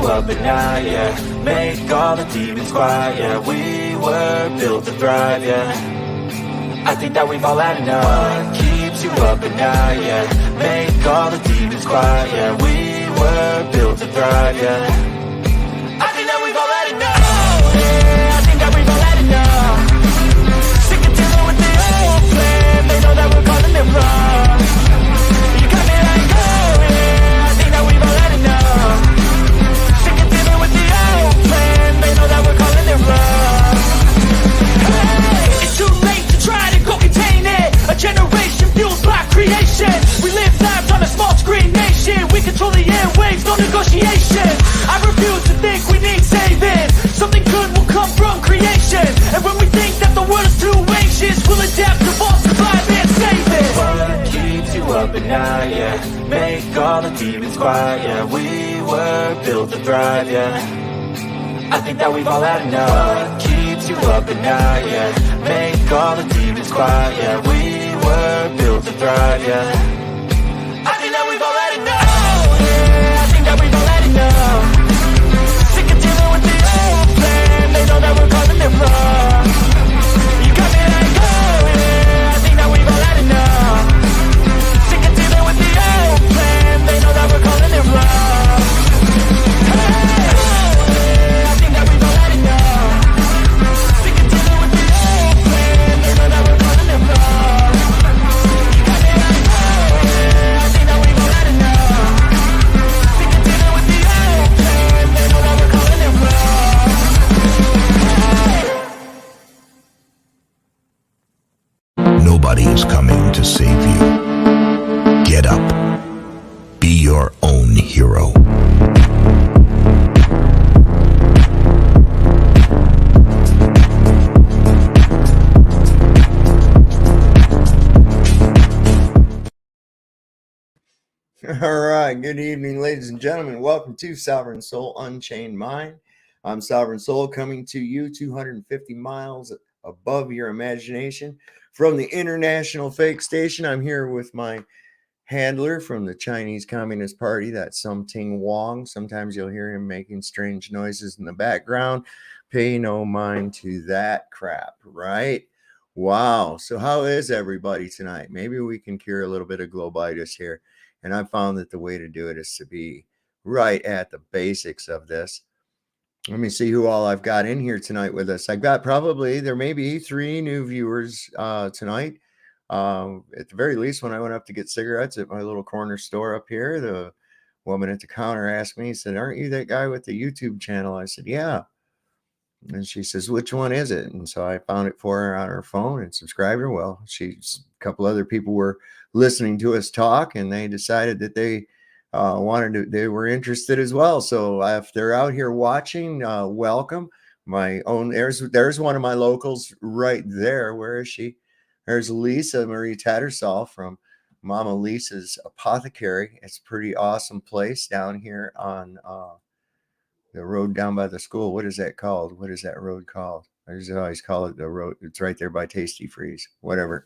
Up at night, yeah. Make all the demons quiet, yeah. We were built to thrive, yeah. I think that we've all had enough. What keeps you up at night, yeah. Make all the demons quiet, yeah. We were built to thrive, yeah. I think that we've all had enough. Yeah, I think that we've all had enough. Sick of dealing with the old plan. They know that we're calling it wrong. You got me like, oh yeah. I think that we've all had enough. They know that we're calling it wrong. Hey, it's too late to try to go contain it. A generation fueled by creation. We live lives on a small screen nation. We control the airwaves, no negotiation. I refuse to think we need saving. Something good will come from creation. And when we think that the world is too anxious, we'll adapt to fall, survive and save it. What keeps you up at night, yeah. Make all the demons quiet, yeah. We were built to thrive, yeah. I think that we've all had enough. What keeps you up at night, yeah. Make all the demons quiet, yeah. We were built to thrive, yeah. I think that we've all had enough. Yeah, I think that we've all had enough. Sick of dealing with the old plan. They know that we're calling it wrong. You got me like, oh yeah. I think that we've all had enough. Sick of dealing with the old plan. They know that we're calling it wrong. Hey. Nobody is coming to save you. Get up. Be your own hero. All right, good evening, ladies and gentlemen. Welcome to Sovereign Soul Unchained Mind. I'm Sovereign Soul, coming to you 250 miles above your imagination from the International Fake Station. I'm here with my handler from the Chinese Communist Party, that's Something Wong. Sometimes you'll hear him making strange noises in the background. Pay no mind to that crap, right? Wow. So how is everybody tonight? Maybe we can cure a little bit of globitis here. And I found that the way to do it is to be right at the basics of this. Let me see who all I've got in here tonight with us. I've got there may be 3 new viewers tonight. At the very least, when I went up to get cigarettes at my little corner store up here, the woman at the counter asked me, said, "Aren't you that guy with the YouTube channel?" I said, "Yeah." And she says, "Which one is it?" And so I found it for her on her phone and subscribed her. Well, a couple other people were listening to us talk, and they decided that they they were interested as well. So if they're out here watching, welcome. There's one of my locals right there. Where is she? There's Lisa Marie Tattersall from Mama Lisa's Apothecary. It's a pretty awesome place down here on the road down by the school. What is that called? What is that road called? I just always call it the road. It's right there by Tasty Freeze. Whatever.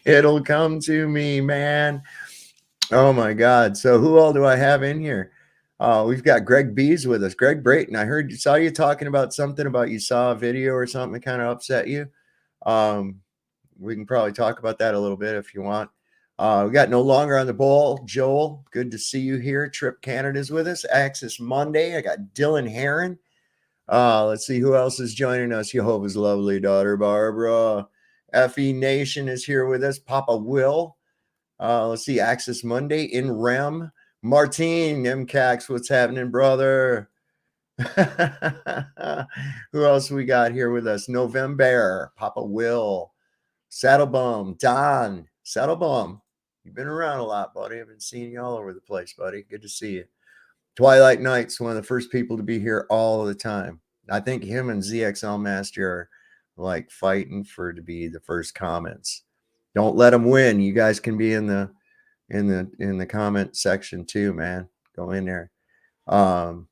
It'll come to me, man. Oh my God. So who all do I have in here? We've got Greg Bees with us. Greg Brayton. I saw you talking about something about you saw a video or something that kind of upset you. We can probably talk about that a little bit if you want. We got No Longer on the Bowl. Joel, good to see you here. Trip Canada's with us. Access Monday. I got Dylan Heron. Let's see who else is joining us. Jehovah's lovely daughter, Barbara. FE Nation is here with us. Papa Will. Let's see. Access Monday in Rem. Martine, MCAX, what's happening, brother? Who else we got here with us? November. Papa Will. Saddlebum. Don. Saddlebum. You've been around a lot, buddy. I've been seeing you all over the place, buddy. Good to see you. Twilight Knight's one of the first people to be here all the time. I think him and ZXL Master are like fighting for to be the first comments. Don't let them win. You guys can be in the comment section too, man. Go in there. Let's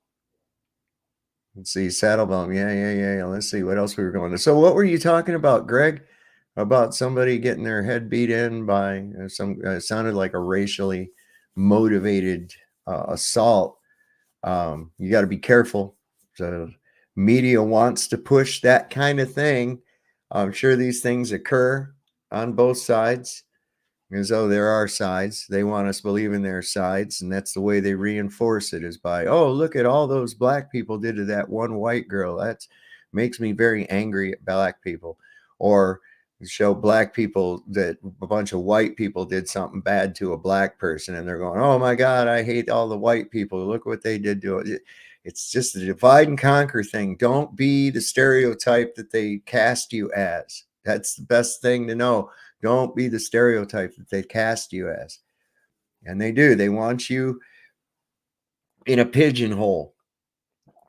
see, Saddlebum. Yeah. Let's see what else we were going to. So what were you talking about, Greg? About somebody getting their head beat in by some sounded like a racially motivated assault. You got to be careful. So media wants to push that kind of thing. I'm sure these things occur on both sides, as though there are sides. They want us believing their sides, and that's the way they reinforce it, is by, oh, look at all those black people did to that one white girl. That makes me very angry at black people. Or show black people that a bunch of white people did something bad to a black person, and they're going, oh my God, I hate all the white people. Look what they did to it. It's just a divide and conquer thing. Don't be the stereotype that they cast you as. That's the best thing to know. Don't be the stereotype that they cast you as. And they do. They want you in a pigeonhole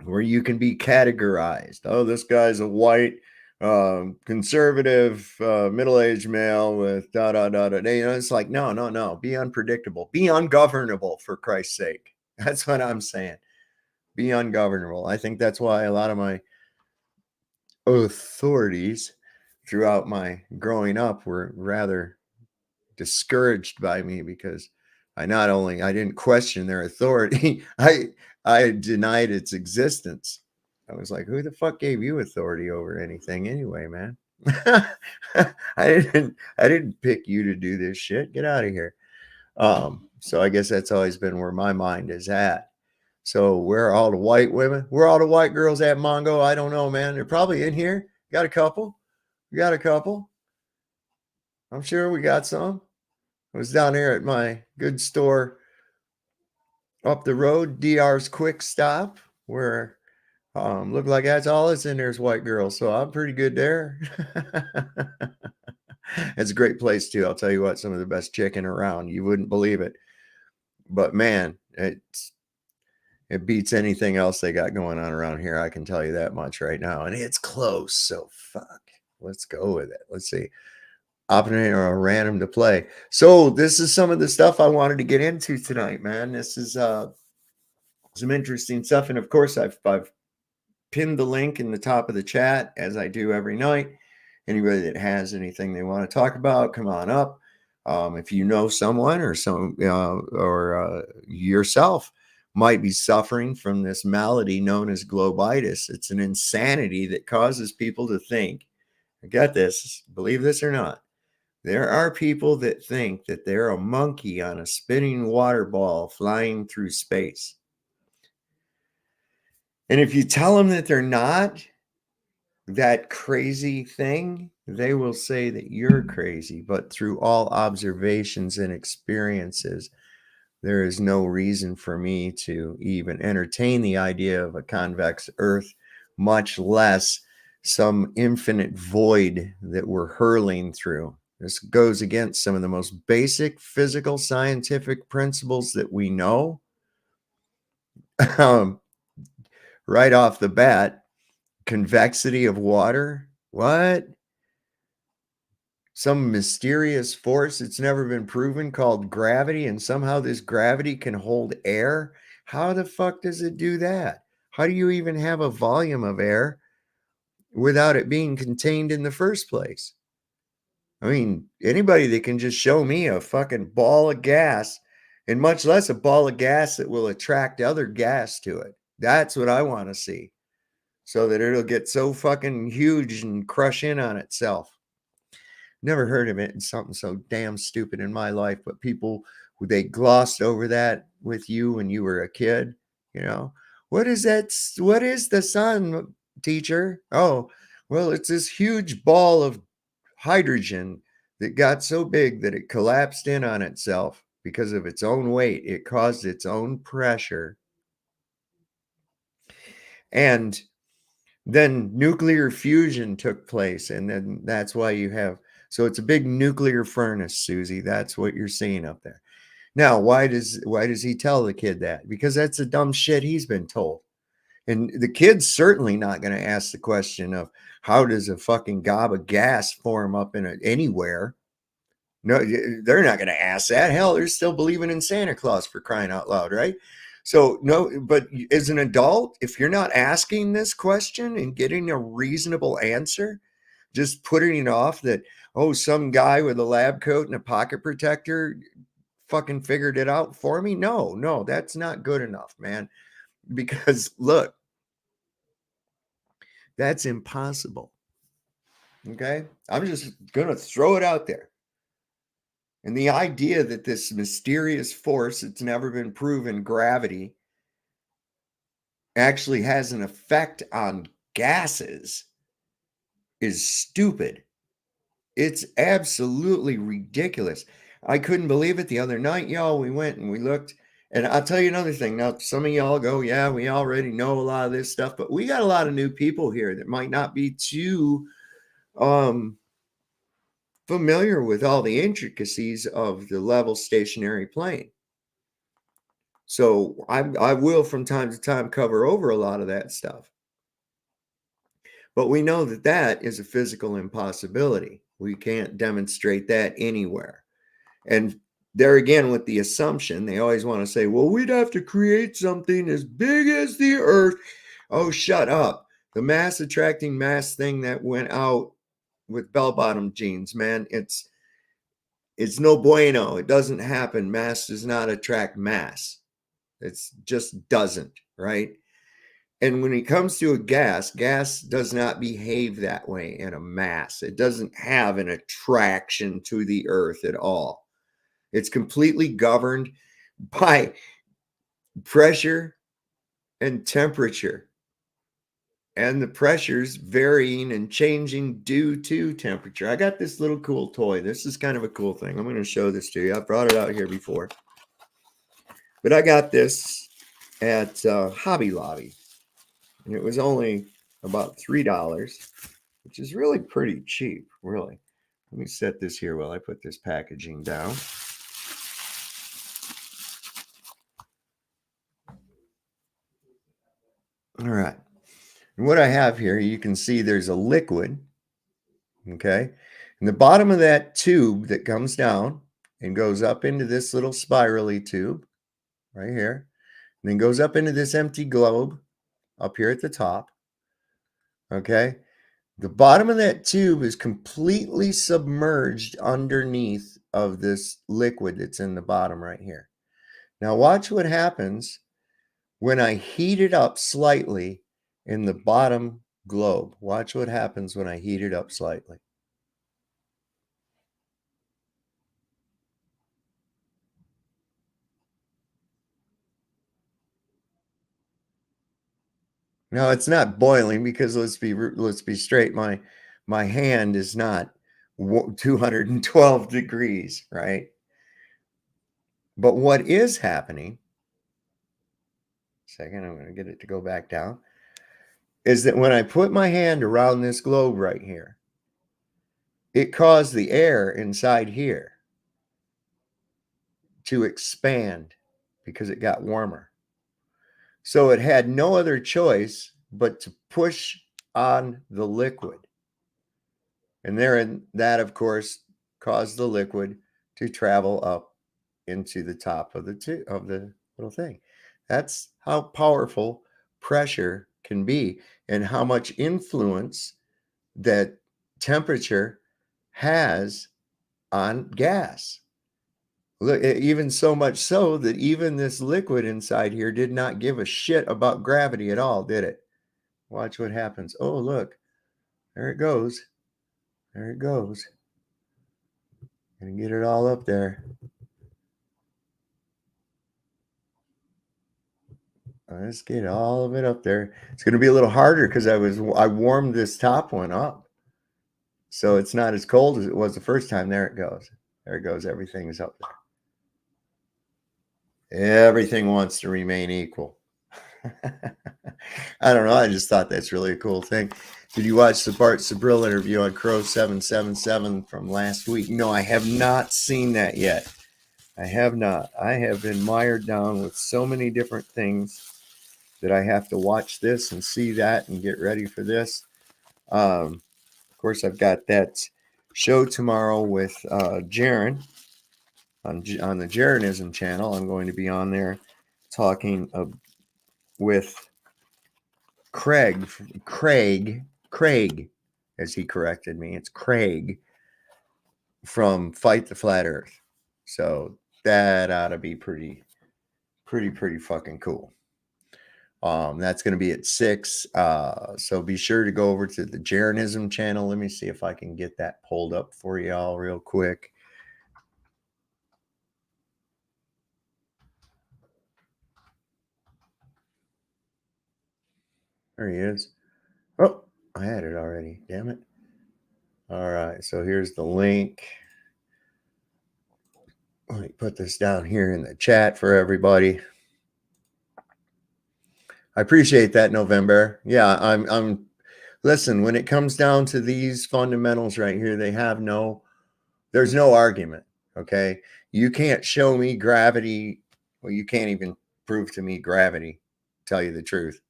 where you can be categorized. Oh, this guy's a white conservative middle-aged male with da. It's like, no. Be unpredictable. Be ungovernable, for Christ's sake. That's what I'm saying. Be ungovernable. I think that's why a lot of my authorities throughout my growing up were rather discouraged by me, because I didn't question their authority, I denied its existence. I was like, who the fuck gave you authority over anything anyway, man? I didn't pick you to do this shit. Get out of here. So I guess that's always been where my mind is at. So where are all the white women? Where are all the white girls at, Mongo? I don't know, man. They're probably in here. Got a couple. I'm sure we got some. I was down here at my good store up the road, DR's Quick Stop, where looked like that's all that's in there is white girls. So I'm pretty good there. It's a great place too. I'll tell you what, some of the best chicken around. You wouldn't believe it. But man, it beats anything else they got going on around here. I can tell you that much right now. And it's close. So fuck. Let's go with it. Let's see. Operator or random to play. So this is some of the stuff I wanted to get into tonight, man. This is some interesting stuff. And of course, I've pinned the link in the top of the chat, as I do every night. Anybody that has anything they want to talk about, come on up. If you know someone or yourself might be suffering from this malady known as globitis. It's an insanity that causes people to think, get this, believe this or not, there are people that think that they're a monkey on a spinning water ball flying through space. And if you tell them that they're not that crazy thing, they will say that you're crazy. But through all observations and experiences, there is no reason for me to even entertain the idea of a convex Earth, much less some infinite void that we're hurling through. This goes against some of the most basic physical scientific principles that we know. Right off the bat, convexity of water. What? Some mysterious force that's never been proven called gravity, and somehow this gravity can hold air. How the fuck does it do that? How do you even have a volume of air without it being contained in the first place? I mean, anybody that can just show me a fucking ball of gas, and much less a ball of gas that will attract other gas to it. That's what I want to see, so that it'll get so fucking huge and crush in on itself. Never heard of it, and something so damn stupid in my life, but people, they glossed over that with you when you were a kid. You know, what is that? What is the sun, teacher? Oh, well, it's this huge ball of hydrogen that got so big that it collapsed in on itself because of its own weight. It caused its own pressure. And then nuclear fusion took place. And then that's why you have So it's a big nuclear furnace, Susie. That's what you're seeing up there. Now, why does he tell the kid that? Because that's the dumb shit he's been told. And the kid's certainly not going to ask the question of how does a fucking gob of gas form up in anywhere. No, they're not going to ask that. Hell, they're still believing in Santa Claus, for crying out loud, right? So no, but as an adult, if you're not asking this question and getting a reasonable answer, just putting it off that, oh, some guy with a lab coat and a pocket protector fucking figured it out for me. No, that's not good enough, man. Because look, that's impossible. Okay. I'm just going to throw it out there. And the idea that this mysterious force that's never been proven, gravity, actually has an effect on gases is stupid. It's absolutely ridiculous. I couldn't believe it the other night, y'all. We went and we looked. And I'll tell you another thing. Now, some of y'all go, yeah, we already know a lot of this stuff, but we got a lot of new people here that might not be too familiar with all the intricacies of the level stationary plane. So I will from time to time cover over a lot of that stuff. But we know that that is a physical impossibility. We can't demonstrate that anywhere. And there again, with the assumption, they always want to say, well, we'd have to create something as big as the Earth. Oh, shut up. The mass attracting mass thing that went out with bell-bottom jeans, man, it's no bueno. It doesn't happen. Mass does not attract mass. It just doesn't, right? And when it comes to a gas does not behave that way in a mass. It doesn't have an attraction to the earth at all. It's completely governed by pressure and temperature. And the pressures varying and changing due to temperature. I got this little cool toy. This is kind of a cool thing. I'm going to show this to you. I've brought it out here before. But I got this at Hobby Lobby. And it was only about $3, which is really pretty cheap, really. Let me set this here while I put this packaging down. All right. And what I have here, you can see there's a liquid, okay? And the bottom of that tube that comes down and goes up into this little spirally tube right here, and then goes up into this empty globe up here at the top, okay? The bottom of that tube is completely submerged underneath of this liquid that's in the bottom right here. Now watch what happens when I heat it up slightly in the bottom globe. Watch what happens when I heat it up slightly. Now it's not boiling because let's be straight. My hand is not 212 degrees, right? But what is happening, second, I'm going to get it to go back down, is that when I put my hand around this globe right here, it caused the air inside here to expand because it got warmer. So it had no other choice but to push on the liquid. And that, of course, caused the liquid to travel up into the top of the little thing. That's how powerful pressure can be and how much influence that temperature has on gas. Look, even so much so that even this liquid inside here did not give a shit about gravity at all, did it? Watch what happens. Oh, look. There it goes. There it goes. Gonna get it all up there. Let's get all of it up there. It's going to be a little harder because I warmed this top one up. So it's not as cold as it was the first time. There it goes. There it goes. Everything is up there. Everything wants to remain equal. I don't know. I just thought that's really a cool thing. Did you watch the Bart Sabrill interview on Crow 777 from last week? No, I have not seen that yet. I have not. I have been mired down with so many different things that I have to watch this and see that and get ready for this. Of course, I've got that show tomorrow with Jaron on the Jaronism channel. I'm going to be on there talking with Craig, as he corrected me. It's Craig from Fight the Flat Earth. So that ought to be pretty fucking cool. That's going to be at 6. So be sure to go over to the Jaronism channel. Let me see if I can get that pulled up for y'all real quick. There he is. Oh, I had it already. Damn it. All right. So here's the link. Let me put this down here in the chat for everybody. I appreciate that, November. Yeah, I'm listen, when it comes down to these fundamentals right here, there's no argument. Okay. You can't show me gravity. Well, you can't even prove to me gravity, tell you the truth.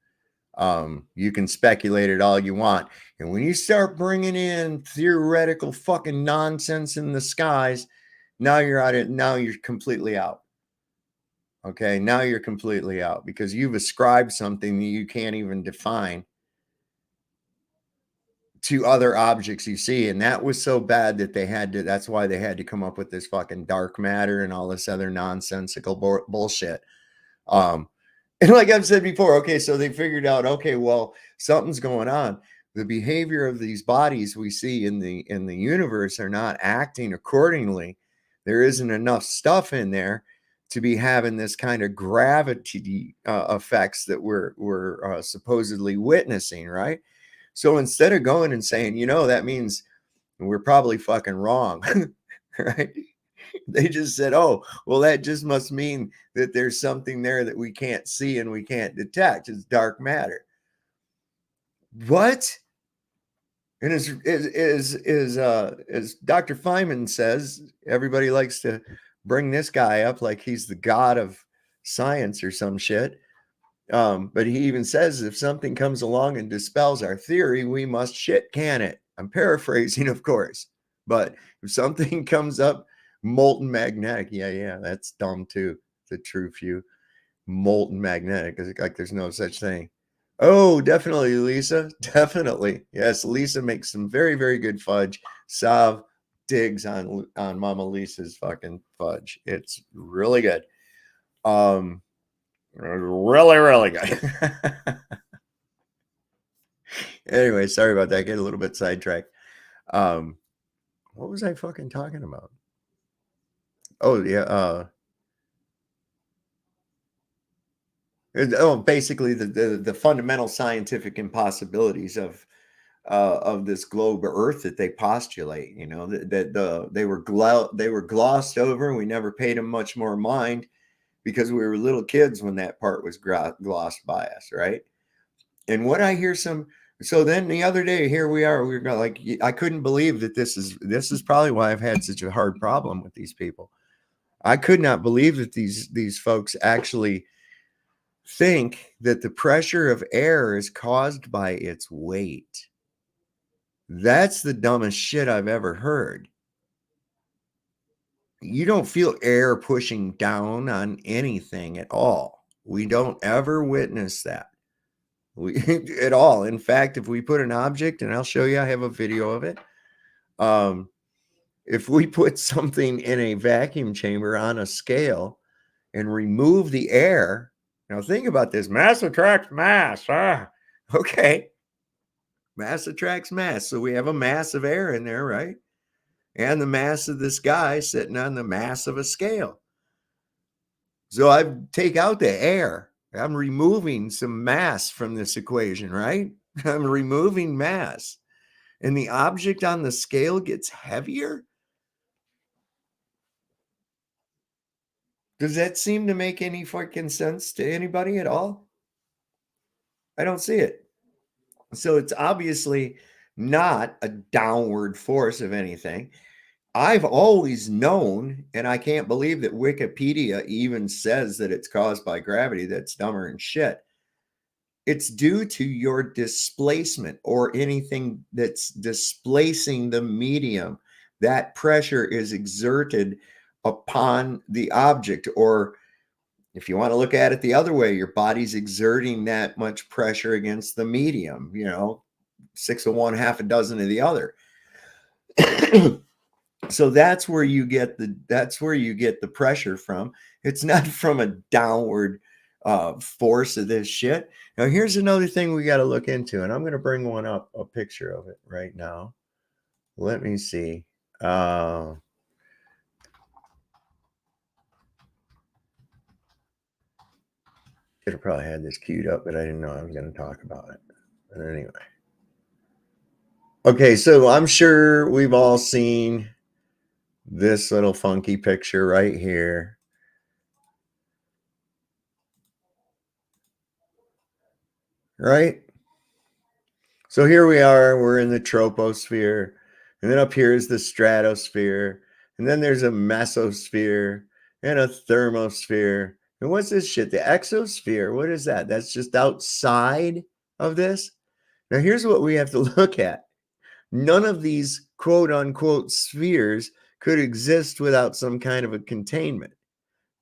You can speculate it all you want. And when you start bringing in theoretical fucking nonsense in the skies, now you're out of, now you're completely out. Okay. Now you're completely out because you've ascribed something that you can't even define to other objects you see. And that was so bad that that's why they had to come up with this fucking dark matter and all this other nonsensical bullshit. And like I've said before, okay, so they figured out, okay, well, something's going on. The behavior of these bodies we see in the universe are not acting accordingly. There isn't enough stuff in there to be having this kind of gravity effects that we're supposedly witnessing, right? So instead of going and saying, that means we're probably fucking wrong, right? They just said, oh, well, that just must mean that there's something there that we can't see and we can't detect. It's dark matter. What? And as Dr. Feynman says, everybody likes to bring this guy up like he's the god of science or some shit. But he even says if something comes along and dispels our theory, we must shit can it. I'm paraphrasing, of course. But if something comes up, molten magnetic, yeah, that's dumb too. The true few. Molten magnetic, it's like there's no such thing. Oh, definitely, Lisa. Definitely. Yes, Lisa makes some very, very good fudge. Sav digs on Mama Lisa's fucking fudge. It's really good. Really, really good. Anyway, sorry about that. Get a little bit sidetracked. What was I fucking talking about? Oh, yeah. Basically the fundamental scientific impossibilities of this globe Earth that they postulate. They were glossed over. We never paid them much more mind because we were little kids when that part was glossed by us, right? And what I hear so then the other day, here we are, we're like, I couldn't believe that this is probably why I've had such a hard problem with these people. I could not believe that these folks actually think that the pressure of air is caused by its weight. That's the dumbest shit I've ever heard. You don't feel air pushing down on anything at all. We don't ever witness that. At all. In fact, if we put an object, and I'll show you, I have a video of it. If we put something in a vacuum chamber on a scale and remove the air, now think about this. Mass attracts mass. Okay. Mass attracts mass. So we have a mass of air in there, right? And the mass of this guy sitting on the mass of a scale. So I take out the air. I'm removing some mass from this equation, right? I'm removing mass. And the object on the scale gets heavier? Does that seem to make any fucking sense to anybody at all? I don't see it. So it's obviously not a downward force of anything. I've always known, and I can't believe that Wikipedia even says that it's caused by gravity. That's dumber than shit. It's due to your displacement or anything that's displacing the medium. That pressure is exerted upon the object, or if you want to look at it the other way, your body's exerting that much pressure against the medium, 6 of one, half a dozen of the other. So that's where you get the pressure from. It's not from a downward force of this shit. Now here's another thing we got to look into, and I'm going to bring one up, a picture of it right now. Let me see. Should have probably had this queued up, but I didn't know I was going to talk about it. But anyway. Okay, so I'm sure we've all seen this little funky picture right here. Right? So here we are, we're in the troposphere, and then up here is the stratosphere, and then there's a mesosphere and a thermosphere. And what's this shit? The exosphere. What is that? That's just outside of this. Now here's what we have to look at. None of these quote unquote spheres could exist without some kind of a containment.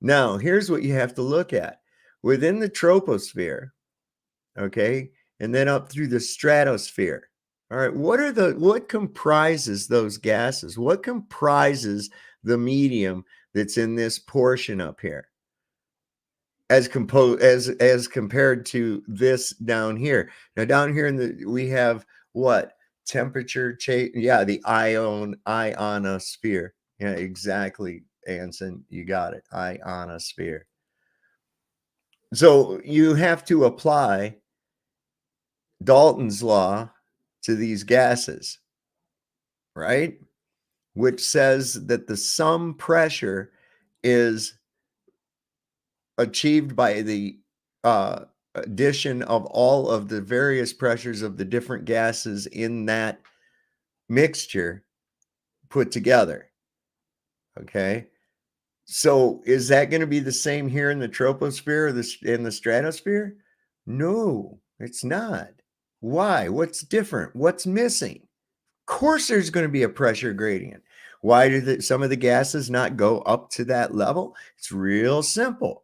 Now, here's what you have to look at. Within the troposphere, okay, and then up through the stratosphere. All right, what comprises those gases? What comprises the medium that's in this portion up here? As compared to this down here. Now down here we have what? Temperature change. Yeah, the ionosphere. Yeah, exactly, Anson. You got it. Ionosphere. So you have to apply Dalton's law to these gases, right? Which says that the sum pressure is achieved by the addition of all of the various pressures of the different gases in that mixture put together. Okay. So is that going to be the same here in the troposphere or in the stratosphere? No, it's not. Why? What's different? What's missing? Of course, there's going to be a pressure gradient. Why do some of the gases not go up to that level? It's real simple.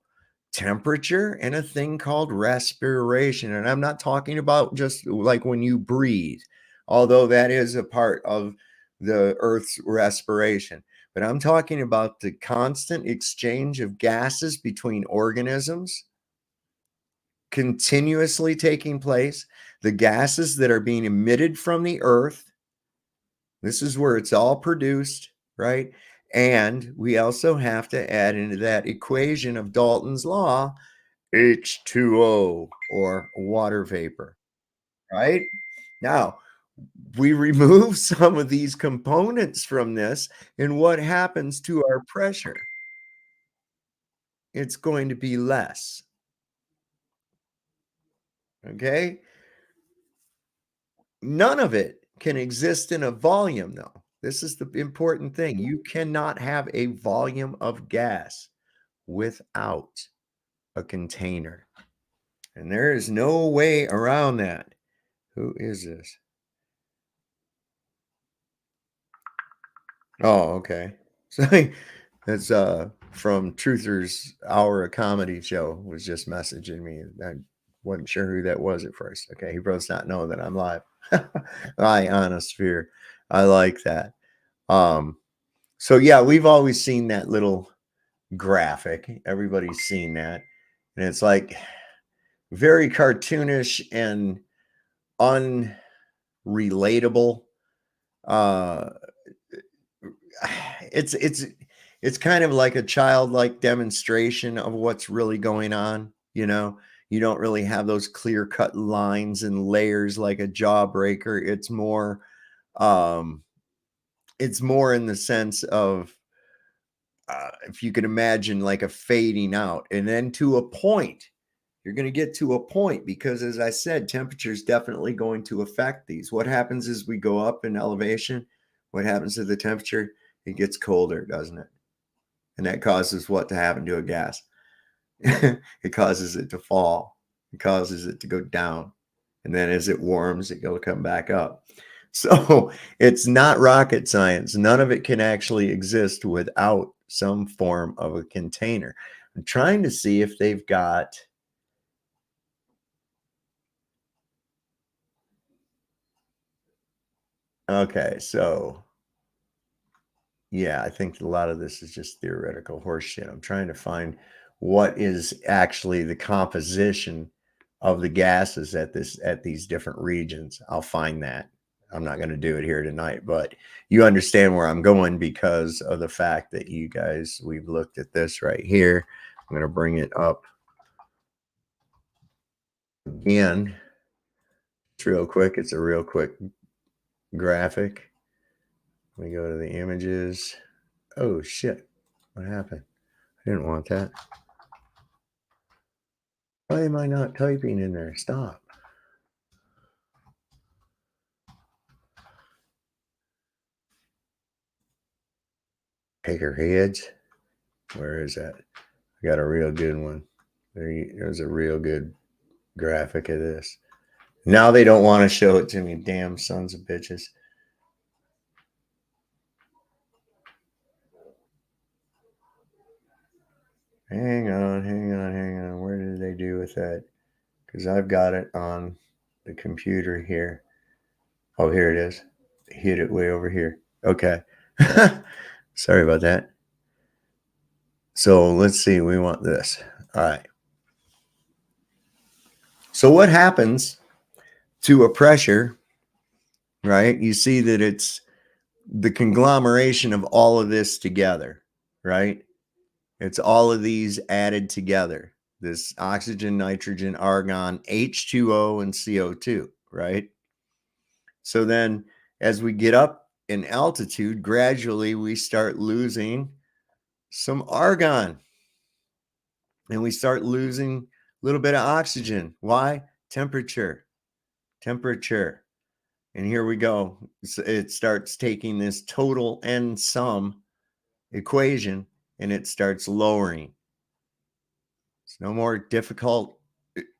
Temperature and a thing called respiration. And I'm not talking about just like when you breathe, although that is a part of the Earth's respiration. But I'm talking about the constant exchange of gases between organisms continuously taking place, the gases that are being emitted from the Earth. This is where it's all produced, right? And we also have to add into that equation of Dalton's law, H2O, or water vapor, right? Now, we remove some of these components from this, and what happens to our pressure? It's going to be less. Okay? None of it can exist in a volume, though. This is the important thing. You cannot have a volume of gas without a container. And there is no way around that. Who is this? Oh, okay. So that's from Truther's Hour, a comedy show, was just messaging me. I wasn't sure who that was at first. Okay, he does not know that I'm live. Ionosphere. I like that. So yeah, we've always seen that little graphic. Everybody's seen that. And it's like very cartoonish and unrelatable. It's kind of like a childlike demonstration of what's really going on. You don't really have those clear cut lines and layers like a jawbreaker. It's more in the sense of if you can imagine like a fading out, and then to a point You're going to get to a point because, as I said, temperature is definitely going to affect these. What happens is we go up in elevation. What happens to the temperature? It gets colder, doesn't it? And that causes what to happen to a gas? It causes it to fall. It causes it to go down. And then as it warms, it'll come back up. So it's not rocket science. None of it can actually exist without some form of a container. I'm trying to see if they've got... Okay, so yeah, I think a lot of this is just theoretical horseshit. I'm trying to find what is actually the composition of the gases at these different regions. I'll find that. I'm not going to do it here tonight, but you understand where I'm going because of the fact that you guys, we've looked at this right here. I'm going to bring it up again. It's real quick. It's a real quick graphic. Let me go to the images. Oh, shit. What happened? I didn't want that. Why am I not typing in there? Stop. Taker heads. Where is that? I got a real good one. There's a real good graphic of this. Now they don't want to show it to me. Damn sons of bitches. Hang on. Where did they do with that? Because I've got it on the computer here. Oh, here it is. Hit it way over here. Okay. Sorry about that. So let's see. We want this. All right. So what happens to a pressure, right? You see that it's the conglomeration of all of this together, right? It's all of these added together. This oxygen, nitrogen, argon, H2O, and CO2, right? So then as we get up in altitude, gradually we start losing some argon. And we start losing a little bit of oxygen. Why? Temperature. And here we go. It starts taking this total and sum equation and it starts lowering. It's no more difficult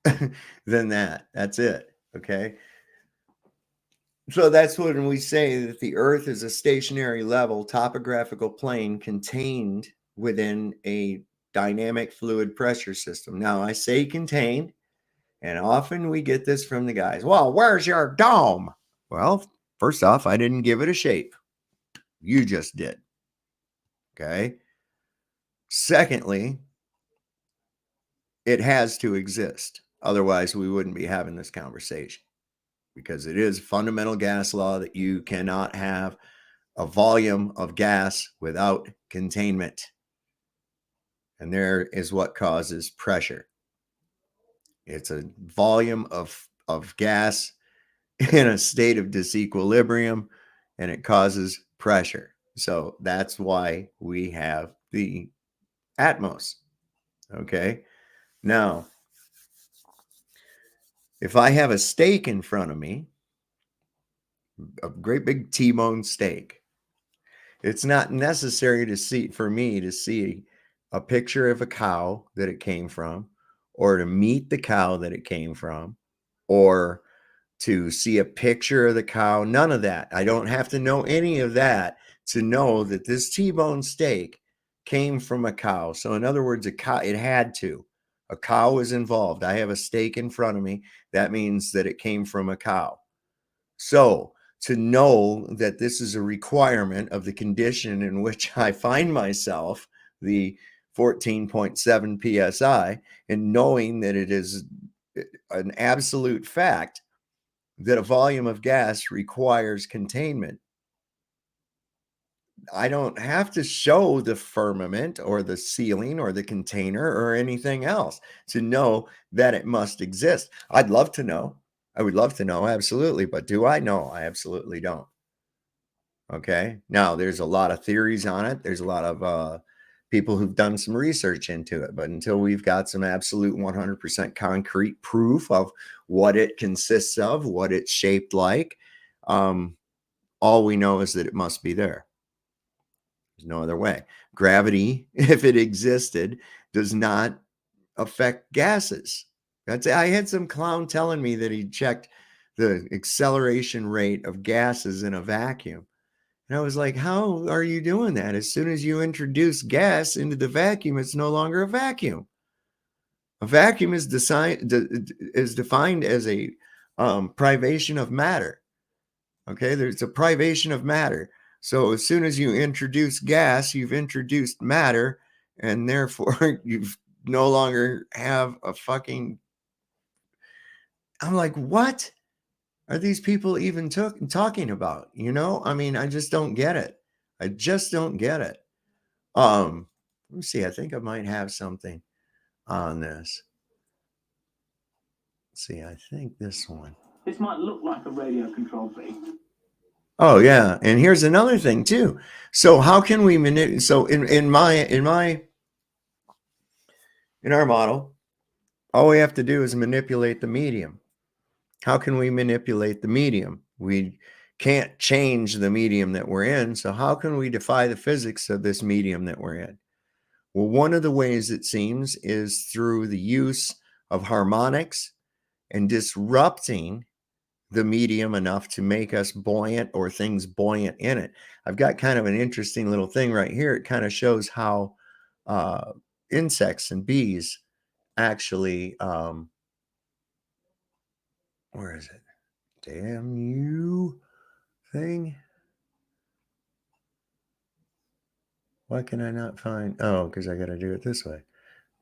than that. That's it. Okay. So that's when we say that the Earth is a stationary level topographical plane contained within a dynamic fluid pressure system. Now, I say contained, and often we get this from the guys. Well, where's your dome? Well, first off, I didn't give it a shape. You just did. Okay. Secondly, it has to exist. Otherwise, we wouldn't be having this conversation because it is fundamental gas law that you cannot have a volume of gas without containment. And there is what causes pressure. It's a volume of gas in a state of disequilibrium, and it causes pressure. So that's why we have the atmos. Okay. Now, if I have a steak in front of me, a great big T-bone steak, it's not necessary for me to see a picture of a cow that it came from, or to meet the cow that it came from, or to see a picture of the cow. None of that. I don't have to know any of that to know that this T-bone steak came from a cow. So in other words, a cow, it had to. A cow was involved. I have a steak in front of me. That means that it came from a cow. So to know that this is a requirement of the condition in which I find myself, the 14.7 psi, and knowing that it is an absolute fact that a volume of gas requires containment, I don't have to show the firmament or the ceiling or the container or anything else to know that it must exist. I'd love to know. I would love to know, absolutely. But do I know? I absolutely don't. Okay. Now, there's a lot of theories on it. There's a lot of people who've done some research into it. But until we've got some absolute 100% concrete proof of what it consists of, what it's shaped like, all we know is that it must be there. There's no other way. Gravity, if it existed, does not affect gases. I had some clown telling me that he checked the acceleration rate of gases in a vacuum. And I was like, how are you doing that? As soon as you introduce gas into the vacuum, it's no longer a vacuum. A vacuum is defined as a privation of matter. Okay, there's a privation of matter. So as soon as you introduce gas, you've introduced matter, and therefore you've no longer have a fucking... I'm like, what are these people even talking about? You know, I mean, I just don't get it. I just don't get it. Let me see. I think I might have something on this. Let's see, I think this one. This might look like a radio-controlled bee. Oh yeah, and here's another thing too. So how can we manipulate? So in our model, all we have to do is manipulate the medium. How can we manipulate the medium? We can't change the medium that we're in. So how can we defy the physics of this medium that we're in? Well, one of the ways it seems is through the use of harmonics and disrupting the medium enough to make us buoyant or things buoyant in it. I've got kind of an interesting little thing right here. It kind of shows how insects and bees actually, where is it? Damn you thing. Why can I not find? Oh, because I got to do it this way.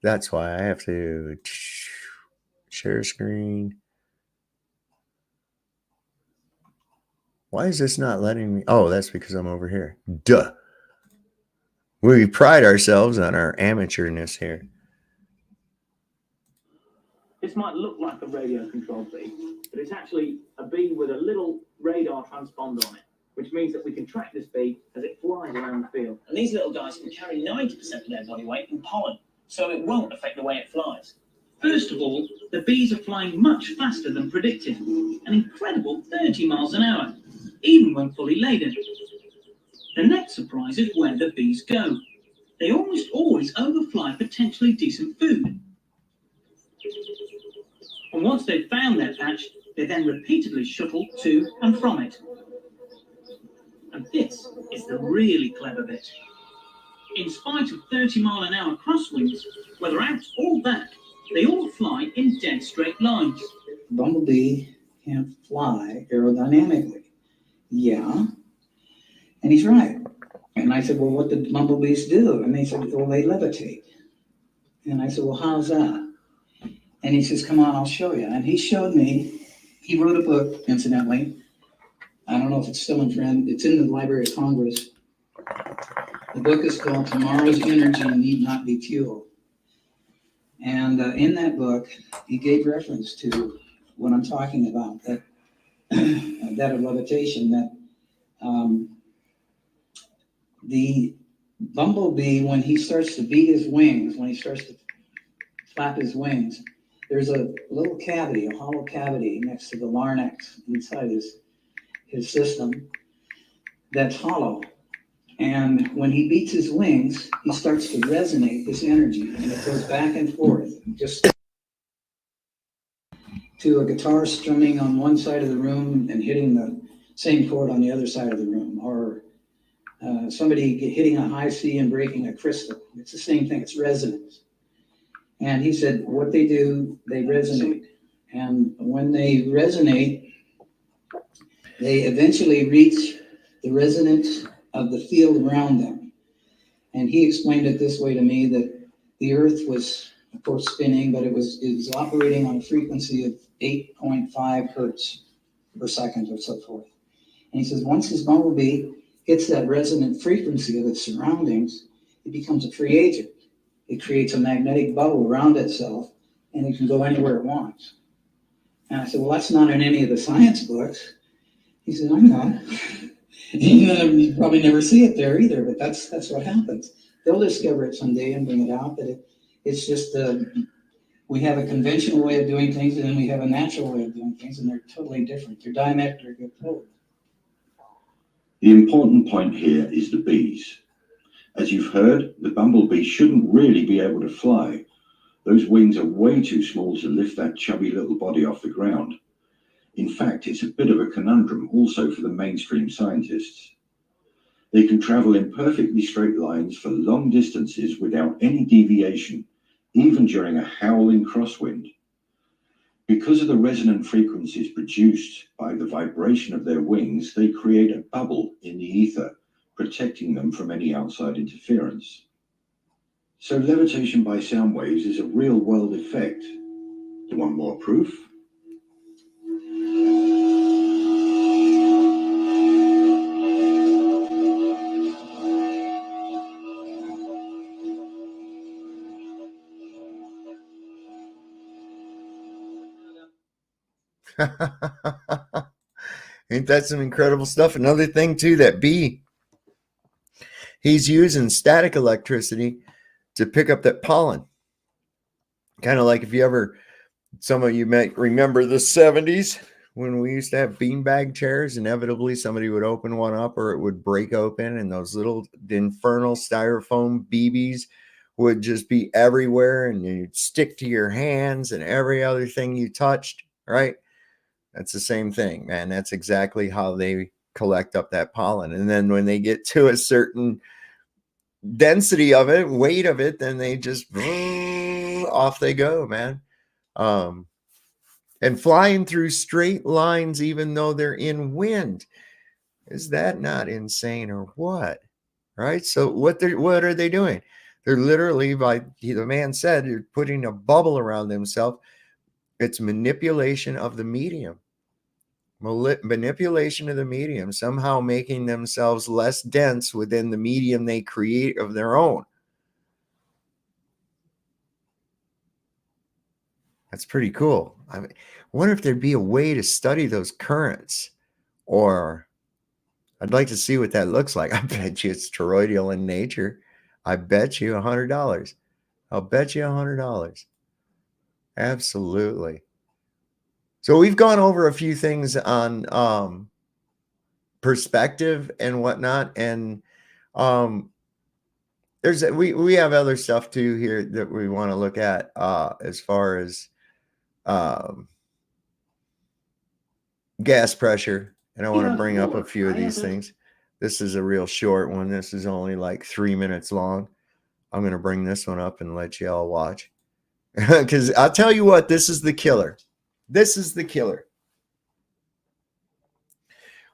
That's why I have to share screen. Why is this not letting me? Oh, that's because I'm over here. Duh. We pride ourselves on our amateurness here. This might look like a radio-controlled bee, but it's actually a bee with a little radar transponder on it, which means that we can track this bee as it flies around the field. And these little guys can carry 90% of their body weight in pollen, so it won't affect the way it flies. First of all, the bees are flying much faster than predicted, an incredible 30 miles an hour, even when fully laden. The next surprise is where the bees go. They almost always overfly potentially decent food. And once they've found their patch, they then repeatedly shuttle to and from it. And this is the really clever bit. In spite of 30-mile-an-hour crosswinds, whether out or back, they all fly in dead straight lines. Bumblebee can't fly aerodynamically. Yeah. And he's right. And I said, well, what did bumblebees do? And they said, well, they levitate. And I said, well, how's that? And he says, come on, I'll show you. And he showed me. He wrote a book, incidentally. I don't know if it's still in print. It's in the Library of Congress. The book is called Tomorrow's Energy Need Not Be Fuel. And in that book, he gave reference to what I'm talking about, that that of levitation, that the bumblebee, when he starts to beat his wings, when he starts to flap his wings, there's a little cavity, a hollow cavity next to the larynx inside his system that's hollow. And when he beats his wings, he starts to resonate this energy, and it goes back and forth, just to a guitar strumming on one side of the room and hitting the same chord on the other side of the room, or somebody hitting a high C and breaking a crystal. It's the same thing, it's resonance. And he said, what they do, they resonate. And when they resonate, they eventually reach the resonance of the field around them. And he explained it this way to me, that the earth was, of course, spinning, but it was operating on a frequency of 8.5 hertz per second or so forth. And he says, once his bumblebee hits that resonant frequency of its surroundings, it becomes a free agent. It creates a magnetic bubble around itself, and it can go anywhere it wants. And I said, well, that's not in any of the science books. He said, I know. You probably never see it there either, but that's what happens. they'll discover it someday and bring it out. But it's just we have a conventional way of doing things, and then we have a natural way of doing things, and they're totally different. They're diametrically opposed. The important point here is the bees. As you've heard, the bumblebee shouldn't really be able to fly. Those wings are way too small to lift that chubby little body off the ground. In fact, it's a bit of a conundrum also for the mainstream scientists. They can travel in perfectly straight lines for long distances without any deviation, even during a howling crosswind. Because of the resonant frequencies produced by the vibration of their wings, they create a bubble in the ether, protecting them from any outside interference. So levitation by sound waves is a real-world effect. You want more proof? Ain't that some incredible stuff? Another thing too, that bee, he's using static electricity to pick up that pollen. Kind of like if you ever, some of you might remember the 70s when we used to have beanbag chairs. Inevitably somebody would open one up or it would break open, and those little infernal styrofoam BBs would just be everywhere, and you'd stick to your hands and every other thing you touched, right? That's the same thing, man. That's exactly how they collect up that pollen. And then when they get to a certain density of it, weight of it, then they just off they go, man. And flying through straight lines, even though they're in wind. Is that not insane or what? Right? So what are they doing? They're literally, the man said, they're putting a bubble around themselves. It's manipulation of the medium. Manipulation of the medium, somehow making themselves less dense within the medium they create of their own. That's pretty cool. I wonder if there'd be a way to study those currents, or I'd like to see what that looks like. I bet you it's toroidal in nature. I bet you $100. I'll bet you $100. Absolutely. So we've gone over a few things on perspective and whatnot, and we have other stuff too here that we want to look at as far as gas pressure, and I want to bring up a few of these things. This is a real short one. This is only like 3 minutes long. I'm going to bring this one up and let you all watch, because I'll tell you what, this is the killer. This is the killer.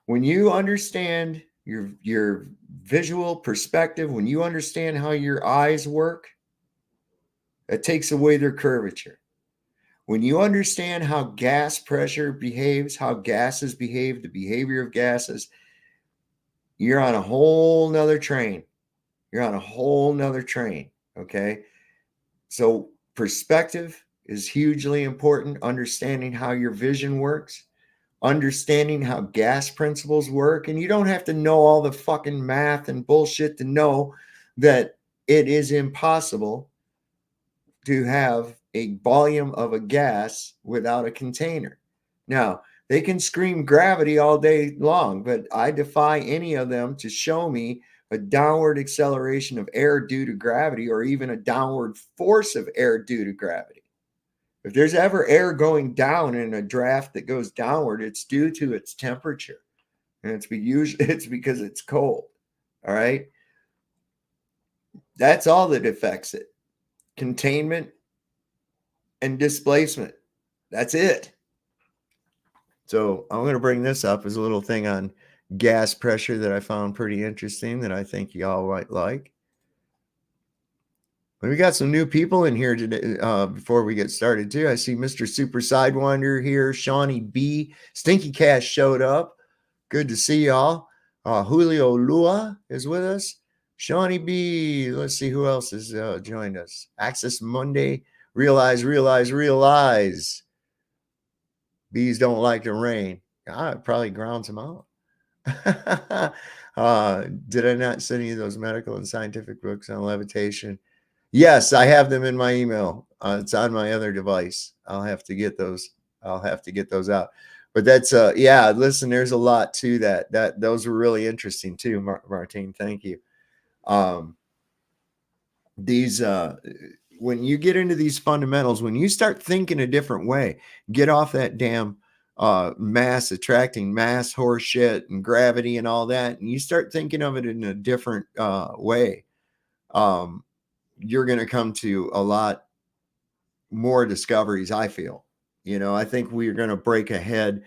When you understand your visual perspective, when you understand how your eyes work, it takes away their curvature. When you understand how gas pressure behaves, how gases behave, the behavior of gases, you're on a whole nother train. You're on a whole nother train. Okay. So perspective is hugely important. Understanding how your vision works, understanding how gas principles work. And you don't have to know all the fucking math and bullshit to know that it is impossible to have a volume of a gas without a container. Now, they can scream gravity all day long, but I defy any of them to show me a downward acceleration of air due to gravity, or even a downward force of air due to gravity. If there's ever air going down in a draft that goes downward, it's due to its temperature. And it's because it's cold. All right. That's all that affects it. Containment and displacement. That's it. So I'm going to bring this up as a little thing on gas pressure that I found pretty interesting, that I think y'all might like. We got some new people in here today. Before we get started too, I see Mr. Super Sidewinder here. Shawnee B. Stinky Cash showed up. Good to see y'all. Julio Lua is with us. Shawnee B. Let's see who else has joined us. Access Monday. Realize. Bees don't like the rain. It probably grounds them out. Did I not send you those medical and scientific books on levitation? Yes, I have them in my email. It's on my other device. I'll have to get those. I'll have to get those out. But that's yeah, listen, there's a lot to that. Those were really interesting too, Martine. Thank you. These when you get into these fundamentals, when you start thinking a different way, get off that damn mass attracting mass horse shit and gravity and all that, and you start thinking of it in a different way. You're going to come to a lot more discoveries, I feel. You know, I think we're going to break ahead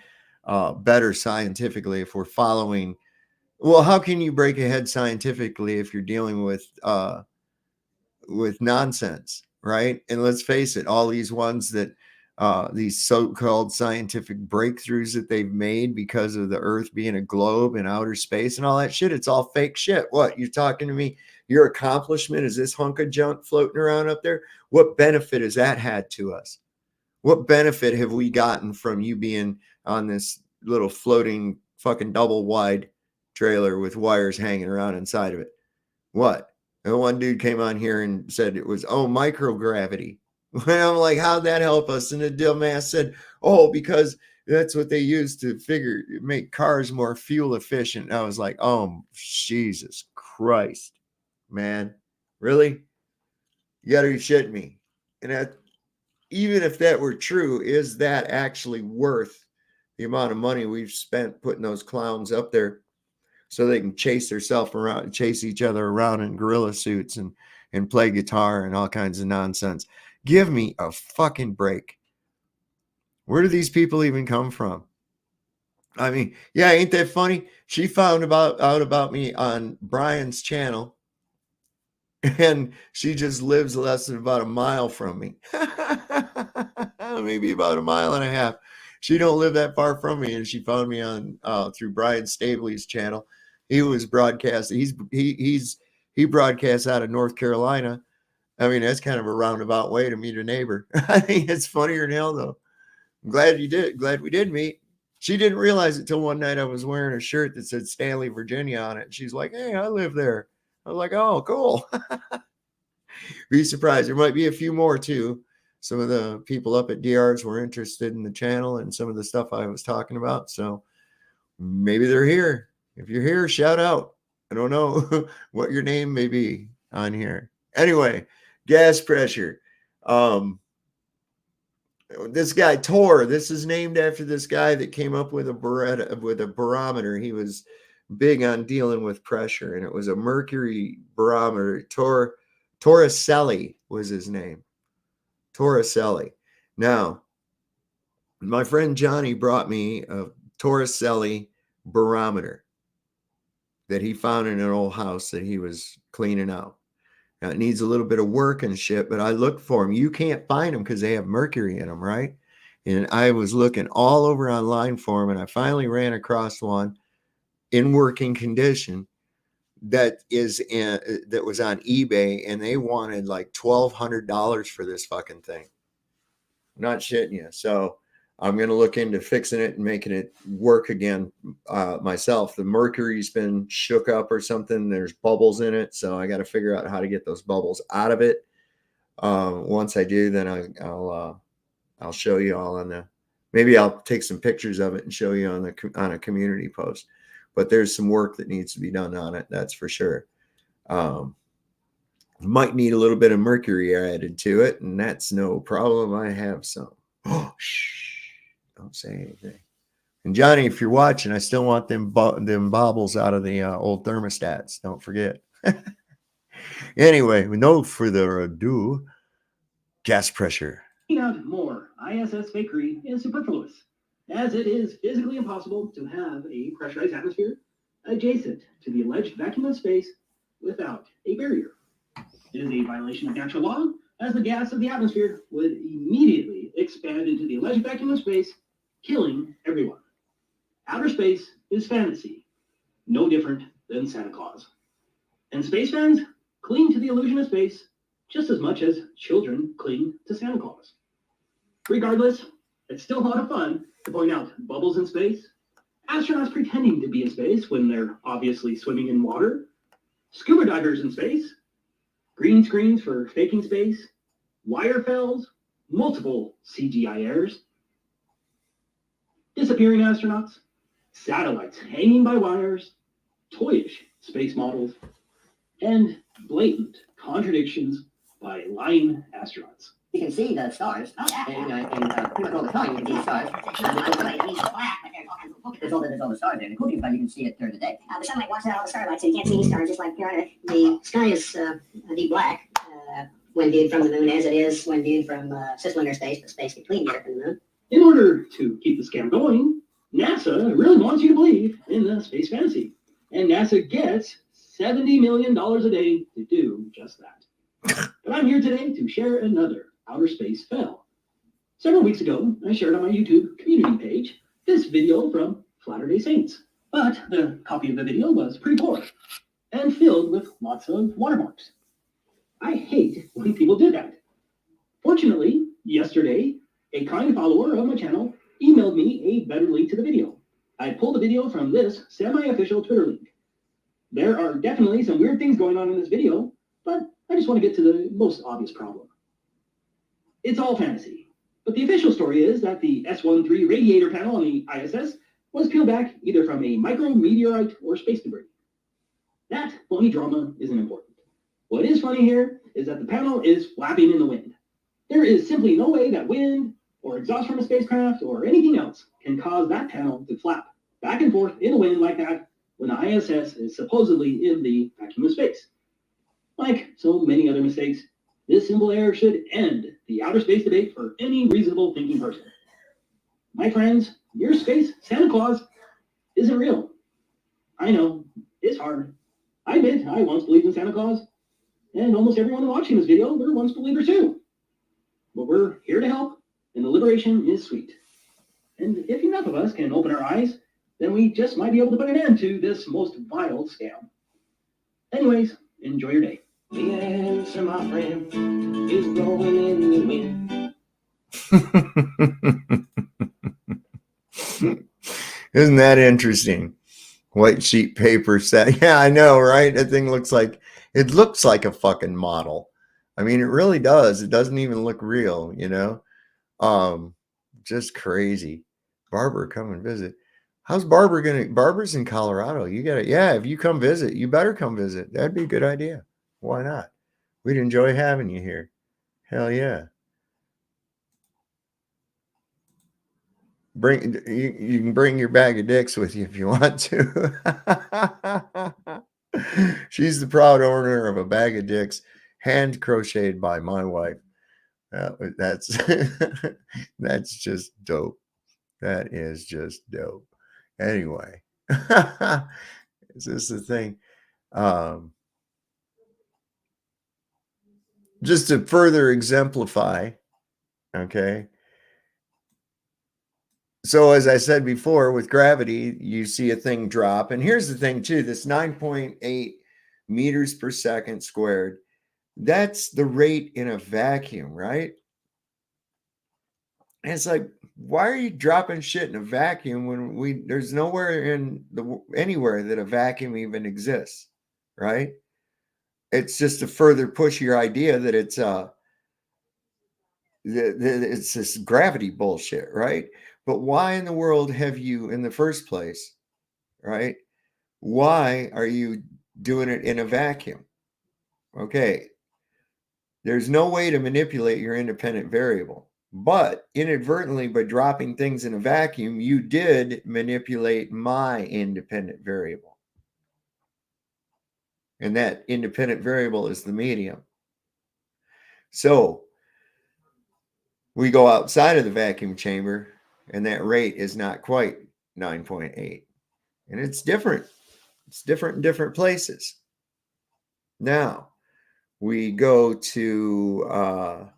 better scientifically if we're following. Well, how can you break ahead scientifically if you're dealing with nonsense, right? And let's face it, all these ones that these so-called scientific breakthroughs that they've made because of the Earth being a globe and outer space and all that shit, it's all fake shit. What, you're talking to me? Your accomplishment is this hunk of junk floating around up there? What benefit has that had to us? What benefit have we gotten from you being on this little floating fucking double wide trailer with wires hanging around inside of it? What? And one dude came on here and said it was, microgravity. Well, I'm like, how'd that help us? And the dumbass said, because that's what they use to make cars more fuel efficient. And I was like, oh, Jesus Christ, man. Really? You got to be shitting me. And even if that were true, is that actually worth the amount of money we've spent putting those clowns up there so they can chase each other around in gorilla suits and play guitar and all kinds of nonsense? Give me a fucking break. Where do these people even come from? I mean, yeah, ain't that funny? She found out about me on Brian's channel, and she just lives less than about a mile from me. Maybe about a mile and a half. She don't live that far from me, and she found me on through Brian Stabley's channel. He was broadcasting. He broadcasts out of North Carolina. I mean, that's kind of a roundabout way to meet a neighbor. I think it's funnier than hell, though. I'm glad you did. Glad we did meet. She didn't realize it till one night I was wearing a shirt that said Stanley, Virginia on it. She's like, hey, I live there. I was like, oh, cool. Be surprised. There might be a few more, too. Some of the people up at DRs were interested in the channel and some of the stuff I was talking about. So maybe they're here. If you're here, shout out. I don't know what your name may be on here. Anyway, gas pressure. This guy Tor, this is named after this guy that came up with a barometer. He was big on dealing with pressure, and it was a mercury barometer. Torricelli was his name. Torricelli. Now, my friend Johnny brought me a Torricelli barometer that he found in an old house that he was cleaning out. Now, it needs a little bit of work and shit, but I looked for them. You can't find them because they have mercury in them, right? And I was looking all over online for them, and I finally ran across one in working condition that was on eBay, and they wanted like $1,200 for this fucking thing. I'm not shitting you. So I'm going to look into fixing it and making it work again myself. The mercury's been shook up or something. There's bubbles in it. So I got to figure out how to get those bubbles out of it. Once I do, then I'll show you all maybe I'll take some pictures of it and show you on a community post. But there's some work that needs to be done on it. That's for sure. Might need a little bit of mercury added to it, and that's no problem. I have some. Oh, shh. Don't say anything. And Johnny, if you're watching, I still want them bobbles out of the old thermostats. Don't forget. Anyway, with no further ado, gas pressure. Out more ISS fakery is superfluous, as it is physically impossible to have a pressurized atmosphere adjacent to the alleged vacuum of space without a barrier. It is a violation of natural law, as the gas of the atmosphere would immediately expand into the alleged vacuum of space, killing everyone. Outer space is fantasy, no different than Santa Claus. And space fans cling to the illusion of space just as much as children cling to Santa Claus. Regardless, it's still a lot of fun to point out bubbles in space, astronauts pretending to be in space when they're obviously swimming in water, scuba divers in space, green screens for faking space, wire fells, multiple CGI errors, disappearing astronauts, satellites hanging by wires, toyish space models, and blatant contradictions by lying astronauts. You can see the stars, and pretty much all the time you can see the stars. There's all the stars there, including but you can see it during the day. The sunlight washes out all the starlight, so you can't see any stars. Just like the sky is indeed black when viewed from the moon, as it is when viewed from cislunar space, the space between the Earth and the moon. In order to keep the scam going, NASA really wants you to believe in the space fantasy, and NASA gets $70 million a day to do just that. But I'm here today to share another outer space fail. Several weeks ago, I shared on my YouTube community page this video from Latter-day Saints, but the copy of the video was pretty poor and filled with lots of watermarks. I hate when people do that. Fortunately, yesterday, a kind follower of my channel emailed me a better link to the video. I pulled the video from this semi-official Twitter link. There are definitely some weird things going on in this video, but I just want to get to the most obvious problem. It's all fantasy, but the official story is that the S-13 radiator panel on the ISS was peeled back either from a micrometeorite or space debris. That phony drama isn't important. What is funny here is that the panel is flapping in the wind. There is simply no way that wind or exhaust from a spacecraft or anything else can cause that panel to flap back and forth in the wind like that when the ISS is supposedly in the vacuum of space. Like so many other mistakes, this simple error should end the outer space debate for any reasonable thinking person. My friends, your space Santa Claus isn't real. I know, it's hard. I admit I once believed in Santa Claus, and almost everyone watching this video were once believers too. But we're here to help, and the liberation is sweet. And if enough of us can open our eyes, then we just might be able to put an end to this most vile scam. Anyways, enjoy your day. The answer, my friend, is blowing in the wind. Isn't that interesting? White sheet paper set. Yeah, I know, right? That thing looks like a fucking model. I mean, it really does. It doesn't even look real, you know? Just crazy. Barbara, come and visit. How's Barbara Barbara's in Colorado. You got it. Yeah, if you come visit, you better come visit. That'd be a good idea. Why not? We'd enjoy having you here. Hell yeah. You can bring your bag of dicks with you if you want to. She's the proud owner of a bag of dicks, hand crocheted by my wife. That's that's just dope. That is just dope. Anyway, is this the thing? Just to further exemplify, okay. So as I said before, with gravity, you see a thing drop. And here's the thing too, this 9.8 meters per second squared, that's the rate in a vacuum, right? And it's like, why are you dropping shit in a vacuum when there's nowhere anywhere that a vacuum even exists, right? It's just to further push your idea that it's this gravity bullshit, right? But why in the world have you in the first place, right? Why are you doing it in a vacuum? Okay. There's no way to manipulate your independent variable, but inadvertently by dropping things in a vacuum, you did manipulate my independent variable. And that independent variable is the medium. So we go outside of the vacuum chamber, and that rate is not quite 9.8. And it's different. It's different in different places. Now, we go to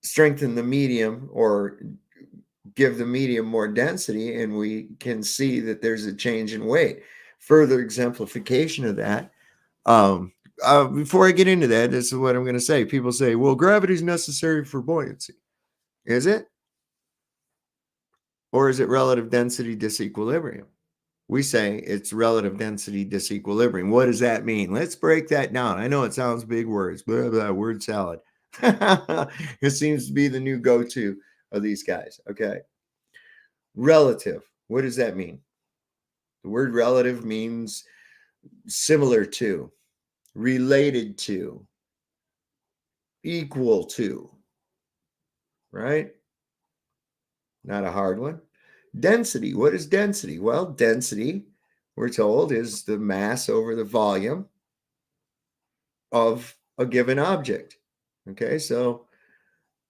strengthen the medium or give the medium more density, and we can see that there's a change in weight. Further exemplification of that. Before I get into that, this is what I'm going to say. People say, well, gravity is necessary for buoyancy. Is it? Or is it relative density disequilibrium? We say it's relative density disequilibrium. What does that mean? Let's break that down. I know it sounds big words, blah, blah, word salad. It seems to be the new go-to of these guys. Okay. Relative. What does that mean? The word relative means similar to, related to, equal to, right? Not a hard one. Density. What is density? Well, density, we're told, is the mass over the volume of a given object. Okay, so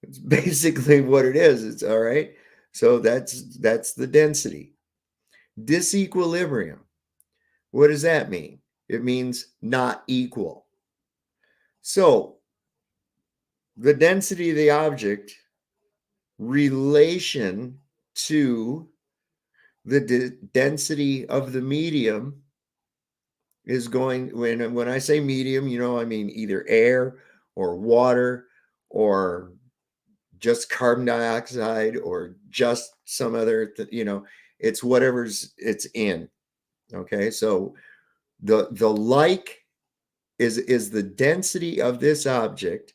it's basically what it is. It's all right. So that's the density. Disequilibrium. What does that mean? It means not equal. So the density of the object relation to the density of the medium is going, when I say medium, I mean either air or water or just carbon dioxide or just some other, it's whatever's it's in. Okay, so the like is the density of this object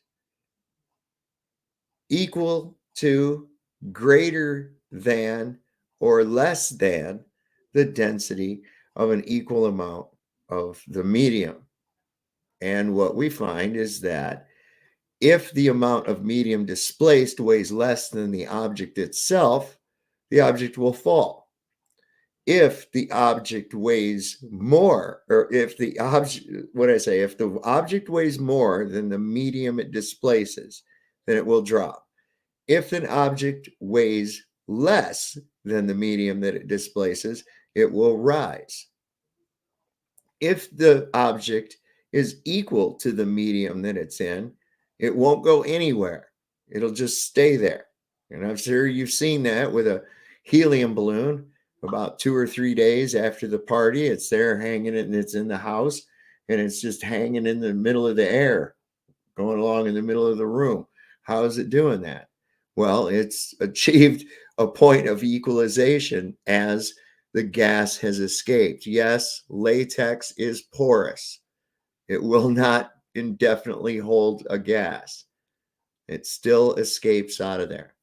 equal to, greater than, or less than the density of an equal amount of the medium. And what we find is that if the amount of medium displaced weighs less than the object itself, the object will fall. If the object weighs more, or if the object weighs more than the medium it displaces, then it will drop. If an object weighs less than the medium that it displaces, it will rise. If the object is equal to the medium that it's in, it won't go anywhere. It'll just stay there. And I'm sure you've seen that with a helium balloon. About 2 or 3 days after the party, it's there hanging, and it's in the house, and it's just hanging in the middle of the air, going along in the middle of the room. How is it doing that? Well, it's achieved a point of equalization as the gas has escaped. Yes, latex is porous. It will not indefinitely hold a gas. It still escapes out of there.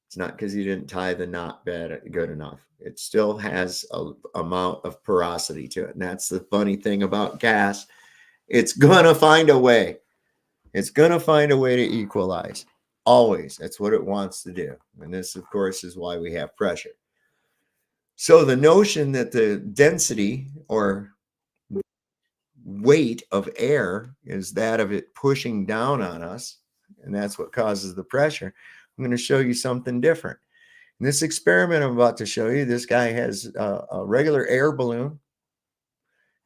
It's not because you didn't tie the knot good enough. It still has an amount of porosity to it. And that's the funny thing about gas. It's going to find a way. It's going to find a way to equalize. Always. That's what it wants to do. And this, of course, is why we have pressure. So the notion that the density or weight of air is that of it pushing down on us, and that's what causes the pressure, I'm going to show you something different. In this experiment I'm about to show you, this guy has a regular air balloon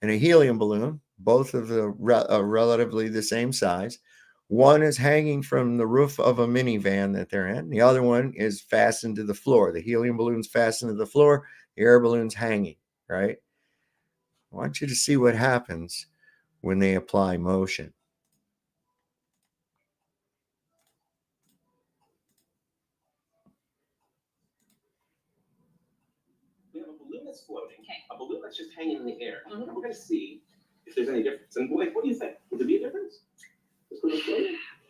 and a helium balloon, both of the relatively the same size. One is hanging from the roof of a minivan that they're in. The other one is fastened to the floor. The helium balloon's fastened to the floor. The air balloon's hanging, right? I want you to see what happens when they apply motion. We have a balloon that's floating, a balloon that's just hanging in the air. And we're going to see if there's any difference. And Blake, what do you think? Would there be a difference?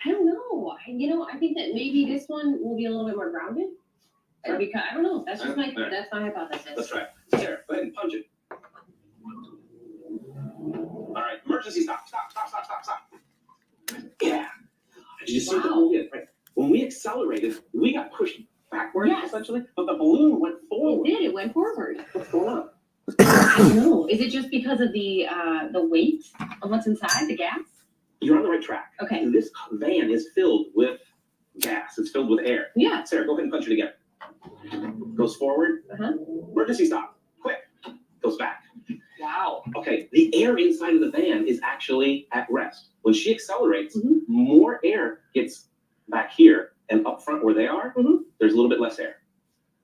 I don't know. I think that maybe this one will be a little bit more grounded. Or because I don't know. That's just that's my hypothesis. Let's try it. Sarah, go ahead and punch it. All right, emergency stop. Yeah. Did you see the balloon? Right. When we accelerated, we got pushed backward, essentially, but the balloon went forward. It did. It went forward. What's going on? I don't know. Is it just because of the weight of what's inside, the gas? You're on the right track. Okay. This van is filled with gas. It's filled with air. Yeah. Sarah, go ahead and punch it again. Goes forward. Emergency stop. Quick. Goes back. Wow. Okay. The air inside of the van is actually at rest. When she accelerates, more air gets back here, and up front where they are, there's a little bit less air.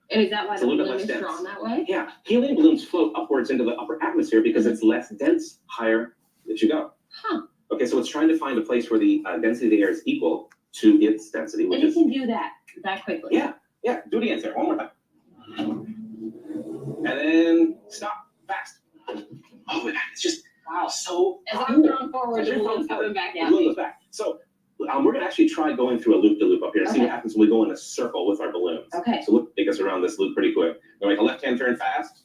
And is that why It's the a little bit balloon less is dense. drawn that way? Yeah. Helium balloons float upwards into the upper atmosphere because it's less dense higher that you go. Huh. Okay, so it's trying to find a place where the density of the air is equal to its density, which And it is... can do that quickly. Yeah. Do it again, Sarah. One more time. and then stop fast. Oh, it's just Wow. so As cool. I'm thrown forward, As the you're balloon's thrown coming back The at balloon me. goes back. So we're gonna actually try going through a loop-de-loop up here and see what Okay. happens when we go in a circle with our balloons. Okay. So look, take us around this loop pretty quick. We'll make a left-hand turn fast.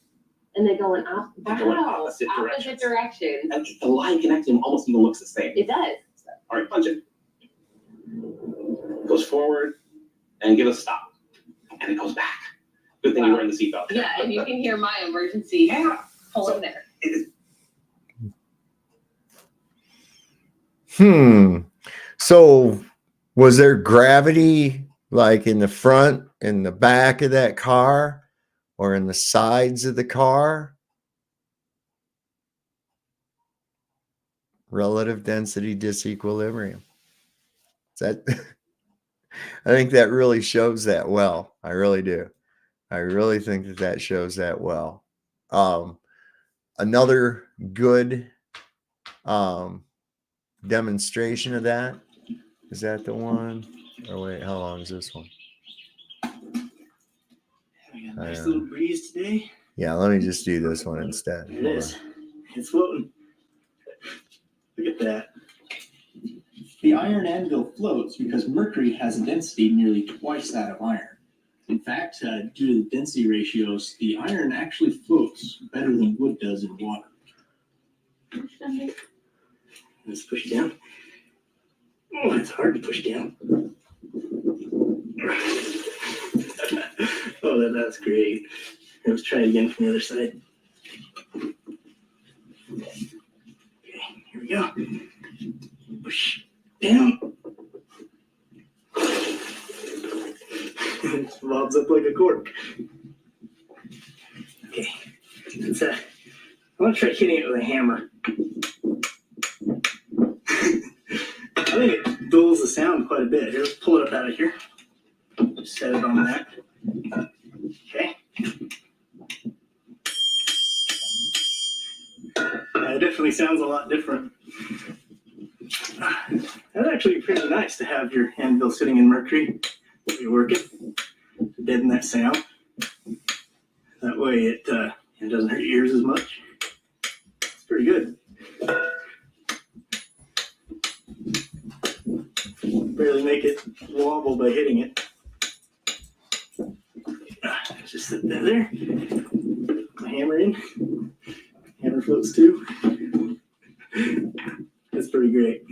And then going up. And going opposite Opposite directions. And the line connecting almost even looks the same. It does. All right, punch it. Goes forward and give us a stop. And it goes back. Good thing you're wearing the seatbelt. Yeah, and you can hear my emergency pulling there. So was there gravity like in the front and the back of that car or in the sides of the car? Relative density disequilibrium. That I think that really shows that well. I really do. I really think that that shows that well. Another good demonstration of that, is that the one? Oh wait, how long is this one? We got a nice little breeze today. Yeah, let me just do this one instead. There it is. It's floating. Look at that. The iron anvil floats because mercury has a density nearly twice that of iron. In fact, due to the density ratios, the iron actually floats better than wood does in water. Let's push it down. Oh, it's hard to push down. Oh, that's great. Let's try it again from the other side. Okay, here we go. Push down. It lobs up like a cork. Okay, let's, I want to try hitting it with a hammer. I think it dulls the sound quite a bit. Here, let's pull it up out of here. Just set it on that. Okay. It definitely sounds a lot different. That's actually pretty nice to have your anvil sitting in mercury while you're working to deaden that sound. That way it doesn't hurt your ears as much. It's pretty good. Barely make it wobble by hitting it. Just sit that there. My hammer in. Hammer floats too. That's pretty great.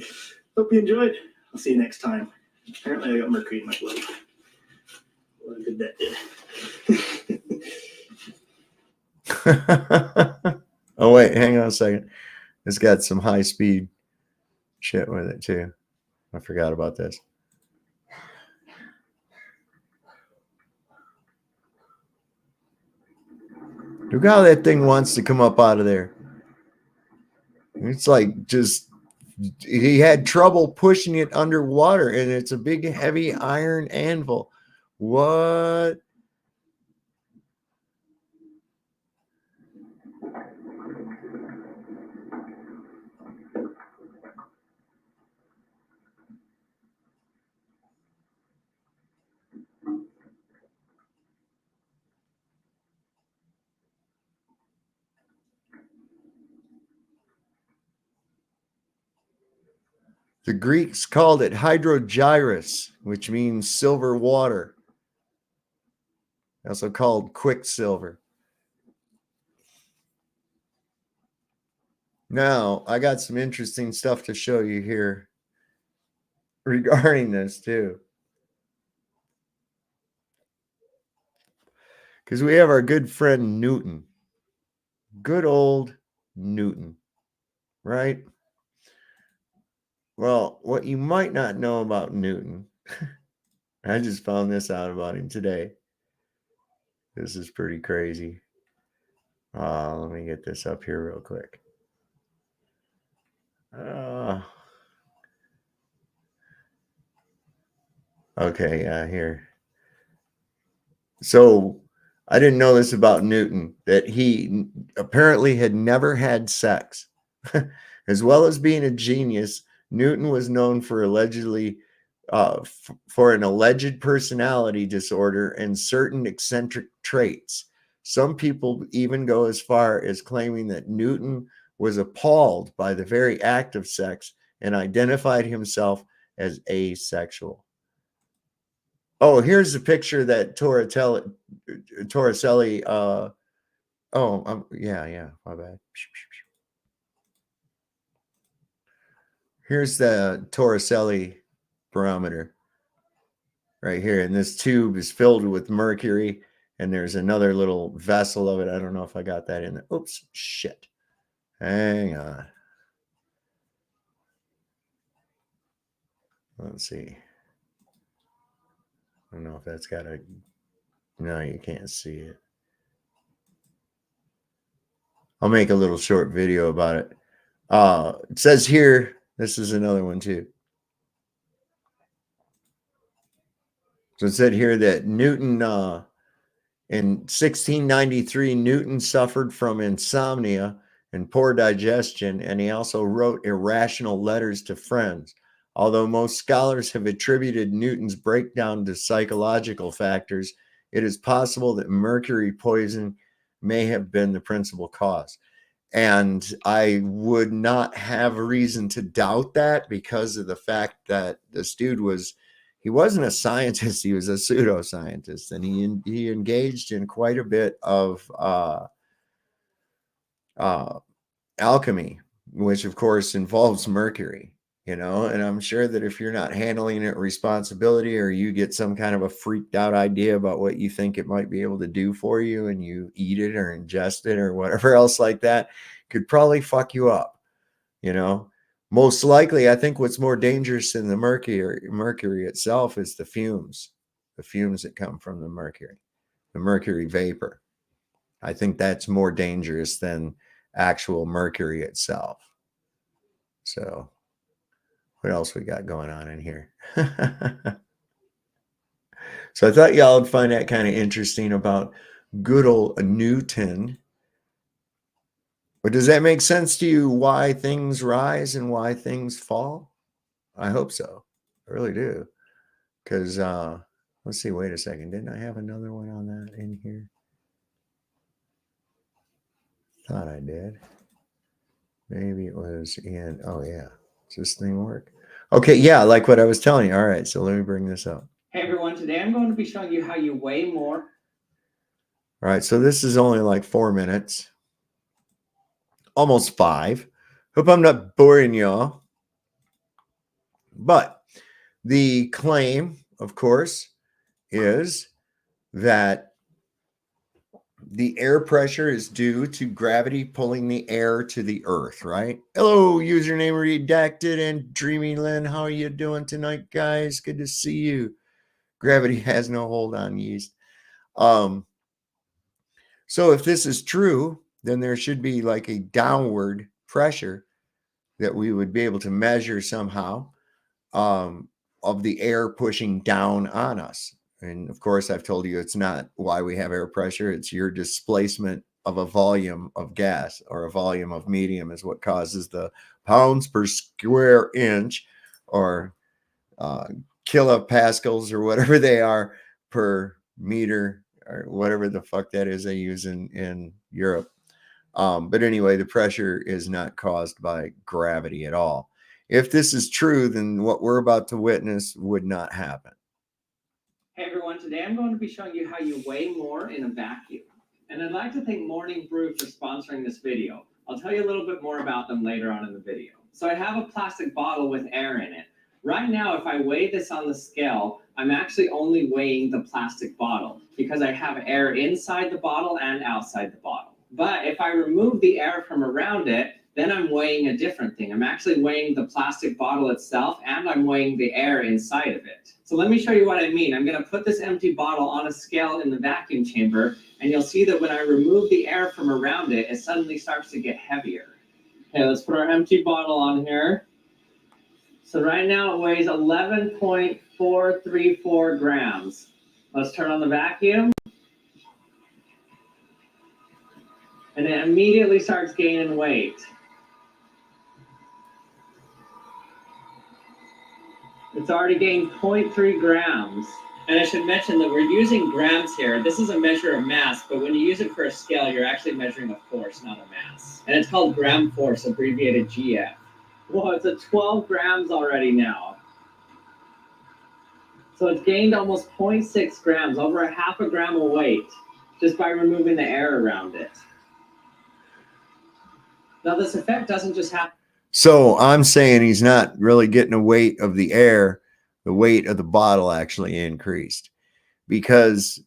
Hope you enjoyed. I'll see you next time. Apparently I got mercury in my blood. What good that did. Oh wait, hang on a second. It's got some high speed shit with it too. I forgot about this. Look how that thing wants to come up out of there. It's like just, he had trouble pushing it underwater, and it's a big, heavy iron anvil. What? The Greeks called it hydrogyrus, which means silver water. Also called quicksilver. Now, I got some interesting stuff to show you here regarding this too. Because we have our good friend Newton. Good old Newton, right? Well, what you might not know about Newton, I just found this out about him today. This is pretty crazy. Let me get this up here real quick. Okay, here. So I didn't know this about Newton, that he apparently had never had sex. As well as being a genius, Newton was known for allegedly for an alleged personality disorder and certain eccentric traits. Some people even go as far as claiming that Newton was appalled by the very act of sex and identified himself as asexual. Oh, here's the picture that Torricelli, yeah, my bad. Here's the Torricelli barometer right here. And this tube is filled with mercury. And there's another little vessel of it. I don't know if I got that in there. Oops, shit. Hang on. Let's see. I don't know if that's got a... No, you can't see it. I'll make a little short video about it. It says here, this is another one too. So it said here that Newton, in 1693, Newton suffered from insomnia and poor digestion, and he also wrote irrational letters to friends. Although most scholars have attributed Newton's breakdown to psychological factors, it is possible that mercury poison may have been the principal cause. And I would not have a reason to doubt that because of the fact that this dude he wasn't a scientist, he was a pseudoscientist, and he engaged in quite a bit of alchemy, which of course involves mercury, and I'm sure that if you're not handling it responsibility, or you get some kind of a freaked out idea about what you think it might be able to do for you, and you eat it or ingest it or whatever else like that, could probably fuck you up. Most likely, I think what's more dangerous than the mercury itself is the fumes that come from the mercury vapor. I think that's more dangerous than actual mercury itself. So what else we got going on in here? So I thought y'all would find that kind of interesting about good old Newton. But does that make sense to you, why things rise and why things fall? I hope so. I really do. Because, let's see, wait a second. Didn't I have another one on that in here? Thought I did. Maybe it was in, oh yeah. Does this thing work? Okay, yeah, like what I was telling you. All right, so let me bring this up. Hey everyone, today I'm going to be showing you how you weigh more. All right, so this is only like 4 minutes. Almost 5. Hope I'm not boring y'all. But the claim, of course, is that the air pressure is due to gravity pulling the air to the earth, right? Hello, username redacted and Dreamy Lynn. How are you doing tonight, guys? Good to see you. Gravity has no hold on yeast. So if this is true, then there should be like a downward pressure that we would be able to measure somehow, of the air pushing down on us. And of course, I've told you it's not why we have air pressure. It's your displacement of a volume of gas or a volume of medium is what causes the pounds per square inch or kilopascals or whatever they are per meter or whatever the fuck that is they use in Europe. But anyway, the pressure is not caused by gravity at all. If this is true, then what we're about to witness would not happen. Hey everyone, today I'm going to be showing you how you weigh more in a vacuum. And I'd like to thank Morning Brew for sponsoring this video. I'll tell you a little bit more about them later on in the video. So I have a plastic bottle with air in it. Right now, if I weigh this on the scale, I'm actually only weighing the plastic bottle because I have air inside the bottle and outside the bottle. But if I remove the air from around it, then I'm weighing a different thing. I'm actually weighing the plastic bottle itself, and I'm weighing the air inside of it. So let me show you what I mean. I'm going to put this empty bottle on a scale in the vacuum chamber, and you'll see that when I remove the air from around it, it suddenly starts to get heavier. Okay, let's put our empty bottle on here. So right now it weighs 11.434 grams. Let's turn on the vacuum. And it immediately starts gaining weight. It's already gained 0.3 grams. And I should mention that we're using grams here. This is a measure of mass, but when you use it for a scale, you're actually measuring a force, not a mass. And it's called gram force, abbreviated GF. Well, it's at 12 grams already now. So it's gained almost 0.6 grams, over a half a gram of weight, just by removing the air around it. Now, this effect doesn't just happen. So I'm saying he's not really getting the weight of the air. The weight of the bottle actually increased, because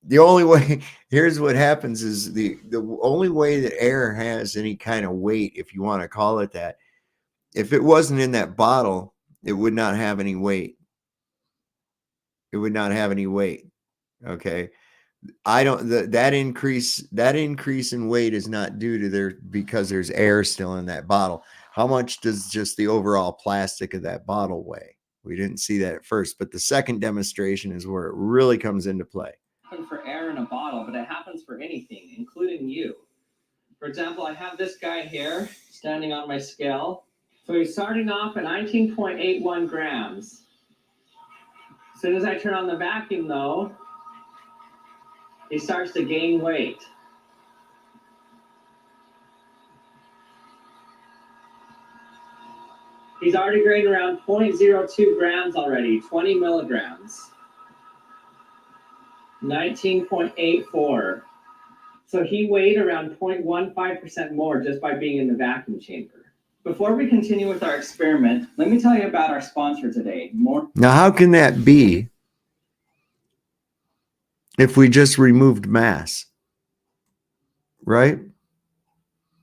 the only way, here's what happens, is the only way that air has any kind of weight, if you want to call it that, if it wasn't in that bottle, it would not have any weight. It would not have any weight. Okay. I don't, that increase in weight is not due to because there's air still in that bottle. How much does just the overall plastic of that bottle weigh? We didn't see that at first, but the second demonstration is where it really comes into play. For air in a bottle, but it happens for anything, including you. For example, I have this guy here standing on my scale. So he's starting off at 19.81 grams. As soon as I turn on the vacuum, though, he starts to gain weight. He's already gained around 0.02 grams already, 20 milligrams. 19.84. So he weighed around 0.15% more just by being in the vacuum chamber. Before we continue with our experiment, let me tell you about our sponsor today. Now, how can that be if we just removed mass? Right?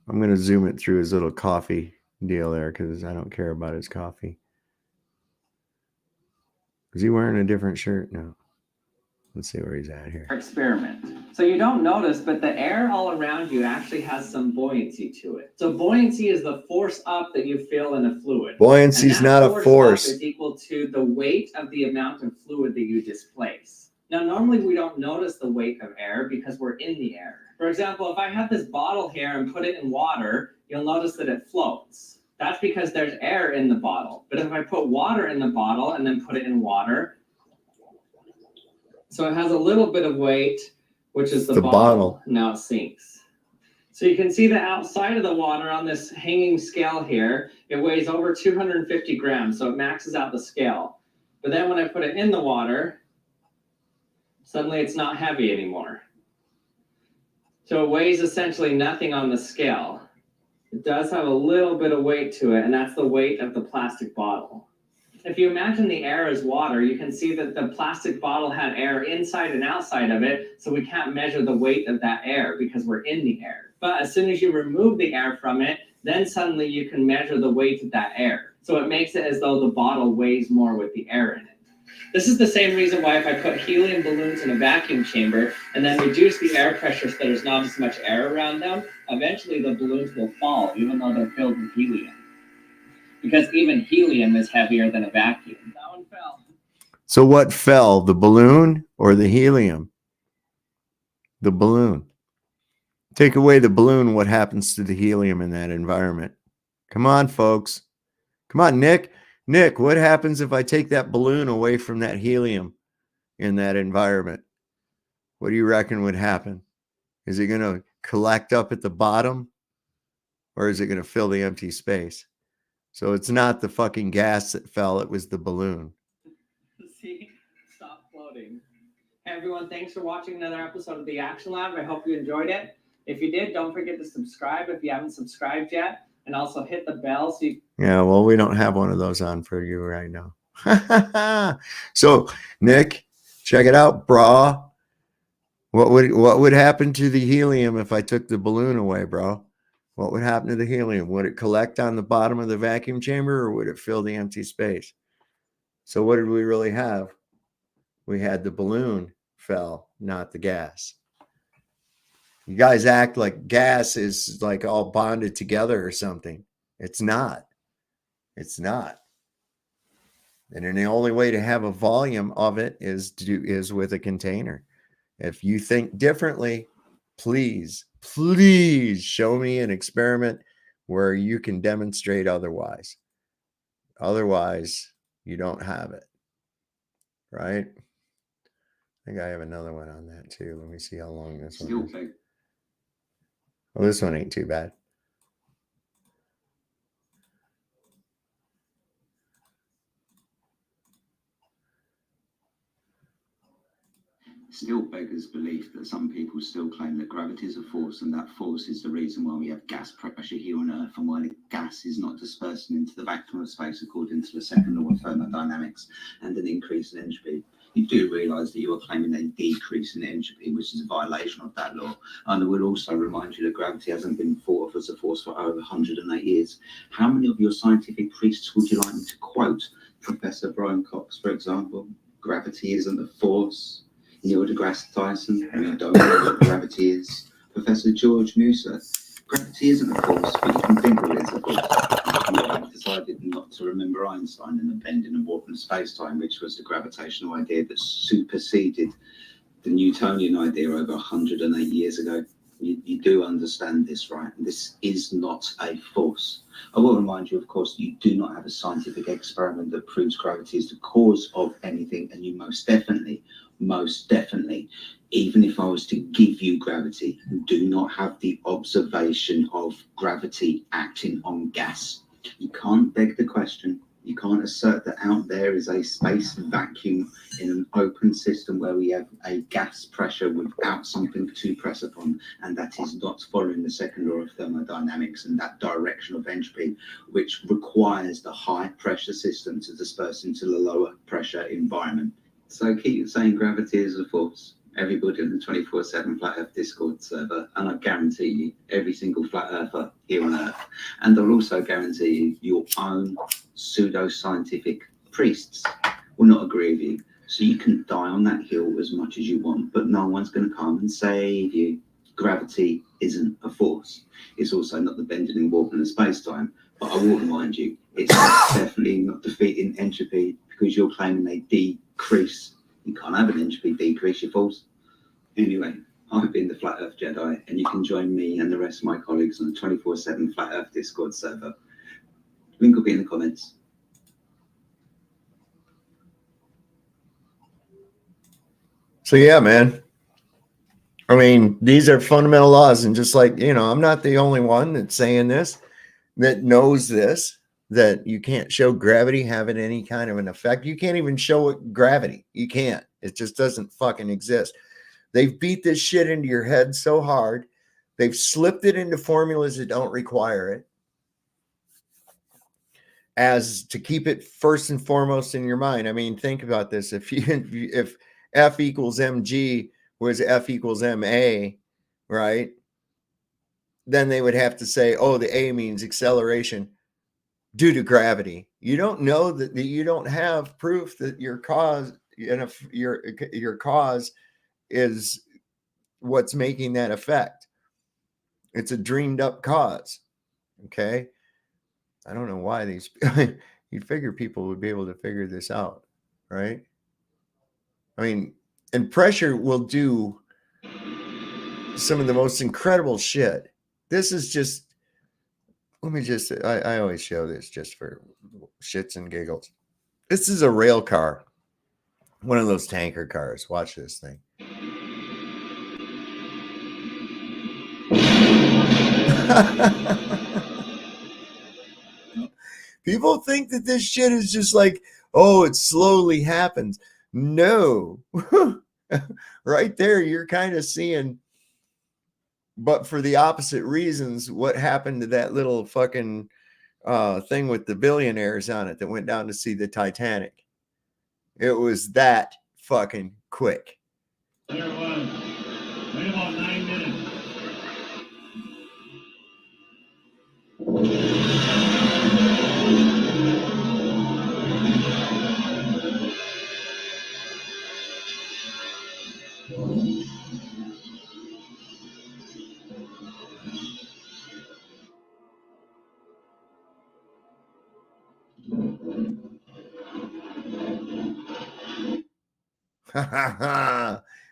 I'm going to zoom it through his little coffee deal there, because I don't care about his coffee. Is he wearing a different shirt? No. Let's see where he's at here. Experiment. So you don't notice, but the air all around you actually has some buoyancy to it. So buoyancy is the force up that you feel in a fluid. Buoyancy is not a force. Up is equal to the weight of the amount of fluid that you displace. Now, normally we don't notice the weight of air because we're in the air. For example, if I have this bottle here and put it in water, you'll notice that it floats. That's because there's air in the bottle. But if I put water in the bottle and then put it in water, so it has a little bit of weight, which is the bottle. Now it sinks. So you can see the outside of the water on this hanging scale here, it weighs over 250 grams, so it maxes out the scale. But then when I put it in the water, suddenly it's not heavy anymore. So it weighs essentially nothing on the scale. It does have a little bit of weight to it, and that's the weight of the plastic bottle. If you imagine the air as water, you can see that the plastic bottle had air inside and outside of it, so we can't measure the weight of that air because we're in the air. But as soon as you remove the air from it, then suddenly you can measure the weight of that air. So it makes it as though the bottle weighs more with the air in it. This is the same reason why if I put helium balloons in a vacuum chamber and then reduce the air pressure so there's not as much air around them, eventually the balloons will fall even though they're filled with helium. Because even helium is heavier than a vacuum. That one fell. So what fell, the balloon or the helium? The balloon. Take away the balloon, what happens to the helium in that environment? Come on, folks. Come on, Nick. Nick, what happens if I take that balloon away from that helium in that environment? What do you reckon would happen? Is it going to collect up at the bottom, or is it going to fill the empty space? So it's not the fucking gas that fell, it was the balloon. See? Stop floating. Hey everyone, thanks for watching another episode of the Action Lab. I hope you enjoyed it. If you did, don't forget to subscribe if you haven't subscribed yet. And also hit the bell so you... Yeah, well, we don't have one of those on for you right now. So, Nick, check it out, bro. What would happen to the helium if I took the balloon away, bro? What would happen to the helium? Would it collect on the bottom of the vacuum chamber, or would it fill the empty space? So what did we really have? We had the balloon fell, not the gas. You guys act like gas is like all bonded together or something. It's not. It's not. And then the only way to have a volume of it is with a container. If you think differently, please show me an experiment where you can demonstrate otherwise. Otherwise, you don't have it. Right? think I have another one on that too. Let me see how long this Still one is. big. Well, this one ain't too bad. Still beggars belief that some people still claim that gravity is a force, and that force is the reason why we have gas pressure here on Earth, and why the gas is not dispersing into the vacuum of space according to the second law of thermodynamics and an increase in entropy. You do realise that you are claiming a decrease in entropy, which is a violation of that law. And I will also remind you that gravity hasn't been thought of as a force for over 108 years. How many of your scientific priests would you like me to quote? Professor Brian Cox, for example. Gravity isn't a force. Neil deGrasse Tyson, you don't know what gravity is. Professor George Musa, gravity isn't a force, but you can think of it as a force. I've decided not to remember Einstein and the bending and warping of space-time, which was the gravitational idea that superseded the Newtonian idea over 108 years ago. You do understand this, right? This is not a force. I will remind you, of course, you do not have a scientific experiment that proves gravity is the cause of anything, and you most definitely, even if I was to give you gravity, do not have the observation of gravity acting on gas. You can't beg the question. You can't assert that out there is a space vacuum in an open system where we have a gas pressure without something to press upon, and that is not following the second law of thermodynamics and that direction of entropy, which requires the high pressure system to disperse into the lower pressure environment. So keep saying gravity is a force. Everybody on the 24/7 Flat Earth Discord server, and I guarantee you, every single flat earther here on Earth, and I'll also guarantee you, your own pseudo-scientific priests will not agree with you. So you can die on that hill as much as you want, but no one's going to come and save you. Gravity isn't a force. It's also not the bending and warping of space-time, but I will remind you, it's definitely not defeating entropy, because you're claiming a decrease. You can't have an entropy decrease, you fools. Anyway, I've been the Flat Earth Jedi, and you can join me and the rest of my colleagues on the 24/7 Flat Earth Discord server. Link will be in the comments. So yeah, man. I mean, these are fundamental laws, and just like, I'm not the only one that's saying this, that knows this, that you can't show gravity having any kind of an effect. You can't even show it gravity. You can't. It just doesn't fucking exist. They've beat this shit into your head so hard. They've slipped it into formulas that don't require it, as to keep it first and foremost in your mind. I mean, think about this. If F equals mg was F equals ma, right? Then they would have to say, oh, the A means acceleration due to gravity. You don't know that you don't have proof that your cause, your cause is what's making that effect. It's a dreamed up cause. Okay. I don't know why these, you'd figure people would be able to figure this out, right? I mean, and pressure will do some of the most incredible shit. This is just, I always show this just for shits and giggles. This is a rail car, one of those tanker cars. Watch this thing. People think that this shit is just like, oh, it slowly happens. No. Right there, you're kind of seeing, but for the opposite reasons, what happened to that little fucking thing with the billionaires on it that went down to see the Titanic. It was that fucking quick. There it was. Wait about 9 minutes.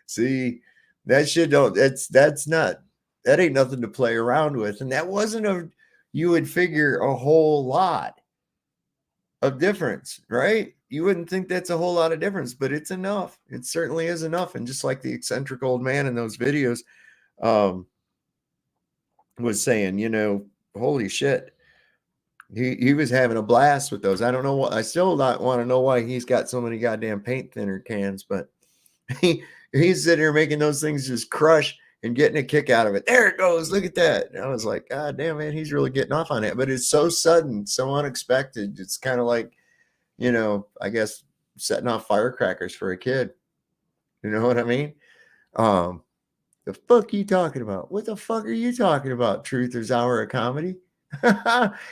See, that shit don't, that ain't nothing to play around with. And that you would figure a whole lot of difference, right? you wouldn't think that's a whole lot of difference, but it's enough. It certainly is enough. And just like the eccentric old man in those videos was saying, you know, holy shit. He was having a blast with those. I don't know what, I still not want to know why he's got so many goddamn paint thinner cans, but he's sitting here making those things just crush and getting a kick out of it. There it goes. Look at that. And I was like, God damn, man, he's really getting off on it. But it's so sudden, so unexpected. It's kind of like, you know, I guess setting off firecrackers for a kid. You know what I mean? The fuck you talking about? What the fuck are you talking about? Truthers Hour of Comedy?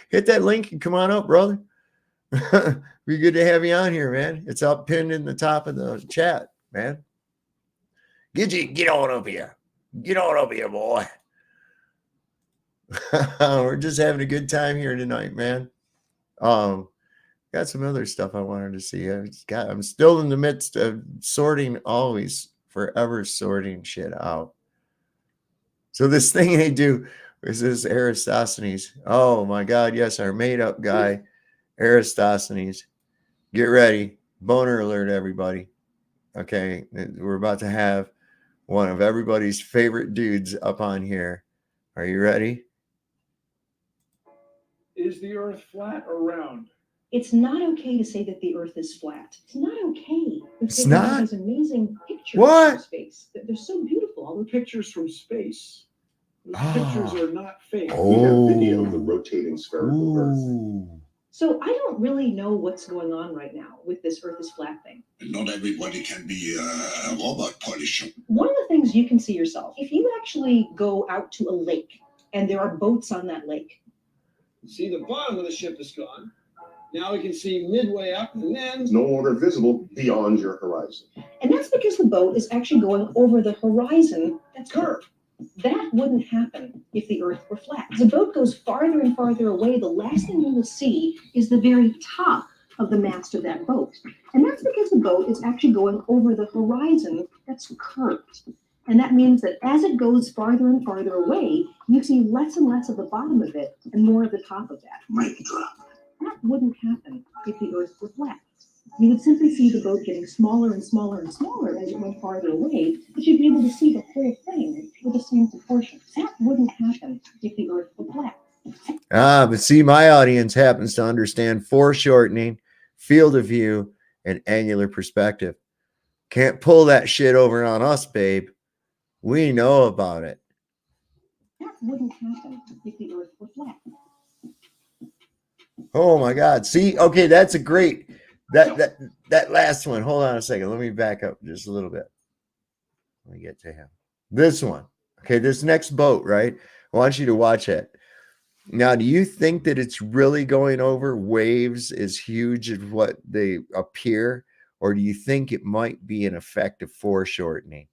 Hit that link and come on up, brother. Be good to have you on here, man. It's up pinned in the top of the chat, man. Get on up here. Get on up here, boy. We're just having a good time here tonight, man. Got some other stuff I wanted to see. I'm still in the midst of forever sorting shit out. So this thing they do is this Aristosthenes. Oh my God, yes, our made-up guy, Aristosthenes. Get ready. Boner alert, everybody. Okay, we're about to have one of everybody's favorite dudes up on here. Are you ready? Is the Earth flat or round? It's not okay to say that the Earth is flat. It's not okay. It's not? These amazing pictures What? from space. They're so beautiful. All the Pictures from space. Those pictures are not fake. Oh. We have video of the rotating spherical Earth. So I don't really know what's going on right now with this Earth is flat thing. Not everybody can be a robot polisher. One of the things you can see yourself, if you actually go out to a lake and there are boats on that lake. See, the bottom of the ship is gone. Now we can see midway up and then No longer visible beyond your horizon. And that's because the boat is actually going over the horizon that's curved. That wouldn't happen if the Earth were flat. As the boat goes farther and farther away, the last thing you will see is the very top of the mast of that boat. And that's because the boat is actually going over the horizon that's curved. And that means that as it goes farther and farther away, you see less and less of the bottom of it and more of the top of that. Mic drop. That wouldn't happen if the Earth were flat. You would simply see the boat getting smaller and smaller and smaller as it went farther away, but you'd be able to see the whole thing with the same proportions. That wouldn't happen if the Earth were flat. But see, my audience happens to understand foreshortening, field of view, and angular perspective. Can't pull that shit over on us, babe. We know about it. That wouldn't happen if the Earth were flat. Oh my God. See, okay, that's a great that last one. Hold on a second. Let me back up just a little bit. Let me get to him. This one. Okay, this next boat, right? I want you to watch it. Now, do you think that it's really going over waves as huge as what they appear? Or do you think it might be an effect of foreshortening?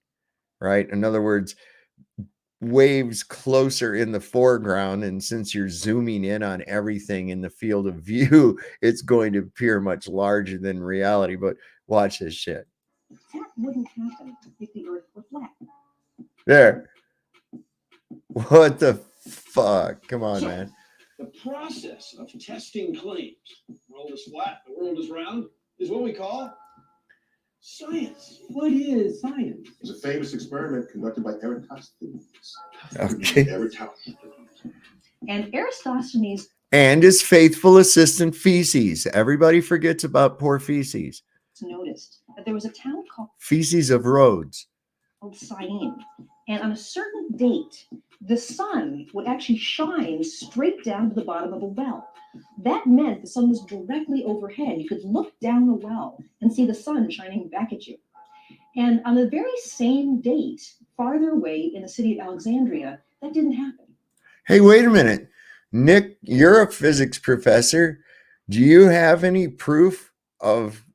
Right? In other words, waves closer in the foreground, and since you're zooming in on everything in the field of view, it's going to appear much larger than reality. But watch this shit. That wouldn't happen if the Earth were flat. There. What the fuck? Come on, man. the process of testing claims, the world is flat, the world is round, is what we call science. What is science? It's a famous experiment conducted by Eratosthenes. Okay. And Aristosthenes And his faithful assistant Feces. Everybody forgets about poor Feces. noticed that there was a town called Feces of Rhodes. Syene. And on a certain date, the sun would actually shine straight down to the bottom of a well. That meant the sun was directly overhead. You could look down the well and see the sun shining back at you. And on the very same date, farther away in the city of Alexandria, that didn't happen. Hey, wait a minute. Nick, you're a physics professor. Do you have any proof of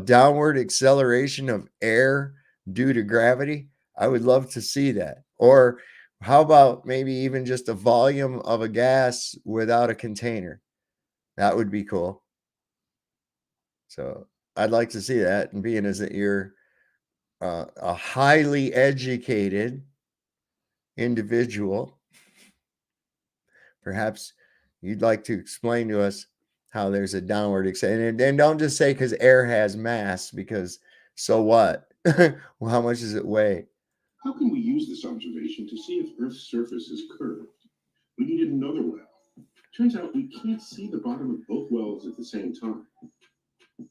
downward acceleration of air due to gravity? I would love to see that. Or how about maybe even just a volume of a gas without a container? That would be cool. So I'd like to see that. And being as that you're a highly educated individual, perhaps you'd like to explain to us how there's a downward extension. And don't just say because air has mass, because so what? Well, how much does it weigh? How can we use this observation to see if Earth's surface is curved? We needed another well. Turns out we can't see the bottom of both wells at the same time.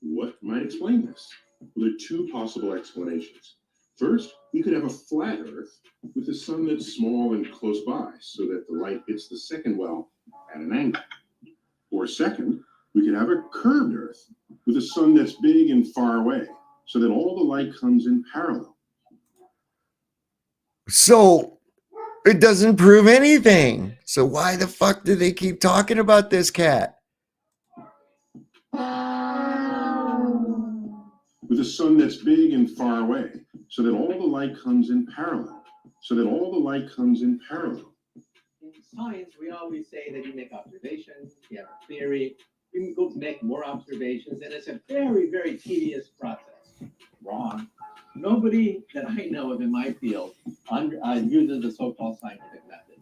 What might explain this? Well, there are two possible explanations. First, we could have a flat Earth with a sun that's small and close by, so that the light hits the second well at an angle. Or second, we could have a curved Earth with a sun that's big and far away, so that all the light comes in parallel. So it doesn't prove anything. So why the fuck do they keep talking about this cat? With a sun that's big and far away, so that all the light comes in parallel. So that all the light comes in parallel. In science, we always say that you make observations, you have a theory, you can go make more observations, and it's a very, very tedious process. Wrong. Nobody that I know of in my field uses the so-called scientific method.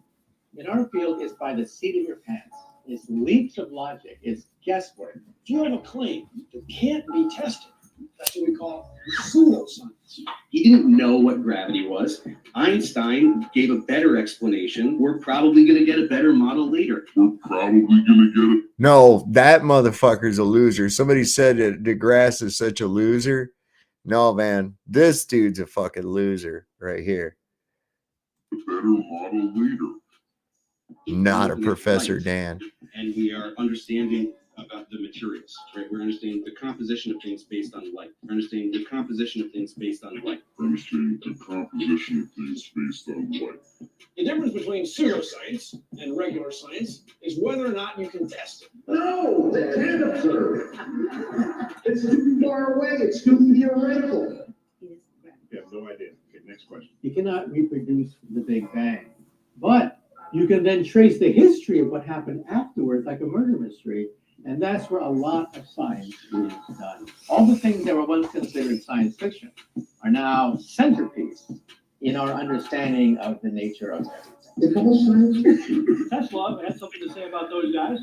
In our field, it's by the seat of your pants. It's leaps of logic. It's guesswork. If you have a claim that can't be tested, that's what we call pseudoscience. He didn't know what gravity was. Einstein gave a better explanation. We're probably going to get a better model later. We're probably going to get it. No, that motherfucker's a loser. Somebody said that DeGrasse is such a loser. No, man, this dude's a fucking loser right here. A better model later. Not a Professor Dan. And we are understanding about the materials, right? We're understanding the composition of things based on light. We're understanding the composition of things based on light. We're understanding the composition of things based on light. The difference between pseudoscience and regular science is whether or not you can test it. No, they can't observe. It's too far away. It's too theoretical. You have no idea. Okay, next question. You cannot reproduce the Big Bang, but you can then trace the history of what happened afterwards, like a murder mystery. And that's where a lot of science is done. All the things that were once considered science fiction are now centerpiece in our understanding of the nature of everything. It's all science fiction. Tesla had something to say about those guys.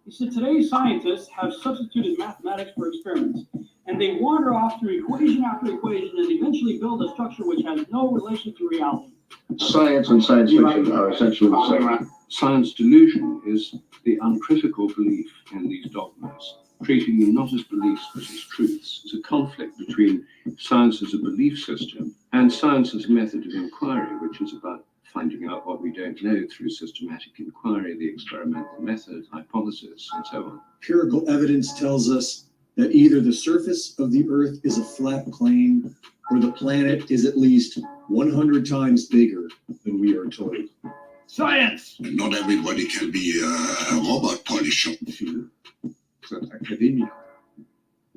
He said, today's scientists have substituted mathematics for experiments, and they wander off through equation after equation and eventually build a structure which has no relation to reality. Science and science fiction are essentially the same. Science delusion is the uncritical belief in these dogmas, treating them not as beliefs but as truths. It's a conflict between science as a belief system and science as a method of inquiry, which is about finding out what we don't know through systematic inquiry, the experimental method, hypothesis, and so on. Empirical evidence tells us that either the surface of the Earth is a flat plane or the planet is at least 100 times bigger than we are told. Science! Not everybody can be a robot polisher. That academia,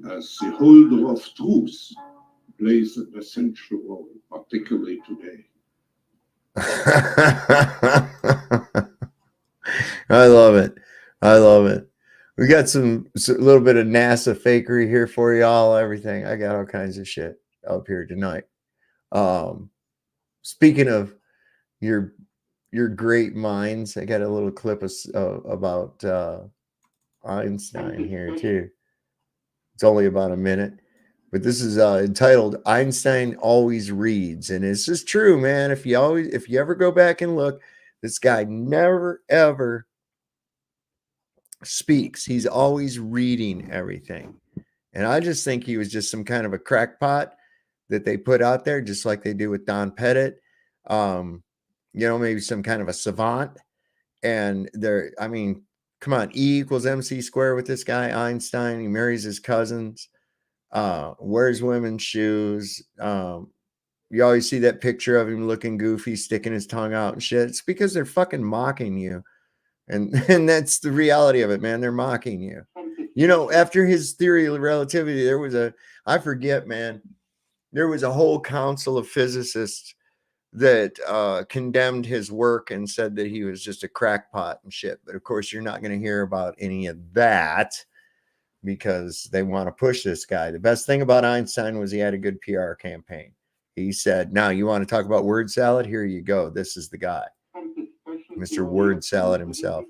as the holder of truth, plays an essential role, particularly today. I love it. I love it. We got a little bit of NASA fakery here for y'all. Everything. I got all kinds of shit up here tonight. Speaking of your great minds, I got a little clip about Einstein here too. It's only about a minute, but this is entitled "Einstein Always Reads," and it's just true, man. If you ever go back and look, this guy never ever speaks. He's always reading everything, and I just think he was just some kind of a crackpot that they put out there, just like they do with Don Pettit. Maybe some kind of a savant. And I mean, come on, E equals MC squared with this guy, Einstein. He marries his cousins, wears women's shoes. You always see that picture of him looking goofy, sticking his tongue out and shit. It's because they're fucking mocking you. And that's the reality of it, man. They're mocking you. After his theory of relativity, there was a whole council of physicists that condemned his work and said that he was just a crackpot and shit. But of course, you're not going to hear about any of that because they want to push this guy. The best thing about Einstein was he had a good PR campaign. He said, now you want to talk about word salad? Here you go. This is the guy. Mr. Word Salad himself.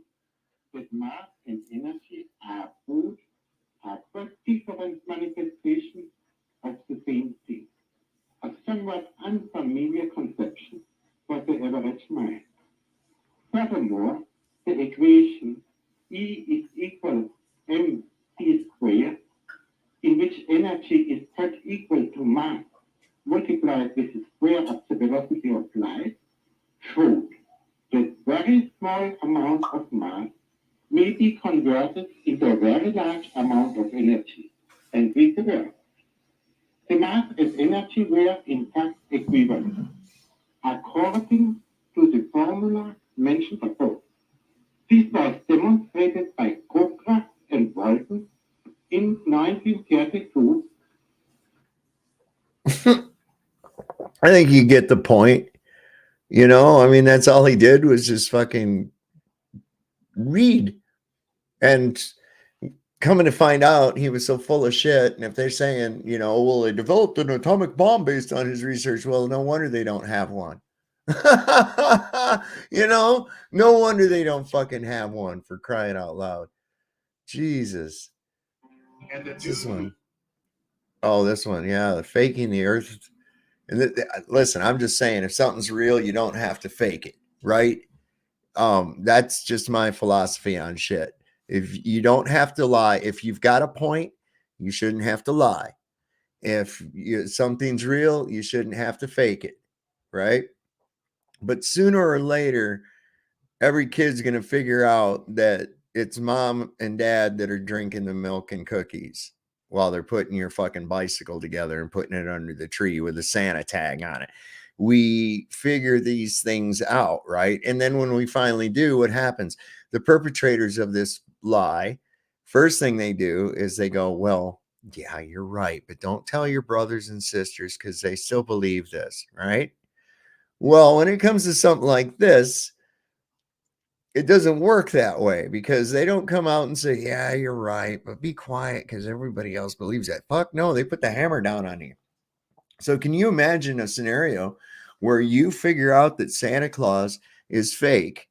With mass and energy our food are but different manifestations of the same thing, a somewhat unfamiliar conception for the average mind. Furthermore, the equation E is equal mc squared, in which energy is thought equal to mass multiplied with the square of the velocity of light, showed that very small amount of mass may be converted into a very large amount of energy, and vice versa. The mass and energy were in fact equivalent, according to the formula mentioned above. This was demonstrated by Cochran and Walton in 1932. I think you get the point. You know, I mean, that's all he did was just fucking read. And coming to find out, he was so full of shit. And if they're saying, you know, well, they developed an atomic bomb based on his research, well, no wonder they don't have one. You know, no wonder they don't fucking have one, for crying out loud. Jesus. And This one. Oh, this one. Yeah, the faking the earth. And listen, I'm just saying, if something's real, you don't have to fake it, right? That's just my philosophy on shit. If you don't have to lie, if you've got a point, you shouldn't have to lie. If something's real, you shouldn't have to fake it, right? But sooner or later, every kid's going to figure out that it's mom and dad that are drinking the milk and cookies while they're putting your fucking bicycle together and putting it under the tree with a Santa tag on it. We figure these things out, right? And then when we finally do, what happens? The perpetrators of this lie, first thing they do is they go, well, yeah, you're right, but don't tell your brothers and sisters because they still believe this, right? Well, when it comes to something like this, it doesn't work that way because they don't come out and say, yeah, you're right, but be quiet because everybody else believes that. Fuck no, they put the hammer down on you. So can you imagine a scenario where you figure out that Santa Claus is fake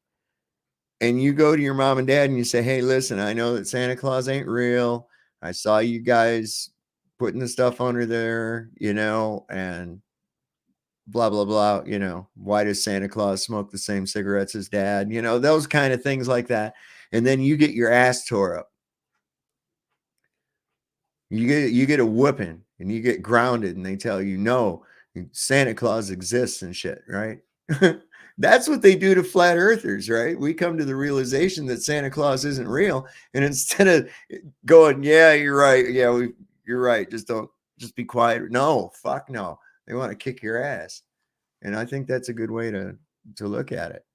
and you go to your mom and dad and you say, hey, listen, I know that Santa Claus ain't real. I saw you guys putting the stuff under there, you know, and blah, blah, blah. You know, why does Santa Claus smoke the same cigarettes as dad? You know, those kind of things like that. And then you get your ass tore up. You get a whooping and you get grounded and they tell you, no, Santa Claus exists and shit, right? That's what they do to flat earthers, right? We come to the realization that Santa Claus isn't real. And instead of going, yeah, you're right. Yeah, you're right. Just be quiet. No, fuck no. They want to kick your ass. And I think that's a good way to look at it.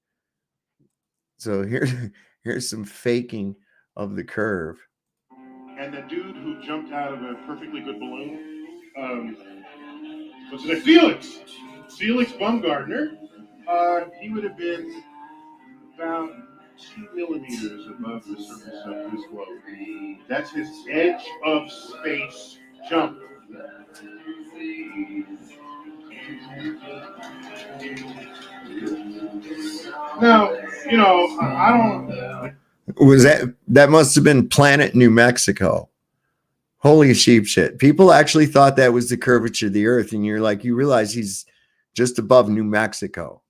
So here's some faking of the curve. And the dude who jumped out of a perfectly good balloon, what's his name? Felix Baumgartner. He would have been about 2 millimeters above the surface of this globe. That's his edge of space jump. Now, you know, I don't. Was that must have been Planet New Mexico? Holy sheep shit. People actually thought that was the curvature of the earth. And you're like, you realize he's just above New Mexico.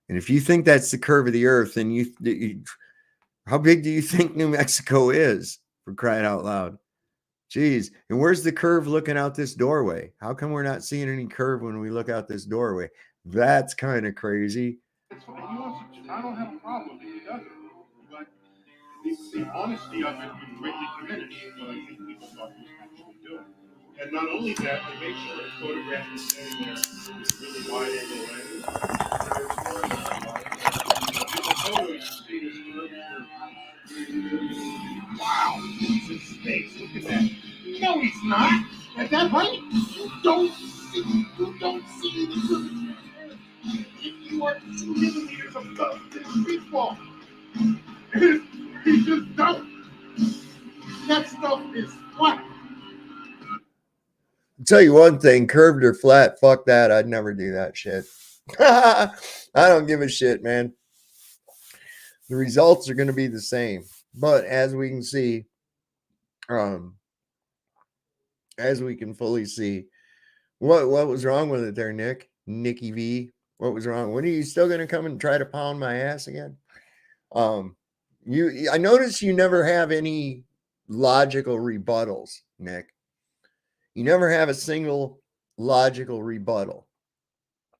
And if you think that's the curve of the earth, then you how big do you think New Mexico is, for crying out loud? Jeez. And where's the curve looking out this doorway? How come we're not seeing any curve when we look out this doorway? That's kind of crazy. I don't have a problem if he does it, but the honesty of it would greatly diminish what I think people thought he was actually doing. And not only that, to make sure the photograph is sitting there with really wide angle lens. In the photo, you see this curvature. Wow, he's in space. Look at that. No, he's not. At that height, you don't see the curvature. If you are 2 millimeters above this free fall, you just don't. That stuff is flat. I'll tell you one thing, curved or flat, fuck that. I'd never do that shit. I don't give a shit, man. The results are going to be the same. But as we can see, as we can fully see. What was wrong with it there, Nick? Nicky V? What was wrong? When are you still going to come and try to pound my ass again? I notice you never have any logical rebuttals, Nick. You never have a single logical rebuttal.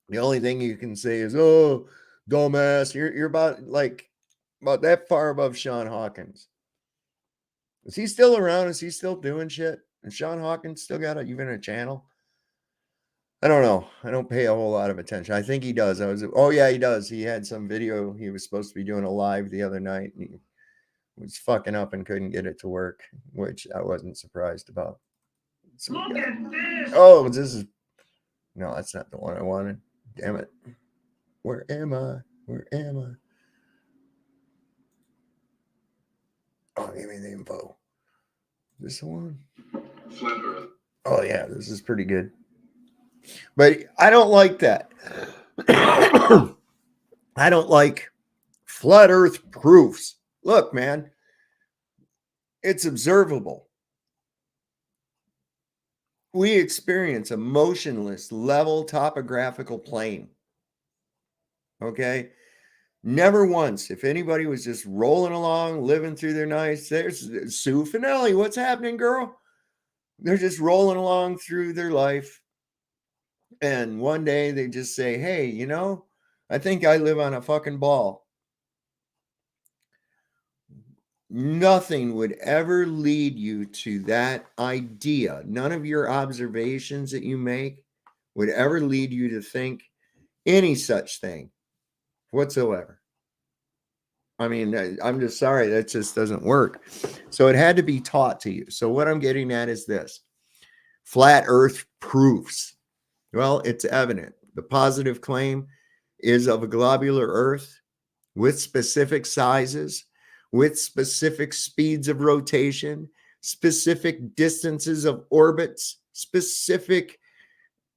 The only thing you can say is, "Oh, dumbass, you're about that far above Sean Hawkins." Is he still around? Is he still doing shit? And Sean Hawkins still got even a channel? I don't know. I don't pay a whole lot of attention. I think he does. Oh yeah, he does. He had some video. He was supposed to be doing a live the other night, and he was fucking up and couldn't get it to work, which I wasn't surprised about. So Look at this! Oh, this is no, that's not the one I wanted. Damn it. Where am I? Where am I? Oh, give me the info. This one? Flat Earth. Oh yeah, this is pretty good. But I don't like that. I don't like flat earth proofs. Look, man, it's observable. We experience a motionless, level topographical plane. Okay? Never once, if anybody was just rolling along, living through their nights, there's Sue Finelli. What's happening, girl? They're just rolling along through their life. And one day they just say, hey, I think I live on a fucking ball. Nothing would ever lead you to that idea. None of your observations that you make would ever lead you to think any such thing whatsoever. I mean, I'm just sorry. That just doesn't work. So it had to be taught to you. So what I'm getting at is this. Flat earth proofs. Well, it's evident. The positive claim is of a globular earth with specific sizes, with specific speeds of rotation, specific distances of orbits, specific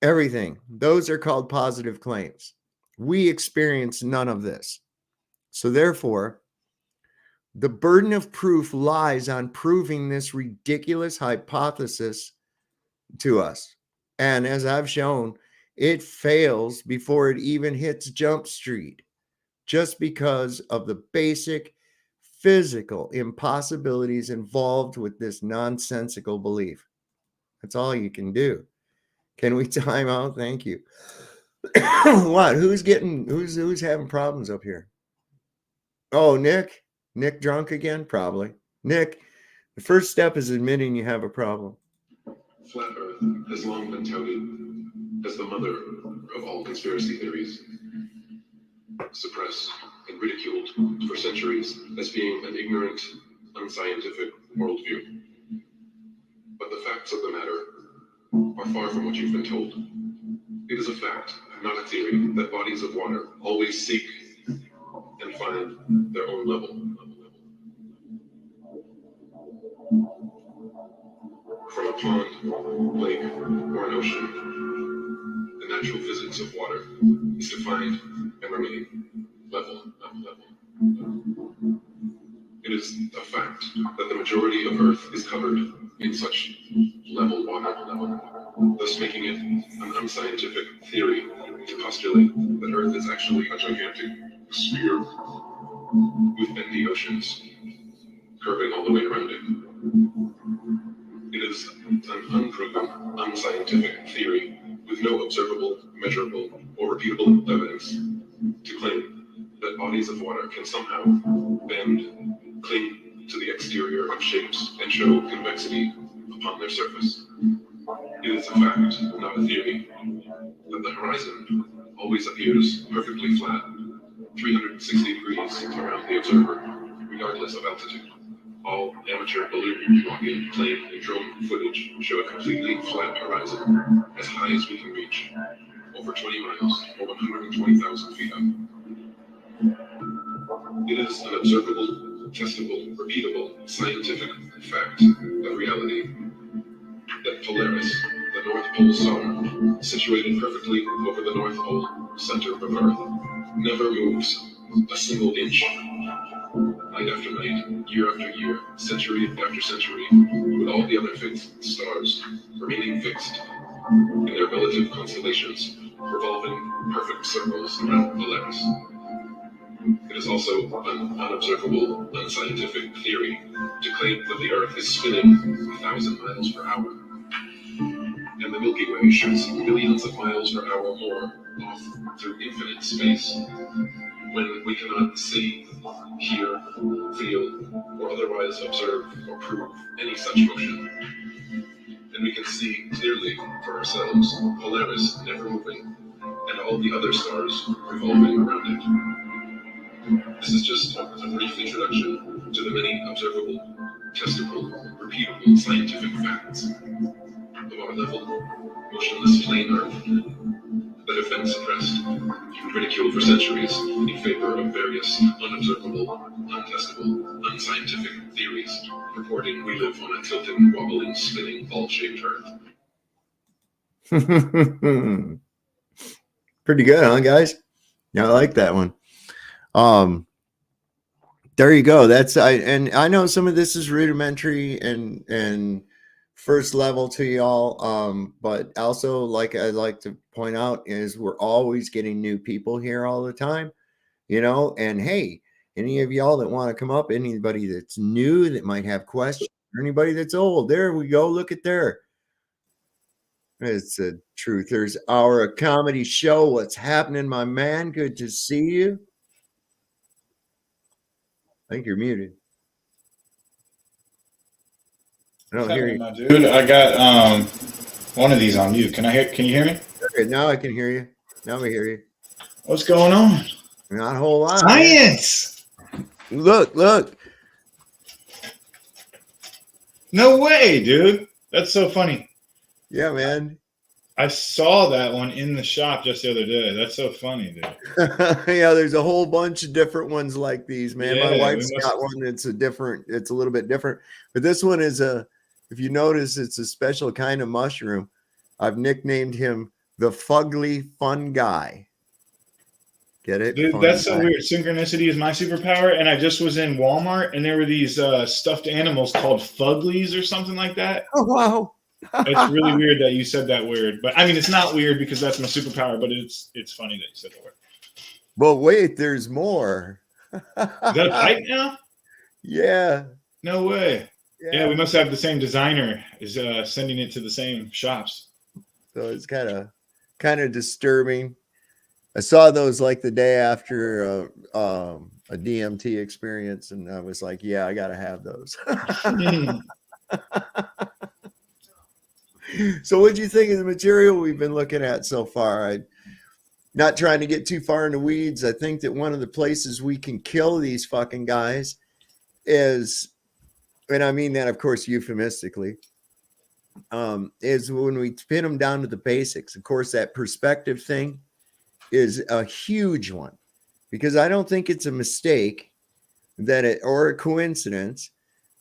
everything. Those are called positive claims. We experience none of this. So therefore, the burden of proof lies on proving this ridiculous hypothesis to us. And as I've shown, it fails before it even hits Jump Street, just because of the basic physical impossibilities involved with this nonsensical belief. That's all you can do. Can we time out? Thank you. What? Who's having problems up here? Oh, Nick? Nick drunk again? Probably. Nick, the first step is admitting you have a problem. Flat Earth has long been touted as the mother of all conspiracy theories, suppressed and ridiculed for centuries as being an ignorant, unscientific worldview. But the facts of the matter are far from what you've been told. It is a fact, not a theory, that bodies of water always seek and find their own level. From a pond, lake, or an ocean, the natural physics of water is to find and remain level. It is a fact that the majority of Earth is covered in such level water, thus making it an unscientific theory to postulate that Earth is actually a gigantic sphere with bendy oceans curving all the way around it. It is an unproven, unscientific theory with no observable, measurable, or repeatable evidence to claim that bodies of water can somehow bend, cling to the exterior of shapes, and show convexity upon their surface. It is a fact, not a theory, that the horizon always appears perfectly flat, 360 degrees around the observer, regardless of altitude. All amateur balloon, rocket, plane, and drone footage show a completely flat horizon, as high as we can reach, over 20 miles or 120,000 feet up. It is an observable, testable, repeatable, scientific fact of reality that Polaris, the North Pole star, situated perfectly over the North Pole center of Earth, never moves a single inch Night after night, year after year, century after century, with all the other fixed stars remaining fixed in their relative constellations, revolving perfect circles around Polaris. It is also an unobservable, unscientific theory to claim that the Earth is spinning 1,000 miles per hour, and the Milky Way shoots millions of miles per hour more off through infinite space, when we cannot see, hear, feel, or otherwise observe or prove any such motion. And we can see clearly for ourselves Polaris never moving, and all the other stars revolving around it. This is just a brief introduction to the many observable, testable, repeatable scientific facts of our level, motionless plain Earth that have been suppressed and ridiculed for centuries in favor of various unobservable, untestable, unscientific theories purporting we live on a tilting, wobbling, spinning, ball-shaped Earth. Pretty good, huh, guys? Yeah, I like that one. There you go. And I know some of this is rudimentary and first level to y'all. But also, like I like to point out, is we're always getting new people here all the time, and hey, any of y'all that want to come up, anybody that's new that might have questions, or anybody that's old, there we go. Look at there. It's the Truthers Hour, a comedy show. What's happening, my man? Good to see you. I think you're muted. I don't hear you, my dude. I got one of these on mute. Can you hear me? Okay, now I can hear you. Now we hear you. What's going on? Not a whole lot. Science. Man. Look. No way, dude. That's so funny. Yeah, man. I saw that one in the shop just the other day. That's so funny, dude. Yeah, there's a whole bunch of different ones like these, man. Yeah, My wife's got one that's it's a little bit different. But this one is if you notice, it's a special kind of mushroom. I've nicknamed him the Fugly Fun Guy. Get it? Dude, that's so weird. Synchronicity is my superpower. And I just was in Walmart and there were these stuffed animals called Fuglies or something like that. Oh, wow. It's really weird that you said that word, but I mean, it's not weird because that's my superpower, but it's funny that you said that word. Well, wait, there's more. Is that a pipe now? Yeah. No way. Yeah, we must have the same designer is sending it to the same shops. So it's kind of disturbing. I saw those like the day after a DMT experience, and I was like, yeah, I got to have those. So what do you think of the material we've been looking at so far? I'm not trying to get too far in the weeds. I think that one of the places we can kill these fucking guys is, and I mean that, of course, euphemistically, is when we pin them down to the basics. Of course, that perspective thing is a huge one, because I don't think it's a mistake or a coincidence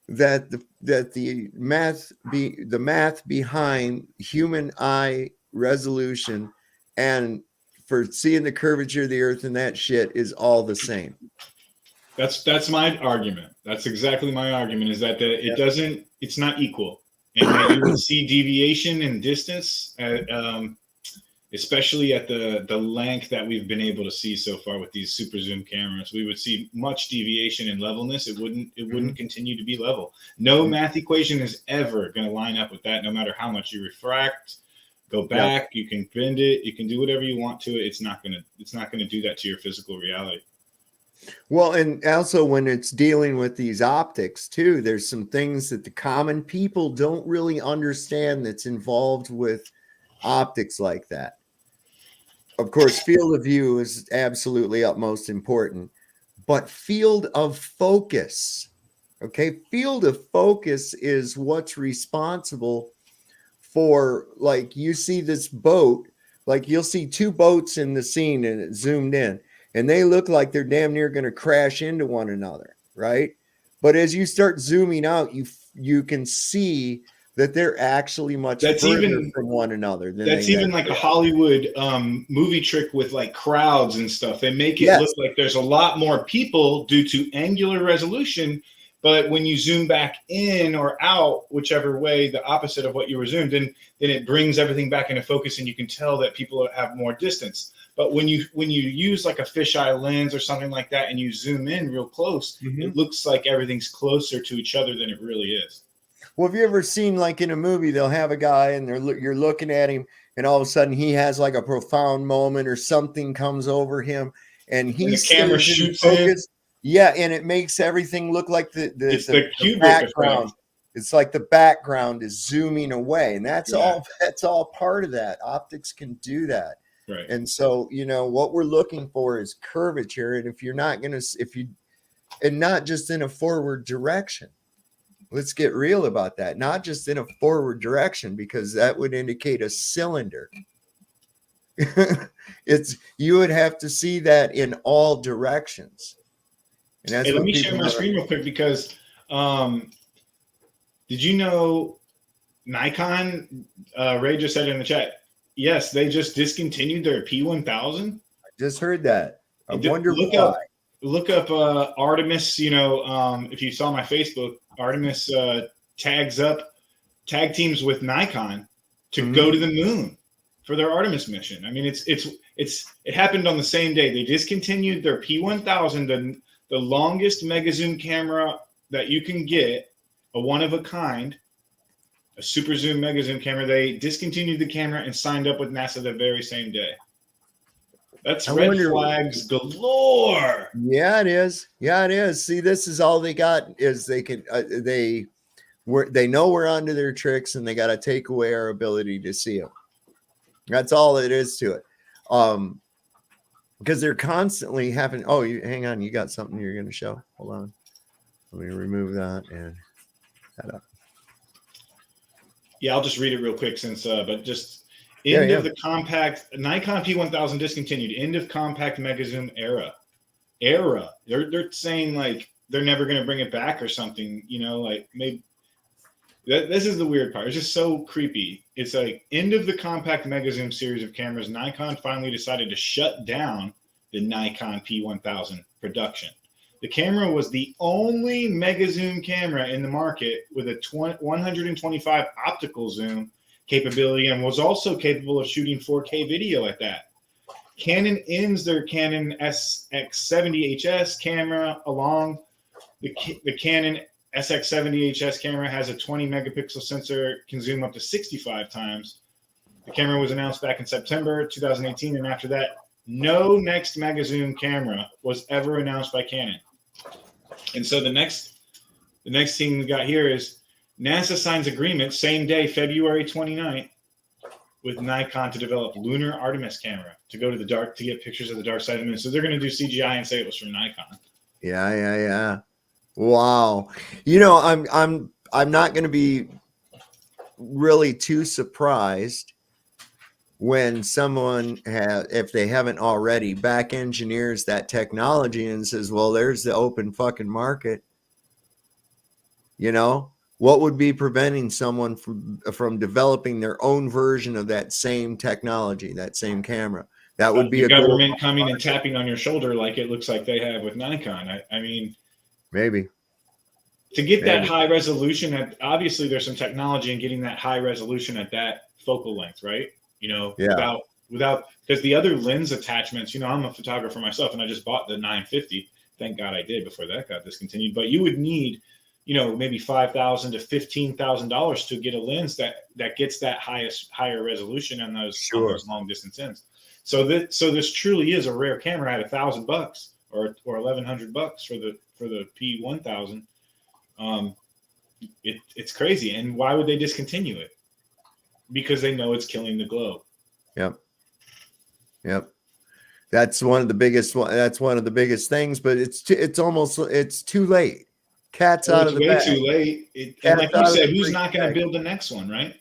that the math behind human eye resolution and for seeing the curvature of the earth and that shit is all the same. That's my argument. That's exactly my argument, is that it's not equal, and that you would see deviation in distance especially at the length that we've been able to see so far with these super zoom cameras. We would see much deviation in levelness. It wouldn't continue to be level. No math equation is ever going to line up with that, no matter how much you refract, go back, you can bend it, you can do whatever you want to it. It's not gonna do that to your physical reality. Well, and also when it's dealing with these optics too, there's some things that the common people don't really understand that's involved with optics like that. Of course, field of view is absolutely utmost important, but field of focus, okay? Field of focus is what's responsible for, like, you see this boat, like you'll see two boats in the scene and it's zoomed in, and they look like they're damn near going to crash into one another, right? But as you start zooming out, you can see that they're actually much further from one another than that's even like a Hollywood movie trick with like crowds and stuff. They make it look like there's a lot more people due to angular resolution, but when you zoom back in or out, whichever way, the opposite of what you were zoomed in, then it brings everything back into focus, and you can tell that people have more distance. But when you use like a fisheye lens or something like that, and you zoom in real close, it looks like everything's closer to each other than it really is. Well, have you ever seen, like in a movie, they'll have a guy and you're looking at him, and all of a sudden he has like a profound moment or something comes over him, and the camera shoots in. Yeah, and it makes everything look like the Kubrick background. effect. It's like the background is zooming away, and that's all part of that. Optics can do that. Right. And so, what we're looking for is curvature, and if you're not and not just in a forward direction. Let's get real about that. Not just in a forward direction, because that would indicate a cylinder. You would have to see that in all directions. And that's let me share my screen real quick, because did you know Nikon, Ray just said in the chat, yes, they just discontinued their P1000. I just heard that. I wonder why. Look up Artemis, if you saw my Facebook, Artemis tag teams with Nikon to go to the moon for their Artemis mission. I mean, it happened on the same day. They discontinued their P1000, the longest mega zoom camera that you can get, a one of a kind, a super zoom mega zoom camera. They discontinued the camera and signed up with NASA the very same day. That's red flags galore. Yeah, it is. Yeah, it is. See, this is all they got is they can they know we're onto their tricks, and they got to take away our ability to see them. That's all it is to it. Because they're constantly having. Oh, hang on, you got something you're going to show? Hold on, let me remove that and that up. Yeah, I'll just read it real quick but just. End of the compact Nikon P1000 discontinued. End of compact mega zoom era. They're saying like they're never going to bring it back or something. Like maybe this is the weird part. It's just so creepy. It's like end of the compact mega zoom series of cameras. Nikon finally decided to shut down the Nikon P1000 production. The camera was the only mega zoom camera in the market with a 125 optical zoom capability, and was also capable of shooting 4K video at that. Canon ends their Canon SX70HS camera along. The Canon SX70HS camera has a 20 megapixel sensor, can zoom up to 65 times. The camera was announced back in September 2018, and after that, no next mega zoom camera was ever announced by Canon. And so the next thing we got here is NASA signs agreement same day, February 29th, with Nikon to develop lunar Artemis camera to go to the dark, to get pictures of the dark side of the moon. So they're going to do CGI and say it was from Nikon. Yeah. Wow. I'm not going to be really too surprised when someone if they haven't already, back engineers that technology and says, well, there's the open fucking market. What would be preventing someone from developing their own version of that same technology, that same camera? That would be a government coming and tapping on your shoulder like it looks like they have with Nikon. I mean, maybe to get that high resolution. Obviously, there's some technology in getting that high resolution at that focal length, right? Without because the other lens attachments. I'm a photographer myself, and I just bought the 950. Thank God I did before that got discontinued. But you would need maybe $5,000 to $15,000 to get a lens that gets that higher resolution on those long distance ends. So this truly is a rare camera at $1,000 or $1,100 for the P1000. It's crazy. And why would they discontinue it? Because they know it's killing the globe. Yep. That's one of the biggest. That's one of the biggest things. But it's too late. Cat's out of the bag. Way too late. And like you said, who's not going to build the next one, right?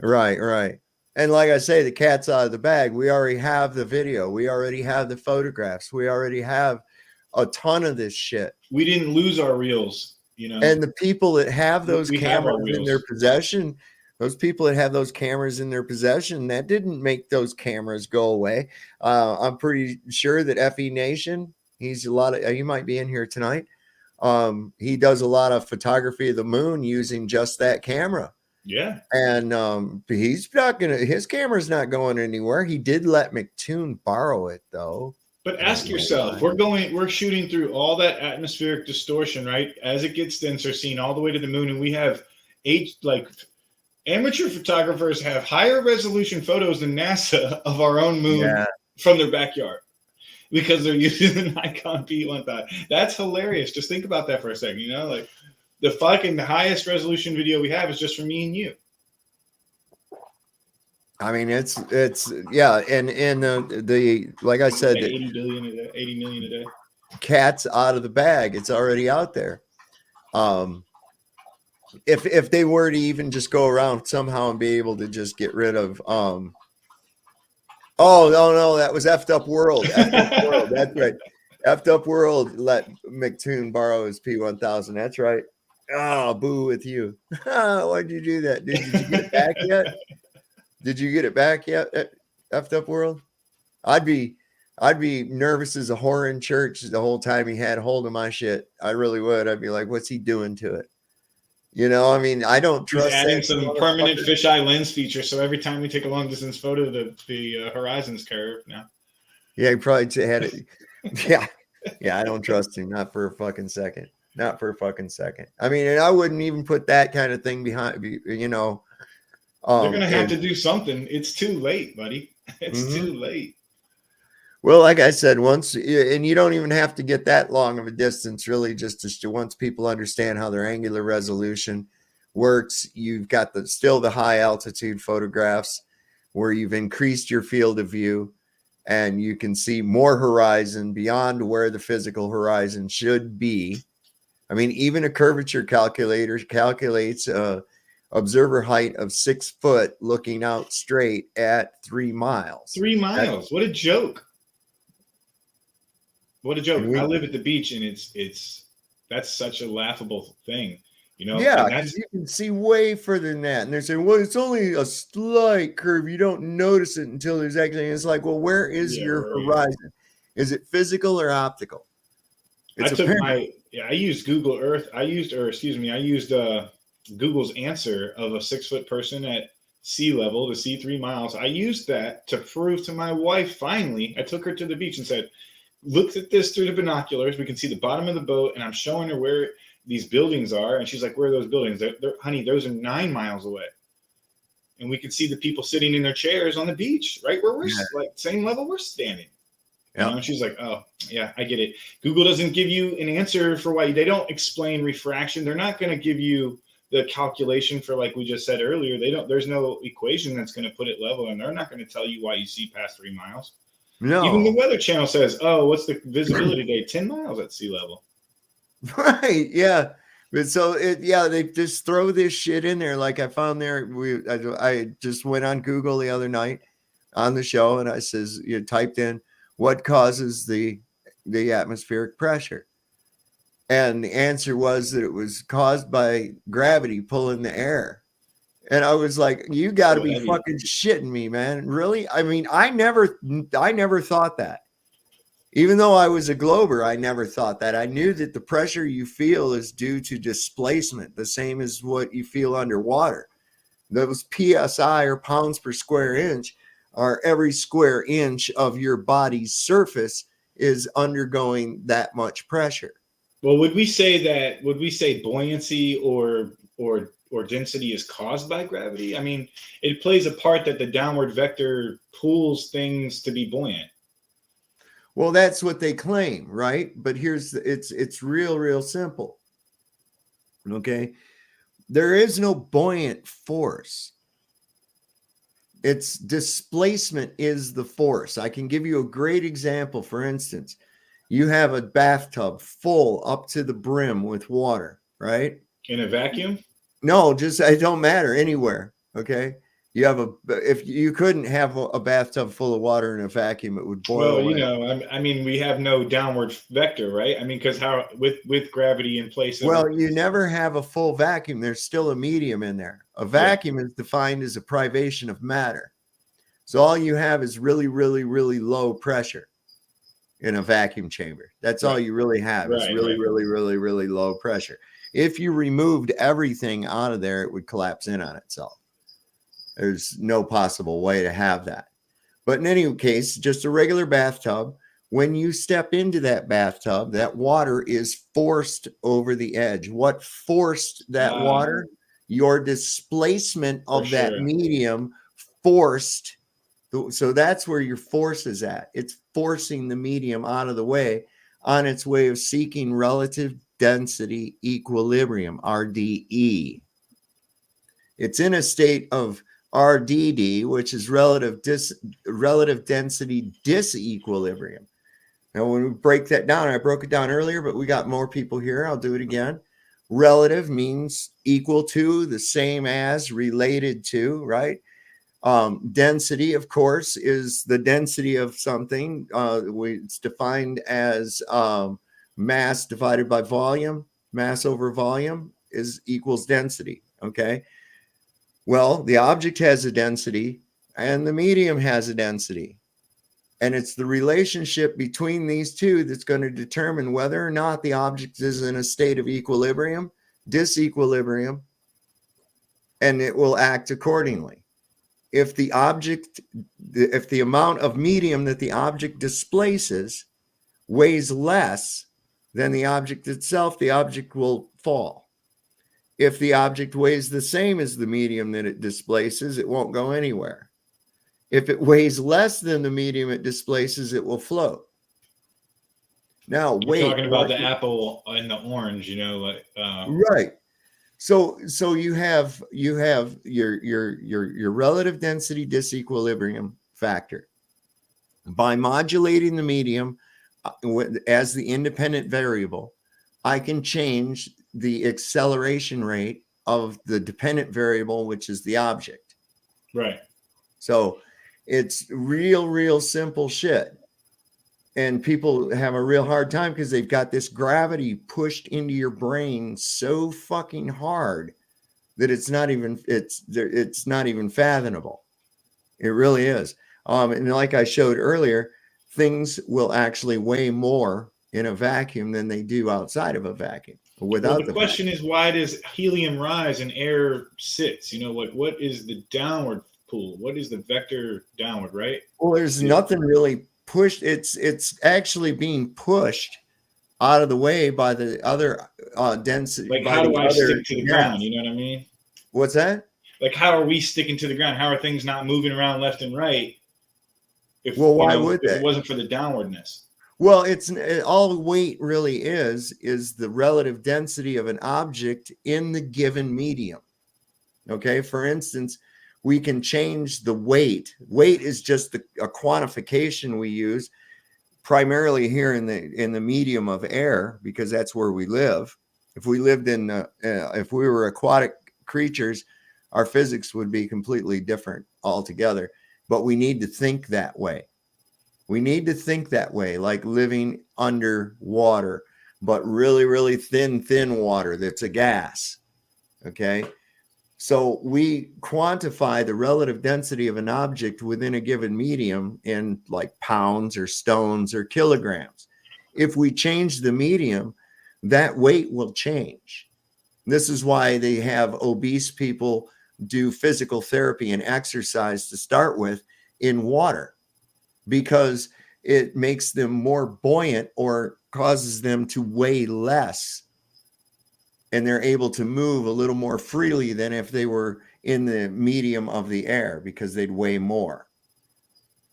Right. And like I say, the cat's out of the bag. We already have the video. We already have the photographs. We already have a ton of this shit. We didn't lose our reels. You know, and the people that have those we have our cameras in their possession, those people that have those cameras in their possession, that didn't make those cameras go away. I'm pretty sure that FE Nation, he's a lot of, he might be in here tonight. He does a lot of photography of the moon using just that camera. Yeah. And he's not gonna, his camera's not going anywhere. He did let McToon borrow it though. But ask yourself, we're shooting through all that atmospheric distortion, right? As it gets denser, seeing all the way to the moon, and we have amateur photographers have higher resolution photos than NASA of our own moon from their backyard because they're using the Nikon P1000. That's hilarious. Just think about that for a second. You know, like the fucking highest resolution video we have is just for me and you. I mean, it's yeah, and the like I said, like 80 million a day. Cat's out of the bag. It's already out there. If they were to even just go around somehow and be able to just get rid of oh no, that was Effed Up World. Effed Up World. That's right. Effed Up World let McToon borrow his P1000. That's right. Oh, boo with you. Why'd you do that? Did you get it back yet? Did you get it back yet? Effed Up World? I'd be nervous as a whore in church the whole time he had hold of my shit. I really would. I'd be like, what's he doing to it? You know, I mean, I don't trust. He's adding some permanent fisheye lens feature, so every time we take a long distance photo, the horizon's curved now. Yeah, he probably had it. Yeah, I don't trust him. Not for a fucking second. Not for a fucking second. I mean, and I wouldn't even put that kind of thing behind. You know, they're gonna have to do something. It's too late, buddy. It's too late. Well, like I said, once, and you don't even have to get that long of a distance, really, just to once people understand how their angular resolution works, you've got still the high altitude photographs where you've increased your field of view and you can see more horizon beyond where the physical horizon should be. I mean, even a curvature calculator calculates observer height of 6 foot looking out straight at 3 miles. 3 miles. What a joke. What a joke. I live at the beach and that's such a laughable thing. You know? Yeah, because you can see way further than that. And they're saying, well, it's only a slight curve. You don't notice it until there's actually, it's like, well, where is your horizon? Is it physical or optical? I used Google Earth. I used Google's answer of a 6 foot person at sea level to see 3 miles. I used that to prove to my wife, finally, I took her to the beach and said, look at this through the binoculars. We can see the bottom of the boat, and I'm showing her where these buildings are. And she's like, where are those buildings? They're honey, those are 9 miles away. And we could see the people sitting in their chairs on the beach, right where we're like same level we're standing. You know, and she's like, oh, yeah, I get it. Google doesn't give you an answer for why. They don't explain refraction. They're not going to give you the calculation for, like we just said earlier. There's no equation that's going to put it level, and they're not going to tell you why you see past 3 miles. No. Even the Weather Channel says, oh, what's the visibility day? 10 miles at sea level. Right. Yeah. But so they just throw this shit in there. Like I found there, I just went on Google the other night on the show, and I says, you typed in what causes the atmospheric pressure. And the answer was that it was caused by gravity pulling the air. And I was like, you got to be fucking shitting me, man. Really? I mean, I never thought that. Even though I was a glober, I never thought that. I knew that the pressure you feel is due to displacement, the same as what you feel underwater. Those PSI, or pounds per square inch, are every square inch of your body's surface is undergoing that much pressure. Well, would we say buoyancy or density is caused by gravity? I mean, it plays a part that the downward vector pulls things to be buoyant. Well, that's what they claim, right? But it's real simple. Okay. There is no buoyant force. It's displacement is the force. I can give you a great example. For instance, you have a bathtub full up to the brim with water, right? In a vacuum? No, it don't matter anywhere. Okay. You have if you couldn't have a bathtub full of water in a vacuum, it would boil Well, away. you know, I mean, we have no downward vector, right? I mean, because how with gravity in place. Well, you never have a full vacuum. There's still a medium in there. A vacuum is defined as a privation of matter. So all you have is really, really, really low pressure in a vacuum chamber. That's all you really have is really, really, really, really low pressure. If you removed everything out of there, it would collapse in on itself. There's no possible way to have that. But in any case, just a regular bathtub. When you step into that bathtub, that water is forced over the edge. What forced that water? Your displacement of that medium forced. So that's where your force is at. It's forcing the medium out of the way on its way of seeking relative density equilibrium, RDE. It's in a state of RDD, which is relative density disequilibrium. Now, when we break that down, I broke it down earlier, but we got more people here. I'll do it again. Relative means equal to, the same as, related to, right? Density, of course, is the density of something. It's defined as mass divided by volume. Mass over volume equals density, okay? Well, the object has a density and the medium has a density. And it's the relationship between these two that's going to determine whether or not the object is in a state of equilibrium, disequilibrium, and it will act accordingly. If the amount of medium that the object displaces weighs less than the object itself, the object will fall. If the object weighs the same as the medium that it displaces, it won't go anywhere. If it weighs less than the medium it displaces, it will float. Now, You're talking about the apple and the orange, you know, like right. So you have your relative density disequilibrium factor. By modulating the medium as the independent variable, I can change the acceleration rate of the dependent variable, which is the object. Right. So it's real simple shit. And people have a real hard time because they've got this gravity pushed into your brain so fucking hard that it's not even fathomable. It really is. And like I showed earlier, things will actually weigh more in a vacuum than they do outside of a vacuum. Without the question is, why does helium rise and air sits? You know, like what is the downward pull? What is the vector downward, right? Well, there's nothing really pushed. It's actually being pushed out of the way by the other density. Like, how do I stick to the ground? You know what I mean? What's that? Like, how are we sticking to the ground? How are things not moving around left and right? If it wasn't for the downwardness? Well, all weight really is the relative density of an object in the given medium. Okay, for instance, we can change the weight. Weight is just a quantification we use primarily here in the medium of air, because that's where we live. If we lived if we were aquatic creatures, our physics would be completely different altogether. But we need to think that way. We need to think that way, like living underwater, but really, really thin water that's a gas. Okay. So we quantify the relative density of an object within a given medium in like pounds or stones or kilograms. If we change the medium, that weight will change. This is why they have obese people do physical therapy and exercise to start with in water, because it makes them more buoyant or causes them to weigh less. And they're able to move a little more freely than if they were in the medium of the air, because they'd weigh more.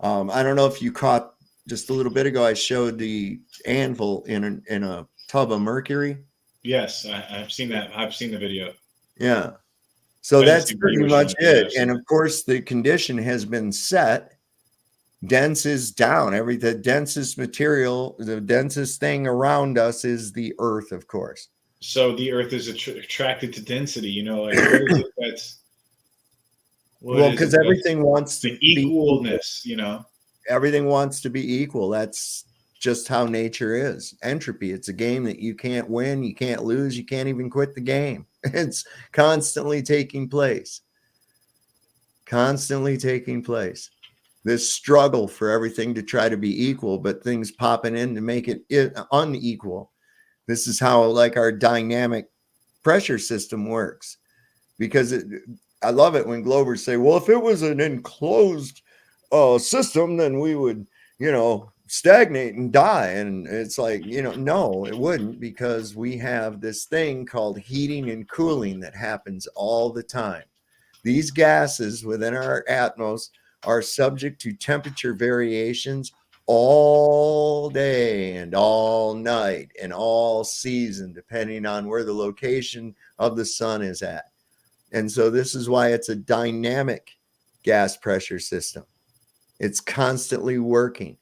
I don't know if you caught just a little bit ago, I showed the anvil in a tub of mercury. Yes, I've seen that. I've seen the video. Yeah. So that's pretty much it. And of course, the condition has been set. Dense is down. The densest material, the densest thing around us is the Earth, of course. So the Earth is attracted to density, you know, like what is it that's Well, because everything wants the equalness, you know. Everything wants to be equal. That's just how nature is. Entropy. It's a game that you can't win, you can't lose, you can't even quit the game. It's constantly taking place. Constantly taking place. This struggle for everything to try to be equal, but things popping in to make it unequal. This is how like our dynamic pressure system works. Because I love it when Globers say, well, if it was an enclosed system, then we would, stagnate and die. And it's like, no, it wouldn't, because we have this thing called heating and cooling that happens all the time. These gases within our atmos are subject to temperature variations all day and all night and all season, depending on where the location of the sun is at. And so this is why it's a dynamic gas pressure system. It's constantly working.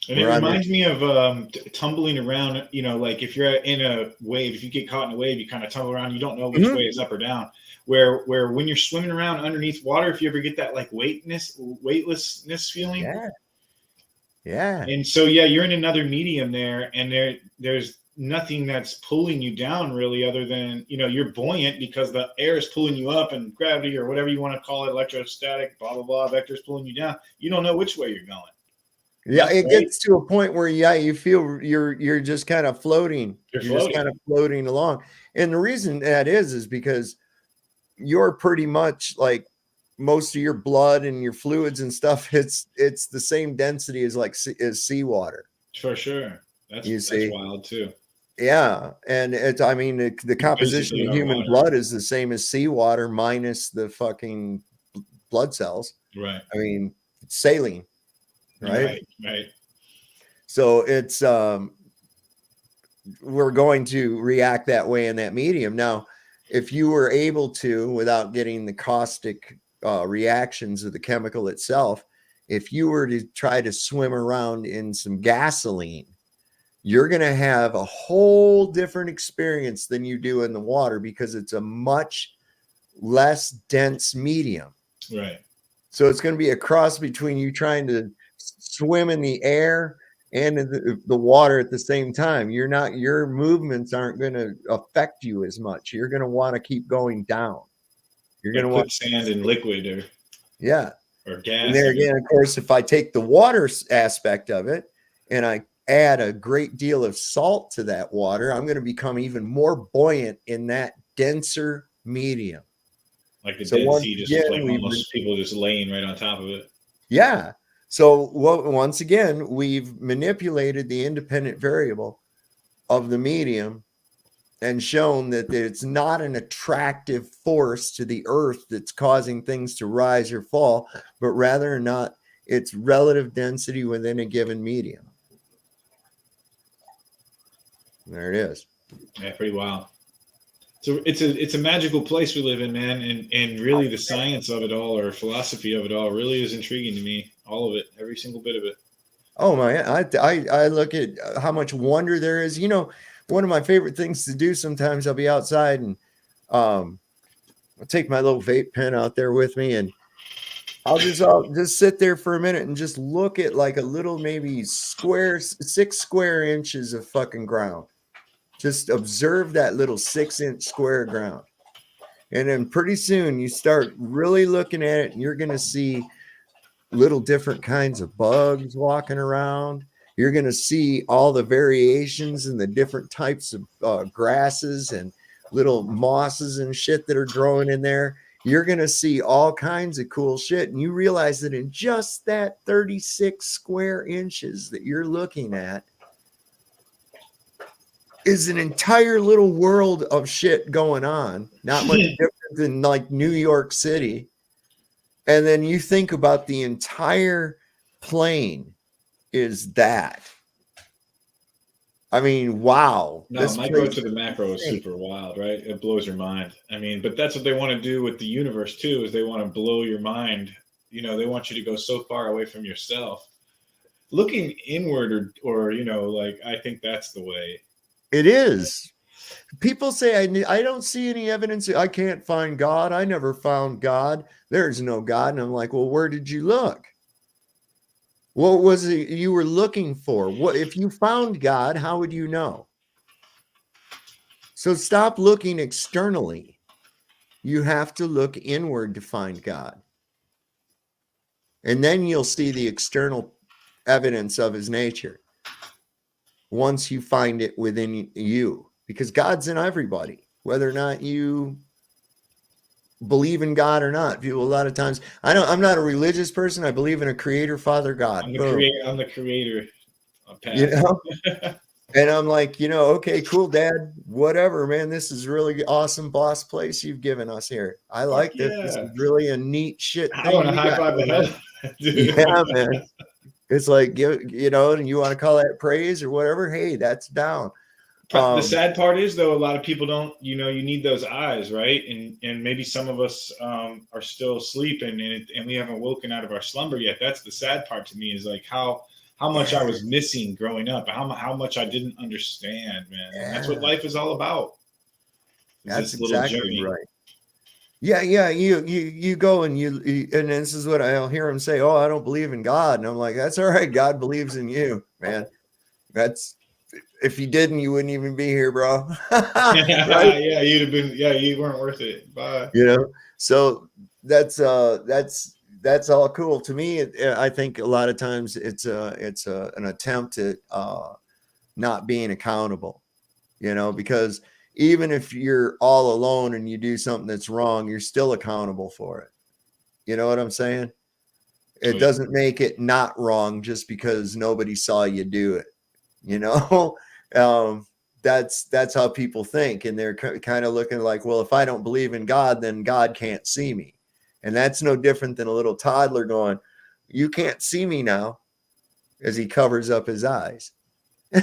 And it reminds me of tumbling around, like if you're in a wave, if you get caught in a wave, you kind of tumble around. You don't know which way is up or down. Where when you're swimming around underneath water, if you ever get that like weightlessness feeling. Yeah. Yeah. And so, you're in another medium there, and there's nothing that's pulling you down really, other than, you're buoyant because the air is pulling you up, and gravity, or whatever you want to call it, electrostatic, blah, blah, blah, vectors pulling you down. You don't know which way you're going. Yeah, it gets to a point where you feel you're just kind of floating. You're just kind of floating along. And the reason that is because you're pretty much like most of your blood and your fluids and stuff, it's the same density as seawater. For sure. That's wild too. Yeah. And the composition of human blood is the same as seawater minus the fucking blood cells. Right. It's saline. Right. So it's we're going to react that way in that medium. Now, if you were able to, without getting the caustic reactions of the chemical itself, if you were to try to swim around in some gasoline, you're going to have a whole different experience than you do in the water, because it's a much less dense medium. Right. So it's going to be a cross between you trying to swim in the air and in the water at the same time. Your movements aren't going to affect you as much. You're going to want to keep going down. You're going to want sand and liquid or gas. And there again, of course, if I take the water aspect of it and I add a great deal of salt to that water, I'm going to become even more buoyant in that denser medium. Like the Dead Sea, just like almost people just laying right on top of it. Yeah. So once again, we've manipulated the independent variable of the medium and shown that it's not an attractive force to the earth that's causing things to rise or fall, but rather not its relative density within a given medium. There it is. Yeah, pretty wild. So it's a magical place we live in, man, and really the science of it all, or philosophy of it all, really is intriguing to me. All of it, every single bit of it. Oh my! I look at how much wonder there is. One of my favorite things to do sometimes, I'll be outside and I'll take my little vape pen out there with me, and I'll just sit there for a minute and just look at like a little maybe 6 square inches of fucking ground. Just observe that little 6-inch square ground. And then pretty soon you start really looking at it, and you're going to see little different kinds of bugs walking around. You're going to see all the variations and the different types of grasses and little mosses and shit that are growing in there. You're going to see all kinds of cool shit. And you realize that in just that 36 square inches that you're looking at is an entire little world of shit going on. Not much different than like New York City. And then you think about the entire plane is that. Wow. No, micro to the macro is super wild, right? It blows your mind. But that's what they want to do with the universe too, is they want to blow your mind. They want you to go so far away from yourself. Looking inward or I think that's the way. It is. People say, I don't see any evidence. I can't find God. I never found God. There's no God. And I'm like, well, where did you look? What was it you were looking for? What if you found God, how would you know? So stop looking externally. You have to look inward to find God. And then you'll see the external evidence of his nature once you find it within you, because God's in everybody, whether or not you believe in God or not. People, a lot of times, I'm not a religious person. I believe in a creator, Father God. I'm the creator. You know? And I'm like, okay, cool, Dad, whatever, man. This is really awesome boss place you've given us here. I like this. This is really a neat shit thing. I want to high five the hell. Yeah, man. It's like, and you want to call that praise or whatever. Hey, that's down. The sad part is, though, a lot of people don't, you need those eyes, right? And maybe some of us are still sleeping and we haven't woken out of our slumber yet. That's the sad part to me, is like how much I was missing growing up, how much I didn't understand, man. And that's what life is all about. That's exactly right. Yeah. You go and and this is what I'll hear him say. Oh, I don't believe in God. And I'm like, that's all right. God believes in you, man. If you didn't, you wouldn't even be here, bro. Right? Yeah, you'd have been. Yeah, you weren't worth it. Bye. So that's all cool to me. I think a lot of times it's an attempt at not being accountable. Because even if you're all alone and you do something that's wrong, you're still accountable for it. You know what I'm saying? It doesn't make it not wrong just because nobody saw you do it. That's how people think, and they're kind of looking like, well, if I don't believe in God, then God can't see me. And that's no different than a little toddler going, you can't see me now, as he covers up his eyes.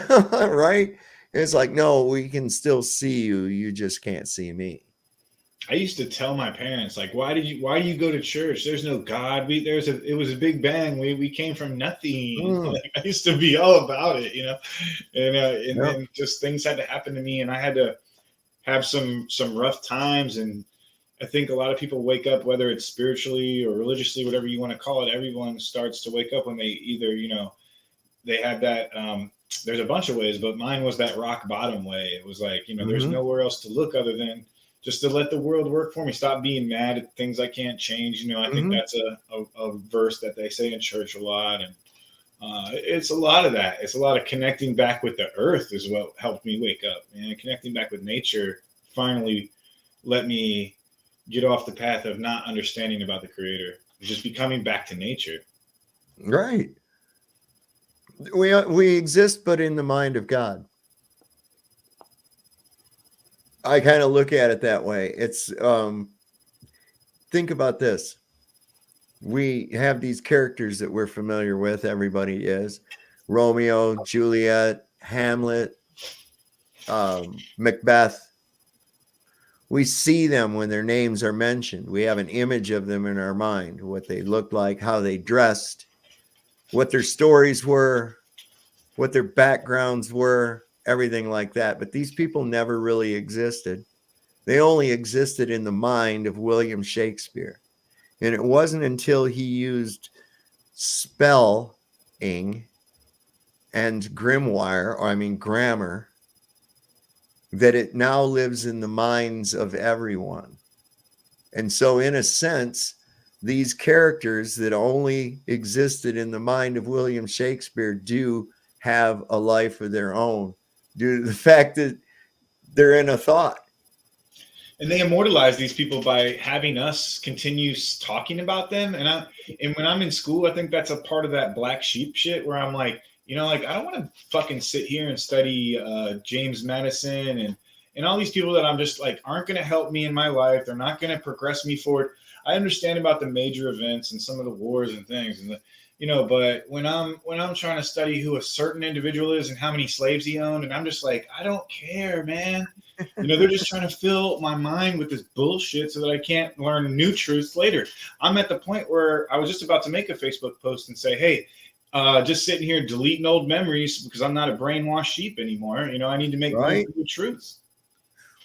Right? It's like, no, we can still see you. You just can't see me. I used to tell my parents, like, why do you go to church? There's no God. It was a big bang. We came from nothing. Like, I used to be all about it, and then just things had to happen to me, and I had to have some rough times. And I think a lot of people wake up, whether it's spiritually or religiously, whatever you want to call it, everyone starts to wake up when they either, they had that, there's a bunch of ways, but mine was that rock bottom way. It was like, there's nowhere else to look other than just to let the world work for me. Stop being mad at things I can't change. I think that's a verse that they say in church a lot. And it's a lot of that. It's a lot of connecting back with the earth is what helped me wake up. And connecting back with nature finally let me get off the path of not understanding about the creator. Just becoming back to nature. Right. We exist, but in the mind of God. I kind of look at it that way. It's think about this. We have these characters that we're familiar with. Everybody is Romeo, Juliet, Hamlet, Macbeth. We see them when their names are mentioned. We have an image of them in our mind, what they looked like, how they dressed, what their stories were, what their backgrounds were, everything like that. But these people never really existed. They only existed in the mind of William Shakespeare. And it wasn't until he used spelling and grammar, that it now lives in the minds of everyone. And so in a sense, these characters that only existed in the mind of William Shakespeare do have a life of their own due to the fact that they're in a thought. And they immortalize these people by having us continue talking about them. And when I'm in school, I think that's a part of that black sheep shit where I'm like, I don't want to fucking sit here and study James Madison and all these people that I'm just like aren't going to help me in my life. They're not going to progress me forward. I understand about the major events and some of the wars and things, and but when I'm trying to study who a certain individual is and how many slaves he owned, and I'm just like, I don't care, man. They're just trying to fill my mind with this bullshit so that I can't learn new truths later. I'm at the point where I was just about to make a Facebook post and say, hey, just sitting here deleting old memories because I'm not a brainwashed sheep anymore. I need to make new truths.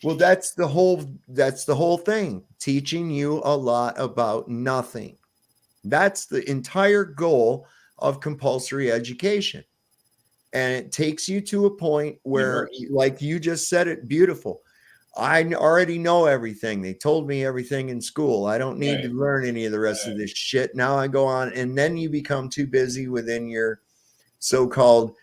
Well, that's the whole thing. Teaching you a lot about nothing. That's the entire goal of compulsory education. And it takes you to a point where, like you just said it beautiful. I already know everything. They told me everything in school. I don't need to learn any of the rest of this shit. Now I go on, and then you become too busy within your so-called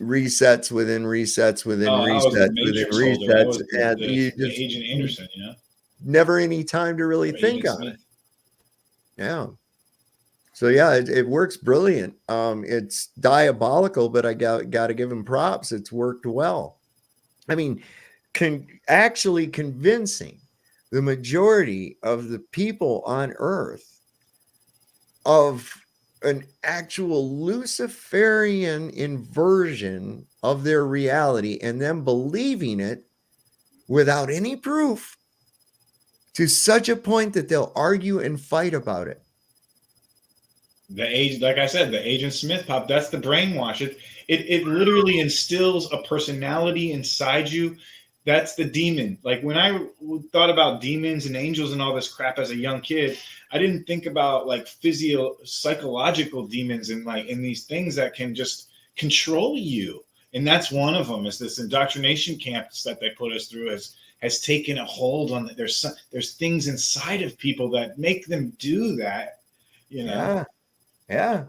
resets within resets within I was the resets within Matrix holder. I resets, was and the you just Agent Anderson, you know? never any time to really Or think Agent on Smith. it. Yeah. So yeah, it works brilliant. It's diabolical, but I got to give him props. It's worked well. I mean, actually convincing the majority of the people on Earth of an actual Luciferian inversion of their reality and them believing it without any proof to such a point that they'll argue and fight about it. Like I said, the Agent Smith pop, that's the brainwash. It literally instills a personality inside you. That's the demon. Like when I thought about demons and angels and all this crap as a young kid, I didn't think about like psychological demons and like in these things that can just control you. And that's one of them, is this indoctrination camps that they put us through has taken a hold on that. There's things inside of people that make them do that, you know. Yeah.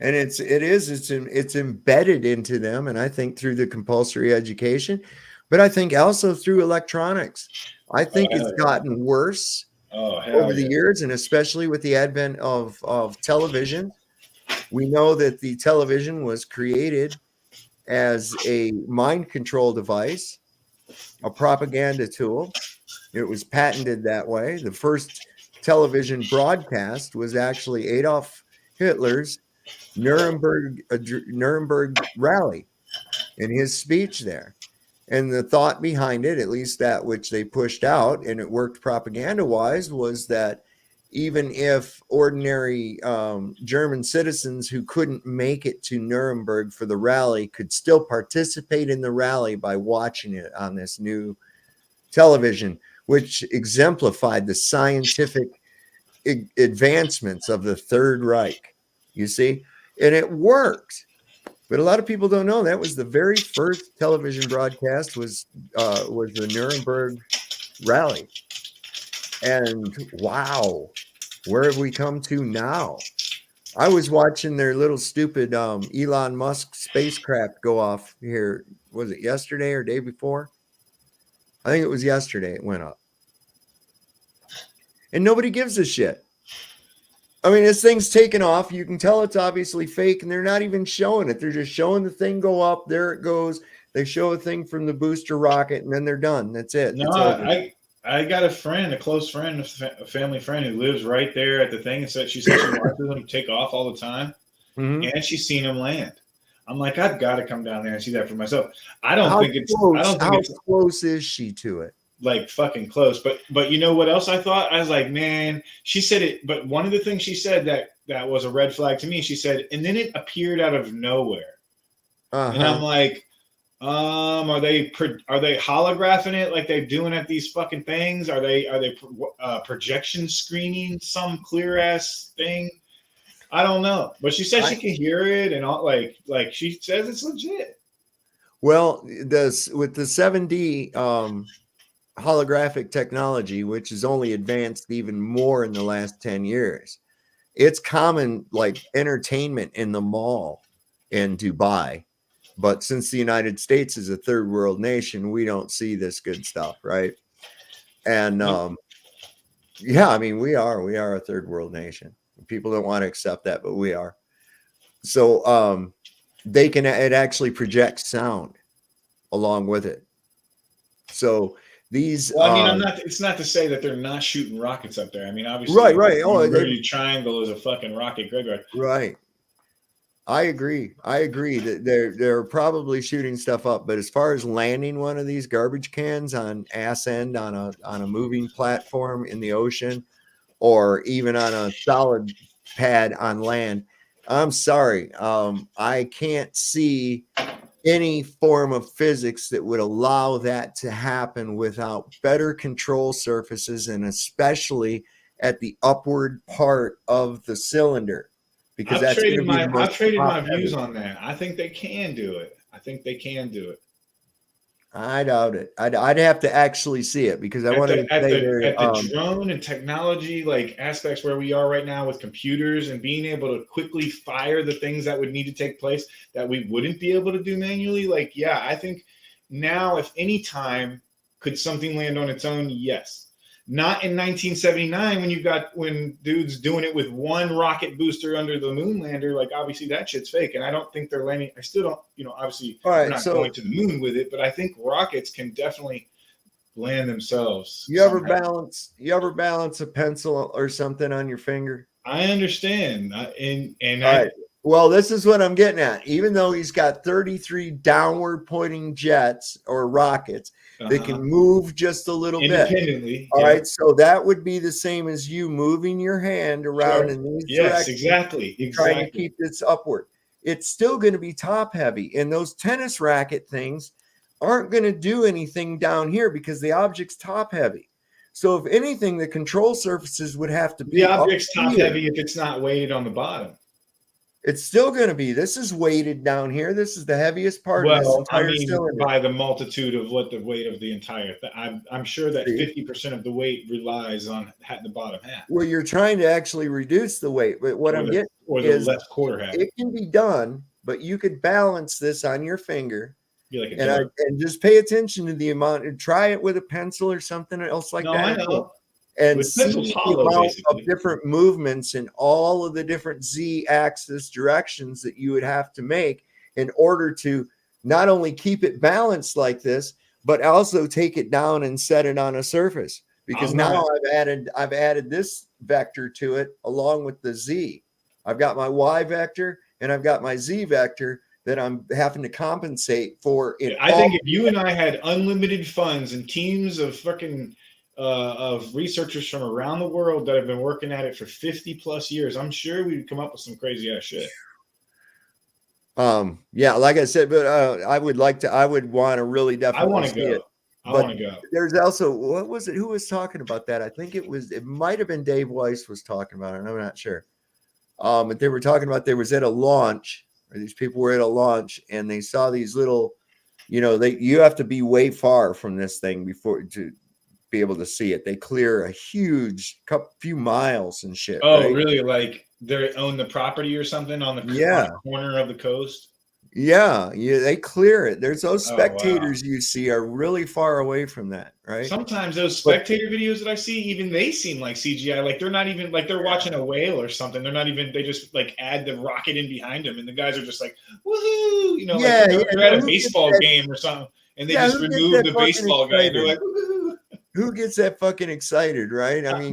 And it's embedded into them. And I think through the compulsory education, but I think also through electronics. I think it's gotten worse over the years, and especially with the advent of television. We know that the television was created as a mind control device, a propaganda tool. It was patented that way. The first television broadcast was actually Adolf Hitler's Nuremberg rally in his speech there. And the thought behind it, at least that which they pushed out, and it worked propaganda wise, was that even if ordinary German citizens who couldn't make it to Nuremberg for the rally could still participate in the rally by watching it on this new television, which exemplified the scientific advancements of the Third Reich, you see, and it worked. But a lot of people don't know that was the very first television broadcast was the Nuremberg rally. And wow, where have we come to now? I was watching their little stupid Elon Musk spacecraft go off here. Was it yesterday or day before? I think it was yesterday it went up. And nobody gives a shit. I mean, this thing's taken off. You can tell it's obviously fake, and they're not even showing it. They're just showing the thing go up. There it goes. They show a thing from the booster rocket, and then they're done. That's it. No, I got a close friend, a family friend who lives right there at the thing, and she said she watches them take off all the time, and she's seen them land. I'm like, I've got to come down there and see that for myself. How close is she to it? Like fucking close. But you know what else I thought? I was like, man, she said it. But one of the things she said that was a red flag to me, she said, and then it appeared out of nowhere. And I'm like, are they holographing it like they're doing at these fucking things? Are they projection screening some clear ass thing? I don't know. But she said she can hear it and all, like she says it's legit. Well, with the 7D holographic technology, which has only advanced even more in the last 10 years, it's common like entertainment in the mall in Dubai. But since the United States is a third world nation, we don't see this good stuff, right? And yeah, I mean, we are a third world nation. People don't want to accept that, but we are. So it actually projects sound along with it. So these, well, I mean, it's not to say that they're not shooting rockets up there. I mean, obviously, right. Oh, the Triangle is a fucking rocket graveyard. Right. I agree that they're probably shooting stuff up, but as far as landing one of these garbage cans on ass end on a moving platform in the ocean, or even on a solid pad on land, I'm sorry, I can't see any form of physics that would allow that to happen without better control surfaces, and especially at the upward part of the cylinder, because I've that's going traded to be the most I've traded my top-heavy. views on that. I think they can do it. I doubt it. I'd have to actually see it, because I wanted to say at the drone and technology like aspects where we are right now with computers and being able to quickly fire the things that would need to take place that we wouldn't be able to do manually. Like, yeah, I think now, if any time could something land on its own, yes. Not in 1979 when dudes doing it with one rocket booster under the moon lander. Like, obviously that shit's fake, and I don't think they're landing. I still don't, obviously we're not going to the moon with it, but I think rockets can definitely land themselves. You ever balance a pencil or something on your finger? I understand, and all right. Well, this is what I'm getting at. Even though he's got 33 downward pointing jets or rockets, they can move just a little bit independently. All right. So that would be the same as you moving your hand around in these directions. Exactly. Trying to keep this upward. It's still going to be top heavy. And those tennis racket things aren't going to do anything down here because the object's top heavy. So if anything, the control surfaces would have to be the object's top heavy if it's not weighted on the bottom. It's still going to be. This is weighted down here. This is the heaviest part of this entire cylinder. By the multitude of what the weight of the entire I'm sure that 50% of the weight relies on the bottom half. Well, you're trying to actually reduce the weight, but what I'm getting is left quarter half. It can be done, but you could balance this on your finger. Be like and just pay attention to the amount, and try it with a pencil or something else like that. I know. And see the amount of different movements in all of the different z-axis directions that you would have to make in order to not only keep it balanced like this, but also take it down and set it on a surface. Because now I've added this vector to it along with the z. I've got my y vector and I've got my z vector that I'm having to compensate for. I think if you and I had unlimited funds and teams of fucking of researchers from around the world that have been working at it for 50 plus years, I'm sure we'd come up with some crazy ass shit. Yeah, like I said, but I would want to really definitely I want to go. I want to go. There's also, what was it? Who was talking about that? I think it might have been Dave Weiss was talking about it. I'm not sure. But they were talking about, they was at a launch, or these people were at a launch, and they saw these little, you have to be way far from this thing before to be able to see it. They clear a huge few miles and shit. Oh, right? Really? Like they own the property or something on the corner of the coast? Yeah, they clear it. There's those spectators you see are really far away from that, right? Sometimes those spectator videos that I see, even they seem like CGI. Like they're not even like they're watching a whale or something. They're not even. They just like add the rocket in behind them, and the guys are just like, woohoo! They're at a baseball game or something, and they just remove the baseball guy. And they're like, woohoo! Who gets that fucking excited, right? I mean,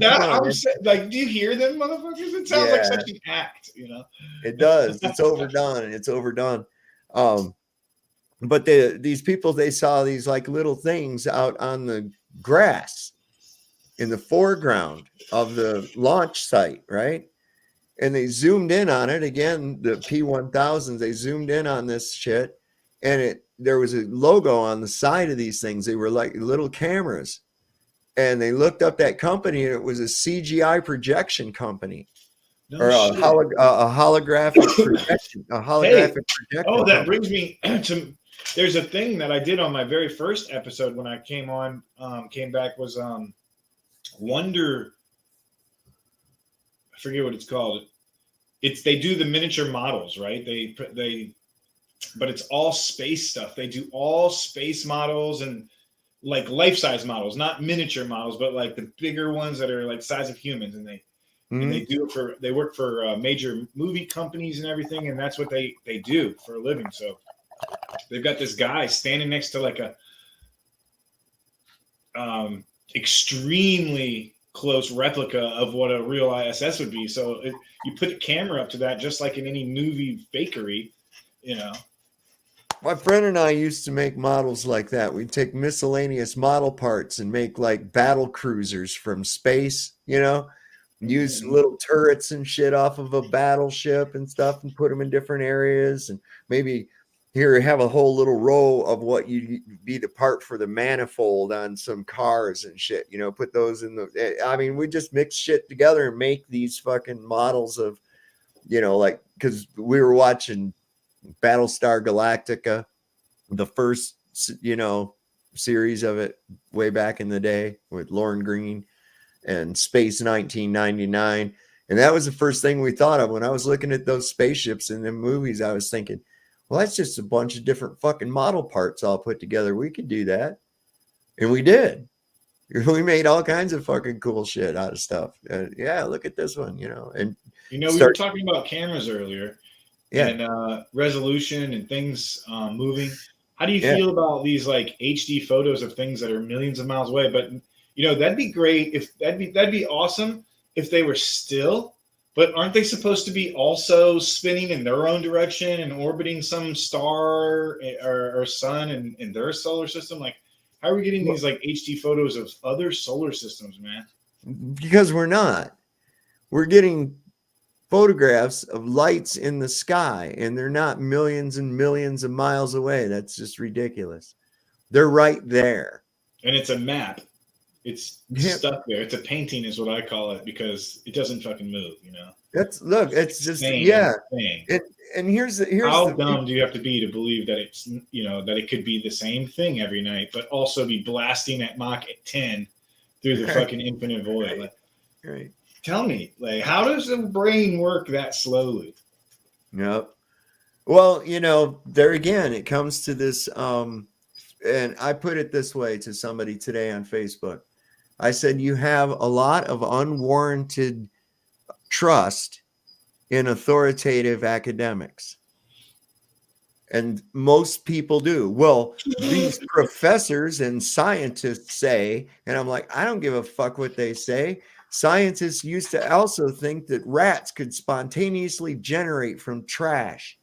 like, do you hear them, motherfuckers? It sounds like such an act, It does. It's overdone. It's overdone. But these people, they saw these like little things out on the grass in the foreground of the launch site, right? And they zoomed in on it again. The P1000s, they zoomed in on this shit, and there was a logo on the side of these things. They were like little cameras. And they looked up that company, and it was a CGI projection company, or a holographic projection. Projection. Oh, that brings me to. There's a thing that I did on my very first episode when I came back was Wonder. I forget what it's called. They do the miniature models, right? But it's all space stuff. They do all space models and like life-size models, not miniature models, but like the bigger ones that are like size of humans, and they do it they work for major movie companies and everything, and that's what they do for a living. So they've got this guy standing next to like a extremely close replica of what a real ISS would be. So you put a camera up to that, just like in any movie fakery, My friend and I used to make models like that. We'd take miscellaneous model parts and make like battle cruisers from space, use little turrets and shit off of a battleship and stuff and put them in different areas, and maybe here have a whole little row of what you be the part for the manifold on some cars and shit, you know, put those in the, I mean, we just mix shit together and make these fucking models of, you know, like, because we were watching Battlestar Galactica, the first, you know, series of it way back in the day with Lauren Green and Space 1999. And that was the first thing we thought of when I was looking at those spaceships in the movies. I was thinking, well, that's just a bunch of different fucking model parts all put together. We could do that. And we did. We made all kinds of fucking cool shit out of stuff. Yeah, look at this one, you know. And you know, we were talking about cameras earlier, yeah, and resolution and things moving. How do you feel about these like HD photos of things that are millions of miles away? But you know, that'd be great if that'd be awesome if they were still. But aren't they supposed to be also spinning in their own direction and orbiting some star or sun in their solar system? Like, how are we getting these like HD photos of other solar systems, man? Because we're not. We're getting photographs of lights in the sky, and they're not millions and millions of miles away. That's just ridiculous. They're right there. And it's a map. It's stuck there. It's a painting is what I call it, because it doesn't fucking move, you know. It's just insane, yeah. Insane. And here's how dumb do you have to be to believe that it's, you know, that it could be the same thing every night, but also be blasting at Mach 10 through the fucking infinite void? Like, right. Tell me, like, how does the brain work that slowly? Yep. Well, you know, there again, it comes to this, and I put it this way to somebody today on Facebook. I said, you have a lot of unwarranted trust in authoritative academics. And most people do. Well, these professors and scientists say, and I'm like, I don't give a fuck what they say. Scientists used to also think that rats could spontaneously generate from trash.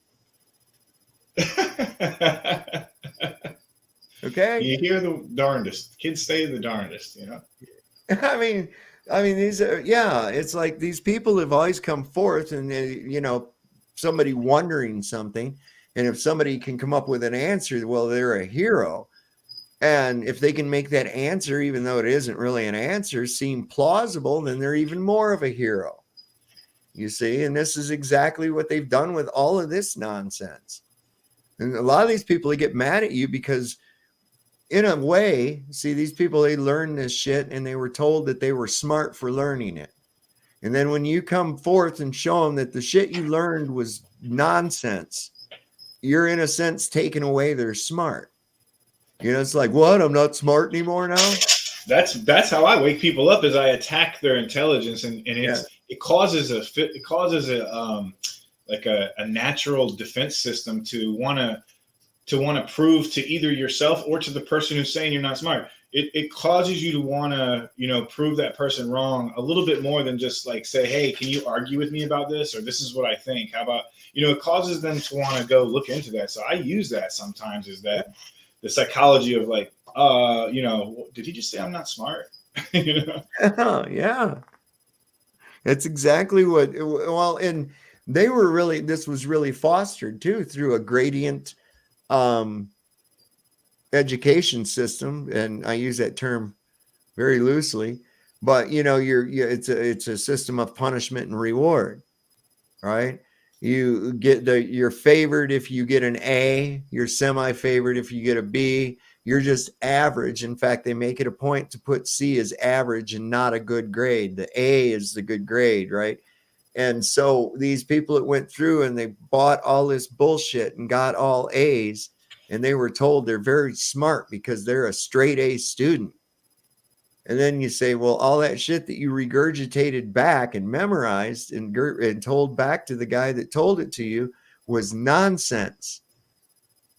Okay. You hear the darndest. Kids say the darndest, you know. I mean, these are, yeah, it's like these people have always come forth and, you know, somebody wondering something. And if somebody can come up with an answer, well, they're a hero. And if they can make that answer, even though it isn't really an answer, seem plausible, then they're even more of a hero. You see, and this is exactly what they've done with all of this nonsense. And a lot of these people, they get mad at you because in a way, see, these people, they learn this shit and they were told that they were smart for learning it. And then when you come forth and show them that the shit you learned was nonsense, you're in a sense taking away their smart. You know, it's like, what? I'm not smart anymore now. That's how I wake people up, is I attack their intelligence, and it causes a natural defense system to want to prove to either yourself or to the person who's saying you're not smart. It causes you to want to, you know, prove that person wrong a little bit more than just like say, hey, can you argue with me about this? Or this is what I think. How about, you know, it causes them to want to go look into that. So I use that sometimes, is that the psychology of like, you know, did he just say I'm not smart? You know? Yeah. That's exactly what, well, and they were really, this was really fostered too through a gradient education system, and I use that term very loosely, but you know, it's a system of punishment and reward, right? You get you're favored if you get an A, you're semi-favored if you get a B, you're just average. In fact, they make it a point to put C as average and not a good grade. The A is the good grade, right? And so these people that went through and they bought all this bullshit and got all A's, and they were told they're very smart because they're a straight A student. And then you say, well, all that shit that you regurgitated back and memorized and told back to the guy that told it to you was nonsense.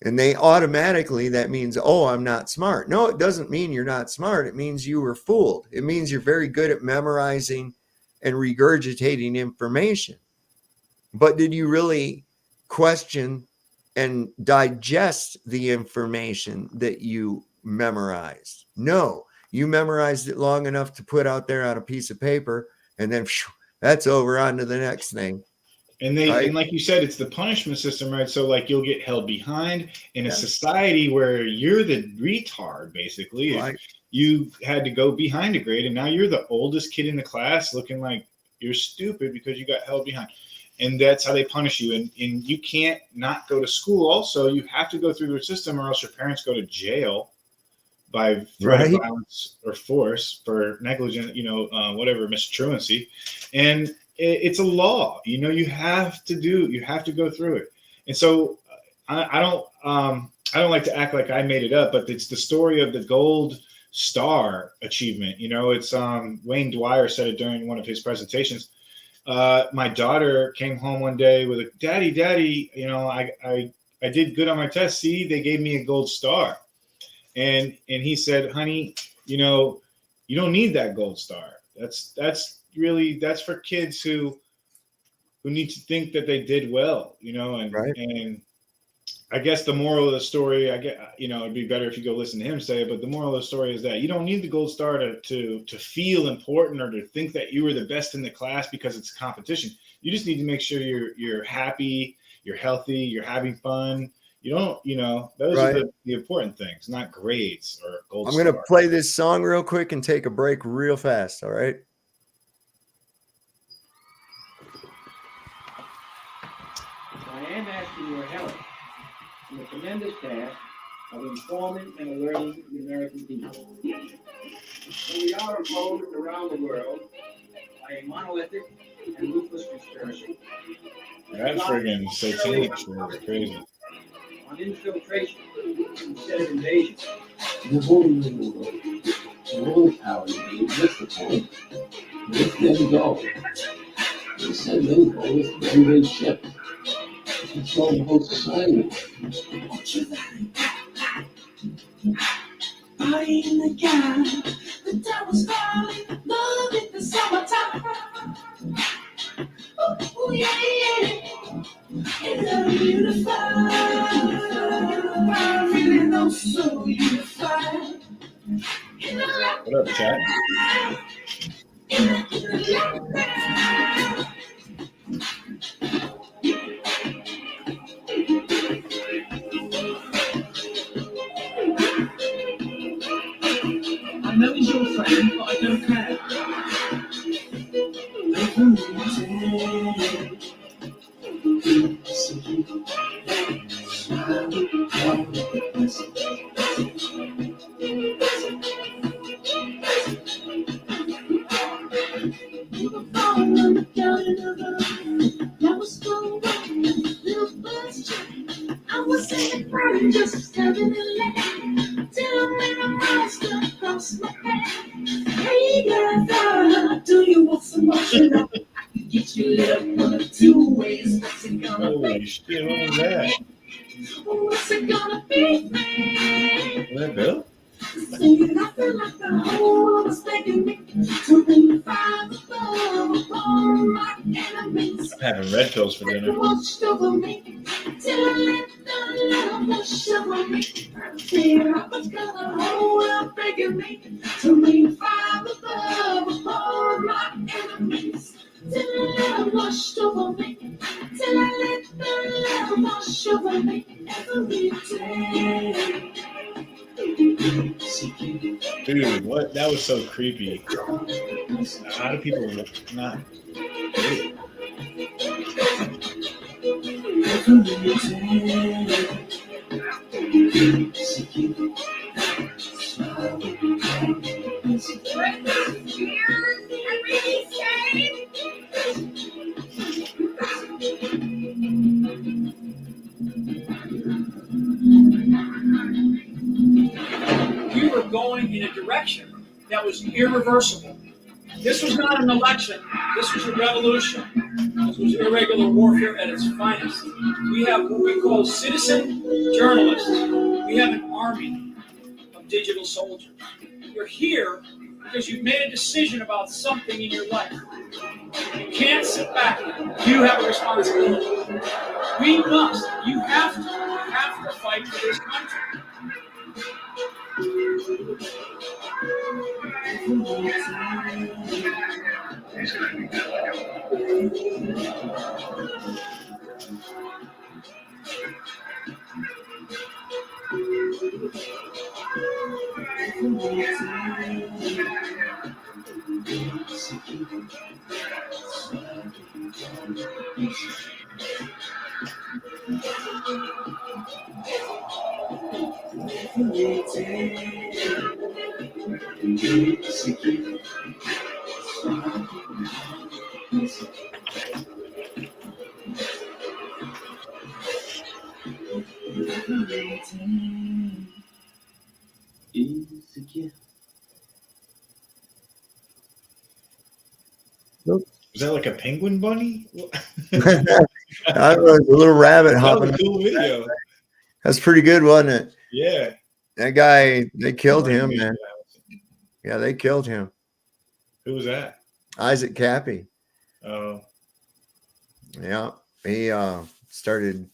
And they automatically, that means, oh, I'm not smart. No, it doesn't mean you're not smart. It means you were fooled. It means you're very good at memorizing and regurgitating information. But did you really question and digest the information that you memorized? No, you memorized it long enough to put out there on a piece of paper, and then that's over on to the next thing. And and like you said, it's the punishment system, right? So like you'll get held behind in a society where you're the retard, basically. Right. You had to go behind a grade, and now you're the oldest kid in the class, looking like you're stupid because you got held behind. And that's how they punish you. And you can't not go to school. Also, you have to go through their system, or else your parents go to jail by threat of violence or force for negligent, whatever, mistruancy. And it's a law. You have to go through it. And so I don't like to act like I made it up, but it's the story of the gold star achievement. It's Wayne Dwyer said it during one of his presentations. My daughter came home one day with daddy, I did good on my test. See, they gave me a gold star. And he said, honey, you don't need that gold star. That's for kids who need to think that they did well, and I guess the moral of the story, it'd be better if you go listen to him say it, but the moral of the story is that you don't need the gold star to feel important or to think that you were the best in the class because it's a competition. You just need to make sure you're happy, you're healthy, you're having fun. Those are the important things, not grades or gold star. I'm going to play this song real quick and take a break real fast. All right. I am asking your help in the tremendous task of informing and alerting the American people. We are opposed around the world by a monolithic and ruthless conspiracy. That's friggin' satanic. Crazy. On infiltration instead of invasion. The whole power is the point. Let them go. They send them go with very ship. Control the whole society. Party in the guy, the time was falling, love in the summertime. Ooh, yeah, yeah. It's so unified. I really know so unified. What up, chat? I know he's your friend, but I don't care. I was in the party just having a laugh till I made a monster across my path. Hey girl, do you want some more? I can get you lit up one of two ways. What's it gonna Holy shit, what was that? What's it gonna be? Was that Bill? Singing, I feel like the whole world is begging me to revive the love upon my enemies. I'm having red pills for dinner. Washed over me till I let the love wash over me. Fear I was gonna whole world begging me to revive the love upon my enemies. Till I let washed over me, till I let the love wash over me every day. Dude, what? That was so creepy. How do people not get it? We were going in a direction that was irreversible. This was not an election. This was a revolution. This was irregular warfare at its finest. We have what we call citizen journalists. We have an army of digital soldiers. You're here because you've made a decision about something in your life. You can't sit back. You have a responsibility. You have to fight for this country. Was that like a penguin bunny? I don't know, it's a little rabbit That hopping. was a cool video. That's pretty good, wasn't it? Yeah. That guy, they killed him, man. Yeah, they killed him. Who was that? Isaac Cappy. Oh. Yeah, he started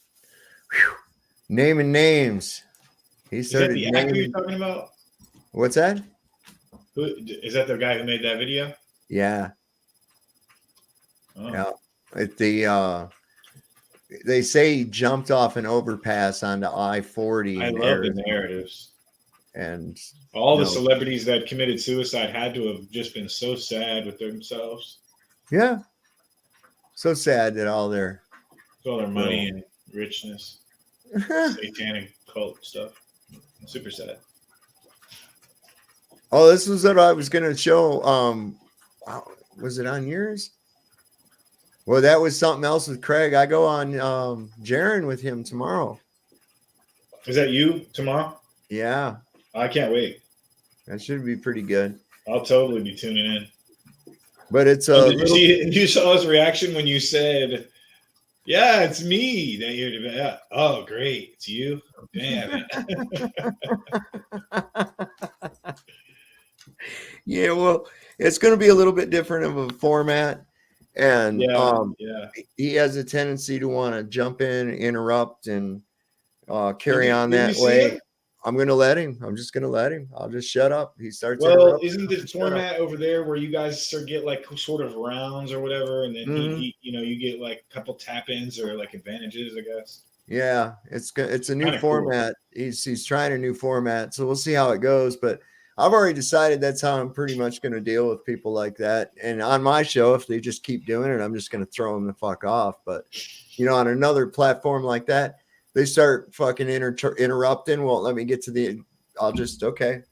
naming names. He Is that started the actor you're naming. talking about? What's that? Who is that? The guy who made that video? Yeah. Oh. Yeah. They say he jumped off an overpass onto I-40. I in love the Arizona. narratives. And All the no. celebrities that committed suicide had to have just been so sad with themselves. Yeah. So sad that all their Money and richness, satanic cult stuff. Super sad. Oh, this was what I was gonna show. Was it on yours? Well, that was something else with Craig. I go on Jaron with him tomorrow. Is that you tomorrow? Yeah. I can't wait. That should be pretty good. I'll totally be tuning in. But it's you saw his reaction when you said, "Yeah, it's me." That you're, oh, great, it's you. Damn it. Yeah, well, it's going to be a little bit different of a format, and he has a tendency to want to jump in, interrupt, and carry on that way. I'm going to let him. I'm just going to let him. I'll just shut up. He starts. Well, isn't the format over there where you guys get like sort of rounds or whatever, and then he, you get like a couple tap-ins or like advantages, I guess. Yeah, it's a new Kinda format. Cool. He's trying a new format, so we'll see how it goes. But I've already decided that's how I'm pretty much going to deal with people like that. And on my show, if they just keep doing it, I'm just going to throw them the fuck off. But on another platform like that, they start fucking interrupting. Won't let me get to the. I'll just okay.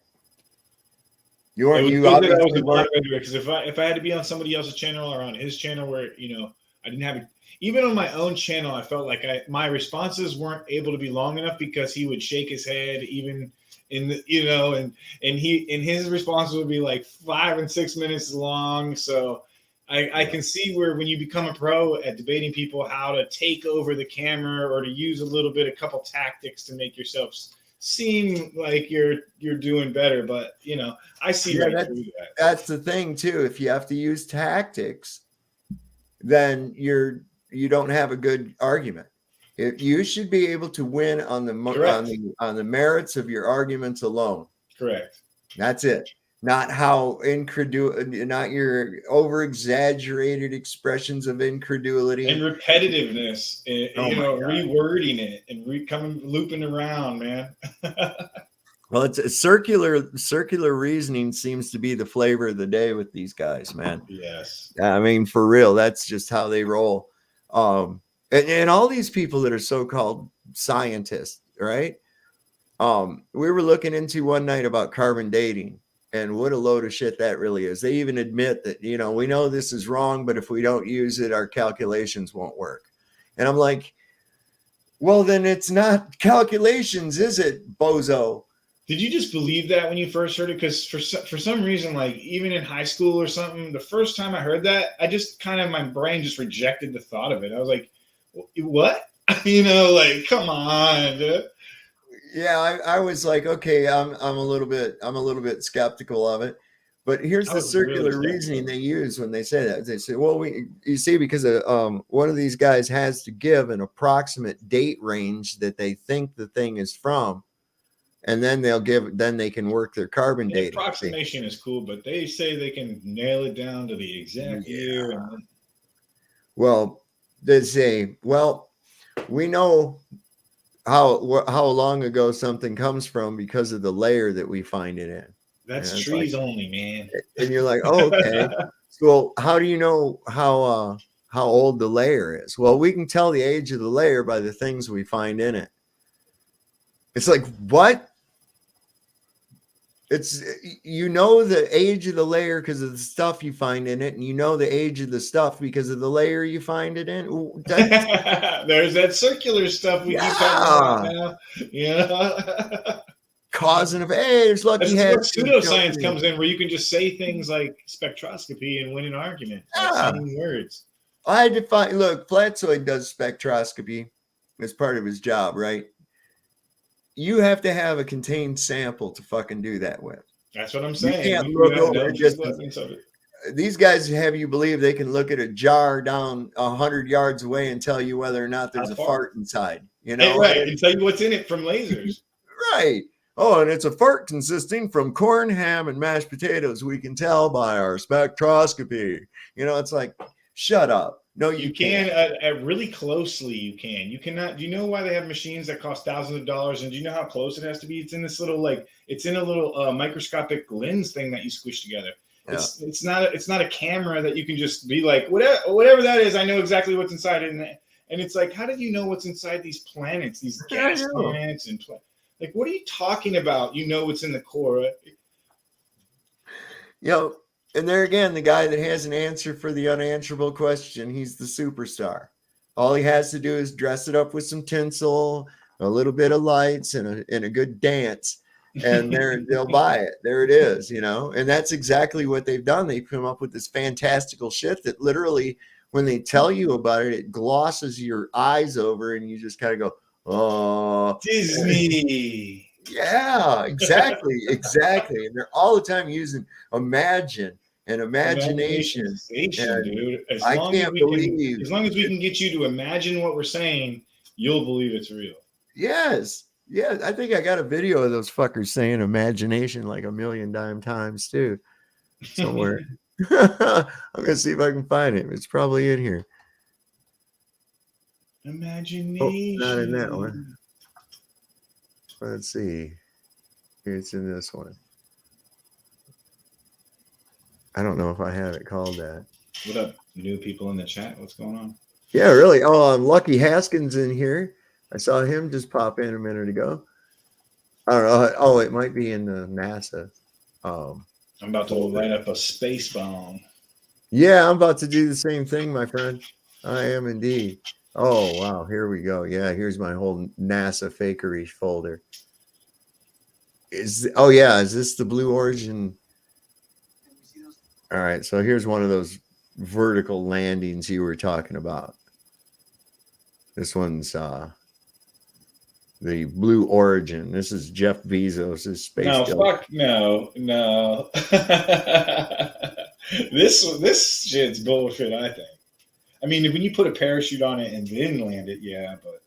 You are you. Because if I had to be on somebody else's channel or on his channel where I didn't have it. Even on my own channel, I felt like my responses weren't able to be long enough because he would shake his head even in the, and his responses would be like 5 and 6 minutes long. So I can see where when you become a pro at debating people, how to take over the camera or to use a couple tactics to make yourself seem like you're doing better. But I see right through that. That's the thing too. If you have to use tactics, then you don't have a good argument. You should be able to win on the merits of your arguments alone. Correct. That's it. Not how not your over exaggerated expressions of incredulity and repetitiveness. Rewording it and looping around, man. Well, it's a circular reasoning seems to be the flavor of the day with these guys, man. Yes. I mean, for real, that's just how they roll. And all these people that are so-called scientists, right? We were looking into one night about carbon dating and what a load of shit that really is. They even admit that, we know this is wrong, but if we don't use it, our calculations won't work. And I'm like, well, then it's not calculations, is it, bozo? Did you just believe that when you first heard it? Because for some reason, like even in high school or something, the first time I heard that, I just my brain just rejected the thought of it. I was like, what? Like, come on. Yeah, I was like, okay, I'm a little bit skeptical of it. But here's the circular reasoning they use when they say that. They say, well, you see, because one of these guys has to give an approximate date range that they think the thing is from. And then they can work their carbon dating. Approximation is cool, but they say they can nail it down to the exact year. Well, they say, well, we know how long ago something comes from because of the layer that we find it in. That's And it's trees like, only, man. and you're like, oh, okay. So how do you know how old the layer is? Well, we can tell the age of the layer by the things we find in it. It's like, what? It's, you know, the age of the layer because of the stuff you find in it, and you know the age of the stuff because of the layer you find it in. There's that circular stuff we keep talking about now. Yeah. Causing of, hey, there's Lucky That's Haskins. where pseudoscience comes in, where you can just say things like spectroscopy and win an argument. Like saying words. I define, look, Flatzoid does spectroscopy as part of his job, right? You have to have a contained sample to fucking do that with. That's what I'm saying. You can't You look have over no and just, physical evidence of it. these guys have you believe they can look at a jar down 100 yards away and tell you whether or not there's a fart inside. You know, right? And tell you what's in it from lasers. Right. Oh, and it's a fart consisting from corn, ham, and mashed potatoes. We can tell by our spectroscopy. You know, it's like, shut up. No, you can really closely. You can. You cannot. Do you know why they have machines that cost thousands of dollars? And do you know how close it has to be? It's in this little it's in a little microscopic lens thing that you squish together. Yeah. It's not a camera that you can just be like, whatever that is. I know exactly what's inside it. And it's like, how did you know what's inside these planets, these gas planets, and like, what are you talking about? You know what's in the core. And there again, the guy that has an answer for the unanswerable question, he's the superstar. All he has to do is dress it up with some tinsel, a little bit of lights, and a good dance, and they'll buy it. There it is, you know. And that's exactly what they've done. They've come up with this fantastical shit that literally, when they tell you about it, it glosses your eyes over, and you just kind of go, "Oh, Disney." Yeah, exactly. And they're all the time using imagine and imagination. And dude. As I long can't believe. As long as we can get you to imagine what we're saying, you'll believe it's real. Yes. Yeah, I think I got a video of those fuckers saying imagination like a million times too. Somewhere. I'm gonna see if I can find it. It's probably in here. Imagination. Oh, not in that one. Let's see. It's in this one. I don't know if I have it called that. What up, new people in the chat? What's going on? Yeah, really. Oh, Lucky Haskins in here. I saw him just pop in a minute ago. I don't know. Oh, it might be in the NASA. I'm about to light up a space bomb. Yeah, I'm about to do the same thing, my friend. I am indeed. Oh, wow. Here we go. Yeah, here's my whole NASA fakery folder. Is this the Blue Origin? All right, so here's one of those vertical landings you were talking about. This one's the Blue Origin. This is Jeff Bezos' space. No, fuck no. This shit's bullshit, I think. I mean, when you put a parachute on it and then land it, yeah, but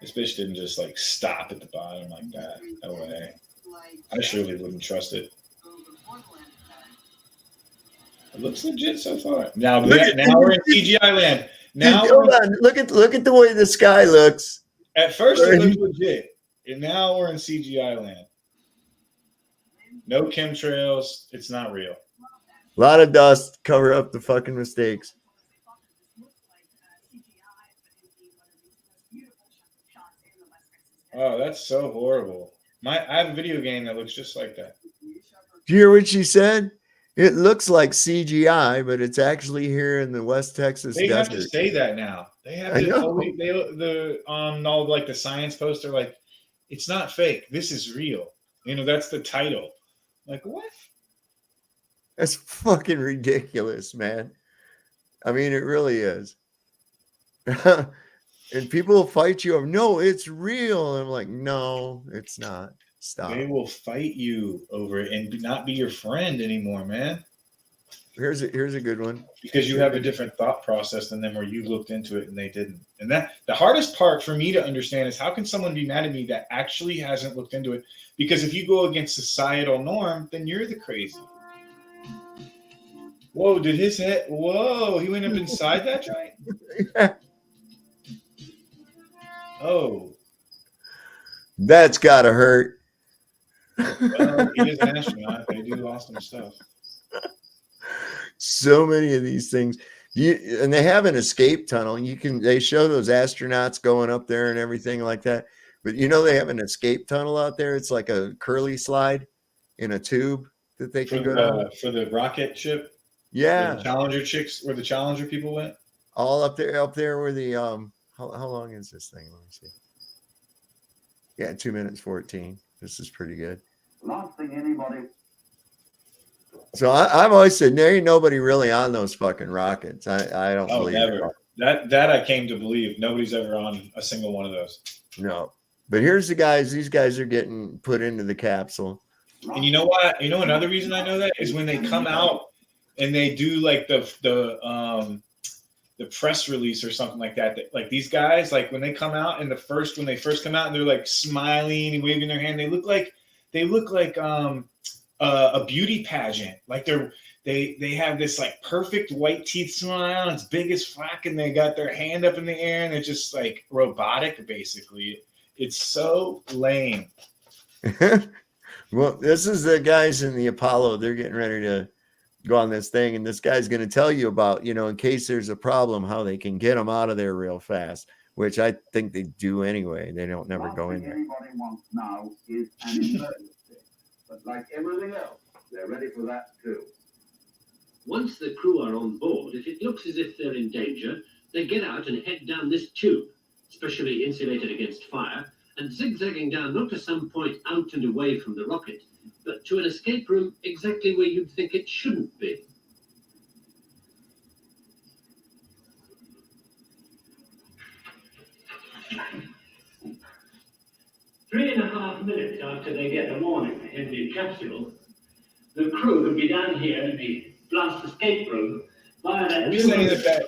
this bitch didn't just like stop at the bottom like that. No way. I surely wouldn't trust it. It looks legit so far. Now we're in CGI land. Now hold on. Look at the way the sky looks. At first it looked legit, and now we're in CGI land. No chemtrails. It's not real. A lot of dust. Cover up the fucking mistakes. Oh, that's so horrible. I have a video game that looks just like that. Do you hear what she said? It looks like CGI, but it's actually here in the West Texas desert. They have to say that now. They have to all like the science posts are like, it's not fake. This is real. You know, that's the title. Like, what? That's fucking ridiculous, man. I mean, it really is. And people will fight you. No, it's real. And I'm like, no, it's not. Stop. They will fight you over it and not be your friend anymore, man. Here's a good one. Because you have a different thought process than them, where you looked into it and they didn't. And that the hardest part for me to understand is how can someone be mad at me that actually hasn't looked into it? Because if you go against societal norm, then you're the crazy. Whoa, did his head? Whoa, he went up inside that joint? Yeah. Oh, That's gotta hurt. well, he is an astronaut. They do awesome stuff. So many of these things. And they have an escape tunnel. They show those astronauts going up there and everything like that. But they have an escape tunnel out there. It's like a curly slide in a tube that they can go down. For the rocket ship. Yeah. Where the Challenger people went. All up there where the how long is this thing? Let me see. Yeah, 2 minutes 14. This is pretty good. Last thing anybody. So I've always said there ain't nobody really on those fucking rockets. I don't believe never. That I came to believe. Nobody's ever on a single one of those. No. But here's the guys. These guys are getting put into the capsule. And you know what? You know another reason I know that is when they come out and they do like the press release or something like that. Like these guys, like when they come out and when they first come out and they're like smiling and waving their hand, they look like a beauty pageant. Like they have this like perfect white teeth smile. It's big as fuck, and they got their hand up in the air, and they're just like robotic, basically. It's so lame. Well, this is the guys in the Apollo. They're getting ready to go on this thing, and this guy's going to tell you about, in case there's a problem, how they can get them out of there real fast, which I think they do anyway. They don't never go in there. Anybody wants now is an emergency. But like everything else, they're ready for that too. Once the crew are on board, if it looks as if they're in danger, they get out and head down this tube, specially insulated against fire, and zigzagging down not to some point out and away from the rocket, but to an escape room exactly where you'd think it shouldn't be. Three and a half minutes after they get the warning in the capsule, the crew will be down here in the blast escape room via that. Are you saying that?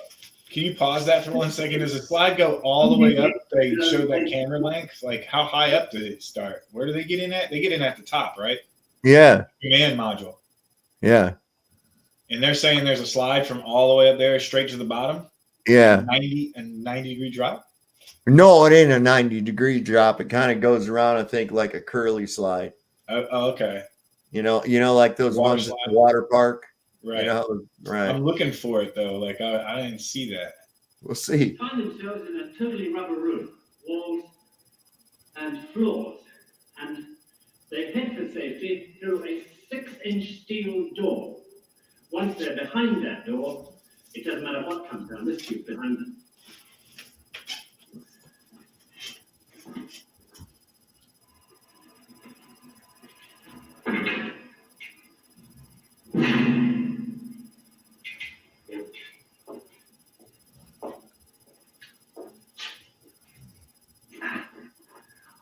Can you pause that for 1 second? Does the slide go all the way up? They show that camera length. Like, how high up did it start? Where do they get in at? They get in at the top, right? Yeah. Command module. Yeah. And they're saying there's a slide from all the way up there straight to the bottom. Yeah. 90 degree drop. No, it ain't a 90-degree drop. It kind of goes around, I think, like a curly slide. Oh, okay. Like those ones at the water park. Right. Right. I'm looking for it though. Like I didn't see that. We'll see. Find themselves in a totally rubber room, walls and floors, and they head for safety through a 6-inch steel door. Once they're behind that door, it doesn't matter what comes down this tube behind them.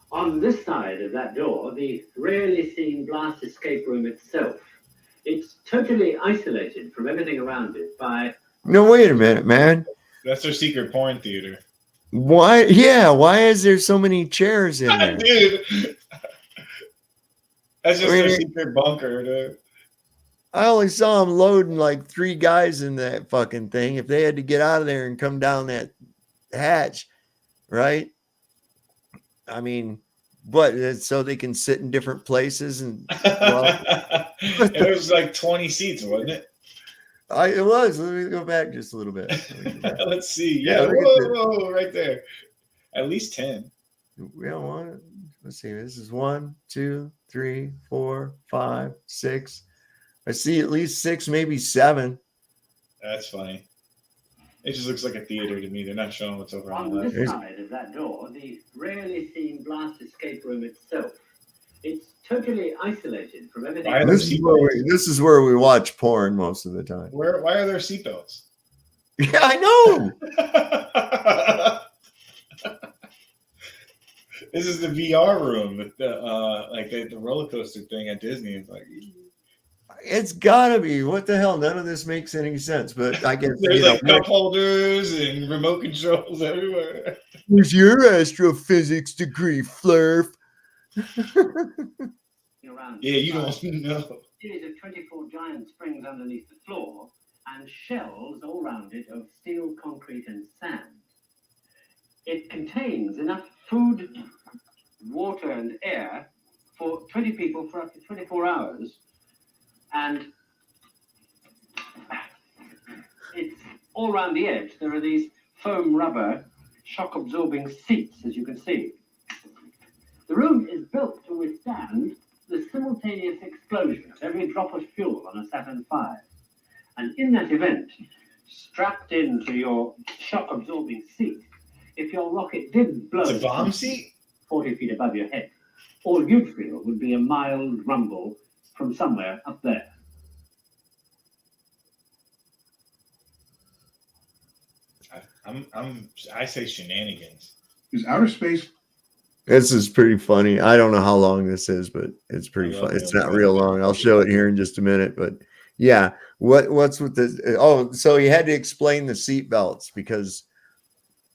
On this side of that door, the rarely seen blast escape room itself. It's totally isolated from everything around it by... No, wait a minute, man. That's their secret porn theater. Why? Yeah, why is there so many chairs in there? Dude. That's just their secret bunker, dude. I only saw them loading like 3 guys in that fucking thing. If they had to get out of there and come down that hatch, right? I mean, but so they can sit in different places and it was like 20 seats, wasn't it? It was. Let me go back just a little bit. Let's see. Yeah, whoa, right there. At least 10. We don't want it. Let's see. This is 1, 2, 3, 4, 5, 6. I see at least 6, maybe 7. That's funny. It just looks like a theater to me. They're not showing what's over on On the this left. side of that door, the rarely seen blast escape room itself. It's totally isolated from everything. This is where we watch porn most of the time. Why are there seatbelts? Yeah, I know. This is the VR room, the roller coaster thing at Disney. It's like, it's gotta be. What the hell? None of this makes any sense. But I guess there's like cup holders and remote controls everywhere. Where's your astrophysics degree, Flurf? Yeah, you don't know. Series of 24 giant springs underneath the floor and shelves all round it of steel, concrete, and sand. It contains enough food, water, and air for 20 people for up to 24 hours. And it's all around the edge. There are these foam rubber shock-absorbing seats, as you can see. The room is built to withstand the simultaneous explosion of every drop of fuel on a Saturn V. And in that event, strapped into your shock-absorbing seat, if your rocket did blow It's a bomb seat? 40 feet above your head, all you'd feel would be a mild rumble from somewhere up there. I say shenanigans. Is outer space? This is pretty funny. I don't know how long this is, but it's pretty fun. It's not real long. I'll show it here in just a minute. But yeah, what's with this? Oh, so you had to explain the seat belts because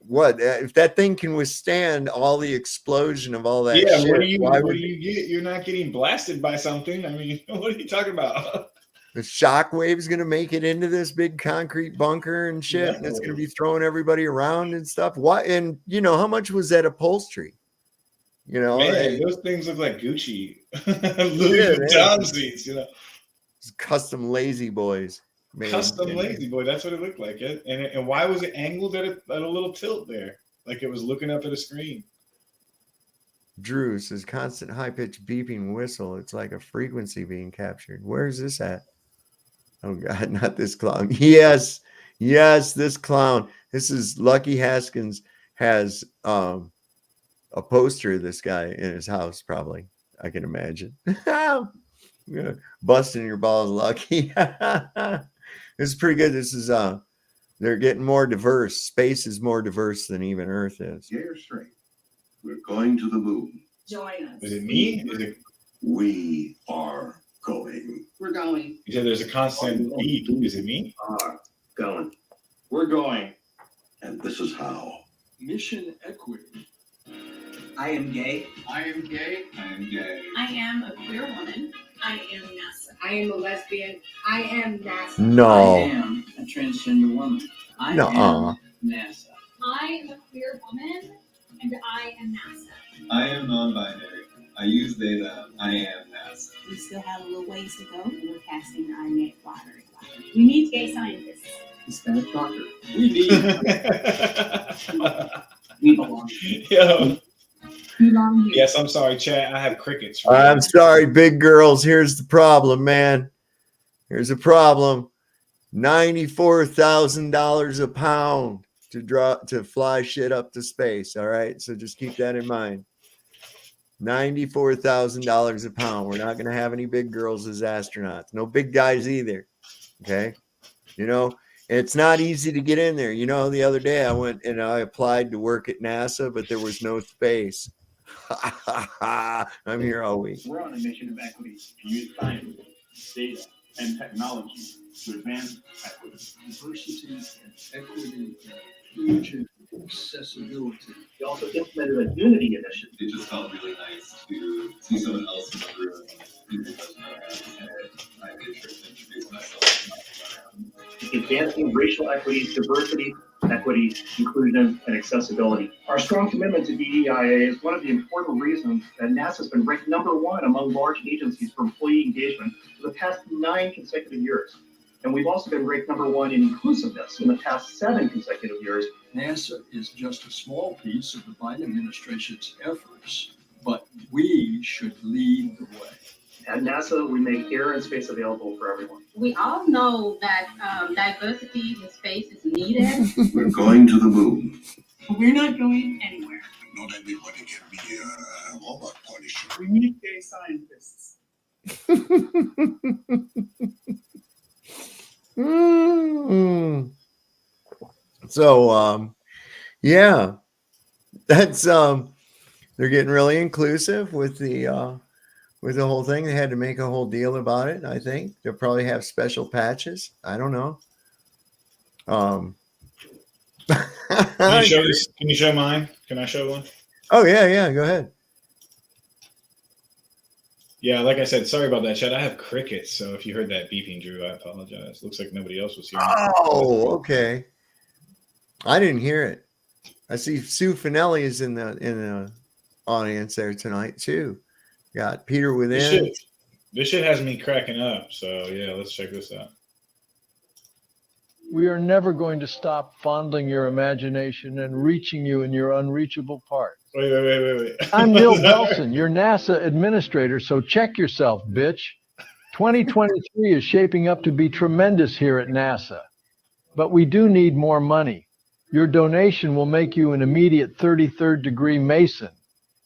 what if that thing can withstand all the explosion of all that? Yeah, shit, what do you get? You're not getting blasted by something. I mean, what are you talking about? The shock wave is going to make it into this big concrete bunker and shit, and it's going to be throwing everybody around and stuff. What? And you know, how much was that upholstery? You know, Man, those things look like Gucci Louis Vuitton seats. You know, it's custom lazy boys. Custom lazy boy. That's what it looked like. And why was it angled at a little tilt there, like it was looking up at a screen? Drew says constant high-pitched beeping whistle. It's like a frequency being captured. Where is this at? Oh God, not this clown. Yes, this clown. This is Lucky Haskins has a poster of this guy in his house, probably. I can imagine. Yeah. Busting your balls, Lucky. This is pretty good. This is they're getting more diverse. Space is more diverse than even Earth is. You're straight. We're going to the moon. Join us. Is it me? We are going. We're going. You said there's a constant beep. Is it me? Are going. We're going. And this is how. Mission equity. I am gay. I am gay. I am gay. I am a queer woman. I am NASA. I am a lesbian. I am NASA. No. I am a transgender woman. I am NASA. I am a queer woman, and I am NASA. I am non-binary. I use they, them. I am NASA. We still have a little ways to go, and we're casting our net lottery. We need gay scientists. Hispanic doctor. We need. We belong. Yo. Belong here. Yes, I'm sorry, Chad. I have crickets. I'm sorry, big girls. Here's the problem, man. Here's a problem. $94,000 a pound to fly shit up to space. All right, so just keep that in mind. $94,000 a pound. We're not going to have any big girls as astronauts. No big guys either. Okay, you know. It's not easy to get in there. You know, the other day I went and I applied to work at NASA, but there was no space. I'm here all week. We're on a mission of equity to use science, data, and technology to advance equity. Diversity and equity, inclusion, accessibility. We also implemented a unity initiative. It just felt really nice to see someone else in the room. People doesn't know and I'm interested in introducing myself. Advancing racial equity, diversity, equity, inclusion, and accessibility. Our strong commitment to DEIA is one of the important reasons that NASA has been ranked #1 among large agencies for employee engagement for the past 9 consecutive years. And we've also been ranked #1 in inclusiveness in the past 7 consecutive years. NASA is just a small piece of the Biden administration's efforts, but we should lead the way. At NASA, we make air and space available for everyone. We all know that diversity in space is needed. We're going to the moon. But we're not going anywhere. Not everybody can be a robot polisher. We need gay scientists. So, yeah, that's they're getting really inclusive with the whole thing. They had to make a whole deal about it. I think they'll probably have special patches. I don't know. Can you show this? Can you show mine? Can I show one? Oh yeah, go ahead. Yeah, like I said, sorry about that, Chad. I have crickets, so if you heard that beeping, Drew, I apologize. Looks like nobody else was here. Oh, okay. I didn't hear it. I see Sue Finelli is in the audience there tonight too. Got Peter within. This shit has me cracking up. So yeah, let's check this out. We are never going to stop fondling your imagination and reaching you in your unreachable parts. Wait. I'm Neil Belson, your NASA administrator, so check yourself, bitch. 2023 is shaping up to be tremendous here at NASA, but we do need more money. Your donation will make you an immediate 33rd degree Mason,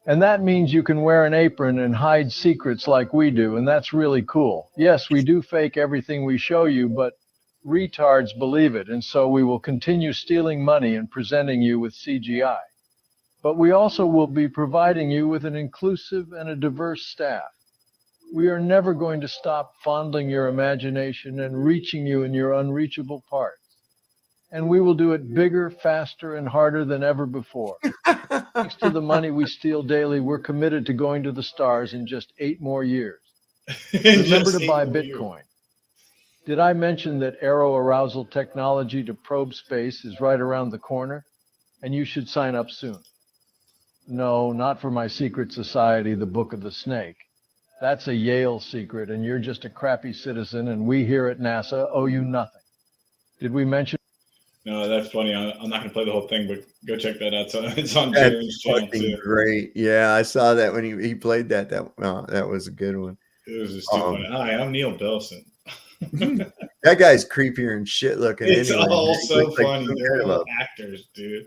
and that means you can wear an apron and hide secrets like we do, and that's really cool. Yes, we do fake everything we show you, but retards believe it, and so we will continue stealing money and presenting you with CGI. But we also will be providing you with an inclusive and a diverse staff. We are never going to stop fondling your imagination and reaching you in your unreachable parts. And we will do it bigger, faster, and harder than ever before. Thanks to the money we steal daily, we're committed to going to the stars in just 8 more years. Remember to buy Bitcoin. Did I mention that aero-arousal technology to probe space is right around the corner? And you should sign up soon. No, not for my secret society, the Book of the Snake. That's a Yale secret, and you're just a crappy citizen, and we here at NASA owe you nothing. Did we mention? No, that's funny. I'm not going to play the whole thing, but go check that out. So it's on That's Jaren's channel fucking too. great. Yeah, I saw that when he played that. That was a good one. It was just too funny. Hi, I'm Neil Belson. That guy's creepier and shit looking. It's anyway. all He so looks like funny. some They're kind of all a- actors, dude.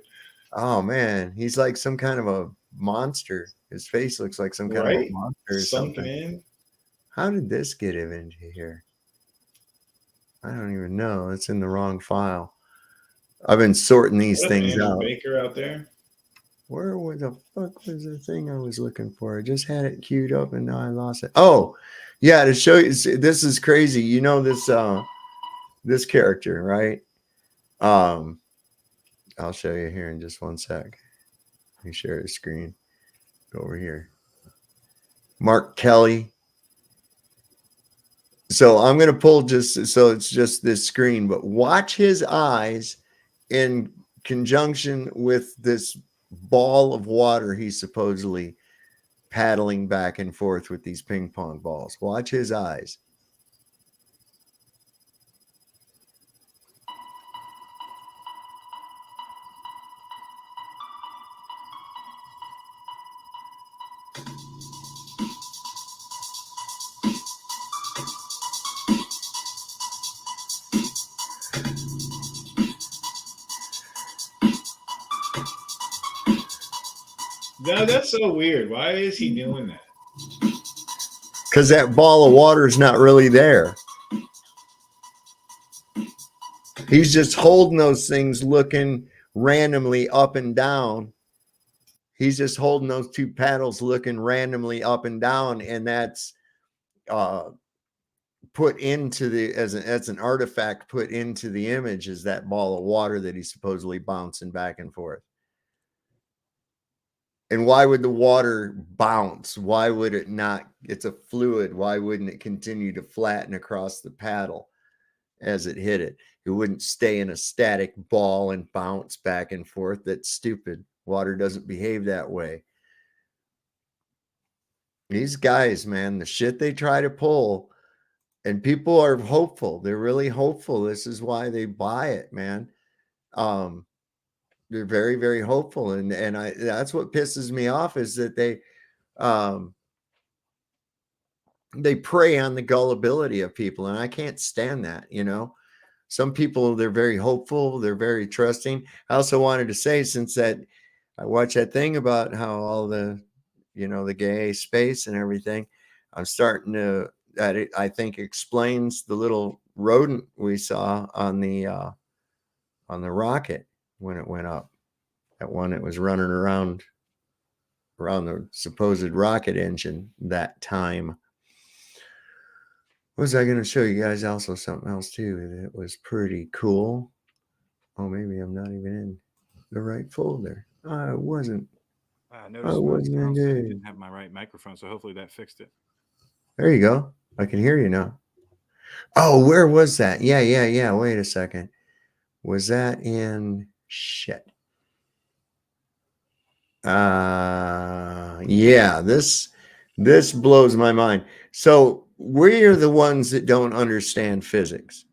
Oh man, he's like some kind of a monster. His face looks like some kind of a Right? monster or Sunken something. in. How did this get him into here? I don't even know. It's in the wrong file. I've been sorting these What up, things Andrew out. Baker out there. Where the fuck was the thing I was looking for? I just had it queued up and now I lost it. Oh, yeah, to show you, this is crazy. You know this character, right? I'll show you here in just one sec. Let me share the screen. Go over here. Mark Kelly. So I'm going to pull just so it's just this screen, but watch his eyes in conjunction with this ball of water he's supposedly paddling back and forth with these ping pong balls. Watch his eyes. No, that's so weird. Why is he doing that? Because that ball of water is not really there. He's just holding those things looking randomly up and down. He's just holding those two paddles looking randomly up and down, and that's put into the as an artifact put into the image is that ball of water that he's supposedly bouncing back and forth. And why would the water bounce? Why would it not? It's a fluid. Why wouldn't it continue to flatten across the paddle as it hit it? It wouldn't stay in a static ball and bounce back and forth. That's stupid. Water doesn't behave that way. These guys, man, the shit they try to pull, and people are hopeful. They're really hopeful. This is why they buy it, man. They're very, very hopeful. And that's what pisses me off is that they prey on the gullibility of people. And I can't stand that, you know. Some people, they're very hopeful. They're very trusting. I also wanted to say, since that I watched that thing about how all the, you know, the gay space and everything, I'm starting to, that it, I think explains the little rodent we saw on the rocket when it went up. That one that was running around the supposed rocket engine that time. Was I going to show you guys also something else too that was pretty cool? Oh, maybe I'm not even in the right folder. I wasn't. I I noticed wasn't I in. didn't have my right microphone, so hopefully that fixed it. There you go. I can hear you now. Oh, where was that? Yeah. Wait a second. Was that in shit? Yeah, this blows my mind. So we're the ones that don't understand physics.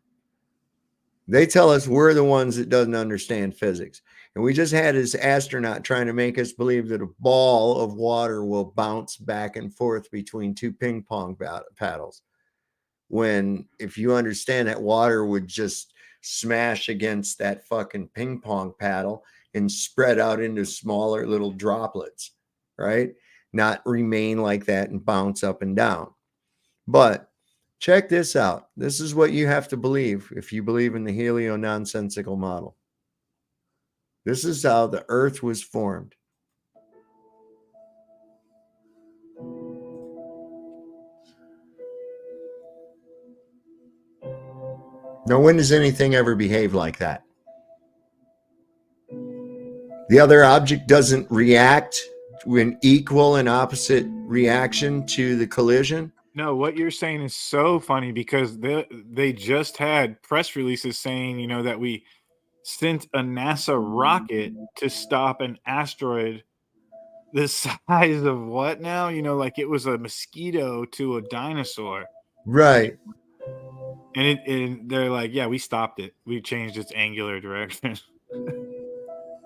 They tell us we're the ones that doesn't understand physics. And we just had this astronaut trying to make us believe that a ball of water will bounce back and forth between two ping pong paddles. When if you understand that water would just smash against that fucking ping pong paddle and spread out into smaller little droplets, right? Not remain like that and bounce up and down. But check this out. This is what you have to believe if you believe in the heliononsensical model. This is how the earth was formed. Now, when does anything ever behave like that? The other object doesn't react to an equal and opposite reaction to the collision. No, what you're saying is so funny because they just had press releases saying, you know, that we sent a NASA rocket to stop an asteroid the size of what now? You know, like it was a mosquito to a dinosaur. Right. And they're like, yeah, we stopped it. We changed its angular direction.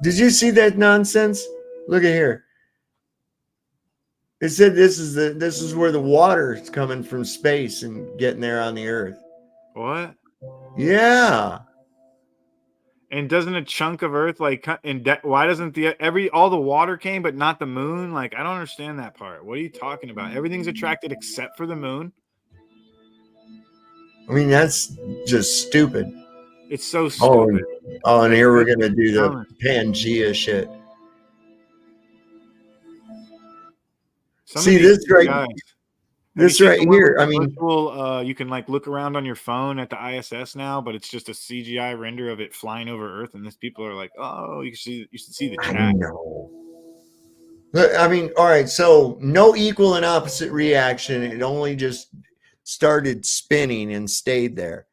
Did you see that nonsense? Look at here. It said this is where the water is coming from space and getting there on the earth. What? Yeah. And doesn't a chunk of Earth like why doesn't all the water came but not the moon? Like I don't understand that part. What are you talking about? Everything's attracted except for the moon. I mean, that's just stupid. It's so stupid. Oh, and Like, here we're gonna do the dumb. Pangea shit. Some See of these this right, guys. this right here. I mean, virtual, you can like look around on your phone at the ISS now, but it's just a CGI render of it flying over Earth, and these people are like, "Oh, you should see the chat." I know. I mean, all right. So no equal and opposite reaction. It only just started spinning and stayed there.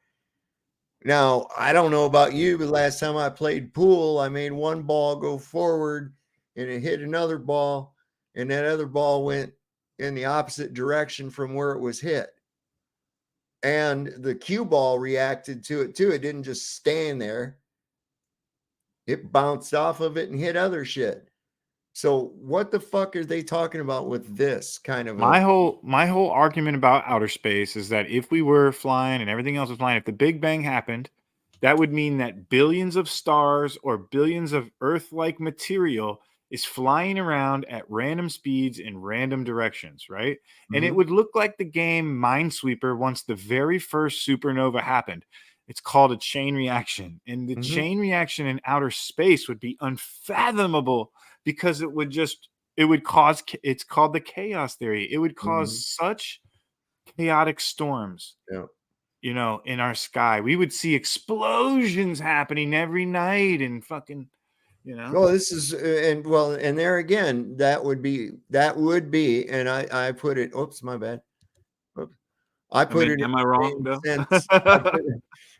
Now, I don't know about you, but last time I played pool, I made one ball go forward and it hit another ball, and that other ball went in the opposite direction from where it was hit. And the cue ball reacted to it too. It didn't just stand there. It bounced off of it and hit other shit. So what the fuck are they talking about with this kind of my whole argument about outer space is that if we were flying and everything else was flying, if the Big Bang happened, that would mean that billions of stars or billions of Earth-like material is flying around at random speeds in random directions, right? And it would look like the game Minesweeper once the very first supernova happened. It's called a chain reaction. And the chain reaction in outer space would be unfathomable because it would cause, it's called the chaos theory. It would cause such chaotic storms. Yeah. You know, in our sky, we would see explosions happening every night and fucking, you know. Well, this is and there again, that would be, and I put it. Oops, my bad. Oops. I put it. Am I wrong though?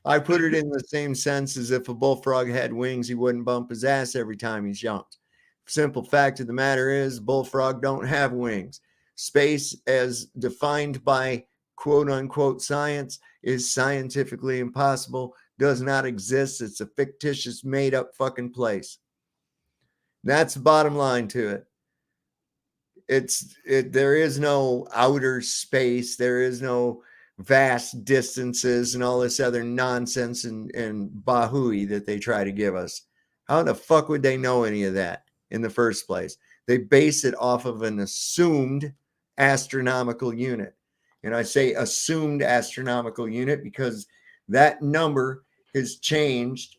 I put it in the same sense as if a bullfrog had wings, he wouldn't bump his ass every time he jumped. Simple fact of the matter is, bullfrog don't have wings. Space, as defined by quote unquote science, is scientifically impossible, does not exist. It's a fictitious, made up fucking place. That's the bottom line to it. There is no outer space. There is no vast distances and all this other nonsense and bahooey that they try to give us. How the fuck would they know any of that in the first place? They base it off of an assumed astronomical unit. And I say assumed astronomical unit because that number has changed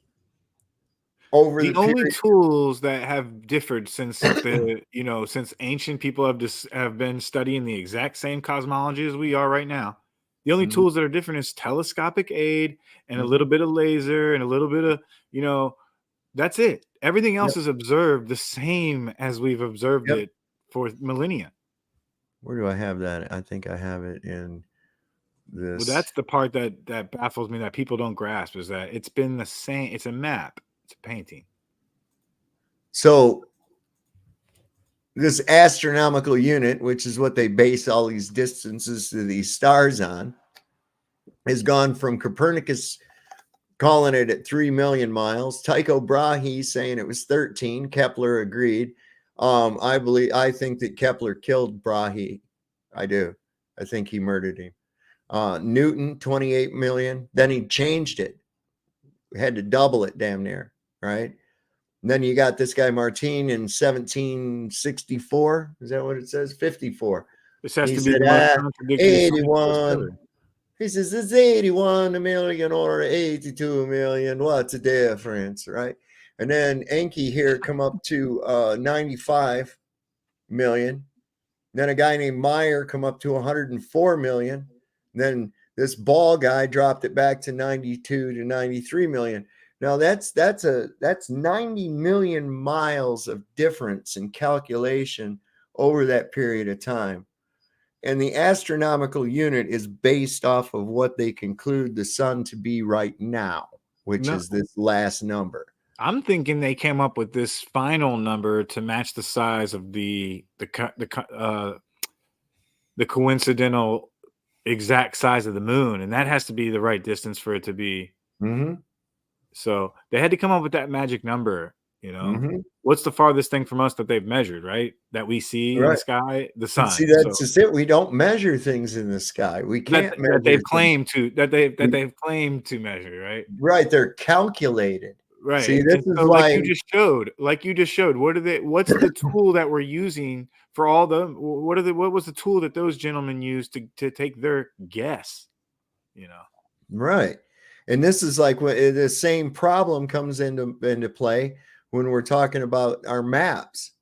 over the only tools that have differed since the since ancient people have been studying the exact same cosmology as we are right now. The only tools that are different is telescopic aid and a little bit of laser and a little bit of, that's it. Everything else is observed the same as we've observed it for millennia. Where do I have that? I think I have it in this. Well, that's the part that baffles me that people don't grasp, is that it's been the same. It's a map. It's a painting. So this astronomical unit, which is what they base all these distances to these stars on, has gone from Copernicus calling it at 3 million miles, Tycho Brahe saying it was 13. Kepler agreed. I think that Kepler killed Brahe. I do. I think he murdered him. Newton, 28 million. Then he changed it. We had to double it damn near, right? And then you got this guy Martin in 1764. Is that what it says? 54. This has He to be said, the most contradictory scientist 81. ever. He says, it's 81 million or 82 million. What's the difference, right? And then Enki here come up to 95 million. Then a guy named Meyer come up to 104 million. Then this Ball guy dropped it back to 92 to 93 million. Now that's 90 million miles of difference in calculation over that period of time. And the astronomical unit is based off of what they conclude the sun to be right now, which is this last number. I'm thinking they came up with this final number to match the size of the coincidental exact size of the moon, and that has to be the right distance for it to be. Mm-hmm. So they had to come up with that magic number. You know, Mhm. what's the farthest thing from us that they've measured, right? That we see in the sky, the sun. See, that's just it. We don't measure things in the sky. We can't measure that they've things. claimed to they've claimed to measure, right? Right, they're calculated. Right. See, this And is so, why like you just showed, what's the tool that we're using for all the what was the tool that those gentlemen used to take their guess? You know. right. And this is like what the same problem comes into play when we're talking about our maps,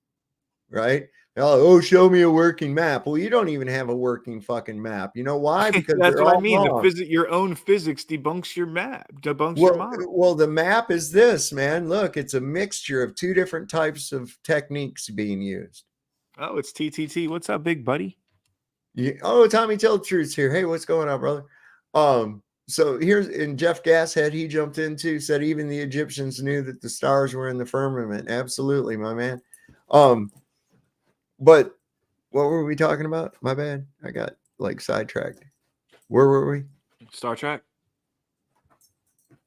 right? Oh, show me a working map. Well, you don't even have a working fucking map. You know why? Because That's they're what I all mean. wrong. Your own physics debunks your map, debunks your model. Well, the map is this, man. Look, it's a mixture of two different types of techniques being used. Oh, it's TTT. What's up, big buddy? Tommy Tell the Truth's here. Hey, what's going on, brother? So here's in Jeff Gasshead, he jumped into, said even the Egyptians knew that the stars were in the firmament. Absolutely, my man. But what were we talking about? My bad. I got like sidetracked. Where were we? Star Trek?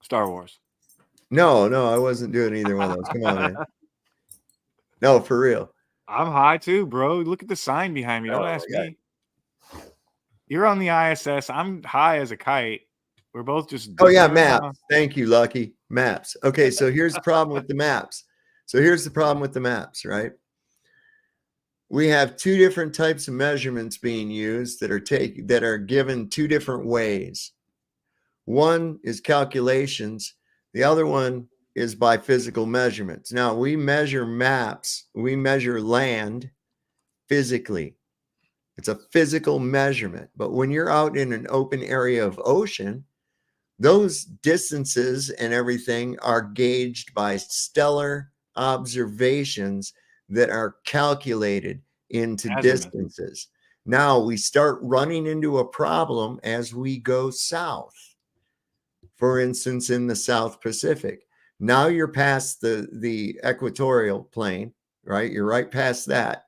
Star Wars. No, I wasn't doing either one of those. Come on, man. No, for real. I'm high too, bro. Look at the sign behind me. Don't ask me. You're on the ISS. I'm high as a kite. We're both just. Oh yeah, maps. Thank you, Lucky. Maps. Okay, so here's the problem with the maps. Right? We have two different types of measurements being used that are given two different ways. One is calculations. The other one is by physical measurements. Now we measure maps. We measure land physically. It's a physical measurement. But when you're out in an open area of ocean, those distances and everything are gauged by stellar observations that are calculated into distances. Now we start running into a problem as we go south. For instance, in the South Pacific. Now you're past the equatorial plane, right? You're right past that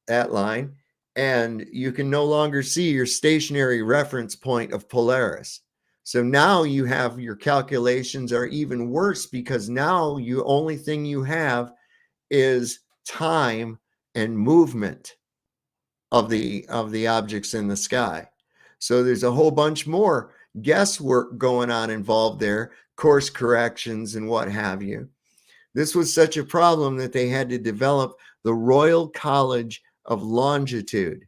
line. And you can no longer see your stationary reference point of Polaris. So now you have your calculations are even worse because now only thing you have is time and movement of the objects in the sky. So there's a whole bunch more guesswork going on involved there, course corrections and what have you. This was such a problem that they had to develop the Royal College of Longitude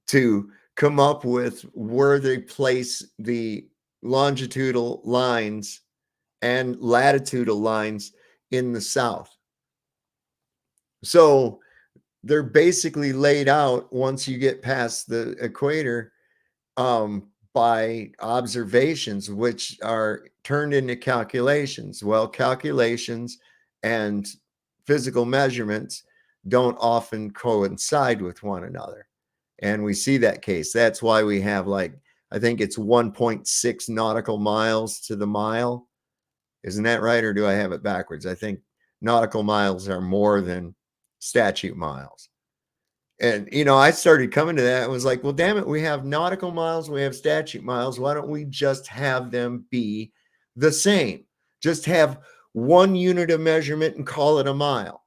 to come up with where they place the longitudinal lines and latitudinal lines in the south. So they're basically laid out once you get past the equator by observations, which are turned into calculations. Well, calculations and physical measurements don't often coincide with one another. And we see that case. That's why we have I think it's 1.6 nautical miles to the mile. Isn't that right? Or do I have it backwards? I think nautical miles are more than statute miles. And, you know, I started coming to that and was like, well, damn it, we have nautical miles, we have statute miles. Why don't we just have them be the same? Just have one unit of measurement and call it a mile.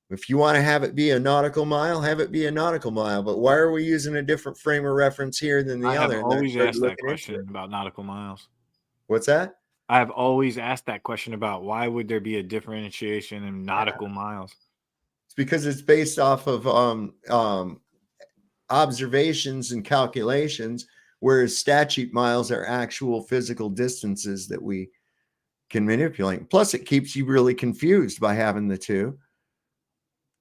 If you want to have it be a nautical mile, have it be a nautical mile. But why are we using a different frame of reference here than the I have other? And I always started asked that looking into question it. about nautical miles. What's that? I have always asked that question about why would there be a differentiation in nautical miles? It's because it's based off of observations and calculations, whereas statute miles are actual physical distances that we can manipulate. Plus, it keeps you really confused by having the two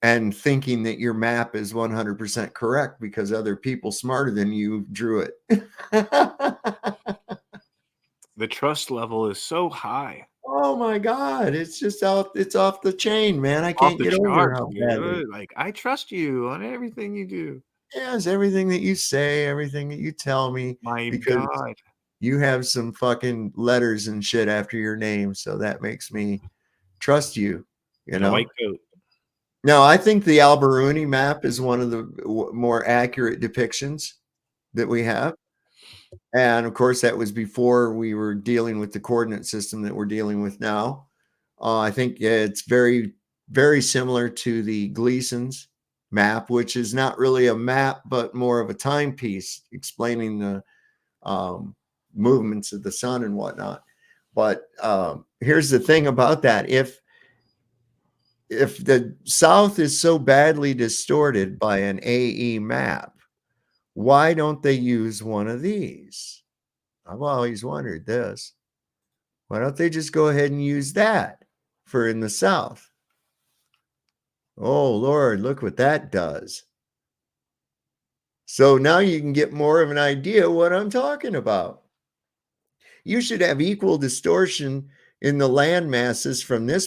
and thinking that your map is 100% correct because other people smarter than you drew it. The trust level is so high. Oh my God. It's just it's off the chain, man. I Off can't the get over charts, how bad it is. dude. Like, I trust you on everything you do. Yes, everything that you say, everything that you tell me, My because God. you have some fucking letters and shit after your name, so that makes me trust you. You And a know, white coat. no, I think the Alberuni map is one of the more accurate depictions that we have, and of course, that was before we were dealing with the coordinate system that we're dealing with now. I think it's very, very similar to the Gleason's map, which is not really a map, but more of a timepiece explaining the movements of the sun and whatnot. But here's the thing about that. If the South is so badly distorted by an AE map, why don't they use one of these? I've always wondered this. Why don't they just go ahead and use that for in the South? Oh, Lord, look what that does. So now you can get more of an idea what I'm talking about. You should have equal distortion in the land masses from this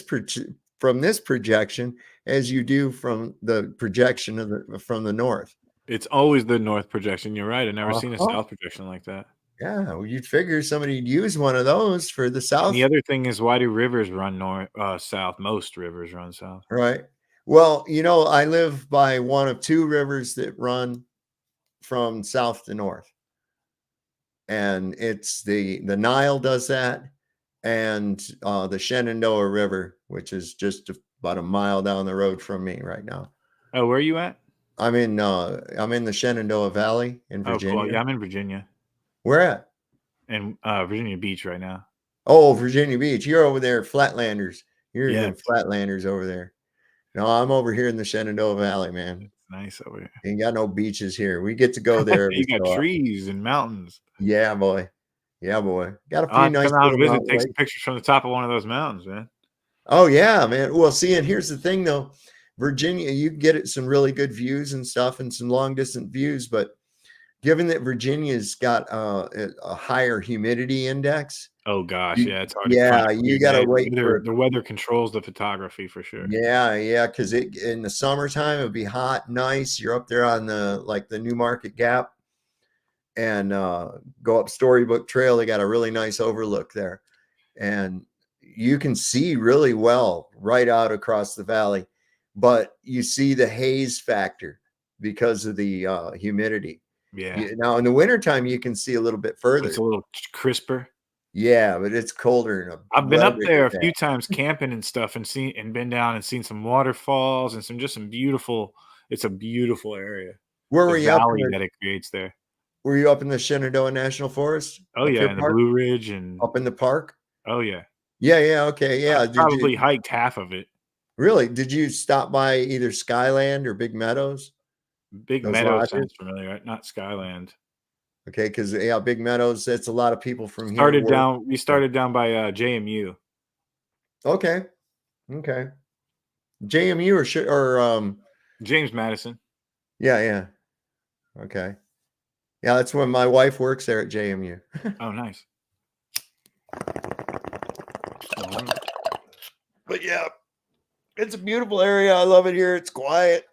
projection as you do from the projection of from the north. It's always the north projection. You're right. I've never seen a Uh-huh. south projection like that. Yeah, well, you'd figure somebody'd use one of those for the And south. the other thing is, why do rivers run north, south? Most rivers run south. Right. Well, you know, I live by one of two rivers that run from south to north. And it's the Nile does that, and the Shenandoah River, which is just about a mile down the road from me right now. Oh, where are you at? I'm in the Shenandoah Valley in Virginia. Oh, cool. Yeah, I'm in Virginia. Where at? In Virginia Beach right now. Oh, Virginia Beach. You're over there, Flatlanders. You're Yeah. the Flatlanders over there. No, I'm over here in the Shenandoah Valley, man. Nice over here. Ain't got no beaches here. We get to go there. You got trees and mountains. Yeah, boy. Yeah, boy. Got a few I'll nice come out and little visit, take some lakes. pictures from the top of one of those mountains, man. Oh yeah, man. Well, see, and here's the thing though. Virginia, you can get it some really good views and stuff and some long distance views, but given that Virginia's got a higher humidity index. Oh gosh, you- yeah, it's hard. Yeah, to you gotta wait for the weather controls the photography for sure. Yeah, because in the summertime it'd be hot, nice. You're up there on the New Market Gap and go up Storybook Trail. They got a really nice overlook there, and you can see really well right out across the valley, but you see the haze factor because of the humidity. Yeah. Now in the wintertime you can see a little bit further. It's a little crisper. Yeah, but it's colder. I've been up weather there a than few that. times camping and stuff and been down and seen some waterfalls and some beautiful. It's a beautiful area. Where The were you up valley in that it creates there. Were you up in the Shenandoah National Forest? Oh Up yeah, here, and the Park? Blue Ridge and Up in the park? oh yeah. Yeah, okay, yeah. I probably hiked half of it. Really? Did you stop by either Skyland or Big Meadows? Big Those Meadows lodges? sounds familiar, right? Not Skyland. Okay, because Big Meadows, that's a lot of people from here. We started down by JMU. Okay. JMU or James Madison. Yeah. Okay. Yeah, that's when my wife works there at JMU. Oh, nice. But yeah, it's a beautiful area. I love it here. It's quiet.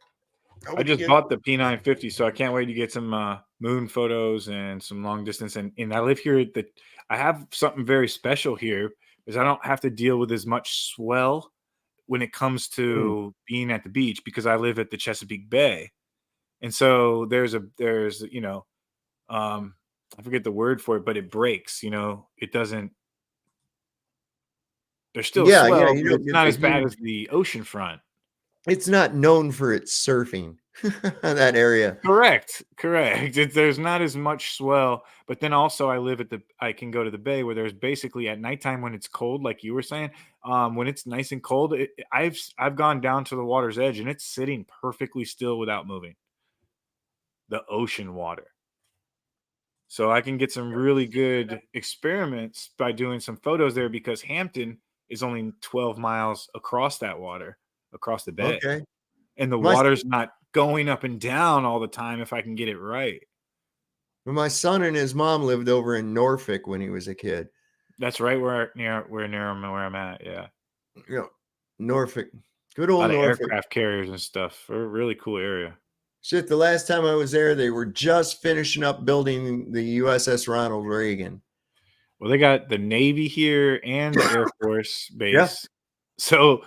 I just bought the P950, so I can't wait to get some moon photos and some long distance. And I live here I have something very special here because I don't have to deal with as much swell when it comes to being at the beach, because I live at the Chesapeake Bay. And so there's I forget the word for it, but it breaks, it doesn't, there's still Yeah, swell, you but don't it's get not the as bad huge. as the ocean front. It's not known for its surfing, that area. Correct. There's not as much swell, but then also I can go to the bay where there's basically at nighttime when it's cold, like you were saying, when it's nice and cold, I've gone down to the water's edge and it's sitting perfectly still without moving. The ocean water. So I can get some really good experiments by doing some photos there, because Hampton is only 12 miles across that water, across the bay. Okay. And the water's not going up and down all the time if I can get it right. My son and his mom lived over in Norfolk when he was a kid. That's right where I'm at, yeah. Yeah, Norfolk. Good A old lot of Norfolk. aircraft carriers and stuff. A really cool area. Shit, the last time I was there, they were just finishing up building the USS Ronald Reagan. Well, they got the Navy here and the Air Force base. Yeah. So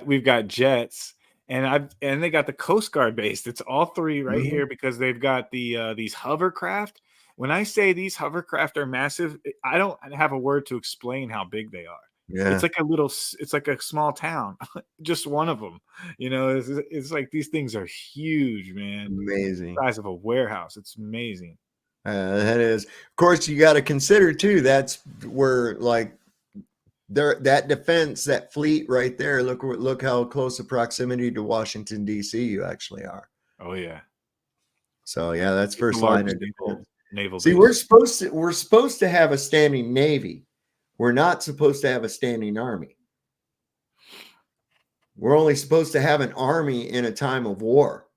we've got jets, and they got the Coast Guard base. It's all three right here, because they've got these hovercraft. When I say these hovercraft are massive, I don't have a word to explain how big they are. Yeah. It's like a small town, just one of them. It's like these things are huge, man. Amazing. The size of a warehouse. It's amazing. That is. Of course, you got to consider too. That's where that defense, that fleet right there. Look how close the proximity to Washington D.C. you actually are. Oh yeah. So yeah, that's It's first the line largest of defense. naval See, base. we're supposed to have a standing Navy. We're not supposed to have a standing Army. We're only supposed to have an Army in a time of war.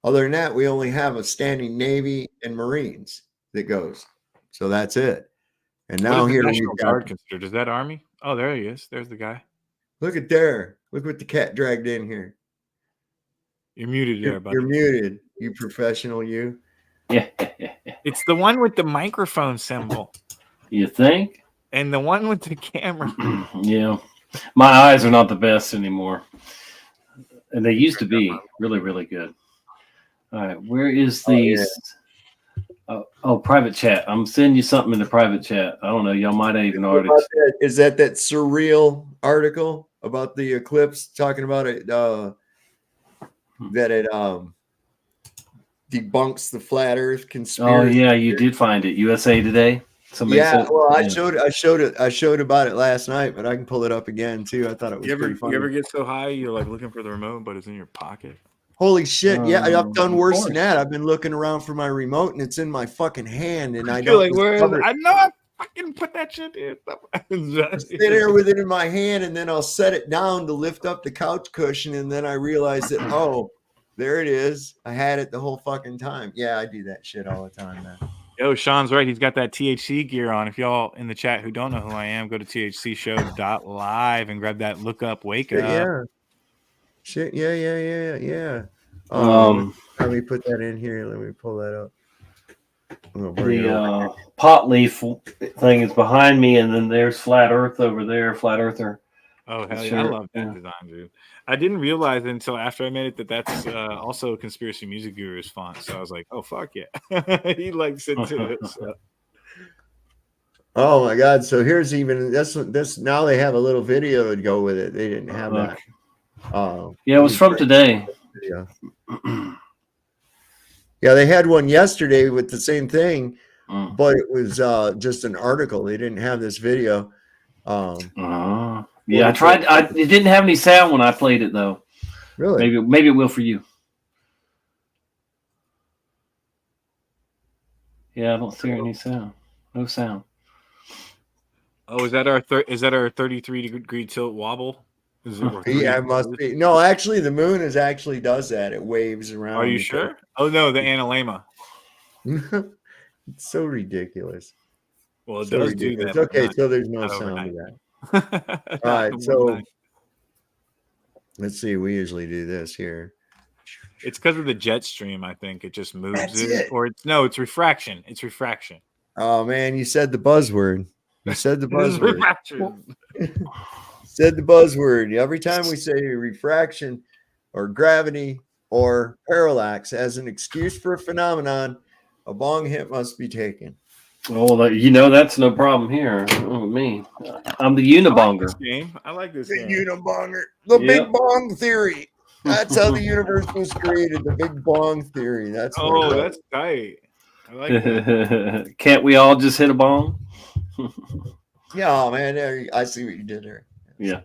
Other than that, we only have a standing Navy and Marines that goes. So that's it. And now What is here the we've National got. Guard considered? Is that Army? Oh, there he is. There's the guy. Look at there. Look what the cat dragged in here. You're muted there, buddy. You're muted, you professional, you. Yeah. It's the one with the microphone symbol. You think? And the one with the camera. Yeah. My eyes are not the best anymore. And they used to be really, really good. All right. Where is these? Private chat. I'm sending you something in the private chat. I don't know. Y'all might have even already. Is that surreal article about the eclipse talking about it? That it debunks the flat Earth conspiracy. Oh yeah, you did find it. USA Today. Somebody said, I showed about it last night, but I can pull it up again too. I thought it was pretty funny. You ever get so high you're like looking for the remote, but it's in your pocket? Holy shit! Yeah, I've done of worse course. than that. I've been looking around for my remote, and it's in my fucking hand, and I You're don't. like, where is it? I know I fucking put that shit in. I stay there with it in my hand, and then I'll set it down to lift up the couch cushion, and then I realize that there it is. I had it the whole fucking time. Yeah, I do that shit all the time, man. Yo, Sean's right. He's got that THC gear on. If y'all in the chat who don't know who I am, go to thcshow.live and grab that look up, wake up. Yeah. Shit. Yeah. Let me put that in here. Let me pull that up. The pot leaf thing is behind me, and then there's Flat Earth over there. Flat Earther. Oh hell yeah! Sure. I love that design, dude. I didn't realize until after I made it that's also Conspiracy Music Guru's font. So I was like, oh fuck yeah, he likes it too. So. Oh my god! So here's even this. Now they have a little video to go with it. They didn't have that. Yeah, it was from today. Yeah, they had one yesterday with the same thing, but it was just an article. They didn't have this video. Yeah, I tried. It didn't have any sound when I played it though. Really? Maybe it will for you. Yeah, I don't see any sound. No sound. Oh, is that our 33-degree tilt wobble? Is it Yeah, it must be. No, actually, the moon does that. It waves around. Are you sure? Oh no, the analemma. It's so ridiculous. Well, it does do that. Okay, so there's no sound to that. All right, so let's see. We usually do this here. It's because of the jet stream. I think it just moves it. Or it's refraction. It's refraction. Oh man, you said the buzzword. You said the buzzword. Said the buzzword. Every time we say refraction or gravity or parallax as an excuse for a phenomenon, a bong hit must be taken. Well, that's no problem here with me. I'm the I like unibonger. this game. I like this The game. unibonger. The Yep. big bong theory. That's how the universe was created. The big bong theory. That's what it Oh, was. that's tight. I like that. Can't we all just hit a bong? Yeah, man. I see what you did there. Yeah.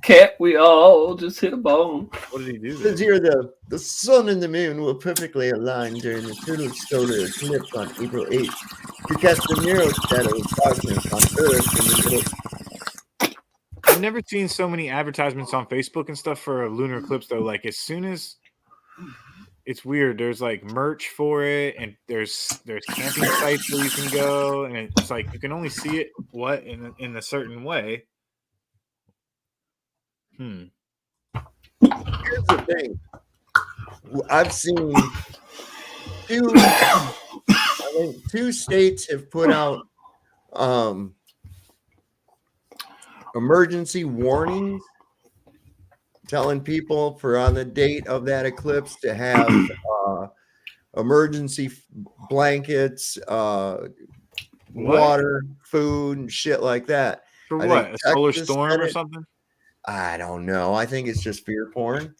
Can't we all just hit a bong? What did he do? Says here the sun and the moon will perfectly align during the total solar eclipse on April 8th to cast a narrow shadow of darkness on Earth in the middle. I've never seen so many advertisements on Facebook and stuff for a lunar eclipse though. Like as soon as it's weird, there's like merch for it, and there's camping sites where you can go, and it's like you can only see it in a certain way. Here's the thing. I've seen two states have put out emergency warnings telling people for on the date of that eclipse to have emergency blankets, water, food, and shit like that. For I what? think A solar Texas storm said or it. something? I don't know. I think it's just fear porn.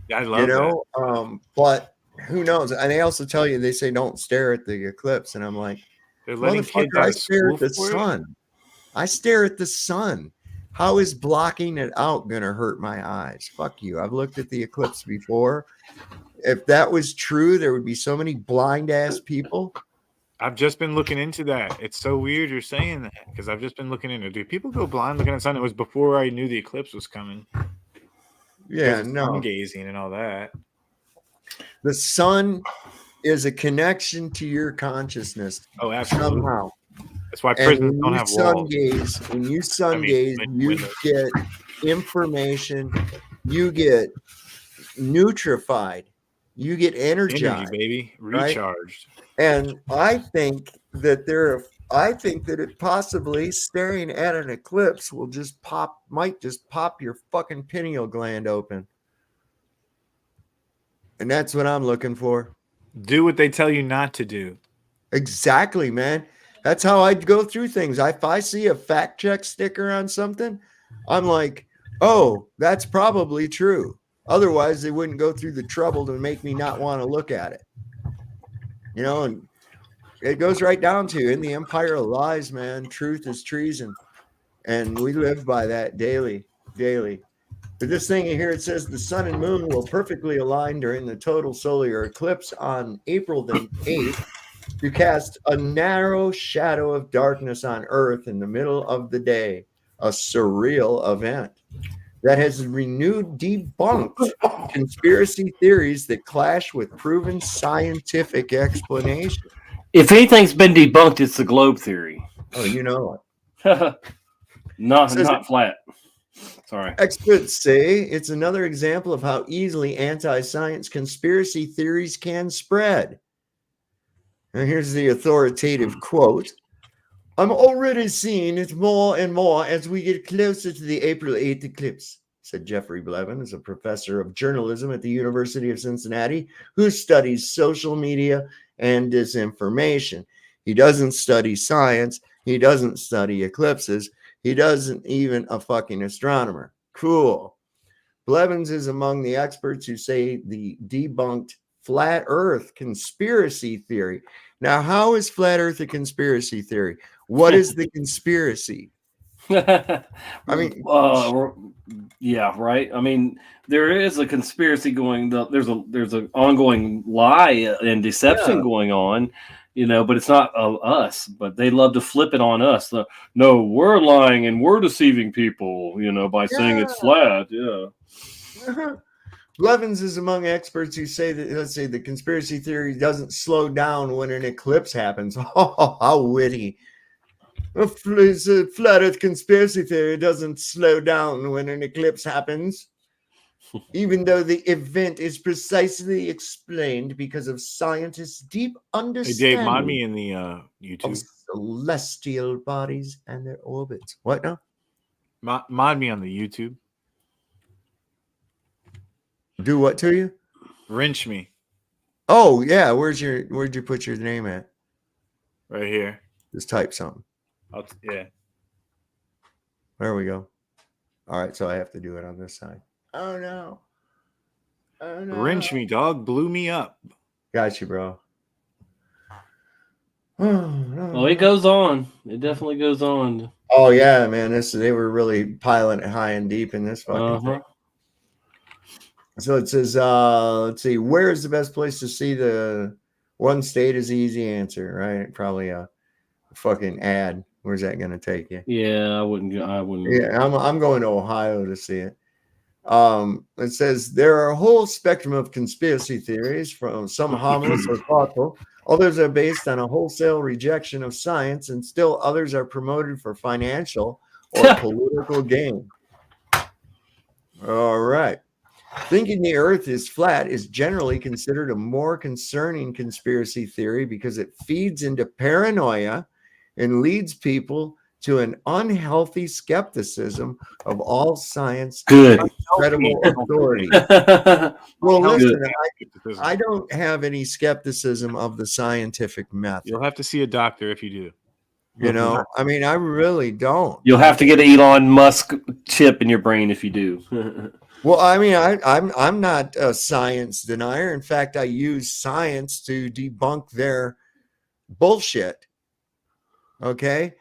Yeah, I love that. But who knows? And they also tell you, they say don't stare at the eclipse, and I'm like, They're letting kids motherfucker, out I of stare school at the for it? sun. I stare at the sun. How is blocking it out gonna hurt my eyes? Fuck you. I've looked at the eclipse before. If that was true, there would be so many blind ass people. I've just been looking into that. It's so weird you're saying that because I've just been looking into it. Do people go blind looking at the sun? It was before I knew the eclipse was coming. Yeah, Because of sun gazing and all that. The sun is a connection to your consciousness. Oh, absolutely. Somehow. That's why And prisons when don't you have sun walls. gaze, when you sun gaze, you windows. get information, you get nutrified, you get energized, Energy, baby. right? Recharged. And I think that it possibly staring at an eclipse might just pop your fucking pineal gland open. And that's what I'm looking for. Do what they tell you not to do. Exactly, man. That's how I go through things. If I see a fact check sticker on something, I'm like, oh, that's probably true. Otherwise, they wouldn't go through the trouble to make me not want to look at it. And it goes right down to in the empire of lies, man, truth is treason. And we live by that daily. But this thing in here, it says the sun and moon will perfectly align during the total solar eclipse on April the 8th to cast a narrow shadow of darkness on Earth in the middle of the day, a surreal event that has debunked conspiracy theories that clash with proven scientific explanation. If anything's been debunked, it's the globe theory. Oh, you know it. not flat. Sorry. Experts say it's another example of how easily anti-science conspiracy theories can spread. And here's the authoritative quote. I'm already seeing it more and more as we get closer to the April 8th eclipse, said Jeffrey Blevins, a professor of journalism at the University of Cincinnati who studies social media and disinformation. He doesn't study science. He doesn't study eclipses. He doesn't even a fucking astronomer. Cool. Blevins is among the experts who say the debunked flat earth conspiracy theory. Now, how is flat earth a conspiracy theory? What is the conspiracy? I mean, yeah, right. I mean, there is a conspiracy going. There's an ongoing lie and deception going on, but it's not us. But they love to flip it on us. No, we're lying and we're deceiving people, by saying it's flat. Yeah. Blevins is among experts who say that, let's say, the conspiracy theory doesn't slow down when an eclipse happens. Oh, how witty. A flat earth conspiracy theory doesn't slow down when an eclipse happens, even though the event is precisely explained because of scientists' deep understanding Hey, Dave, mod me in the YouTube. of celestial bodies and their orbits. What now? Mod me on the YouTube. Do what to you? Wrench me. Oh yeah, where'd you put your name at? Right here. Just type something. Yeah. There we go. All right, so I have to do it on this side. Oh no. Oh no. Wrench me, dog. Blew me up. Got you, bro. Well, it goes on. It definitely goes on. Oh yeah, man. They were really piling it high and deep in this fucking thing. So it says, let's see, where is the best place to see the one state is the easy answer, right? Probably a fucking ad. Where's that going to take you? Yeah, I wouldn't. Yeah, I'm going to Ohio to see it. It says there are a whole spectrum of conspiracy theories, from some harmless or thoughtful. Others are based on a wholesale rejection of science, and still others are promoted for financial or political gain. All right. Thinking the earth is flat is generally considered a more concerning conspiracy theory because it feeds into paranoia and leads people to an unhealthy skepticism of all science. Good. Credible authority. Well, listen, I don't have any skepticism of the scientific method. You'll have to see a doctor if you do. You know, I mean, I really don't. You'll have to get an Elon Musk chip in your brain if you do. Well, I mean, I'm not a science denier. In fact, I use science to debunk their bullshit. Okay.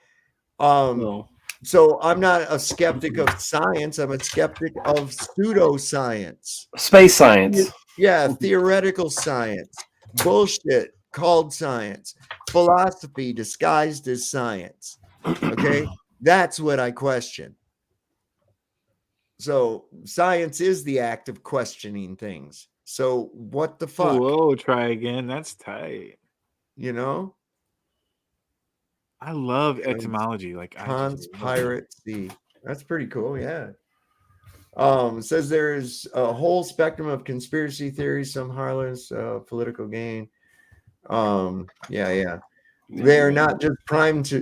So I'm not a skeptic of science. I'm a skeptic of pseudoscience. Space science. Yeah, theoretical science. Bullshit called science. Philosophy disguised as science. Okay? That's what I question. So science is the act of questioning things. So what the fuck? Whoa, try again. That's tight. You know? I love etymology. Like conspiracy. That's pretty cool. Yeah. It says there's a whole spectrum of conspiracy theories, some harmless, political gain. Yeah. They're not just primed to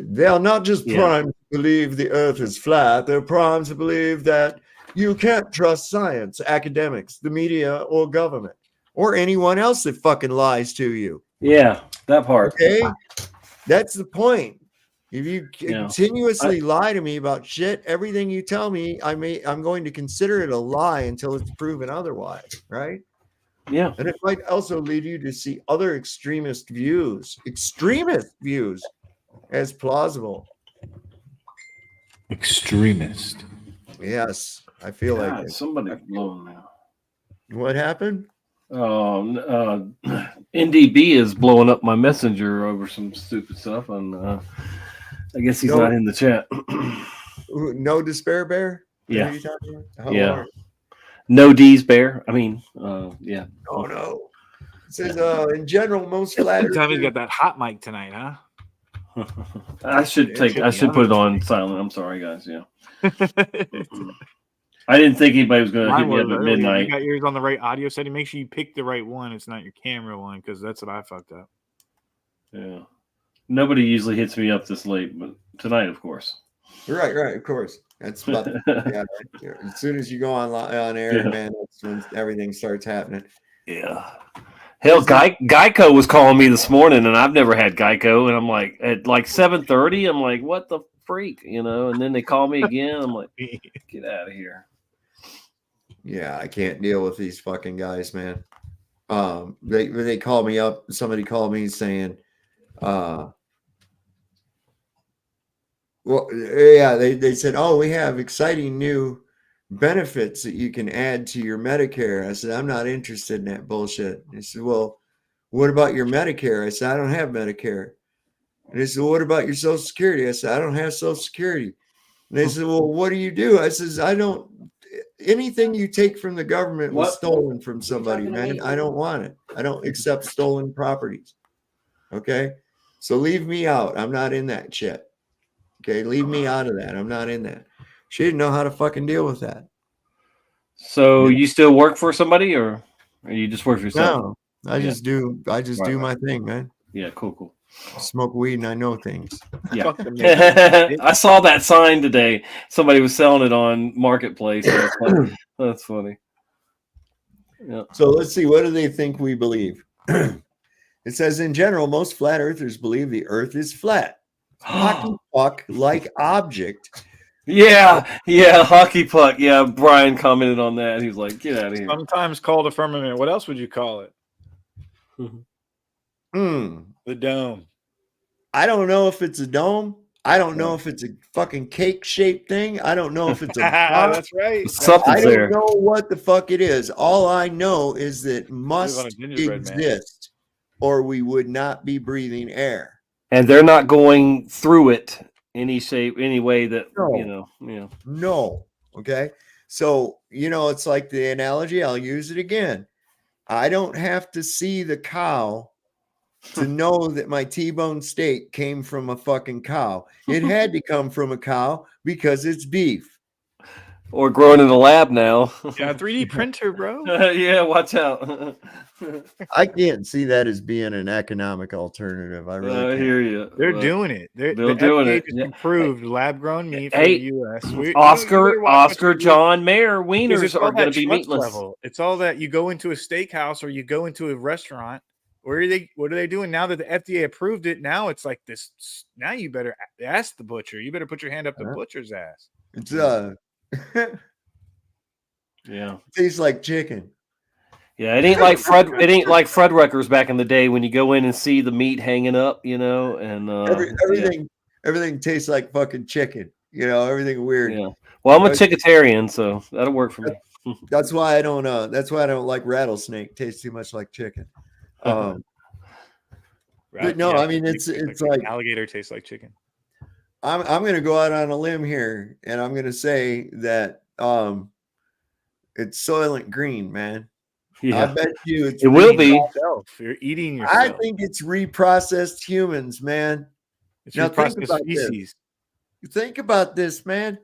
believe the earth is flat. They're primed to believe that you can't trust science, academics, the media, or government, or anyone else that fucking lies to you. Yeah, that part. Okay. That's the point. If you continuously lie to me about shit, everything you tell me, I'm going to consider it a lie until it's proven otherwise, right? Yeah. And it might also lead you to see other extremist views as plausible. Extremist. Yes, I feel like it. Somebody blowing now. What happened? NDB is blowing up my messenger over some stupid stuff, and I guess he's not in the chat. No despair bear? Yeah. Oh, yeah. Lord. No D's bear. I mean, yeah. Oh no. It says in general, most flat earthers. Tommy's got that hot mic tonight, huh? I should put it on silent. I'm sorry, guys. Yeah. I didn't think anybody was going to hit me up at midnight. You got yours on the right audio setting. Make sure you pick the right one. It's not your camera one, because that's what I fucked up. Mm-hmm. Yeah. Nobody usually hits me up this late, but tonight, of course. Right, of course. That's about as soon as you go on air, man, that's when everything starts happening. Yeah. Hell, Geico was calling me this morning, and I've never had Geico, and I'm like, at like 7:30, I'm like, what the freak, you know? And then they call me again. I'm like, get out of here. Yeah, I can't deal with these fucking guys, man. They called me up. Somebody called me saying, well, yeah, they said, oh, we have exciting new benefits that you can add to your Medicare. I said, I'm not interested in that bullshit. They said, well, what about your Medicare? I said, I don't have Medicare. And they said, well, what about your Social Security? I said, I don't have Social Security. And they said, well, what do you do? I says, anything you take from the government was stolen from somebody, man. I don't want it. I don't accept stolen properties. Okay. So leave me out. I'm not in that shit. Okay. Leave me out of that. I'm not in that. She didn't know how to fucking deal with that. So you still work for somebody, or you just work for yourself? No, I just do my thing, man. Yeah. Cool. Smoke weed and I know things. Yeah. Fuck the Matrix. I saw that sign today. Somebody was selling it on Marketplace. I was like, that's funny. Yeah. So let's see. What do they think we believe? It says, in general, most flat earthers believe the earth is flat. Hockey puck like object. Yeah, hockey puck. Yeah, Brian commented on that. He was like, "Get out of here." Sometimes called a firmament. What else would you call it? The dome. I don't know if it's a dome. I don't know if it's a fucking cake-shaped thing. I don't know if it's a box. That's right. Something's I don't there. know what the fuck it is. All I know is that it on must a gingerbread man. exist, or we would not be breathing air. And they're not going through it any shape, any way that you know. Yeah. No. Okay. So, it's like the analogy. I'll use it again. I don't have to see the cow to know that my T-bone steak came from a fucking cow. It had to come from a cow because it's beef. Or growing in a lab now. Yeah, 3D printer, bro. Yeah, watch out. I can't see that as being an economic alternative. I really can't. hear you. They're doing it. They're the doing FDA it. just Yeah. approved lab-grown meat for Hey, the U.S. Oscar John Mayer wieners are going to be meatless. Level. It's all that you go into a steakhouse or you go into a restaurant. What are they doing now that the FDA approved it? Now it's like this. Now you better ask the butcher. You better put your hand up the butcher's ass. It's yeah, tastes like chicken. Yeah, it ain't like Fred. It ain't like Fredwreckers back in the day when you go in and see the meat hanging up, and everything tastes like fucking chicken. Everything weird. Yeah. Well, I'm a chicketarian, so that'll work for me. That's why I don't. That's why I don't like rattlesnake. Tastes too much like chicken. But no, I mean it's like alligator tastes like chicken. I'm going to go out on a limb here, and I'm going to say that it's Soylent Green, man. Yeah. I bet you it will be. You're eating yourself. I think it's reprocessed humans, man. It's now think reprocessed about feces. this. Think about this, man.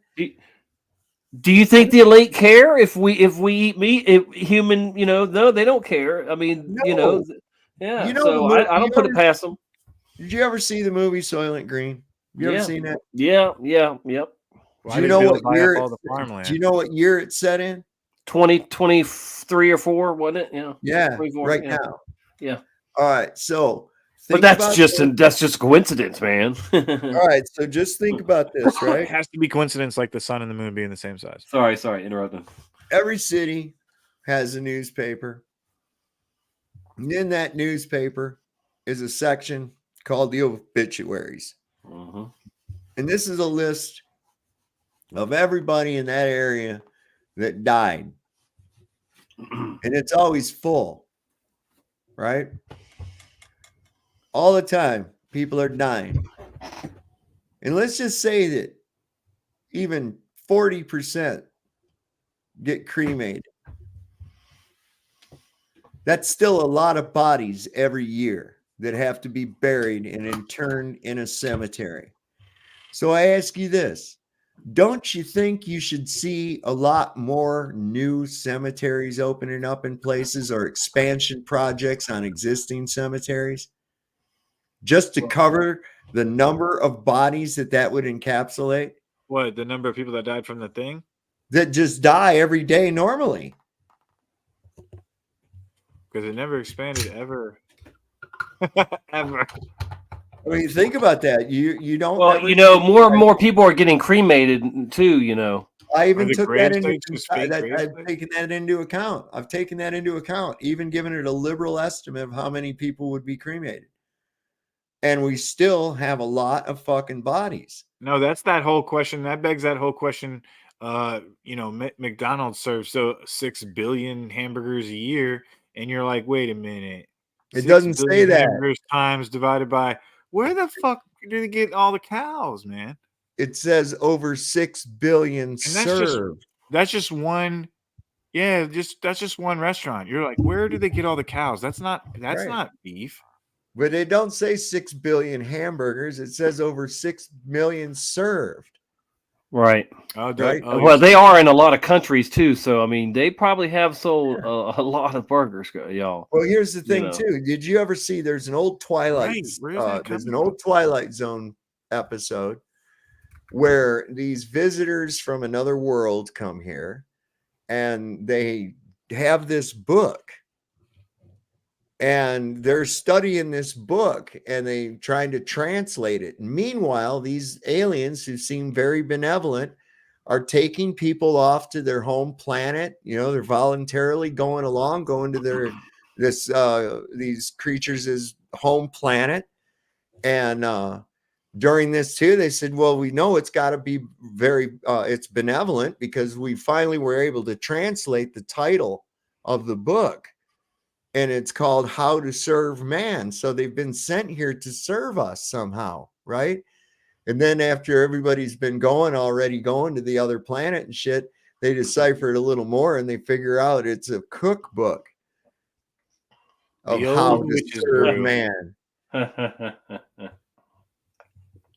Do you think the elite care if we eat meat? If human, no, they don't care. I mean, No. yeah. the So movie- I don't put it past them. Did you ever see the movie Soylent Green? You ever seen that? Yeah, yep. Do you know what year? Do you know what year it's set in? 2023 or 4, wasn't it? Yeah. Yeah, 24, right yeah. now. Yeah. All right, so. But that's just coincidence, man. All right, so just think about this, It right? has to be coincidence, like the sun and the moon being the same size. Sorry, interrupting. Every city has a newspaper. And in that newspaper is a section called the obituaries. And this is a list of everybody in that area that died. And it's always full, right? All the time, people are dying. And let's just say that even 40% get cremated. That's still a lot of bodies every year that have to be buried and interned in a cemetery. So I ask you this. Don't you think you should see a lot more new cemeteries opening up in places or expansion projects on existing cemeteries? Just to cover the number of bodies that would encapsulate? What, the number of people that died from the thing? That just die every day normally. Because it never expanded ever. Ever. I mean, think about that. You don't. Well, more and more people are getting cremated too. I even took that into I've taken that into account. I've taken that into account, even given it a liberal estimate of how many people would be cremated. And we still have a lot of fucking bodies. No, that's that whole question. That begs that whole question. McDonald's serves 6 billion hamburgers a year, and you're like, wait a minute. It doesn't say that. Hamburgers times divided by where the fuck do they get all the cows, man? It says over 6 billion served. That's just one. Yeah, that's just one restaurant. You're like, where do they get all the cows? That's not beef. But it don't say 6 billion hamburgers. It says over 6 million served. Right. Right. Well, they are in a lot of countries too. So I mean, they probably have sold a lot of burgers, y'all. Well, here's the thing know. too. Did you ever see? There's an old Twilight. There's an old Twilight Zone episode where these visitors from another world come here, and they have this book, and they're studying this book, and they trying to translate it. Meanwhile, these aliens who seem very benevolent are taking people off to their home planet. You know, they're voluntarily going to their these creatures' home planet. And during this too, they said, well, we know it's got to be very it's benevolent, because we finally were able to translate the title of the book, and it's called How to Serve Man. So they've been sent here to serve us somehow, right? And then after everybody's been going to the other planet and shit, they decipher it a little more, and they figure out it's a cookbook of how to serve man.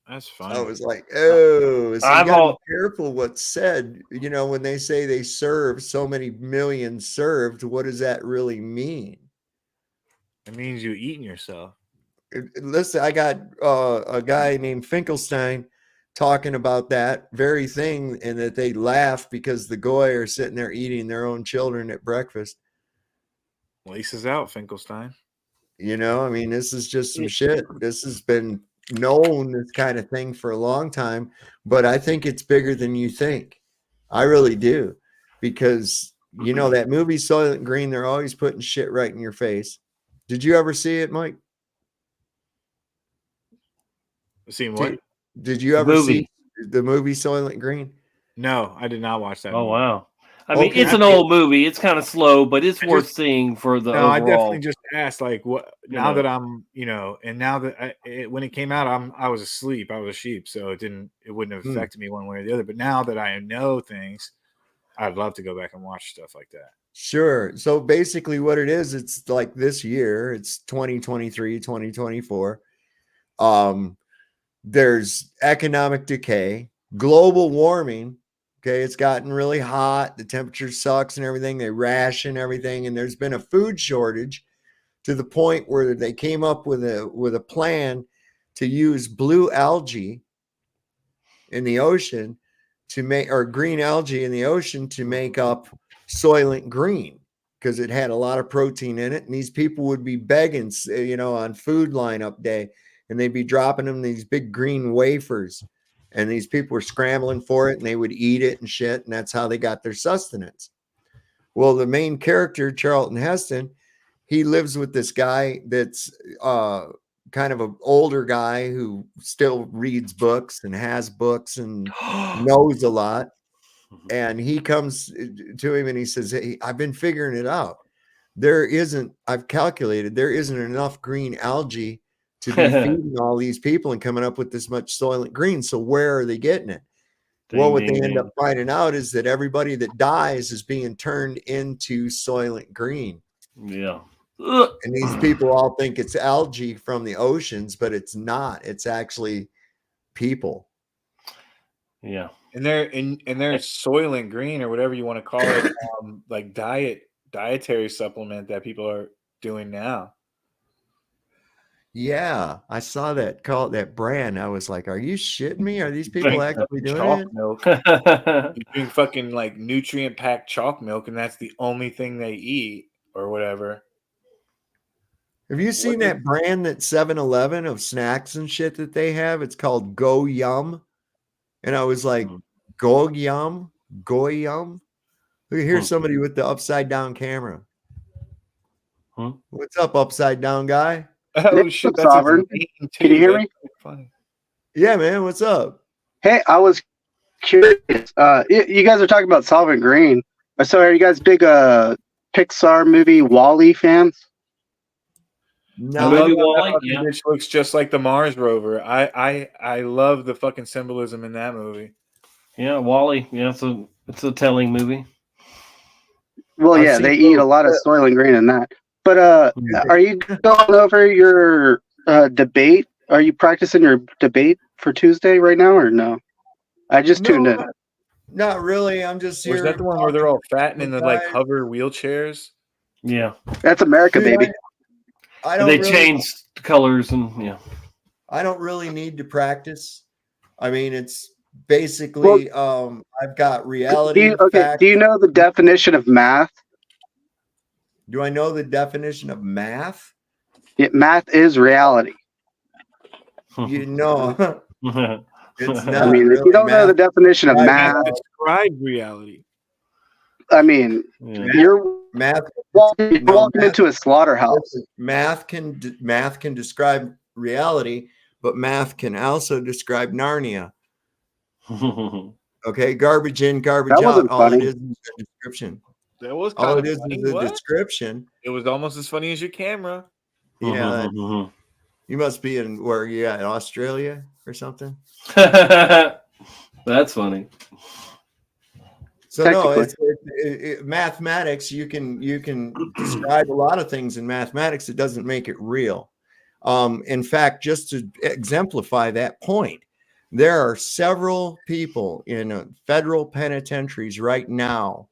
That's funny. I was like, oh, so you gotta be careful what's said. You know, when they say they serve so many millions served, what does that really mean? It means you eating yourself. Listen, I got a guy named Finkelstein talking about that very thing, and that they laugh because the goy are sitting there eating their own children at breakfast. Laces out, Finkelstein. You know, I mean, this is just some shit. This has been known, this kind of thing, for a long time, but I think it's bigger than you think. I really do, because you know that movie Soylent Green, they're always putting shit right in your face. Did you ever see it, Mike? Seen what? Did you ever see the movie Soylent Green? No, I did not watch that. Oh movie. wow! I mean, it's an old movie. It's kind of slow, but it's worth seeing for the overall. I definitely just asked, like, what? Now know. that I'm, and now that when it came out, I was asleep. I was a sheep, so it wouldn't have affected me one way or the other. But now that I know things, I'd love to go back and watch stuff like that. Sure. So basically what it is, it's like this year, it's 2023, 2024. There's economic decay, global warming. Okay. It's gotten really hot. The temperature sucks and everything. They ration everything. And there's been a food shortage to the point where they came up with a plan to use blue algae in the ocean or green algae in the ocean to make up Soylent Green, because it had a lot of protein in it. And these people would be begging, on food lineup day, and they'd be dropping them these big green wafers, and these people were scrambling for it, and they would eat it and shit. And that's how they got their sustenance. Well, the main character, Charlton Heston, he lives with this guy that's kind of an older guy who still reads books and has books and knows a lot. And he comes to him and he says, hey, I've been figuring it out. I've calculated there isn't enough green algae to be feeding all these people and coming up with this much Soylent Green. So where are they getting it? Well, what they end up finding out is that everybody that dies is being turned into Soylent Green. Yeah. And these people all think it's algae from the oceans, but it's not. It's actually people. Yeah. And they're Soylent Green, or whatever you want to call it, like dietary supplement that people are doing now. Yeah, I saw that. Call it that brand. I was like, "Are you shitting me? Are these people actually doing chalk it?" milk? You're doing fucking like nutrient packed chalk milk, and that's the only thing they eat, or whatever. Have you seen that brand that 7-Eleven of snacks and shit that they have? It's called Go Yum. And I was like, Go Yum? Here's somebody with the upside down camera. What's up, upside down guy? Oh shit, that's Sovereign. Can you hear me? Funny. Yeah, man. What's up? Hey, I was curious. You guys are talking about Soylent Green. So are you guys big Pixar movie WALL-E fans? No, Which looks just like the Mars rover. I love the fucking symbolism in that movie. Yeah, WALL-E. Yeah, it's a telling movie. Well, yeah, they eat a lot of Soylent Green in that. But are you going over your debate? Are you practicing your debate for Tuesday right now, or no? I just tuned in. Not really. I'm just Or is here. that the one where they're all fat and in the like guys. hover wheelchairs? Yeah. That's America, Dude, baby. I don't They really, changed colors and yeah. I don't really need to practice. I mean, it's basically I've got reality facts. Do you know the definition of math? Do I know the definition of math? Yeah, math is reality. You know, it's not. I mean, really if you don't know the math. definition of math, Describe reality. I mean, you're math walking into a slaughterhouse. Math can describe reality, but math can also describe Narnia. Okay, garbage in, garbage That out. wasn't All it funny. is a description. That was All kind it of is funny. a What? description. It was almost as funny as your camera. Yeah, you must be in where you at, in Australia or something. That's funny. So no, it's mathematics. You can describe a lot of things in mathematics. It doesn't make it real. In fact, just to exemplify that point, there are several people in federal penitentiaries right now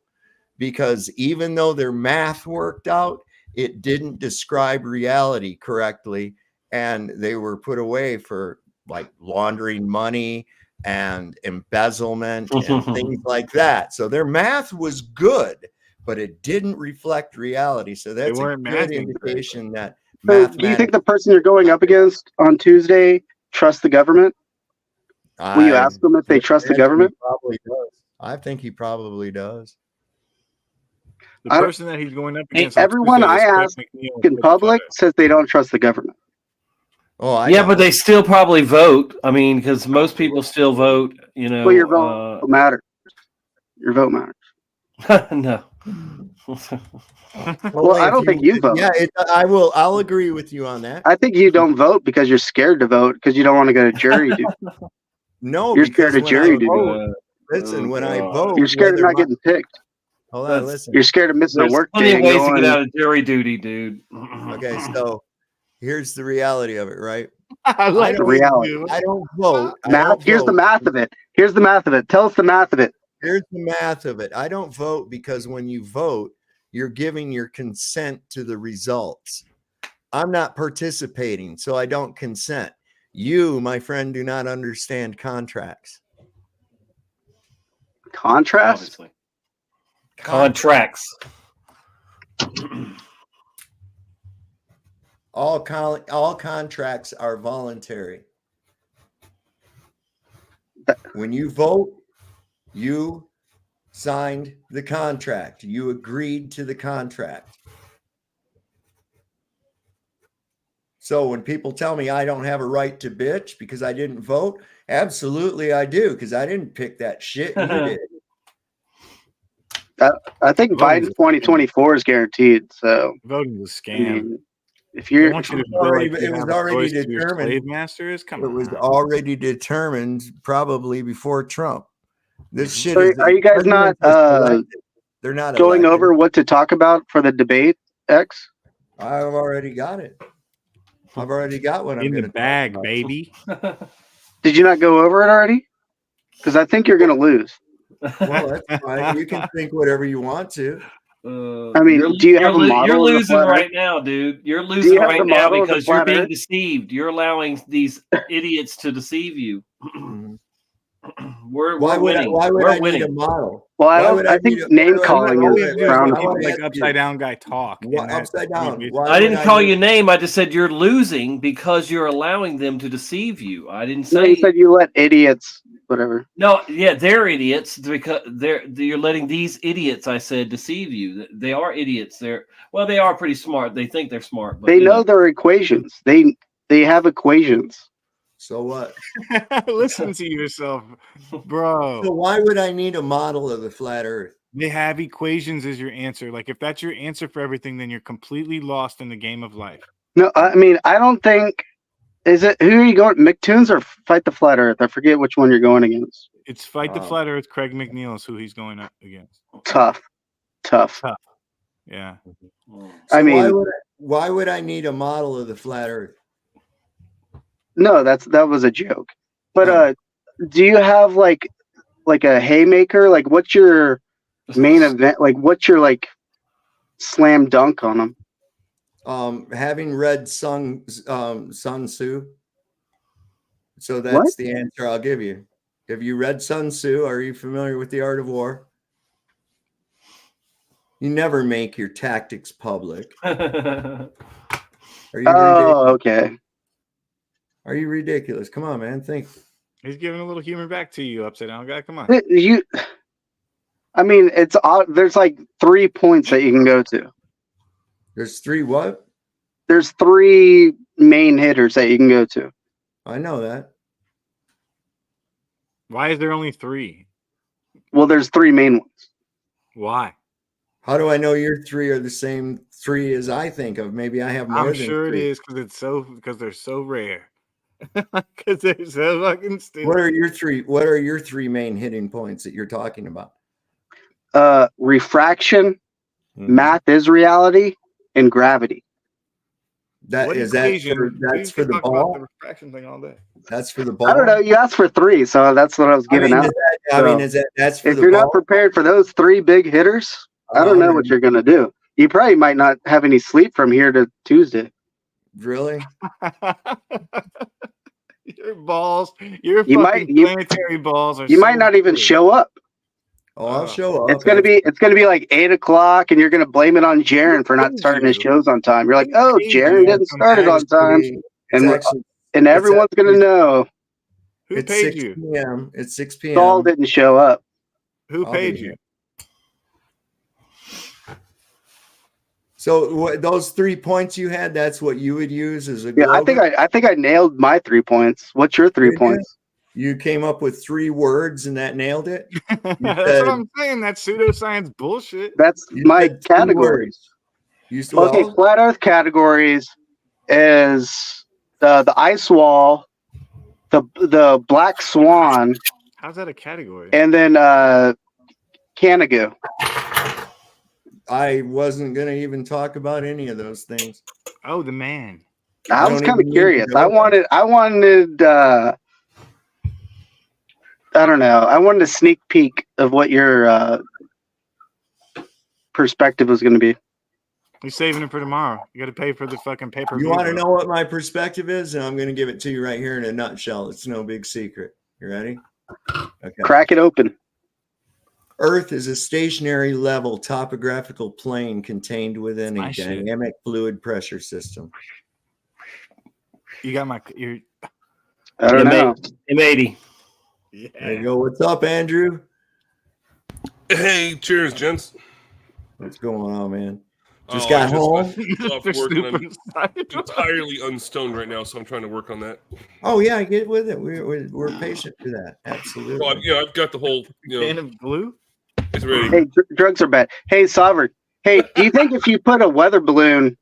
because even though their math worked out, it didn't describe reality correctly, and they were put away for like laundering money and embezzlement and things like that. So their math was good, but it didn't reflect reality. So that's a weren't good mathing indication that So do you mathematics. think the person you're going up against on Tuesday trusts the government? Will you ask them if they trust the government? Probably does. I think he probably does. The person that he's going up against. Everyone I ask in public says they don't trust the government. Oh, yeah, but they still probably vote. I mean, because most people still vote. You know, Well, your vote matters. Your vote matters. No. Well, I don't think you vote. Yeah, I'll agree with you on that. I think you don't vote because you're scared to vote because you don't want to go to jury duty. No, you're scared of because when I jury duty. vote- Listen, when I vote, You're scared of whether not getting picked. Hold on, listen. You're scared of missing a There's work plenty day. of ways to going- get out of jury duty, dude. Okay, so here's the reality of it, right? I like the reality. I don't vote. Math. Here's the math of it. Here's the math of it. Tell us the math of it. Here's the math of it. I don't vote because when you vote, you're giving your consent to the results. I'm not participating, so I don't consent. You, my friend, do not understand contracts. Contrast? Obviously. Contracts. All contracts are voluntary. When you vote, you signed the contract. You agreed to the contract. So when people tell me I don't have a right to bitch because I didn't vote, absolutely I do, because I didn't pick that shit. You did. I think Biden 2024 is guaranteed. So voting is a I scam. mean, if you're, It was already determined. Slave masters, come It was on. already determined probably before Trump. This shit So is. are you guys not They're not going elected. over what to talk about for the debate, X? I've already got it. I've already got what I'm In going the to bag, baby. Did you not go over it already? Because I think you're going to lose. Well, that's fine. You can think whatever you want to. I mean, do you have a model? You're of the losing flat right Earth? now, dude. You're you losing have right the now model of the because you're flat being Earth? deceived. You're allowing these idiots to deceive you. We're Why would winning. I We're need winning. a model? Well, Why would I think need a- name why would I calling need- All we is have to do is frowned listen to upon. like upside down guy talk. and that- upside down? we- Why I would didn't call need- your name. I just said you're losing because you're allowing them to deceive you. I didn't No, say you said you let idiots, whatever. no. Yeah, they're idiots because you're letting these idiots. I said deceive you. They are idiots. They are pretty smart. They think they're smart. But, They know their equations. They have equations. So what? Listen to yourself, bro. So why would I need a model of the flat Earth? They have equations as your answer. Like if that's your answer for everything, then you're completely lost in the game of life. No, I mean, I don't think. Is it who are you going? McToons or Fight the Flat Earth? I forget which one you're going against. It's Fight the Flat Earth. Craig McNeil is who he's going up against. Tough. Yeah. I mean, why would I need a model of the flat Earth? no, that was a joke. But do you have like like a haymaker? Like, what's your main event? Like, what's your like slam dunk on them? Having read Sun Tzu, so that's the answer I'll give you. Have you read Sun Tzu? Are you familiar with the art of war? You never make your tactics public. Are you okay. Are you ridiculous? Come on, man. Think. He's giving a little humor back to you, upside down guy. Come on. I mean, it's odd. There's like 3 points that you can go to. There's 3 what? There's 3 main hitters that you can go to. I know that. Why is there only 3? Well, there's 3 main ones. Why? How do I know your 3 are the same 3 as I think of? Maybe I have more I'm than sure 3. it is because they're so rare. Because they're so fucking stupid. What are your 3? What are your 3 main hitting points that you're talking about? Refraction, math is reality, and gravity. That's for the ball. The refraction thing all day. That's for the ball. I don't know. You asked for 3, so that's what I was giving out. That's for if the you're ball? not prepared for those 3 big hitters, I don't know what you're gonna do. You probably might not have any sleep from here to Tuesday. Really? Your balls, your You fucking planetary balls are. You might not even show up. Oh, I'll show up. It's gonna be like 8 o'clock, and you're gonna blame it on Jaron for not starting his shows on time. You're like, oh, Jaron didn't start it on time, and everyone's gonna know. Who paid you? p.m. It's 6 p.m. Saul didn't show up. Who paid you? So those 3 points you had, that's what you would use as a Yeah, I think I nailed my 3 points. What's your 3 points? You came up with 3 words and that nailed it. That's what I'm saying. That's pseudoscience bullshit. That's my categories. Okay, flat Earth categories is the ice wall, the black swan. How's that a category? And then Canagoo. I wasn't gonna even talk about any of those things. Oh, the man. I was kind of curious. I wanted I don't know. I wanted a sneak peek of what your perspective was going to be. You're saving it for tomorrow. You got to pay for the fucking paper. You want to know what my perspective is? And I'm going to give it to you right here in a nutshell. It's no big secret. You ready? Okay. Crack it open. Earth is a stationary level topographical plane contained within a dynamic fluid pressure system. You got my. I don't know. M80. Yeah. There you go. What's up, Andrew? Hey, cheers, gents. What's going on, man? Just got home. Off work and I'm entirely unstoned right now, so I'm trying to work on that. Oh yeah, get with it. We're patient for that. Absolutely. Well, I've got the whole. Can of blue. It's ready. Hey, drugs are bad. Hey, Sovereign. Hey, do you think if you put a weather balloon,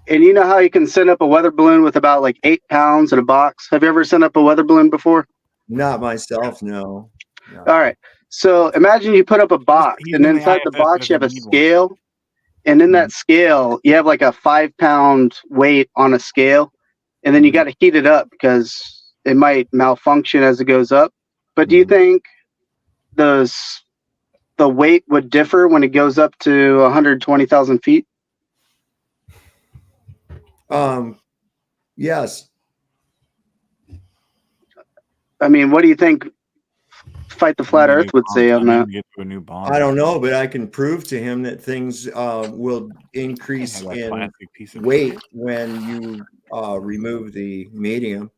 and you know how you can send up a weather balloon with about like 8 pounds in a box? Have you ever sent up a weather balloon before? Not myself, no. All right. So imagine you put up a box, and inside the box you have a scale, and in that scale you have like a 5 pound weight on a scale, and then you got to heat it up because it might malfunction as it goes up. But do you think the weight would differ when it goes up to 120,000 feet? Yes. I mean, what do you think Fight the Flat Earth would say on that? I don't know, but I can prove to him that things will increase in weight when you remove the medium.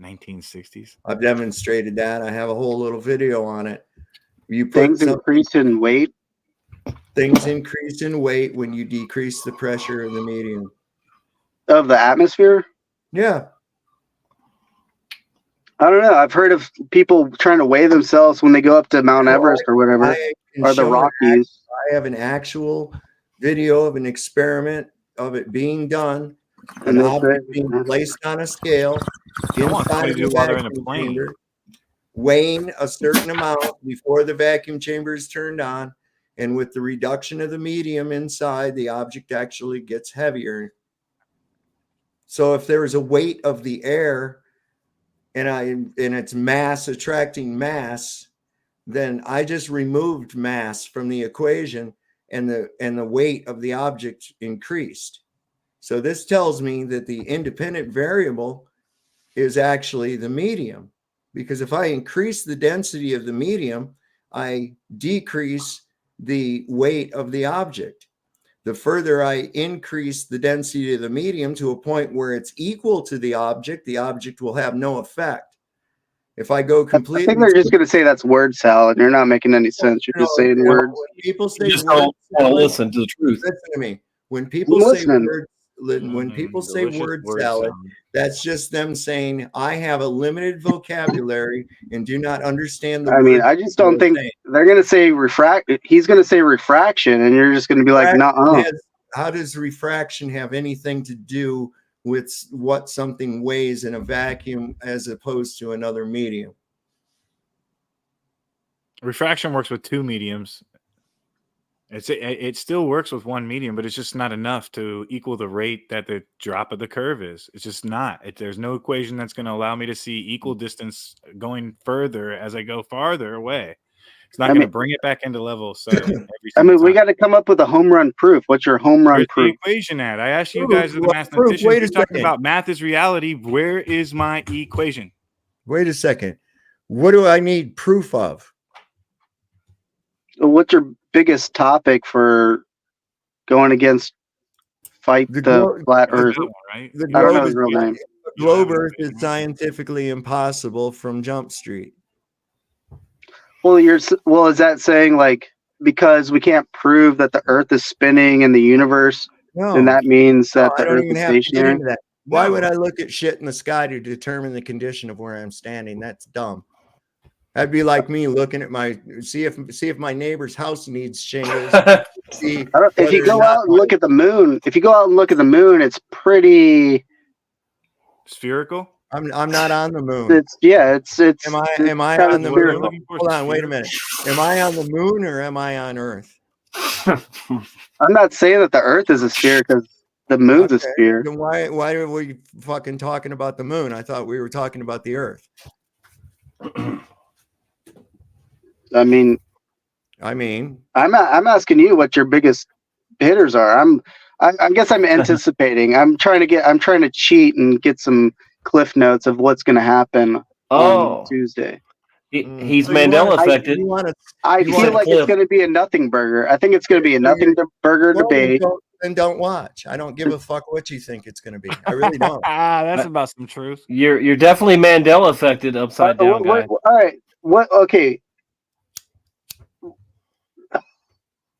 1960s. I've demonstrated that. I have a whole little video on it. You put Things increase in weight? Things increase in weight when you decrease the pressure of the medium. Of the atmosphere? Yeah. I don't know. I've heard of people trying to weigh themselves when they go up to Mount Everest or whatever, or the Rockies. I have an actual video of an experiment of it being done, an object being placed on a scale inside of the vacuum chamber, weighing a certain amount before the vacuum chamber is turned on, and with the reduction of the medium inside, the object actually gets heavier. So if there is a weight of the air and it's mass attracting mass, then I just removed mass from the equation, and the weight of the object increased. So this tells me that the independent variable is actually the medium, because if I increase the density of the medium, I decrease the weight of the object. The further I increase the density of the medium to a point where it's equal to the object will have no effect. If I go completely, I think they're just going to say that's word salad. You're not making any sense. You're just saying words. When people say just word don't salad, listen to the truth. listen to me. When people say word salad, that's just them saying I have a limited vocabulary and do not understand the I mean, word. I just don't think they're going to say refract. He's going to say refraction, and you're just going to be like, no. How does refraction have anything to do with what something weighs in a vacuum as opposed to another medium? Refraction works with two mediums. It still works with one medium, but it's just not enough to equal the rate that the drop of the curve is. It's just not. There's no equation that's going to allow me to see equal distance going further as I go farther away. It's not going to bring it back into level. So we got to come up with a home run proof. What's your home run Where's proof? the equation at? I asked you guys as the mathematicians. You're talking about math is reality. Where is my equation? Wait a second. What do I need proof of? What's your biggest topic for going against fight the flat Earth? Right? I don't know his real name. The globe Earth is scientifically impossible from Jump Street. Well, is that saying like because we can't prove that the Earth is spinning in the universe, then that means that the Earth is stationary? Why would I look at shit in the sky to determine the condition of where I'm standing? That's dumb. That'd be like me looking at see if my neighbor's house needs shingles. If you go out and look at the moon, it's pretty spherical. I'm not on the moon. It's Am I on the moon? Hold on, wait a minute. Am I on the moon or am I on Earth? I'm not saying that the Earth is a sphere because the moon's a sphere. Then why are we fucking talking about the moon? I thought we were talking about the Earth. I mean, I'm asking you what your biggest hitters are. I guess I'm anticipating. I'm trying to cheat and get some cliff notes of what's going to happen on Tuesday. He's Mandela affected. I feel like it's going to be a nothing burger. I think it's going to be a nothing burger debate. Then don't watch. I don't give a fuck what you think it's going to be. I really don't. That's about some truth. You're definitely Mandela affected upside down guy. All right. What? Okay.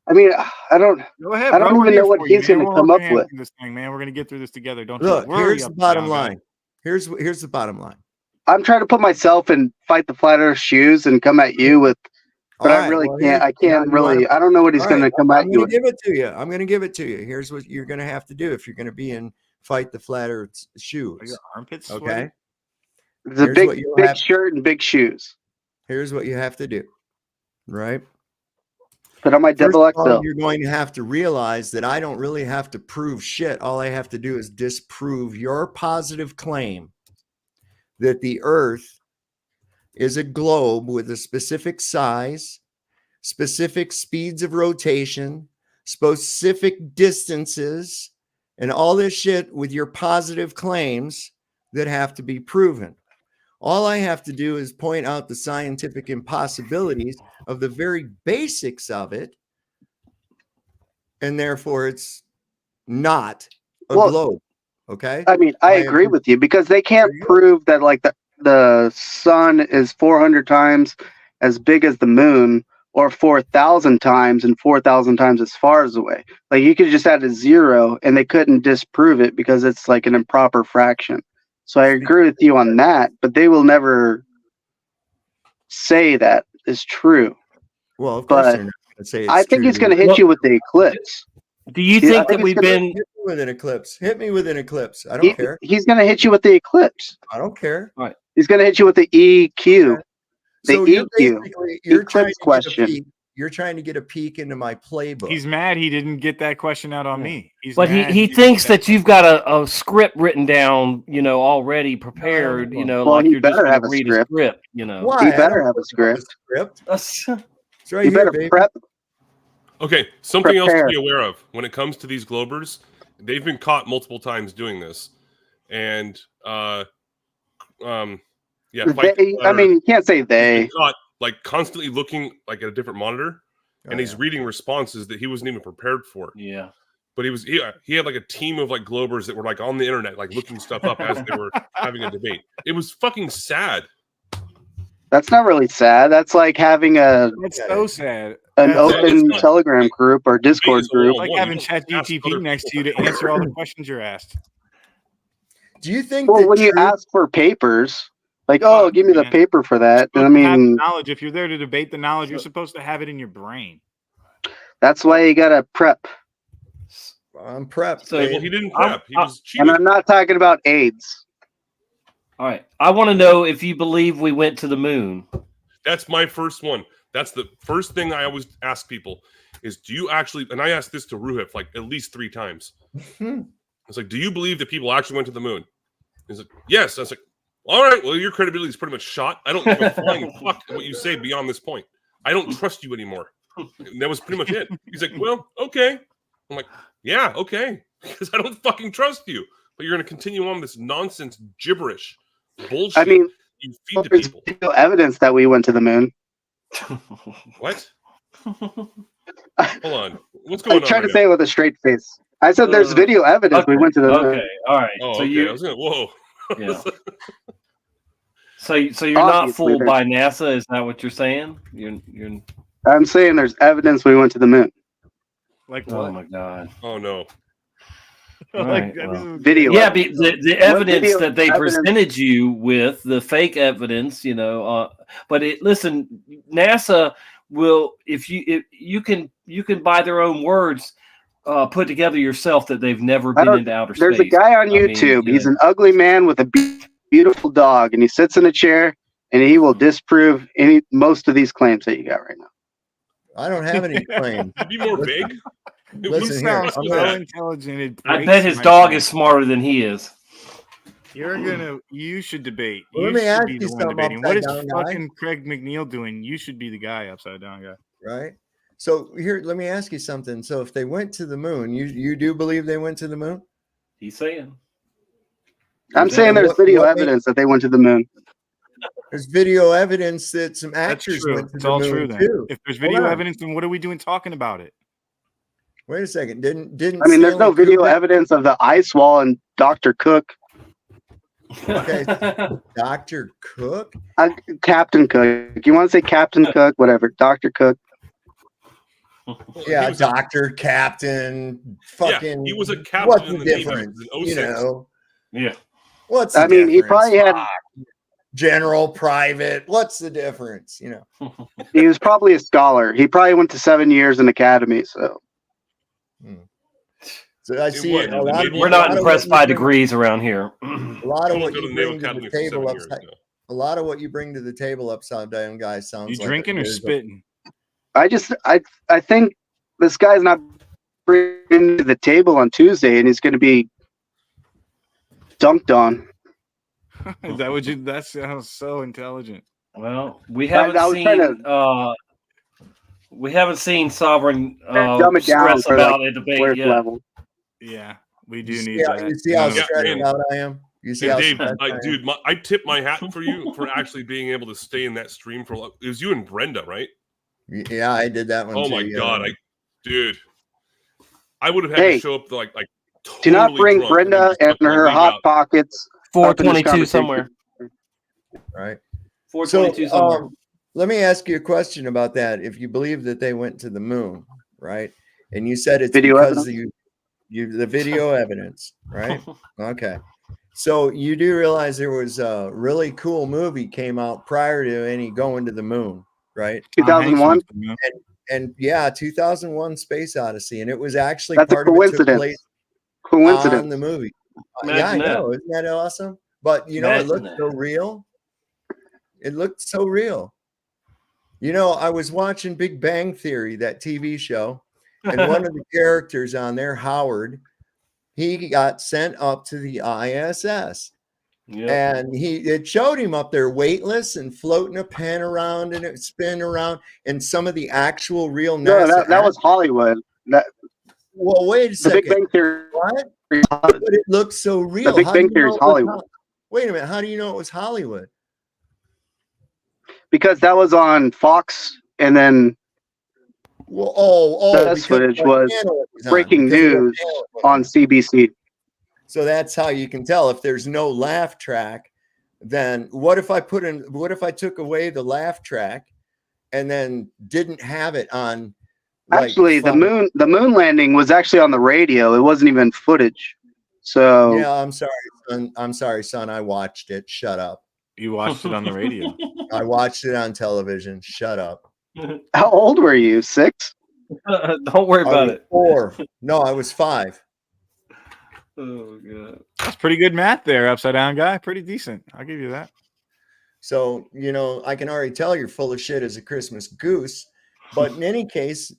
I mean, I don't. Go ahead, I don't even know what he's going to come up with. This thing, man, we're going to get through this together. Don't look. You worry. Here's the bottom line. Here's the bottom line. I'm trying to put myself in fight the flat Earth shoes and come at you with, but I really can't. I can't really. I don't know what he's going to come at you with. I'm going to give it to you. I'm going to give it to you. Here's what you're going to have to do if you're going to be in fight the flat Earth shoes. Are your armpits okay? It's a big shirt and big shoes. Here's what you have to do. Right. Put on my double XL. You're going to have to realize that I don't really have to prove shit. All I have to do is disprove your positive claim that the Earth is a globe with a specific size, specific speeds of rotation, specific distances, and all this shit with your positive claims that have to be proven. All I have to do is point out the scientific impossibilities of the very basics of it, and therefore it's not a globe. Okay? I mean, I agree with you because they can't prove that like the sun is 400 times as big as the moon or 4,000 times and 4,000 times as far as away. Like you could just add a zero and they couldn't disprove it because it's like an improper fraction. So I agree with you on that, but they will never say that is true. Well, of course they're not going to say it's I think he's going to hit you with the eclipse. Do you think that we've been hit me with an eclipse? Hit me with an eclipse. I don't care. He's going to hit you with the eclipse. I don't care. All right. He's going to hit you with the EQ. The So EQ. you're eclipse question. you're trying to get a peek into my playbook. He's mad he didn't get that question out on me. But he thinks that you've got a script written down, already prepared, Well, like he you're just better going have to a read script. a script, Why? He I better don't have a script. It's right You here, better baby. prep. Okay, something else to Prepare. be aware of when it comes to these Globers. They've been caught multiple times doing this, and I mean, you can't say he's they. been caught like constantly looking like at a different monitor, Oh, and he's reading responses that he wasn't even prepared for. Yeah. But he had like a team of like Globers that were like on the internet, like looking stuff up as they were having a debate. It was fucking sad. That's not really sad. That's like having That's so sad. an That's open Telegram group or Discord group. like having ChatGPT next to you to answer all the questions you're asked. Do you think Well, when you ask for papers, like, oh, give me the paper for that. I Have mean, knowledge. If you're there to debate the knowledge, you're supposed to have it in your brain. that's why you gotta prep. I'm prepped. So, well, he didn't prep. He was And I'm not talking about AIDS. All right. I want to know if you believe we went to the moon. That's my first one. That's the first thing I always ask people is, do you actually, and I asked this to Ruhif like at least 3 times. It's like, do you believe that people actually went to the moon? He's like, yes. I was like, all right, well, your credibility is pretty much shot. I don't give a flying fuck what you say beyond this point. I don't trust you anymore. And that was pretty much it. He's like, well, okay. I'm like, yeah, okay. Because I don't fucking trust you. But you're going to continue on this nonsense gibberish bullshit I mean, you feed to there's people. no evidence that we went to the moon. What? Hold on. What's going I'm on? trying to right say it with a straight face. I said there's video evidence we went to the moon. Okay. All right. Oh, so okay. I was gonna, whoa. Yeah. So you're not Obviously, fooled there's- by NASA? Is that what you're saying? You're. I'm saying there's evidence we went to the moon. Like Oh what? my god. Oh no. All Like, right, well. Video. Yeah, evidence. the evidence video that they evidence- presented you with, the fake evidence, but listen, NASA will, if you can by their own words put together yourself that they've never I been don't- into outer space. There's a guy on YouTube. He's an ugly man with a beautiful dog, and he sits in a chair, and he will disprove most of these claims that you got right now. I don't have any claim. Be more vague. Listen here. Sounds I'm so gonna, intelligent. It I breaks bet his my dog brain. is smarter than he is. You should debate. Well, You let me should ask be you the one something, debating. What is upside down guy. fucking Craig McNeil doing? You should be the guy, upside down guy. right? So here, let me ask you something. So if they went to the moon, you do believe they went to the moon? He's saying. I'm saying there's What- video what evidence that they went to the moon. There's video evidence that some That's actors true. went to It's the all moon true then. too. If there's Hold video on. evidence, then what are we doing talking about it? Wait a second. Didn't I mean, there's no Stanley video Kubrick- evidence of the ice wall and Dr. Cook, Okay, Dr. Cook. Captain Cook. You want to say Captain Cook, whatever, Dr. Cook. Yeah, doctor, captain, fucking. he was a captain What's in the the Navy difference? in 06. You know, Yeah. what's the I mean, he difference? probably had. Fuck. General, private. What's the difference? You know. He was probably a scholar. He probably went to 7 years in academy. So So I see was. a lot of, We're a not lot of impressed what by you bring- degrees around here. A lot of I what won't go you to the Naval bring to Academy the for table 7 years upside. now. A lot of what you bring to the table upside down, guys, sounds You like drinking or there's a- spitting? I think this guy's not bringing to the table on Tuesday, and he's going to be dunked on. Is that what you? That sounds so intelligent. Well, we haven't I was trying we haven't seen Sovereign dumb it down stress for about like a debate fourth yet. level. Yeah, we do You need see how, that. you see how None of- stressed man. out I am? You see And how Dave, stressed I am? dude, I tip my hat for you for actually being able to stay in that stream for. It was you and Brenda, right? Yeah, I did that one Oh too. my yeah. god, dude, I would have had Hey, to show up like Do not totally bring drunk Brenda then just and fucking her leave hot out. pockets. up in this 422 conversation. somewhere. Right. 422 somewhere. Let me ask you a question about that. If you believe that they went to the moon, right? And you said it's Video because evidence? the video evidence, right? Okay. So you do realize there was a really cool movie came out prior to any going to the moon, right? 2001. And yeah, 2001 Space Odyssey, and it was actually That's a part of it took coincidence. place Coincidence. on the movie. Yeah, I Imagine that. know. Isn't that awesome? But you know, it Imagine looked that. so real. It looked so real. You know, I was watching Big Bang Theory, that TV show, and one of the characters on there, Howard, he got sent up to the ISS. Yep. And it showed him up there weightless and floating a pen around and it spin around, and some of the actual real No, NASA. that was Hollywood. Well, wait a The second. Big Bang Theory. What? But it looks so real. The Big How do Bang you Theory know is it was Hollywood. Wait a minute. How do you know it was Hollywood? Because that was on Fox, and then Well, this footage was breaking news on CBC. So that's how you can tell if there's no laugh track. Then what if I took away the laugh track and then didn't have it on? Actually, the moon landing was actually on the radio. It wasn't even footage. So yeah, I'm sorry, son. I'm sorry, son. I watched it. Shut up. You watched it on the radio. I watched it on television. Shut up. How old were you? 6? Don't worry about it. 4. No, I was 5. Oh god, that's pretty good math there, upside down guy. Pretty decent. I'll give you that. So I can already tell you're full of shit as a Christmas goose. But in any case,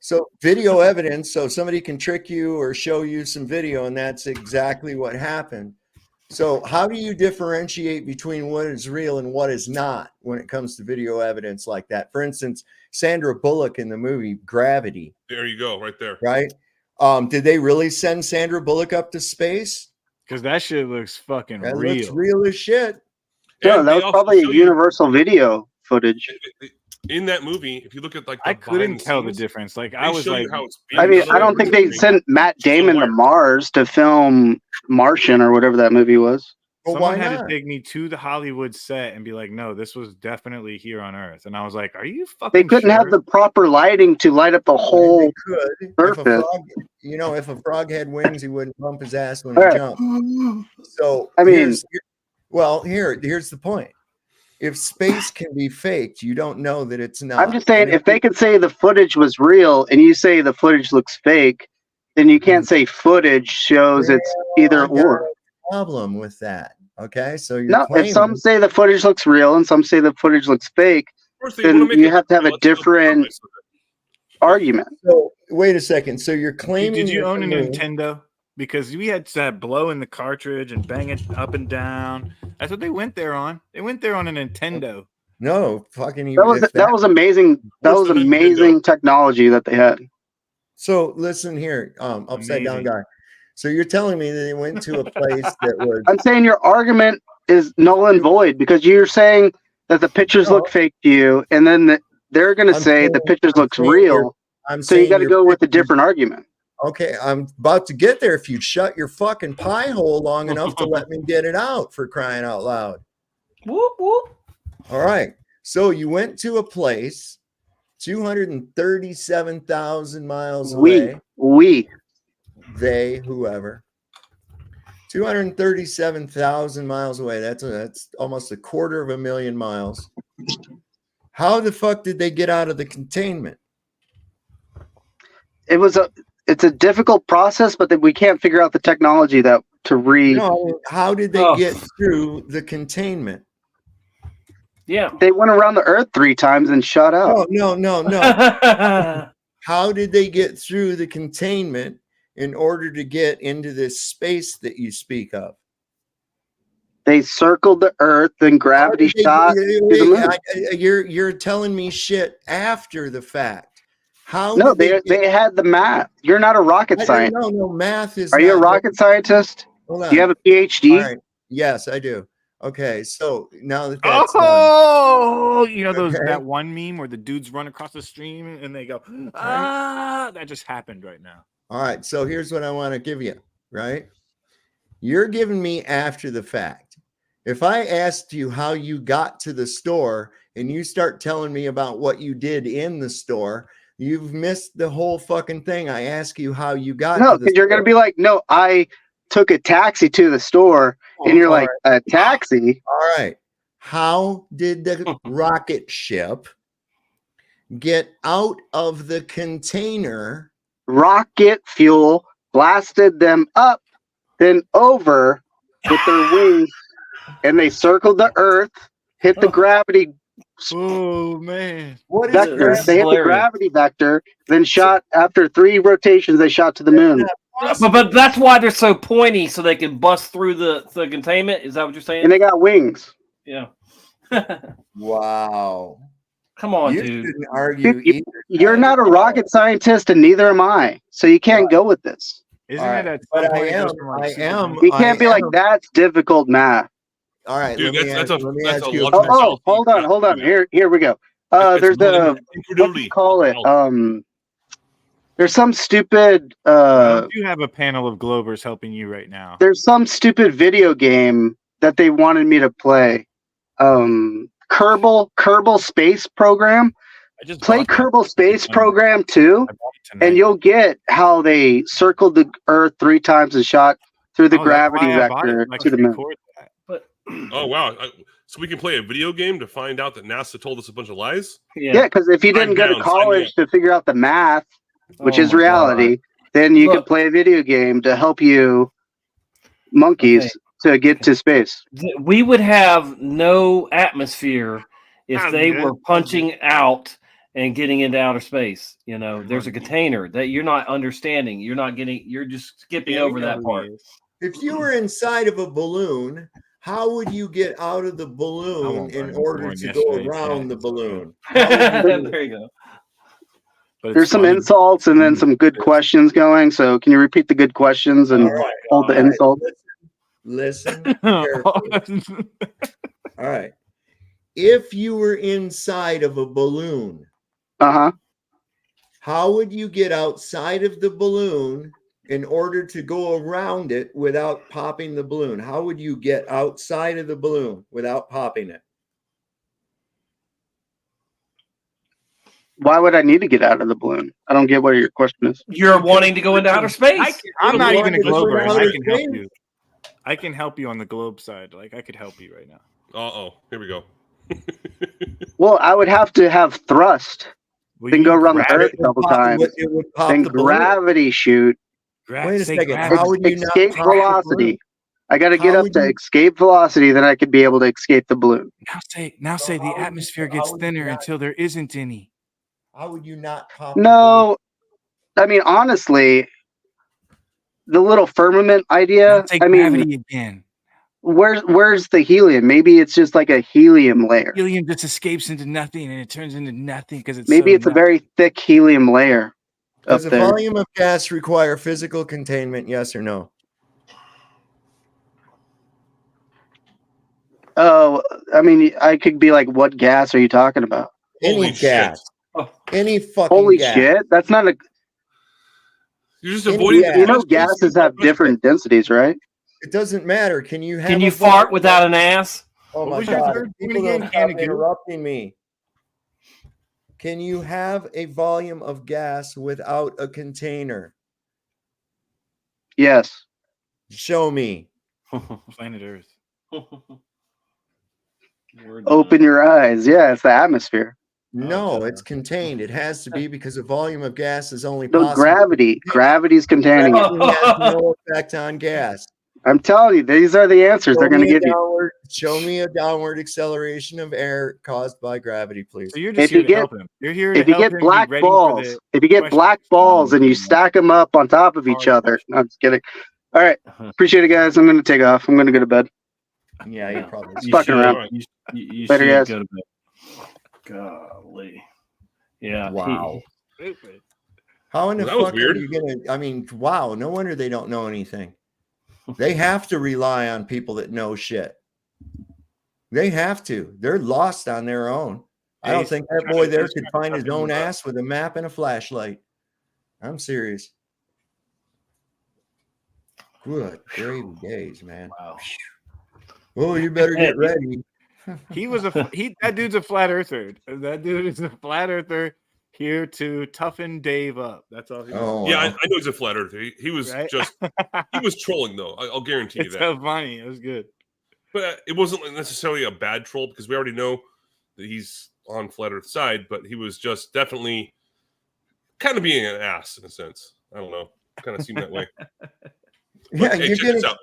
so video evidence, so somebody can trick you or show you some video, and that's exactly what happened. So how do you differentiate between what is real and what is not when it comes to video evidence like that? For instance, Sandra Bullock in the movie Gravity. There you go, right there. Right? Did they really send Sandra Bullock up to space? Because that shit looks fucking That real. looks real as shit. No, that was probably a Universal video footage. In that movie, if you look at like the I couldn't tell the scenes, difference. Like they I was show you like, how it's being I mean, done. I don't think they sent Matt Damon to Mars to film Martian or whatever that movie was. Well, someone why had not? to take me to the Hollywood set and be like, "No, this was definitely here on Earth." And I was like, "Are you fucking?" They couldn't have the proper lighting to light up the whole Could if a surface. frog, if a frog had wings, he wouldn't bump his ass when All he right. jumped. So I mean- here's the point. If space can be faked, you don't know that it's not. I'm just saying, And if they could say the footage was real and you say the footage looks fake, then you can't say footage shows it's either I got or. a problem with that. Okay, so you're No, claiming if some say the footage looks real and some say the footage looks fake, course they then wanna make you it have to have a real. Let's look different at argument. So wait a second. So you're claiming Did you that own the a moon- Nintendo? Because we had to blow in the cartridge and bang it up and down. That's what they went there on. They went there on a Nintendo. No, fucking That was amazing. That was amazing technology that they had. So listen here, upside down guy. So you're telling me that they went to a place that was I'm saying your argument is null and void because you're saying that the pictures look fake to you, and then they're going to say the pictures looks real. So you got to go with a different argument. Okay, I'm about to get there if you'd shut your fucking pie hole long enough to let me get it out, for crying out loud. Whoop whoop. All right. So you went to a place 237,000 miles away. They, whoever. 237,000 miles away. That's almost 250,000 miles. How the fuck did they get out of the containment? It's a difficult process, but we can't figure out the technology to read. No, how did they get through the containment? Yeah. They went around the Earth 3 times and shut out. No. How did they get through the containment in order to get into this space that you speak of? They circled the Earth and gravity shot to the moon. You're telling me shit after the fact. How? No, did they had the math. You're not a rocket scientist. No, math is. Are you a rocket scientist? Hold on. Do you have a PhD? All right. Yes, I do. Okay, so now that that's you know that one meme where the dudes run across the stream and they go, that just happened right now. All right, so here's what I want to give you, right? You're giving me after the fact. If I asked you how you got to the store and you start telling me about what you did in the store, you've missed the whole fucking thing. I ask you how you got No, to the because you're going to be like, no, I took a taxi to the store. And you're like, a taxi? All right. How did the rocket ship get out of the container? Rocket fuel blasted them up, then over with their wings, and they circled the Earth, hit the gravity Oh man. What is vector. This is They hit the hilarious. gravity vector, then shot after 3 rotations. They shot to the moon, But that's why they're so pointy, so they can bust through the containment. Is that what you're saying? and they got wings. Yeah. Wow. Come on, You dude. shouldn't argue Dude, either. you're not a rocket scientist, and neither am I. So you can't go with this. Isn't All it right, at some but point I it am. goes from, like, I super am. big- You can't be like, that's difficult math. All right, Dude, let me that's ask a you. luxury Oh, hold on. Here we go. It's There's really a what do incredulity. you call it? There's some stupid Why don't you have a panel of Globers helping you right now? there's some stupid video game that they wanted me to play. Kerbal Space Program. I just Play bought that. Kerbal Space Program too, I bought it tonight. and you'll get how they circled the Earth 3 times and shot through the Oh, that's gravity why I bought it, vector so I to could the moon. record that. But Oh wow! So we can play a video game to find out that NASA told us a bunch of lies. Yeah, because if you didn't I'm go to down, sign me college to figure out the math, which Oh is my reality, then you could Look. play a video game to help you monkeys to get to space. we would have no atmosphere if How's they good? were punching out and getting into outer space. You know, there's a container that you're not understanding. You're not getting. You're just skipping over that part. If you were inside of a balloon, how would you get out of the balloon in order to go around the balloon? There you go. But There's some insults and then some good questions going. So can you repeat the good questions and hold the insults? Listen carefully. All right. If you were inside of a balloon, how would you get outside of the balloon in order to go around it without popping the balloon? How would you get outside of the balloon without popping it? Why would I need to get out of the balloon? I don't get what your question is. You're wanting to go into outer space. I'm not even a Wanting to go Glober, and into I outer can help space? you. I can help you on the globe side. Like, I could help you right now. Uh-oh, here we go. Well, I would have to have thrust, then go around the Earth a couple times, then gravity shoot, Wait a second. How would you not escape pop the velocity. balloon? I got to How get up would to you- escape velocity, then I could be able to escape the balloon. Now say the atmosphere gets thinner until there isn't any. How would you not pop? No, I mean, honestly, the little firmament idea, Take I gravity mean, again. where's the helium? Maybe it's just like a helium layer. Helium just escapes into nothing, and it turns into nothing because it's Maybe so it's a very thick helium layer up Does a there. volume of gas require physical containment? Yes or no? Oh, I mean, I could be like, what gas are you talking about? Any gas. Any fucking Holy gas. shit! That's not a. You're just Any avoiding gas. You know, gases have different densities, right? It doesn't matter. Can you have? Can a you volume- fart without an ass? Oh What my was your god! third point People again? don't Can stop of goo? interrupting me. Can you have a volume of gas without a container? Yes. Show me. Planet Earth. Open your eyes. Yeah, it's the atmosphere. No, it's contained. It has to be because a volume of gas is only No, possible. gravity. Gravity's containing it. Gravity has no effect on gas. I'm telling you, these are the answers they're going to give you. Show me a downward acceleration of air caused by gravity, please. So you're just If here you to get help him. You're here if to you help get him black be ready for balls, the if you get question. black balls and you stack them up on top of each other, no, I'm just kidding. All right, appreciate it, guys. I'm going to take off. I'm going to go to bed. Yeah, you probably. Just fucking around. You Later, should guys. go to bed. Golly. Yeah. Wow. Stupid. How in the That was fuck weird. are you gonna? I mean, wow. No wonder they don't know anything. They have to rely on people that know shit. They have to. They're lost on their own. I don't think that boy there could find his own ass with a map and a flashlight. I'm serious. Good gravy days, man. Wow. Oh, you better get ready. He was that dude's a flat earther. That dude is a flat earther here to toughen Dave up. That's all he Oh, Yeah, I wow. know he's a flat earther. He was Right? just he was trolling though. I'll guarantee you It's that. so funny. It was good. But it wasn't necessarily a bad troll because we already know that he's on flat Earth side. But he was just definitely kind of being an ass in a sense. I don't know. Kind of seemed that way. Yeah, But, hey, check this out.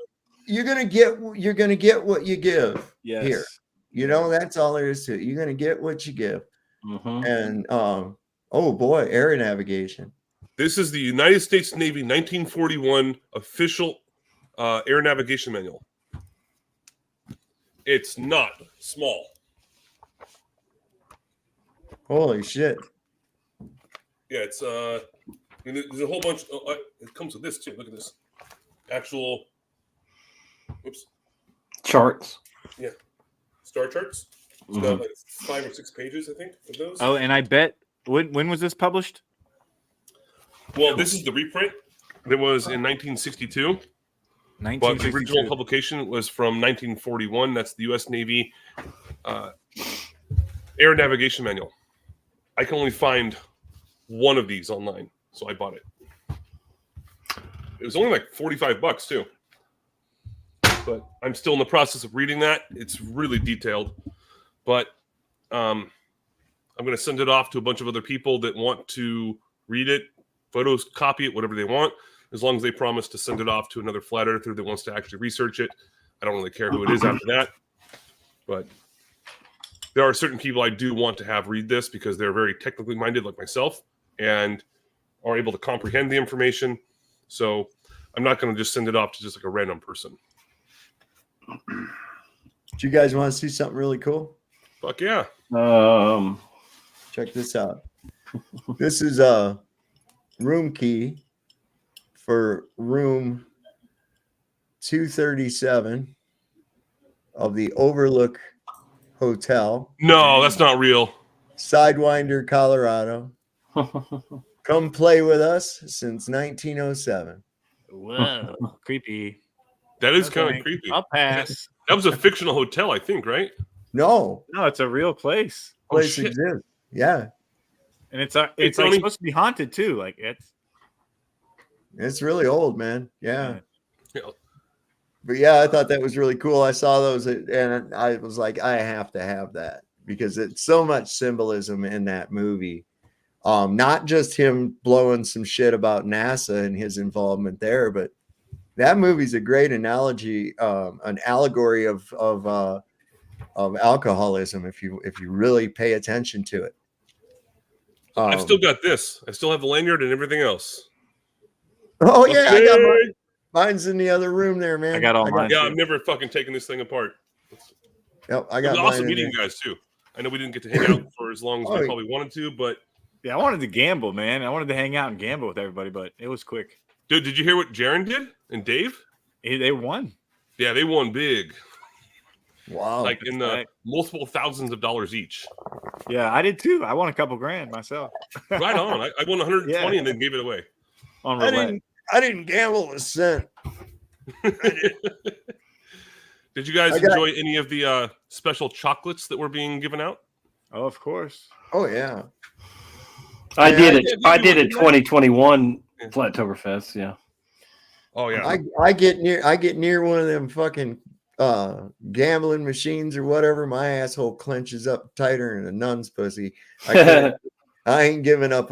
you're gonna get what you give Yes. here. You know, that's all there is to it. You're going to get what you give. Mm-hmm. And, oh boy, air navigation. This is the United States Navy 1941 official air navigation manual. It's not small. Holy shit. Yeah, it's there's a whole bunch. It comes with this too. Look at this. Actual. Oops. Charts. Yeah. Star charts. It's got like 5 or 6 pages, I think, of those. Oh, and I bet when was this published? Well, this is the reprint. It was in 1962. But the original publication was from 1941. That's the U.S. Navy Air Navigation Manual. I can only find one of these online, so I bought it. It was only like $45 too. But I'm still in the process of reading that. It's really detailed. But I'm going to send it off to a bunch of other people that want to read it, photos, copy it, whatever they want, as long as they promise to send it off to another flat earther that wants to actually research it. I don't really care who it is after that. But there are certain people I do want to have read this because they're very technically minded like myself and are able to comprehend the information. So I'm not going to just send it off to just like a random person. Do you guys want to see something really cool? Fuck yeah. Check this out. This is a room key for room 237 of the Overlook Hotel. No, that's not real. Sidewinder, Colorado. Come play with us since 1907. Whoa, creepy. That is Okay, kind of creepy. I'll pass. That was a fictional hotel, I think, right? No, it's a real place. place shit. exists. Yeah, And it's like Tony. supposed to be haunted too. Like it's really old, man. Yeah. Yeah. But yeah, I thought that was really cool. I saw those and I was like, I have to have that because it's so much symbolism in that movie. Not just him blowing some shit about NASA and his involvement there, but that movie's a great analogy, an allegory of alcoholism if you really pay attention to it. I've still got this. I still have the lanyard and everything else. Oh yeah, Okay. I got mine. Mine's in the other room there, man. I got all mine. Yeah, I'm never fucking taking this thing apart. Yep, I It got was mine awesome in meeting there. you guys too. I know we didn't get to hang out for as long as we Oh, probably wanted to, but I wanted to gamble, man. I wanted to hang out and gamble with everybody, but it was quick. dude, did you hear what Jaron did and Dave? They won. Yeah, they won big. Wow. Like in the multiple thousands of dollars each. Yeah, I did too. I won a couple grand myself. Right on. I won 120 Yeah. and then gave it away. On I roulette. didn't gamble a cent. Did you guys I got- enjoy any of the special chocolates that were being given out? Oh, of course. Oh yeah. I Yeah, did it. did I do did it. it 2021 Flattoberfest. Yeah. Oh yeah. I get near one of them fucking gambling machines or whatever, my asshole clenches up tighter than a nun's pussy. I ain't giving up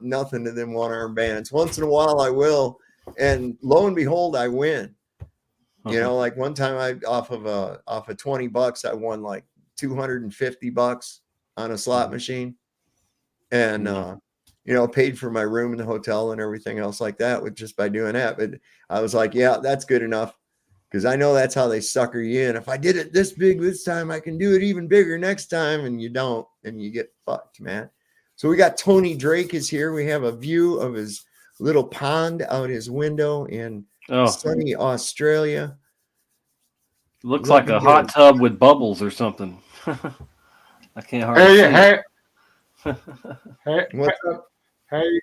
nothing to them one-arm bands. Once in a while I will, and lo and behold, I win. You know, like one time I off of $20, I won like $250 on a slot machine. And you know, paid for my room in the hotel and everything else like that with just by doing that. But I was like, yeah, that's good enough. Because I know that's how they sucker you in. If I did it this big this time, I can do it even bigger next time. And you don't, and you get fucked, man. So we got Tony Drake is here. We have a view of his little pond out his window in sunny Australia. Looks like a hot tub with bubbles or something. I can't hardly see it. Hey, What's up? hey,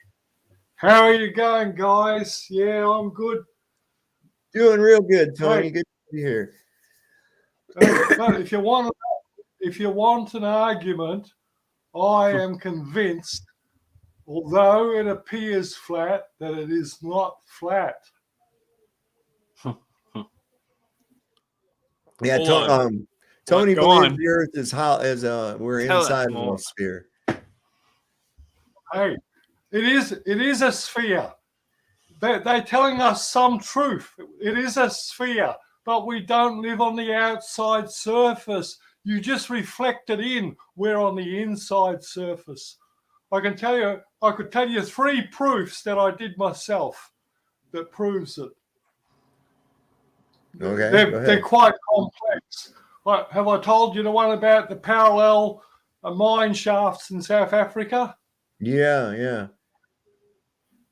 how are you going, guys? Yeah, I'm good. Doing real good, Tony. Hey. Good to be here. But if you want an argument, I am convinced, although it appears flat, that it is not flat. Yeah, Hold Tony Go believes on. the Earth is how as we're Tell us inside of more. a sphere. Hey, it is a sphere. They're telling us some truth. It is a sphere, but we don't live on the outside surface. You just reflect it in. We're on the inside surface. I could tell you 3 proofs that I did myself that proves it. Okay, They're quite complex. Have I told you the one about the parallel mine shafts in South Africa? Yeah.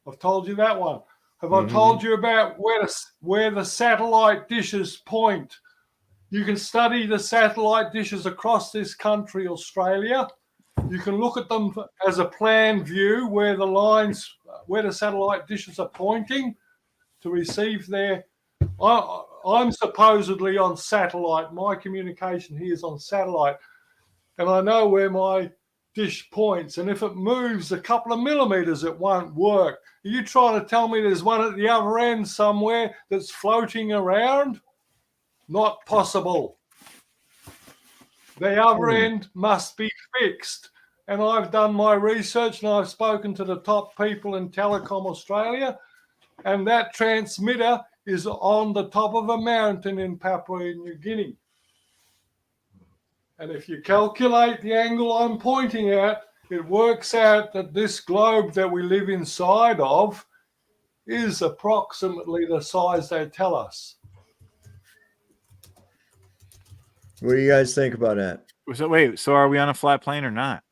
I've told you that one. Have I told you about where the satellite dishes point? You can study the satellite dishes across this country, Australia. You can look at them as a plan view where the satellite dishes are pointing to receive their. I'm supposedly on satellite. My communication here is on satellite. And I know where my dish points. And if it moves a couple of millimeters, it won't work. Are you trying to tell me there's one at the other end somewhere that's floating around? Not possible. The other end must be fixed. And I've done my research and I've spoken to the top people in Telecom Australia. And that transmitter is on the top of a mountain in Papua New Guinea. And if you calculate the angle I'm pointing at, it works out that this globe that we live inside of is approximately the size they tell us. What do you guys think about that? So wait, so are we on a flat plane or not?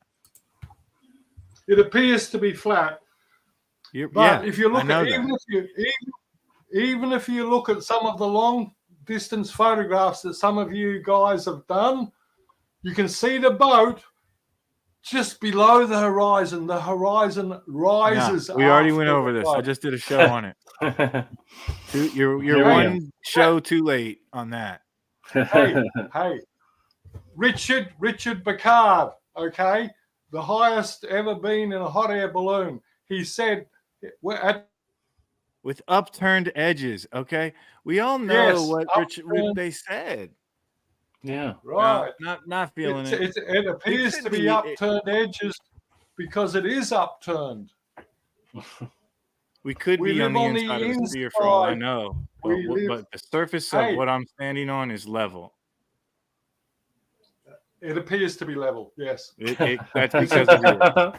It appears to be flat. But if you look at even if you look at some of the long distance photographs that some of you guys have done, you can see the boat just below the horizon. The horizon rises. We already went over this. I just did a show on it. You're one show too late on that. Hey, Richard Bacard, okay, the highest ever been in a hot air balloon. He said, with upturned edges, okay? We all know what they said. Yeah. Right. Not feeling it. It appears to be upturned edges because it is upturned. We could be on the inside of the sphere for all I know. But the surface of what I'm standing on is level. It appears to be level, yes. That's because of you.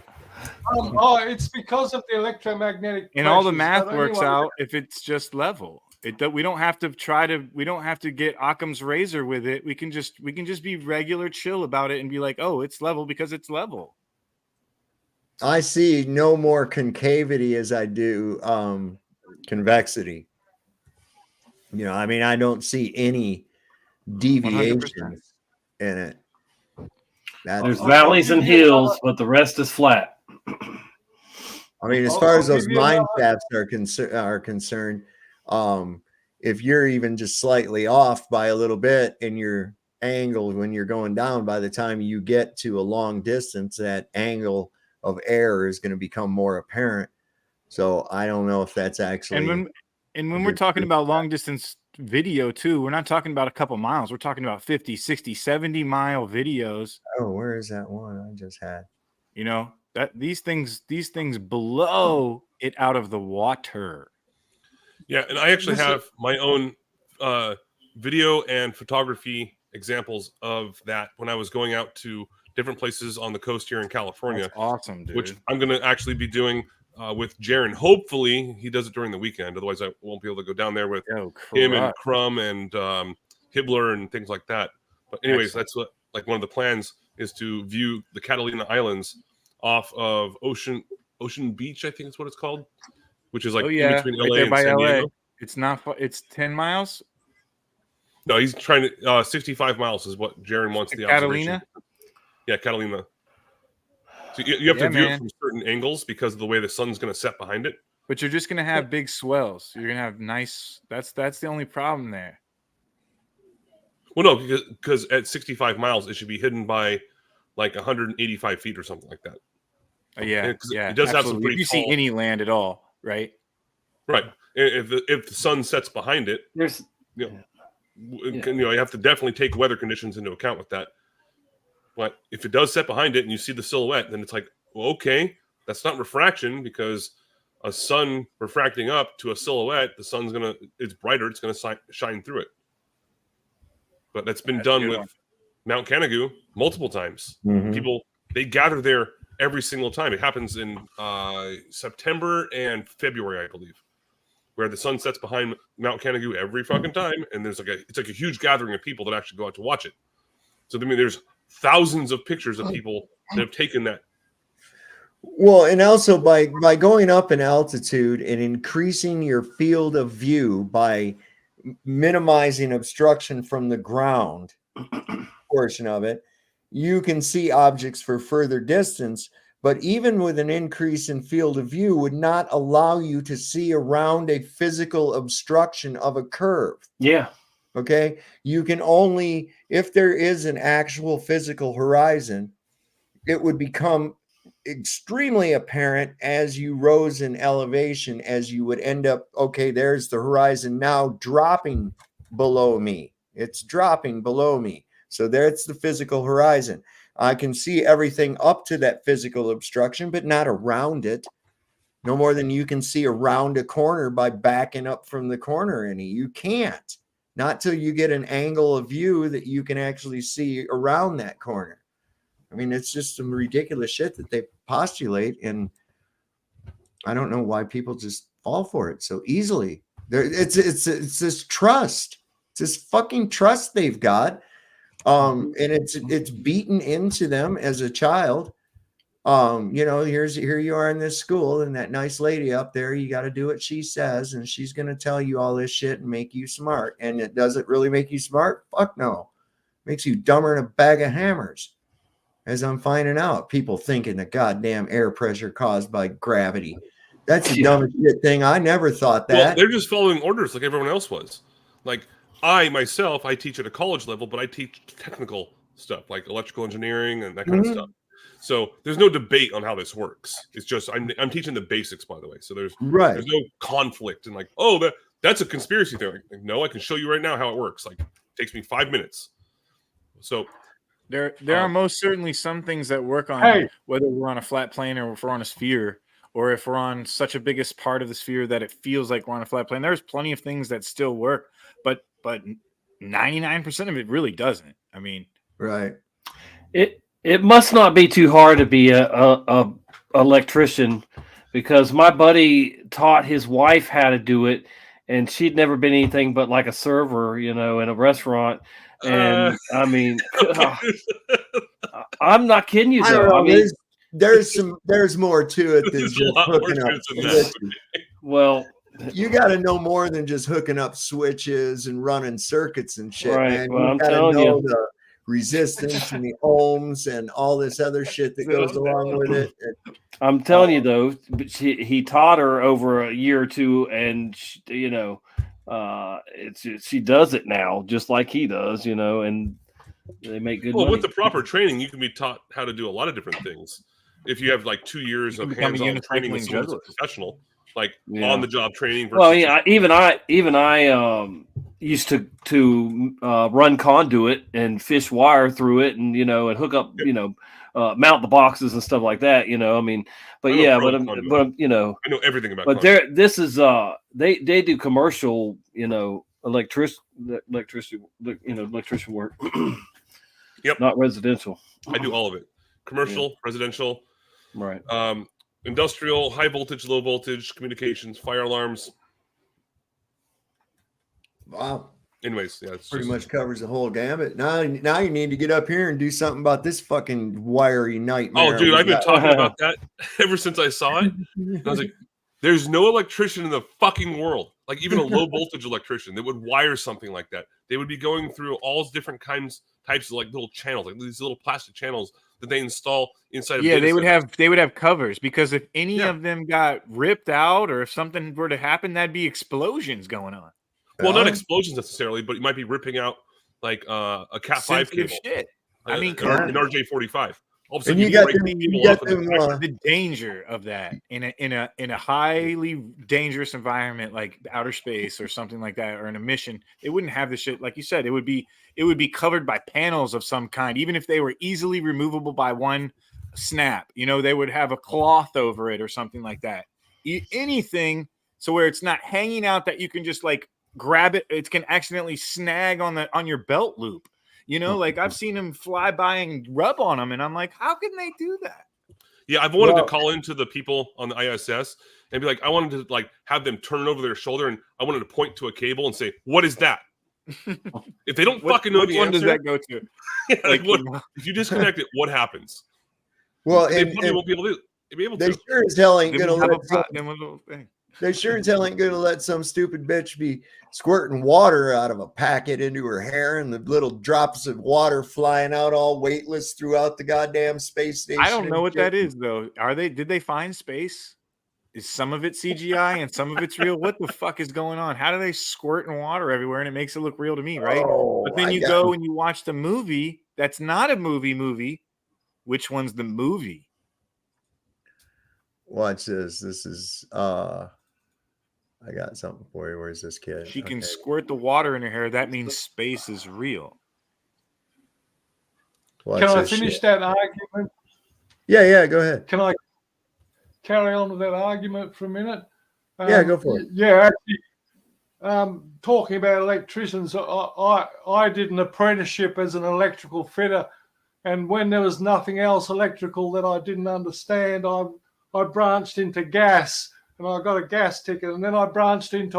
It's because of the electromagnetic and all the math works out if it's just level. We don't have to get Occam's razor with it. We can just be regular chill about it and be like, oh, it's level because it's level. I see no more concavity as I do convexity. I mean, I don't see any deviations 100%. In it. There's valleys and hills, but the rest is flat. I mean, as far as those mine shafts are concerned, if you're even just slightly off by a little bit in your angle when you're going down, by the time you get to a long distance, that angle of error is going to become more apparent. So I don't know if that's actually. And when we're talking about long distance video too, we're not talking about a couple miles. We're talking about 50, 60, 70 mile videos. Oh, where is that one I just had? That these things blow it out of the water. Yeah, and I actually have my own video and photography examples of that when I was going out to different places on the coast here in California. That's awesome, dude. Which I'm going to actually be doing with Jaron. Hopefully, he does it during the weekend. Otherwise, I won't be able to go down there with him and Crumb and Hibbler and things like that. But anyways, that's what one of the plans is to view the Catalina Islands off of Ocean Beach, I think that's what it's called, which is in between LA and San Diego. It's not. It's 10 miles. No, he's trying to 65 miles is what Jaron wants the observation. Yeah, Catalina. So you have to view it from certain angles because of the way the sun's going to set behind it. But you're just going to have big swells. You're going to have nice. That's the only problem there. Well, no, because at 65 miles, it should be hidden by 185 feet or something like that. Yeah. It does have some pretty. If you see any land at all, right? Right. If the sun sets behind it, you have to definitely take weather conditions into account with that. But if it does set behind it and you see the silhouette, then it's like, well, okay, that's not refraction because a sun refracting up to a silhouette, it's brighter, it's gonna shine through it. But that's been done with Mount Canigou multiple times. Mhm. People, they gather there every single time. It happens in September and February, I believe, where the sun sets behind Mount Canigou every fucking time, and there's it's like a huge gathering of people that actually go out to watch it. So I mean, there's thousands of pictures of people that have taken that. Well, and also by going up in altitude and increasing your field of view by minimizing obstruction from the ground portion of it, you can see objects for further distance. But even with an increase in field of view would not allow you to see around a physical obstruction of a curve. Yeah. Okay. You can only, if there is an actual physical horizon, it would become extremely apparent as you rose in elevation, as you would end up, okay, there's the horizon now dropping below me. It's dropping below me. So there's the physical horizon. I can see everything up to that physical obstruction, but not around it. No more than you can see around a corner by backing up from the corner any. You can't. Not till you get an angle of view that you can actually see around that corner. I mean, it's just some ridiculous shit that they postulate, and I don't know why people just fall for it so easily. It's this trust. It's this fucking trust they've got. And it's beaten into them as a child. You know, here you are in this school, and that nice lady up there, you got to do what she says, and she's going to tell you all this shit and make you smart. And it doesn't really make you smart. Fuck no. Makes you dumber than a bag of hammers. As I'm finding out, people thinking the goddamn air pressure caused by gravity. That's the dumbest shit thing. I never thought that. Well, they're just following orders like everyone else was. Like I teach at a college level, but I teach technical stuff like electrical engineering and that kind of stuff. So there's no debate on how this works. It's just I'm teaching the basics, by the way. So there's no conflict and like, oh, that's a conspiracy theory. Like, no, I can show you right now how it works. Like, it takes me 5 minutes. So there are most certainly some things that work on whether we're on a flat plane or if we're on a sphere, or if we're on such a biggest part of the sphere that it feels like we're on a flat plane. There's plenty of things that still work, but 99% of it really doesn't. I mean, right. It must not be too hard to be a electrician, because my buddy taught his wife how to do it, and she'd never been anything but like a server, you know, in a restaurant. And I mean, I'm not kidding you though. I mean, there's more to it than just hooking up. Well, you got to know more than just hooking up switches and running circuits and shit, right. man. Well, You I'm got to telling know you. the resistance and the ohms and all this other shit that goes along with it. I'm telling you though, he taught her over a year or two, and you know, she does it now just like he does, you know, and they make good money. With the proper training, you can be taught how to do a lot of different things. If you have like 2 years of hands-on training with someone who's a professional, like on-the-job training. Well, yeah, even I used to run conduit and fish wire through it, and you know, and hook up, you know, mount the boxes and stuff like that. You know, I mean, but you know, I know everything about. But this is they do commercial, you know, electrician work. Yep, not residential. I do all of it: commercial, residential, right? Industrial, high voltage, low voltage, communications, fire alarms. Wow. Anyways, yeah, it's pretty much covers the whole gambit. Now you need to get up here and do something about this fucking wiry nightmare. Oh, dude, I've been talking about that ever since I saw it. I was like, there's no electrician in the fucking world, like even a low voltage electrician, that would wire something like that. They would be going through all different types of like little channels, like these little plastic channels that they install inside of they would have covers, because if any of them got ripped out or if something were to happen, that'd be explosions going on. Well, not explosions necessarily, but you might be ripping out like a Cat 5 cable. Shit. I mean, an RJ45. All of a sudden, the danger of that in a highly dangerous environment like outer space or something like that, or in a mission. It wouldn't have the shit like you said. It would be covered by panels of some kind, even if they were easily removable by one snap. You know, they would have a cloth over it or something like that. Anything so where it's not hanging out that you can just like grab it. It can accidentally snag on your belt loop. You know, like I've seen them fly by and rub on them, and I'm like, how can they do that? Yeah, I've wanted to call into the people on the ISS and be like, I wanted to like have them turn over their shoulder, and I wanted to point to a cable and say, "What is that?" If they don't fucking know which the one answer, does that go to? Yeah, like, Like, what, if you disconnect it, what happens? Well, they and probably won't be able to. They sure as hell ain't They gonna don't have let a some, them a little thing. they sure as hell ain't gonna let some stupid bitch be squirting water out of a packet into her hair and the little drops of water flying out all weightless throughout the goddamn space station. I don't know and what shit. that is though. Did they find space? Is some of it CGI and some of it's real? What the fuck is going on? How do they squirt in water everywhere and it makes it look real to me, right? But then you go and you watch the movie that's not a movie. Which one's the movie? Watch this. This is I got something for you. Where's this kid? She can squirt the water in her hair. That means space is real. Watch Can I this finish shit. that argument? Yeah, go ahead. Can I carry on with that argument for a minute? Yeah, go for it. Yeah, actually, talking about electricians, I did an apprenticeship as an electrical fitter, and when there was nothing else electrical that I didn't understand, I branched into gas, and I got a gas ticket, and then I branched into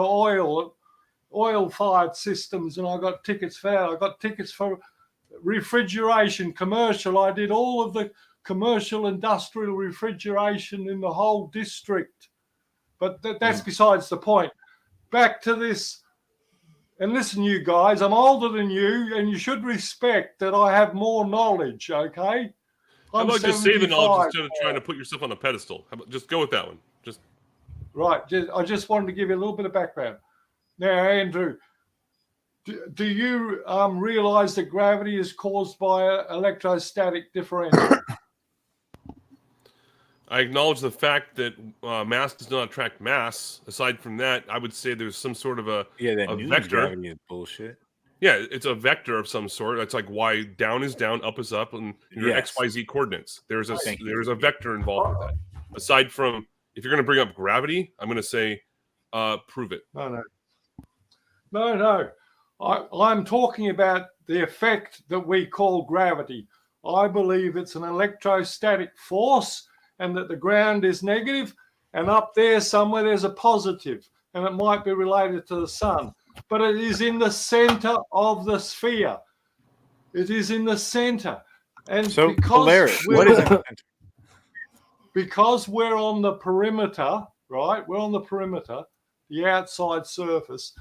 oil-fired systems, and I got tickets for that. I got tickets for refrigeration, commercial. I did all of the commercial industrial refrigeration in the whole district. But that's besides the point. Back to this, and listen, you guys, I'm older than you, and you should respect that I have more knowledge, okay? How I'm about just say the knowledge 75 instead of trying to put yourself on a pedestal? How about just go with that one? Just right. I just wanted to give you a little bit of background. Now, Andrew, do you realize that gravity is caused by an electrostatic differential? I acknowledge the fact that mass does not attract mass. Aside from that, I would say there's some sort of a Newton's vector. gravity is bullshit. Yeah, it's a vector of some sort. That's like why down is down, up is up, and your Yes. XYZ coordinates. There's a Thank you. there's a vector involved with that. Aside from, if you're going to bring up gravity, I'm going to say prove it. No. I'm talking about the effect that we call gravity. I believe it's an electrostatic force, and that the ground is negative, and up there somewhere there's a positive, and it might be related to the sun. But it is in the center of the sphere. It is in the center. And So, Polaris, what is it? Because we're on the perimeter, right? We're on the perimeter, the outside surface.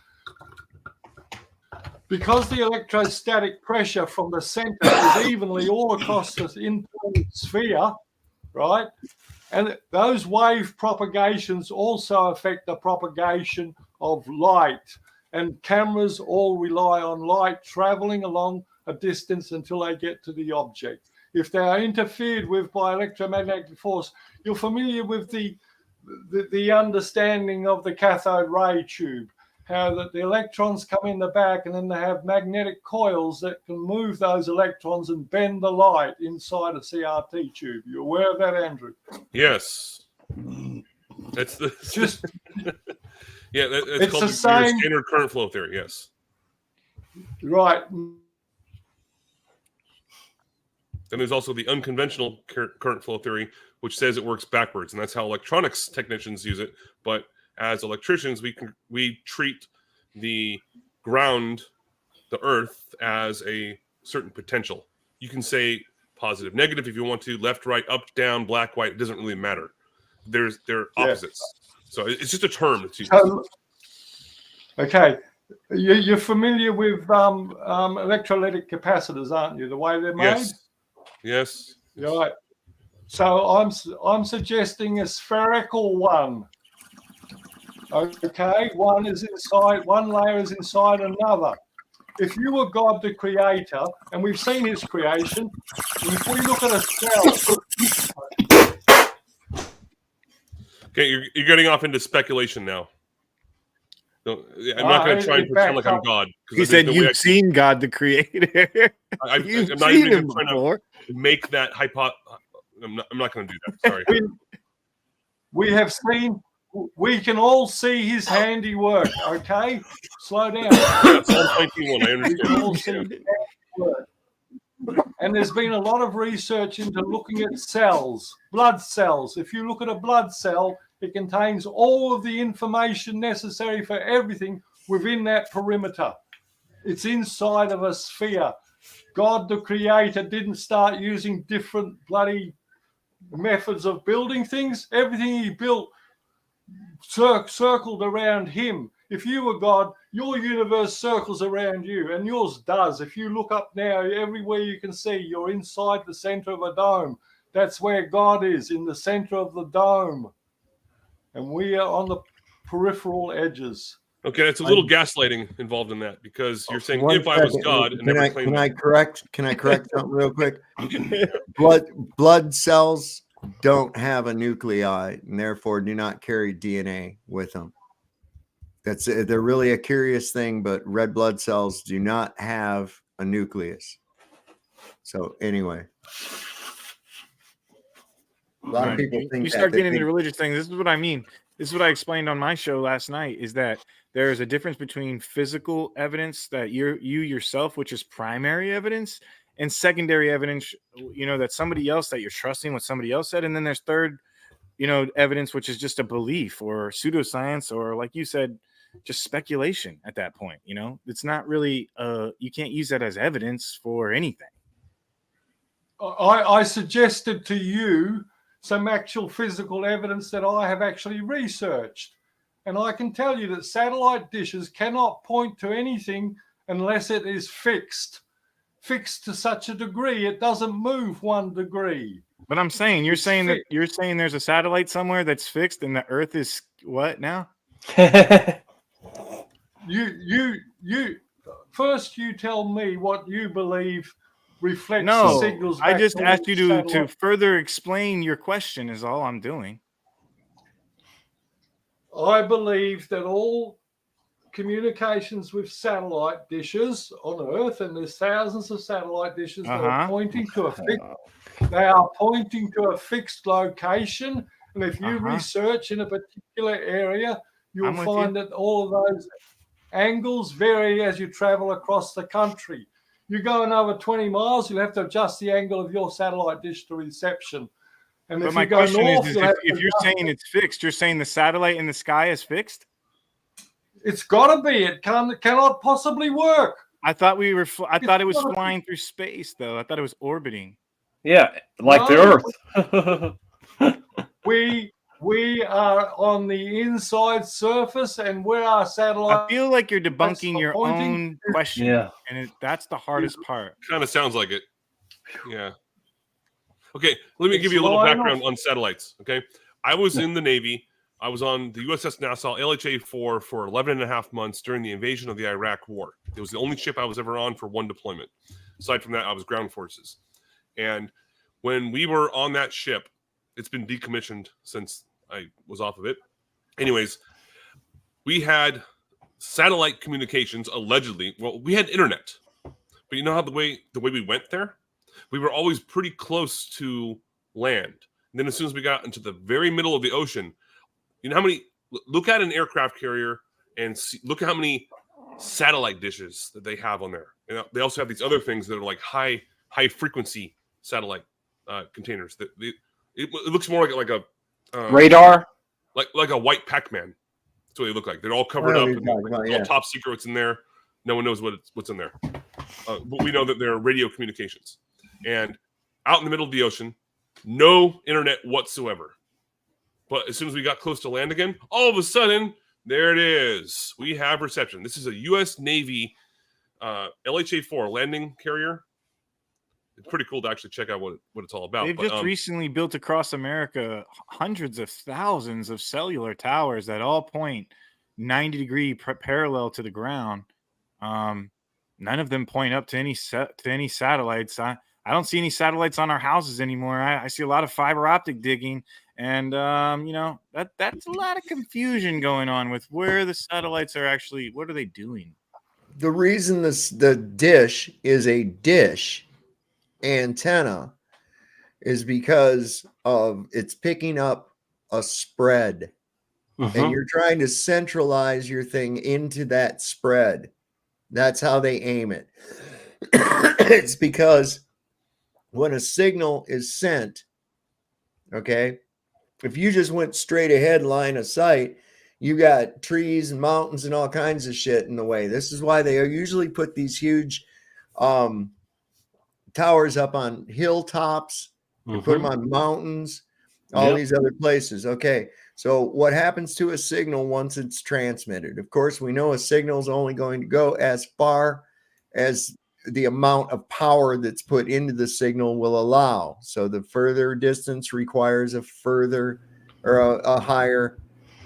Because the electrostatic pressure from the center is evenly all across the internal sphere, right? And those wave propagations also affect the propagation of light. And cameras all rely on light traveling along a distance until they get to the object. If they are interfered with by electromagnetic force, you're familiar with the understanding of the cathode ray tube, how that the electrons come in the back and then they have magnetic coils that can move those electrons and bend the light inside a CRT tube. You aware of that, Andrew? Yes. That's the just yeah. That's it's called the your same standard current flow theory. Yes. Right. Then there's also the unconventional current flow theory, which says it works backwards, and that's how electronics technicians use it. But as electricians, we treat the ground, the earth, as a certain potential. You can say positive, negative if you want to, left, right, up, down, black, white. It doesn't really matter. They're opposites. So it's just a term that's used. Okay. You're familiar with electrolytic capacitors, aren't you? The way they're made? Yes. Right. So I'm suggesting a spherical one. Okay, one layer is inside another. If you were God the creator, and we've seen his creation, and if we look at a cell. Okay, you're getting off into speculation now. I'm not going to try and pretend like I'm God. He said you've seen God the creator. I'm not even trying to make that I'm not going to do that. Sorry. We have seen. We can all see his handiwork. Okay, slow down. Psalm 91. I understand. We can all see his handiwork. And there's been a lot of research into looking at cells, blood cells. If you look at a blood cell, it contains all of the information necessary for everything within that perimeter. It's inside of a sphere. God, the creator, didn't start using different bloody methods of building things. Everything he built circled around him. If you were God, your universe circles around you, and yours does. If you look up now, everywhere you can see, you're inside the center of a dome. That's where God is, in the center of the dome. And we are on the peripheral edges. Okay, it's a little gaslighting involved in that, because you're saying if I was God and never claimed can I that. correct something real quick? Blood cells don't have a nuclei and therefore do not carry DNA with them. They're really a curious thing, but red blood cells do not have a nucleus. So anyway, a lot of people think you start getting into religious things. This is what I mean. This is what I explained on my show last night, is that there is a difference between physical evidence that you yourself, which is primary evidence, and secondary evidence, that somebody else, that you're trusting what somebody else said. And then there's third, evidence, which is just a belief or pseudoscience, or like you said, just speculation at that point. It's not really, you can't use that as evidence for anything. I suggested to you some actual physical evidence that I have actually researched. And I can tell you that satellite dishes cannot point to anything unless it is fixed to such a degree it doesn't move 1 degree. But I'm saying, you're saying there's a satellite somewhere that's fixed and the Earth is what now? You first you tell me what you believe reflects the No, signals. I back just to asked you the to satellite. further explain your question is all I'm doing. I believe that all communications with satellite dishes on Earth, and there's thousands of satellite dishes that are pointing to a fixed location. And if you research in a particular area, you'll find that all of those angles vary as you travel across the country. You go another 20 miles, you'll have to adjust the angle of your satellite dish to reception. And But if my you go question north, is you'll have if to you're adjust saying it's fixed, you're saying the satellite in the sky is fixed? It's got to be. It cannot possibly work. I thought it was flying through space, though. I thought it was orbiting. Yeah, like the Earth. We are on the inside surface, and where our satellite. I feel like you're debunking your own question. Yeah. And that's the hardest part. Kind of sounds like it. Yeah. Okay, let me give you a little background on satellites. Okay, I was in the Navy. I was on the USS Nassau LHA-4 for 11 and a half months during the invasion of the Iraq War. It was the only ship I was ever on for one deployment. Aside from that, I was ground forces. And when we were on that ship, it's been decommissioned since I was off of it. Anyways, we had satellite communications, allegedly. Well, we had internet. But you know how the way we went there? We were always pretty close to land. And then as soon as we got into the very middle of the ocean, you know how many, look at an aircraft carrier and look at how many satellite dishes that they have on there. And they also have these other things that are like high frequency satellite containers. It looks more like a radar, like a white Pac-Man. That's what they look like. They're all covered up. And all top secret what's in there. No one knows what's in there. But we know that they're radio communications. And out in the middle of the ocean, no internet whatsoever. But as soon as we got close to land again, all of a sudden, there it is. We have reception. This is a U.S. Navy LHA-4 landing carrier. It's pretty cool to actually check out what it's all about. They've just recently built across America hundreds of thousands of cellular towers that all point 90-degree parallel to the ground. None of them point up to any satellites. I don't see any satellites on our houses anymore. I see a lot of fiber optic digging, and that's a lot of confusion going on with where the satellites are actually. What are they doing? The reason the dish is a dish antenna is because of it's picking up a spread, and you're trying to centralize your thing into that spread. That's how they aim it. It's because when a signal is sent, okay, if you just went straight ahead line of sight, you got trees and mountains and all kinds of shit in the way. This is why they usually put these huge towers up on hilltops. You put them on mountains, all these other places. Okay. So what happens to a signal once it's transmitted? Of course, we know a signal is only going to go as far as the amount of power that's put into the signal will allow. So the further distance requires a further or a higher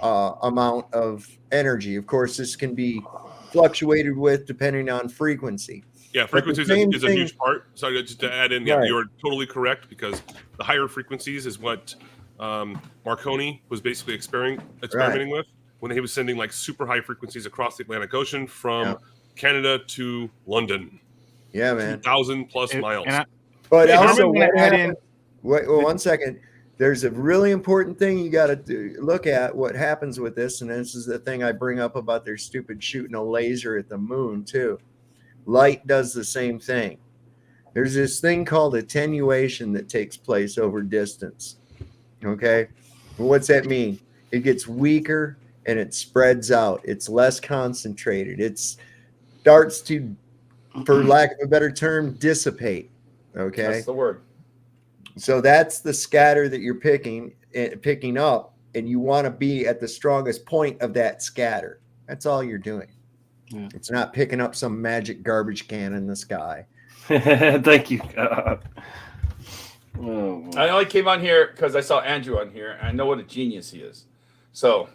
amount of energy. Of course, this can be fluctuated with depending on frequency. Yeah, frequency is a huge part. So just to add in, yeah, you're totally correct, because the higher frequencies is what Marconi was basically experimenting with when he was sending like super high frequencies across the Atlantic Ocean from Canada to London. Yeah, man. 2,000 plus miles. But also, what happened? Wait, well, 1 second. There's a really important thing you got to look at. What happens with this, and this is the thing I bring up about their stupid shooting a laser at the moon too. Light does the same thing. There's this thing called attenuation that takes place over distance. Okay, well, what's that mean? It gets weaker and it spreads out. It's less concentrated. It starts to, for lack of a better term, dissipate. Okay, that's the word. So that's the scatter that you're picking up, and you want to be at the strongest point of that scatter. That's all you're doing. Yeah. It's not picking up some magic garbage can in the sky. Thank you. I only came on here because I saw Andrew on here, and I know what a genius he is. So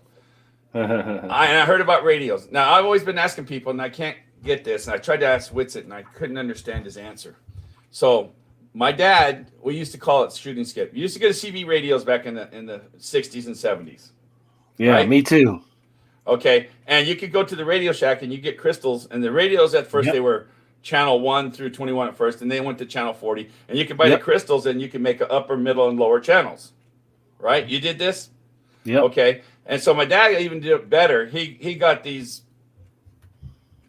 I heard about radios. Now, I've always been asking people, and I can't get this, and I tried to ask Witsit, and I couldn't understand his answer. So my dad, we used to call it shooting skip. You used to get a CB radios back in the 60s and 70s. Yeah, right? Me too. Okay, and you could go to the Radio Shack and you get crystals, and the radios at first they were channel 1 through 21 at first, and they went to channel 40, and you could buy the crystals and you can make an upper, middle, and lower channels. Right? You did this? Yeah. Okay, and so my dad even did it better. He got these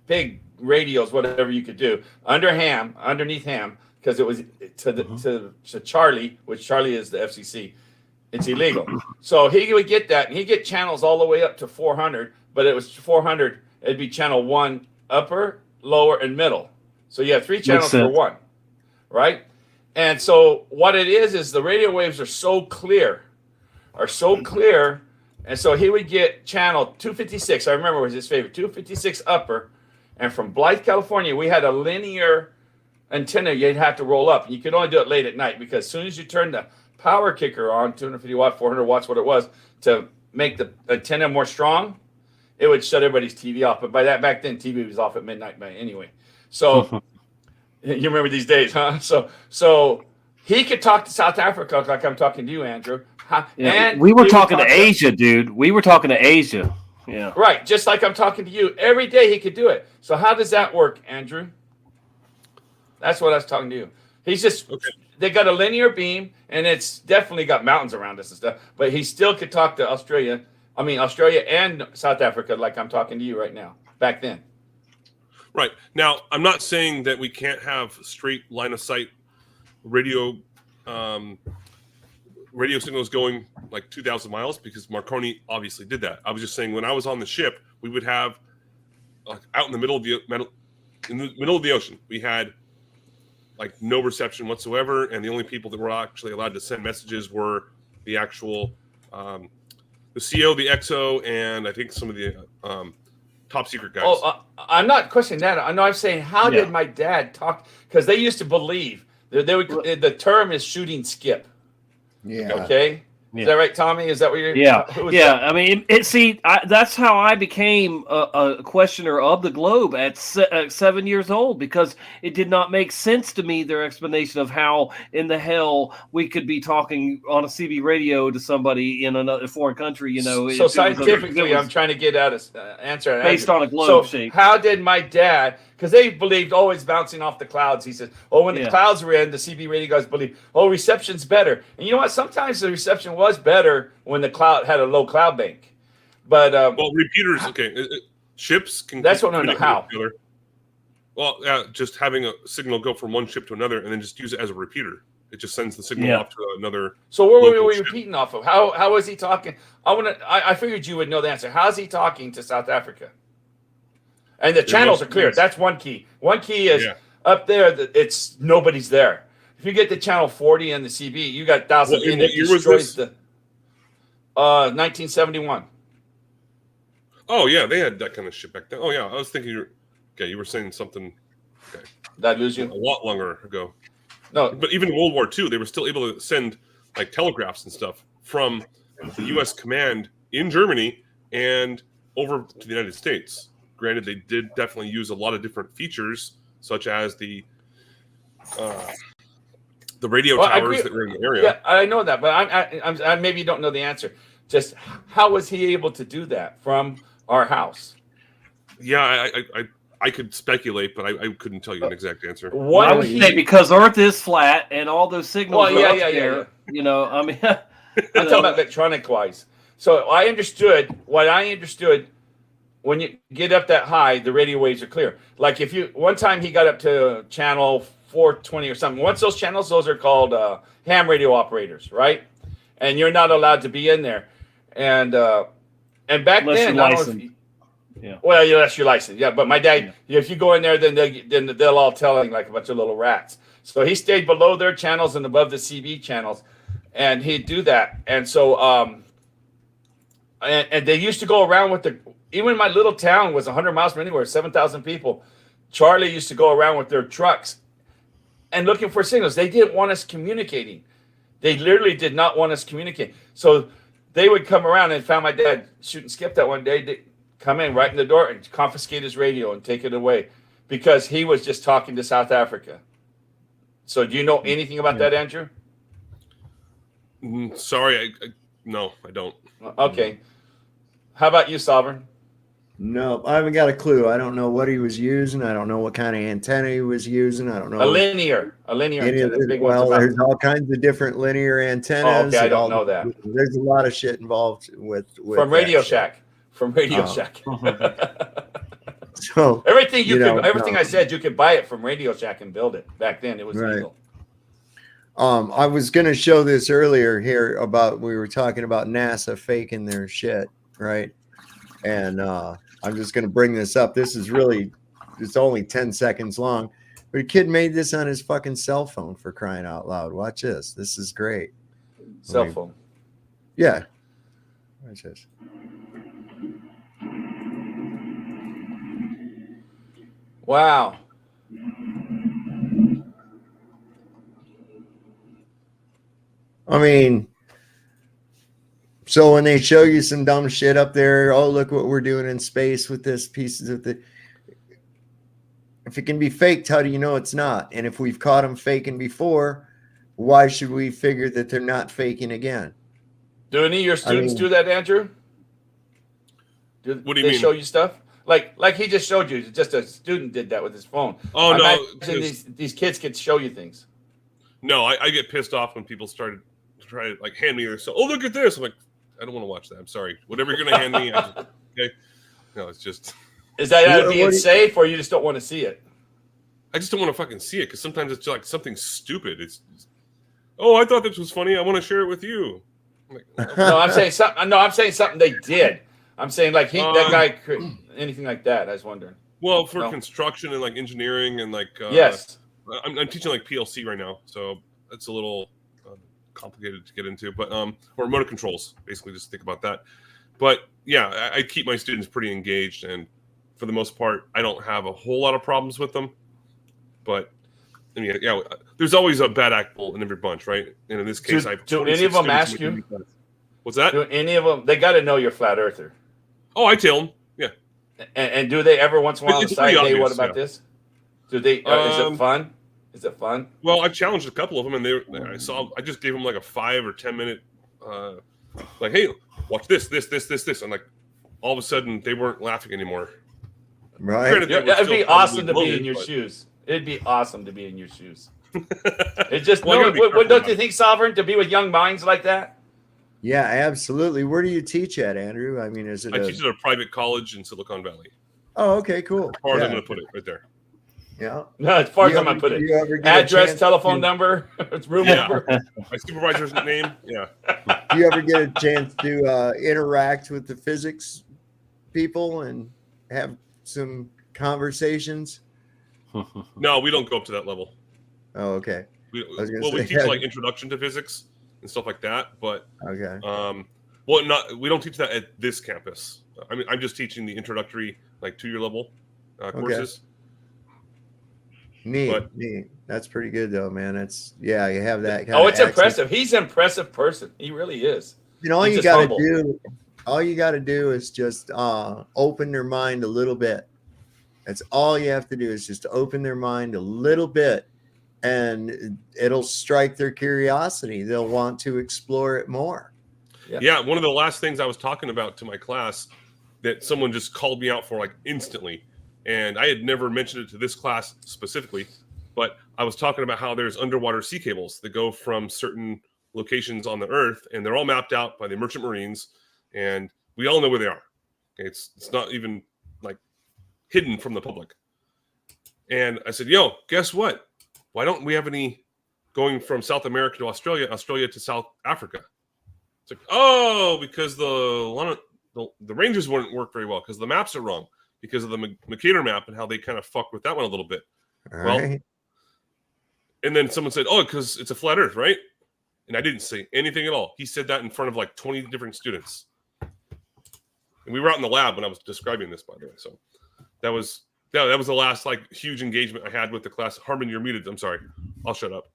big radios, whatever you could do, underneath ham, because it was to Charlie, which Charlie is the FCC. It's illegal. So he would get that, and he'd get channels all the way up to 400, but it was 400. It'd be channel 1, upper, lower, and middle. So you have 3 channels for 1, right? And so what it is the radio waves are so clear, and so he would get channel 256. I remember it was his favorite, 256 upper, and from Blythe, California, we had a linear antenna you'd have to roll up, and you could only do it late at night, because as soon as you turn the power kicker on, 250 watt, 400 watts, what it was, to make the antenna more strong, it would shut everybody's TV off. But back then, TV was off at midnight anyway. So you remember these days, huh? So he could talk to South Africa like I'm talking to you, Andrew. And we were talking to Asia, dude. We were talking to Asia. Yeah. Right. Just like I'm talking to you. Every day he could do it. So how does that work, Andrew? That's what I was talking to you. He's just... Okay. They got a linear beam, and it's definitely got mountains around us and stuff. But he still could talk to Australia and South Africa like I'm talking to you right now, back then. Right. Now, I'm not saying that we can't have straight line of sight radio signals going like 2,000 miles, because Marconi obviously did that. I was just saying, when I was on the ship, we would have out in the middle of the ocean, we had like no reception whatsoever, and the only people that were actually allowed to send messages were the actual the CO, the XO, and I think some of the top secret guys. I'm not questioning that. I know. I'm saying, how did my dad talk? Because they used to believe that the term is shooting skip. Yeah. Okay. Yeah. Is that right, Tommy? Is that what you're? Yeah. I mean, that's how I became a questioner of the globe at 7 years old, because it did not make sense to me, their explanation of how in the hell we could be talking on a CB radio to somebody in another foreign country. You know. So scientifically, I'm trying to get at an answer based on a globe shape. How did my dad? Because they believed always bouncing off the clouds. He says, when the clouds were in, the CB radio guys believe, reception's better. And you know what? Sometimes the reception was better when the cloud had a low cloud bank. But repeaters, ships can. That's what I don't know how. Well, just having a signal go from one ship to another, and then just use it as a repeater. It just sends the signal Yeah. off to another. So where were local we ship. repeating off of? How is he talking? I figured you would know the answer. How's he talking to South Africa? And the channels are clear. That's one key. One key is up there. It's nobody's there. If you get to channel 40 and the CB, you got thousands What- in what it. year was Destroys this? the 1971. Oh yeah, they had that kind of shit back then. Oh yeah, I was thinking you were saying something. Okay. Did I lose you? A lot longer ago. No, but even World War II, they were still able to send like telegraphs and stuff from the U.S. command in Germany and over to the United States. Granted, they did definitely use a lot of different features, such as the radio towers that were in the area. Yeah, I know that, but I maybe you don't know the answer. Just how was he able to do that from our house? Yeah, I could speculate, but I couldn't tell you an exact answer. I would say because Earth is flat and all those signals Well, are up yeah. there. You know, I mean, I'm talking about electronic wise. So I understood when you get up that high, the radio waves are clear. Like if you one time he got up to channel 420 or something. Once those channels, those are called ham radio operators, right? And you're not allowed to be in there. And back Unless then, you're I don't know if licensed. Yeah. well, unless you're licensed, yeah. But my dad, if you go in there, then they'll all telling like a bunch of little rats. So he stayed below their channels and above the CB channels, and he'd do that. And so, and they used to go around with the. Even my little town was 100 miles from anywhere, 7,000 people. Charlie used to go around with their trucks and looking for signals. They didn't want us communicating. They literally did not want us communicating. So they would come around and found my dad shoot and skip that one day. They come in right in the door and confiscate his radio and take it away because he was just talking to South Africa. So do you know anything about that, Andrew? Sorry, no, I don't. Okay. How about you, Sovereign? No, I haven't got a clue. I don't know what he was using. I don't know what kind of antenna he was using. I don't know. A linear antenna. Big one's Well, about- there's all kinds of different linear antennas. Oh, okay, I and don't all know that. There's a lot of shit involved with From Radio that shit. Shack. From Radio Oh. Shack. So everything know, I said, you could buy it from Radio Shack and build it. Back then, it was Right. legal. I was going to show this earlier here about we were talking about NASA faking their shit, right? And I'm just going to bring this up. This is really, it's only 10 seconds long, but a kid made this on his fucking cell phone, for crying out loud. Watch this. This is great. Cell phone. Yeah. Watch this. Wow. I mean, so when they show you some dumb shit up there, oh, look what we're doing in space with this pieces of the. If it can be faked, how do you know it's not? And if we've caught them faking before, why should we figure that they're not faking again? Do any of your students do that, Andrew? What do you they mean? show you stuff? Like he just showed you. Just a student did that with his phone. Oh, I no, imagine these kids could show you things. No, I get pissed off when people started to try to like hand me their stuff. Oh, look at this! I'm like, I don't want to watch that. I'm sorry. Whatever you're gonna hand me, okay. No, it's just. Is that out of being safe, or you just don't want to see it? I just don't want to fucking see it because sometimes it's like something stupid. It's. Oh, I thought this was funny. I want to share it with you. I'm like, No, I'm saying something. No, I'm saying something they did. I'm saying like that guy, anything like that. I was wondering. Well, for construction and like engineering and like yes, I'm teaching like PLC right now, so it's a little complicated to get into. But or motor controls, basically, just think about that. But yeah, I keep my students pretty engaged, and for the most part, I don't have a whole lot of problems with them. But I mean, yeah, there's always a bad apple in every bunch, right? And in this case, do any of them ask you? What's that? Do any of them? They got to know you're flat earther. Oh, I tell them, yeah. And do they ever once in a while It's decide, pretty hey, what obvious, about yeah. this? Do they? Is it fun? Is it fun? Well, I've challenged a couple of them, and I just gave them like a 5 or 10 minute, like, hey, watch this. And like, all of a sudden, they weren't laughing anymore. Right. Granted, they were It'd still be awesome to probably be in your but- shoes. It'd be awesome to be in your shoes. It just Well, I gotta be careful don't about you think, Sovereign, to be with young minds like that? Yeah, absolutely. Where do you teach at, Andrew? I mean, is it? I teach at a private college in Silicon Valley. Oh, okay, cool. As far as Yeah. I'm going to put it, right there. Yeah. No, as far as I'm gonna put it. Address, telephone number, room number. My supervisor's name. Yeah. Do you ever get a chance to interact with the physics people and have some conversations? No, we don't go up to that level. Oh, okay. We say, teach like introduction to physics and stuff like that, but okay. We don't teach that at this campus. I mean, I'm just teaching the introductory, like 2-year level courses. Neat. That's pretty good though, man. You have that kind Oh, of it's impressive. He's an impressive person. He really is. All you got to do is just open their mind a little bit. That's all you have to do is just open their mind a little bit, and it'll strike their curiosity. They'll want to explore it more. Yeah, one of the last things I was talking about to my class that someone just called me out for like instantly, and I had never mentioned it to this class specifically, but I was talking about how there's underwater sea cables that go from certain locations on the Earth, and they're all mapped out by the Merchant Marines, and we all know where they are. Okay, it's not even like hidden from the public. And I said, yo, guess what? Why don't we have any going from South America to Australia, Australia to South Africa? It's like, oh, because the ranges wouldn't work very well because the maps are wrong because of the Mercator map and how they kind of fuck with that one a little bit. Right. And then someone said, oh, because it's a flat Earth, right? And I didn't say anything at all. He said that in front of like 20 different students. And we were out in the lab when I was describing this, by the way. So that was the last like huge engagement I had with the class. Harmon, you're muted. I'm sorry. I'll shut up.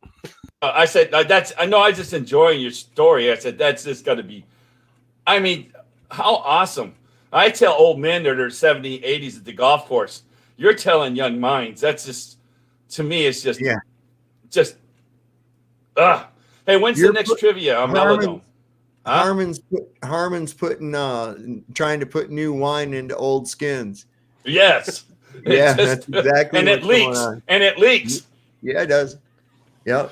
I said, I know I'm just enjoying your story. I said, that's just got to be, I mean, how awesome. I tell old men that are 70s, 80s at the golf course, you're telling young minds. That's just, to me, it's just, Hey, when's the next trivia on Melodome? Harmon's putting, trying to put new wine into old skins. Yes. Yeah, that's exactly and it leaks. And it leaks. Yeah, it does. Yep.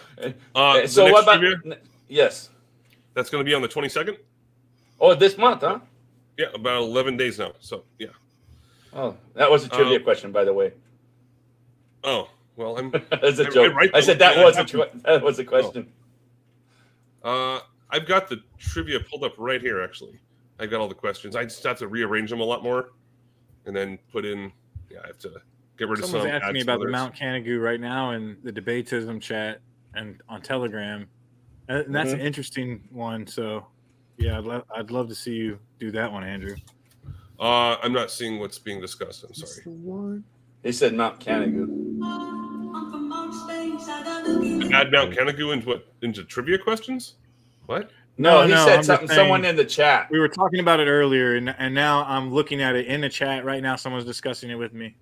So what about yes? That's going to be on the 22nd. Oh, this month, huh? Yeah, about 11 days now. So yeah. Oh, that was a trivia question, by the way. Oh well, I'm. That's a joke. I said that was a question. I've got the trivia pulled up right here. Actually, I've got all the questions. I just have to rearrange them a lot more, and then put in. Yeah, I have to get rid of some. Someone's asking me about the Mount Canigou right now in the debatism chat and on Telegram, and that's an interesting one. So, yeah, I'd love to see you do that one, Andrew. I'm not seeing what's being discussed. I'm sorry. He said Mount Canigou. Add Mount Canigou into trivia questions? What? No, he said something. Someone in the chat. We were talking about it earlier, and now I'm looking at it in the chat right now. Someone's discussing it with me.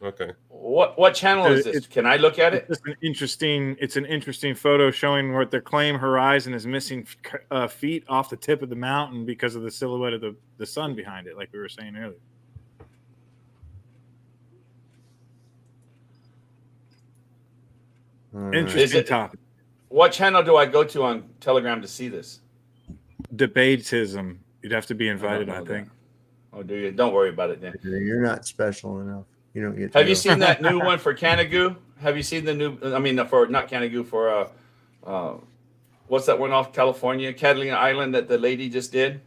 Okay. What channel is this? Can I look at it? It's an interesting photo showing where the claim horizon is missing feet off the tip of the mountain because of the silhouette of the sun behind it, like we were saying earlier. Interesting topic. What channel do I go to on Telegram to see this? Debatism. You'd have to be invited, I think. Oh, do you? Don't worry about it then. You're not special enough. You don't get. Have you seen that new one for Canigou? Have you seen the new? I mean, for not Canigou, for what's that one off California, Catalina Island that the lady just did?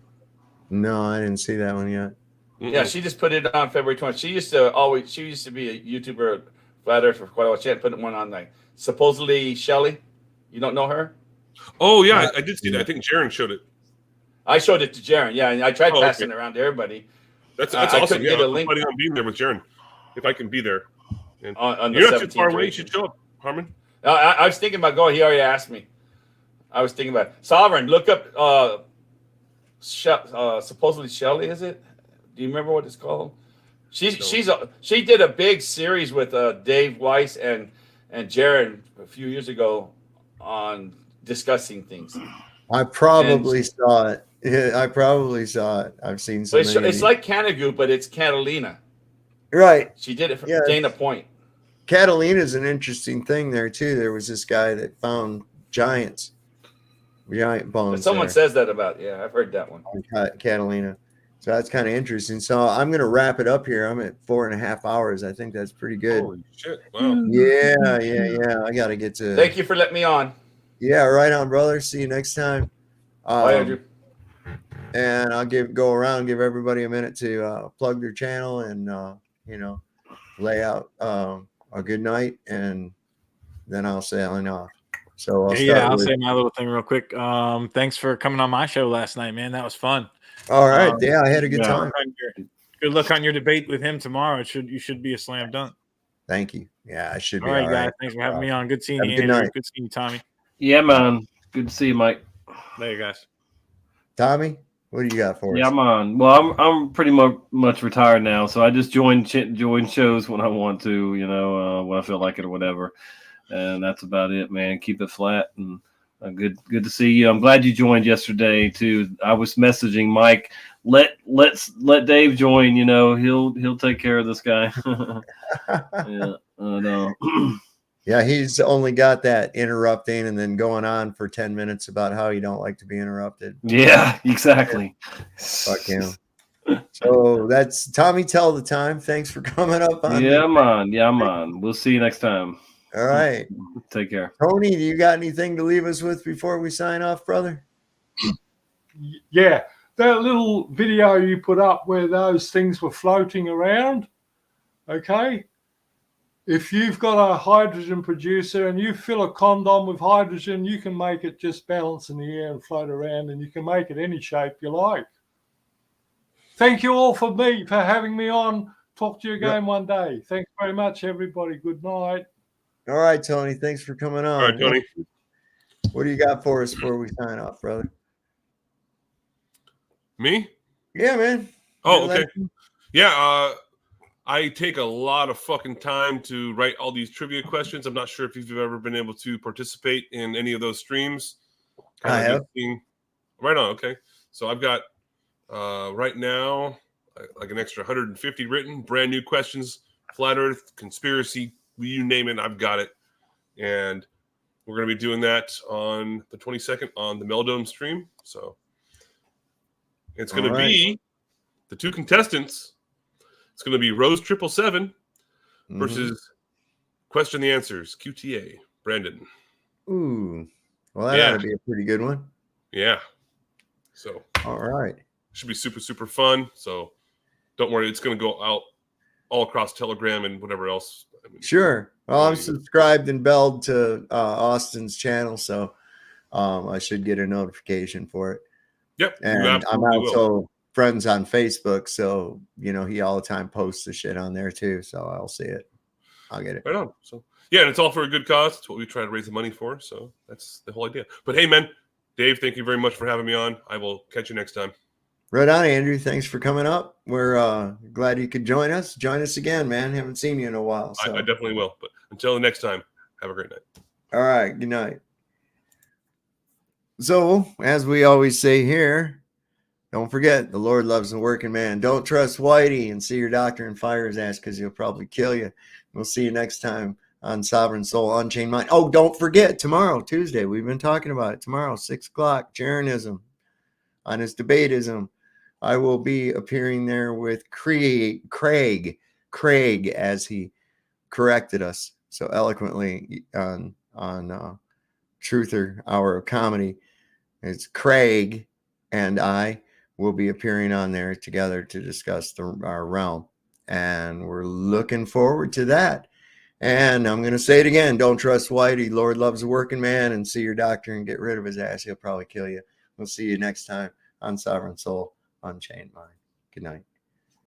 No, I didn't see that one yet. Yeah, she just put it on February 20th. She used to be a YouTuber, flat earth for quite a while. She had put one on like supposedly Shelly. You don't know her? Oh yeah, I did see that. I think Jaron showed it. I showed it to Jaron. Yeah, and I tried passing it around to everybody. That's awesome. Yeah, I'm planning on being there with Jaron if I can be there. And on you're the not too far 17th away. You should show up, Harmon. I was thinking about going. He already asked me. I was thinking about it. Sovereign. Look up supposedly Shelly. Is it? Do you remember what it's called? She did a big series with Dave Weiss and Jaron a few years ago on discussing things. I probably saw it. Yeah, I probably saw it. I've seen some. It's like Canigou, but it's Catalina. Right. She did it from Dana Point. Catalina's an interesting thing there too. There was this guy that found giant bones. Someone says that about. Yeah, I've heard that one. Catalina. So that's kind of interesting. So I'm going to wrap it up here. I'm at 4.5 hours. I think that's pretty good. Holy shit! Wow. Yeah. I got to get to. Thank you for letting me on. Yeah, right on, brother. See you next time. Bye, Andrew. And I'll go around, give everybody a minute to plug their channel and lay out a good night, and then I'll sign off. So I'll say my little thing real quick. Thanks for coming on my show last night, man. That was fun. All right, I had a good time. Good luck on your debate with him tomorrow. You should be a slam dunk. Thank you. Yeah, I should be. All right, guys. Thanks for having me on. Good seeing you, good Andrew. night. Good seeing you, Tommy. Yeah, man. Good to see you, Mike. Later, guys. Tommy, what do you got for us? Yeah, I'm on. Well, I'm pretty much retired now, so I just join shows when I want to, when I feel like it or whatever, and that's about it, man. Keep it flat, and good to see you. I'm glad you joined yesterday too. I was messaging Mike. Let Dave join. He'll take care of this guy. Yeah, I know. Yeah, he's only got that interrupting and then going on for 10 minutes about how you don't like to be interrupted. Yeah, exactly. Fuck him. So that's Tommy. Tell the time. Thanks for coming up on. Yeah, man. We'll see you next time. All right. Take care. Tony, do you got anything to leave us with before we sign off, brother? Yeah, that little video you put up where those things were floating around, okay? If you've got a hydrogen producer and you fill a condom with hydrogen, you can make it just balance in the air and float around, and you can make it any shape you like. Thank you all for having me on. Talk to you again one day. Thanks very much, everybody. Good night. All right, Tony. Thanks for coming on. All right, Tony. What do you got for us before we sign off, brother? Me? Yeah, man. Oh, okay. Yeah, I take a lot of fucking time to write all these trivia questions. I'm not sure if you've ever been able to participate in any of those streams. I have. Right on. Okay. So I've got right now like an extra 150 written, brand new questions, flat earth, conspiracy, you name it, I've got it. And we're going to be doing that on the 22nd on the Meldome stream. So it's going to be the two contestants. It's going to be Rose 777 versus Question the Answers, QTA, Brandon. Ooh. Well, that ought to be a pretty good one. Yeah. So. All right. Should be super, super fun. So don't worry. It's going to go out all across Telegram and whatever else. Sure. Well, I'm subscribed and belled to Austin's channel, so I should get a notification for it. Yep. And I'm also friends on Facebook, so he all the time posts the shit on there too. So I'll see it. I'll get it. Right on. So yeah, and it's all for a good cause. It's what we try to raise the money for. So that's the whole idea. But hey, man, Dave, thank you very much for having me on. I will catch you next time. Right on, Andrew. Thanks for coming up. We're glad you could join us. Join us again, man. Haven't seen you in a while. So. I definitely will. But until the next time, have a great night. All right. Good night. So, as we always say here, don't forget, the Lord loves the working man. Don't trust Whitey and see your doctor and fire his ass because he'll probably kill you. We'll see you next time on Sovereign Soul Unchained Mind. Oh, don't forget, tomorrow, Tuesday, we've been talking about it. Tomorrow, 6 o'clock, Jaronism on his debatism. I will be appearing there with Craig, as he corrected us so eloquently on Truther Hour of Comedy. It's Craig and I will be appearing on there together to discuss our realm. And we're looking forward to that. And I'm going to say it again. Don't trust Whitey. Lord loves a working man, and see your doctor and get rid of his ass. He'll probably kill you. We'll see you next time on Sovereign Soul Unchained Mind. Good night.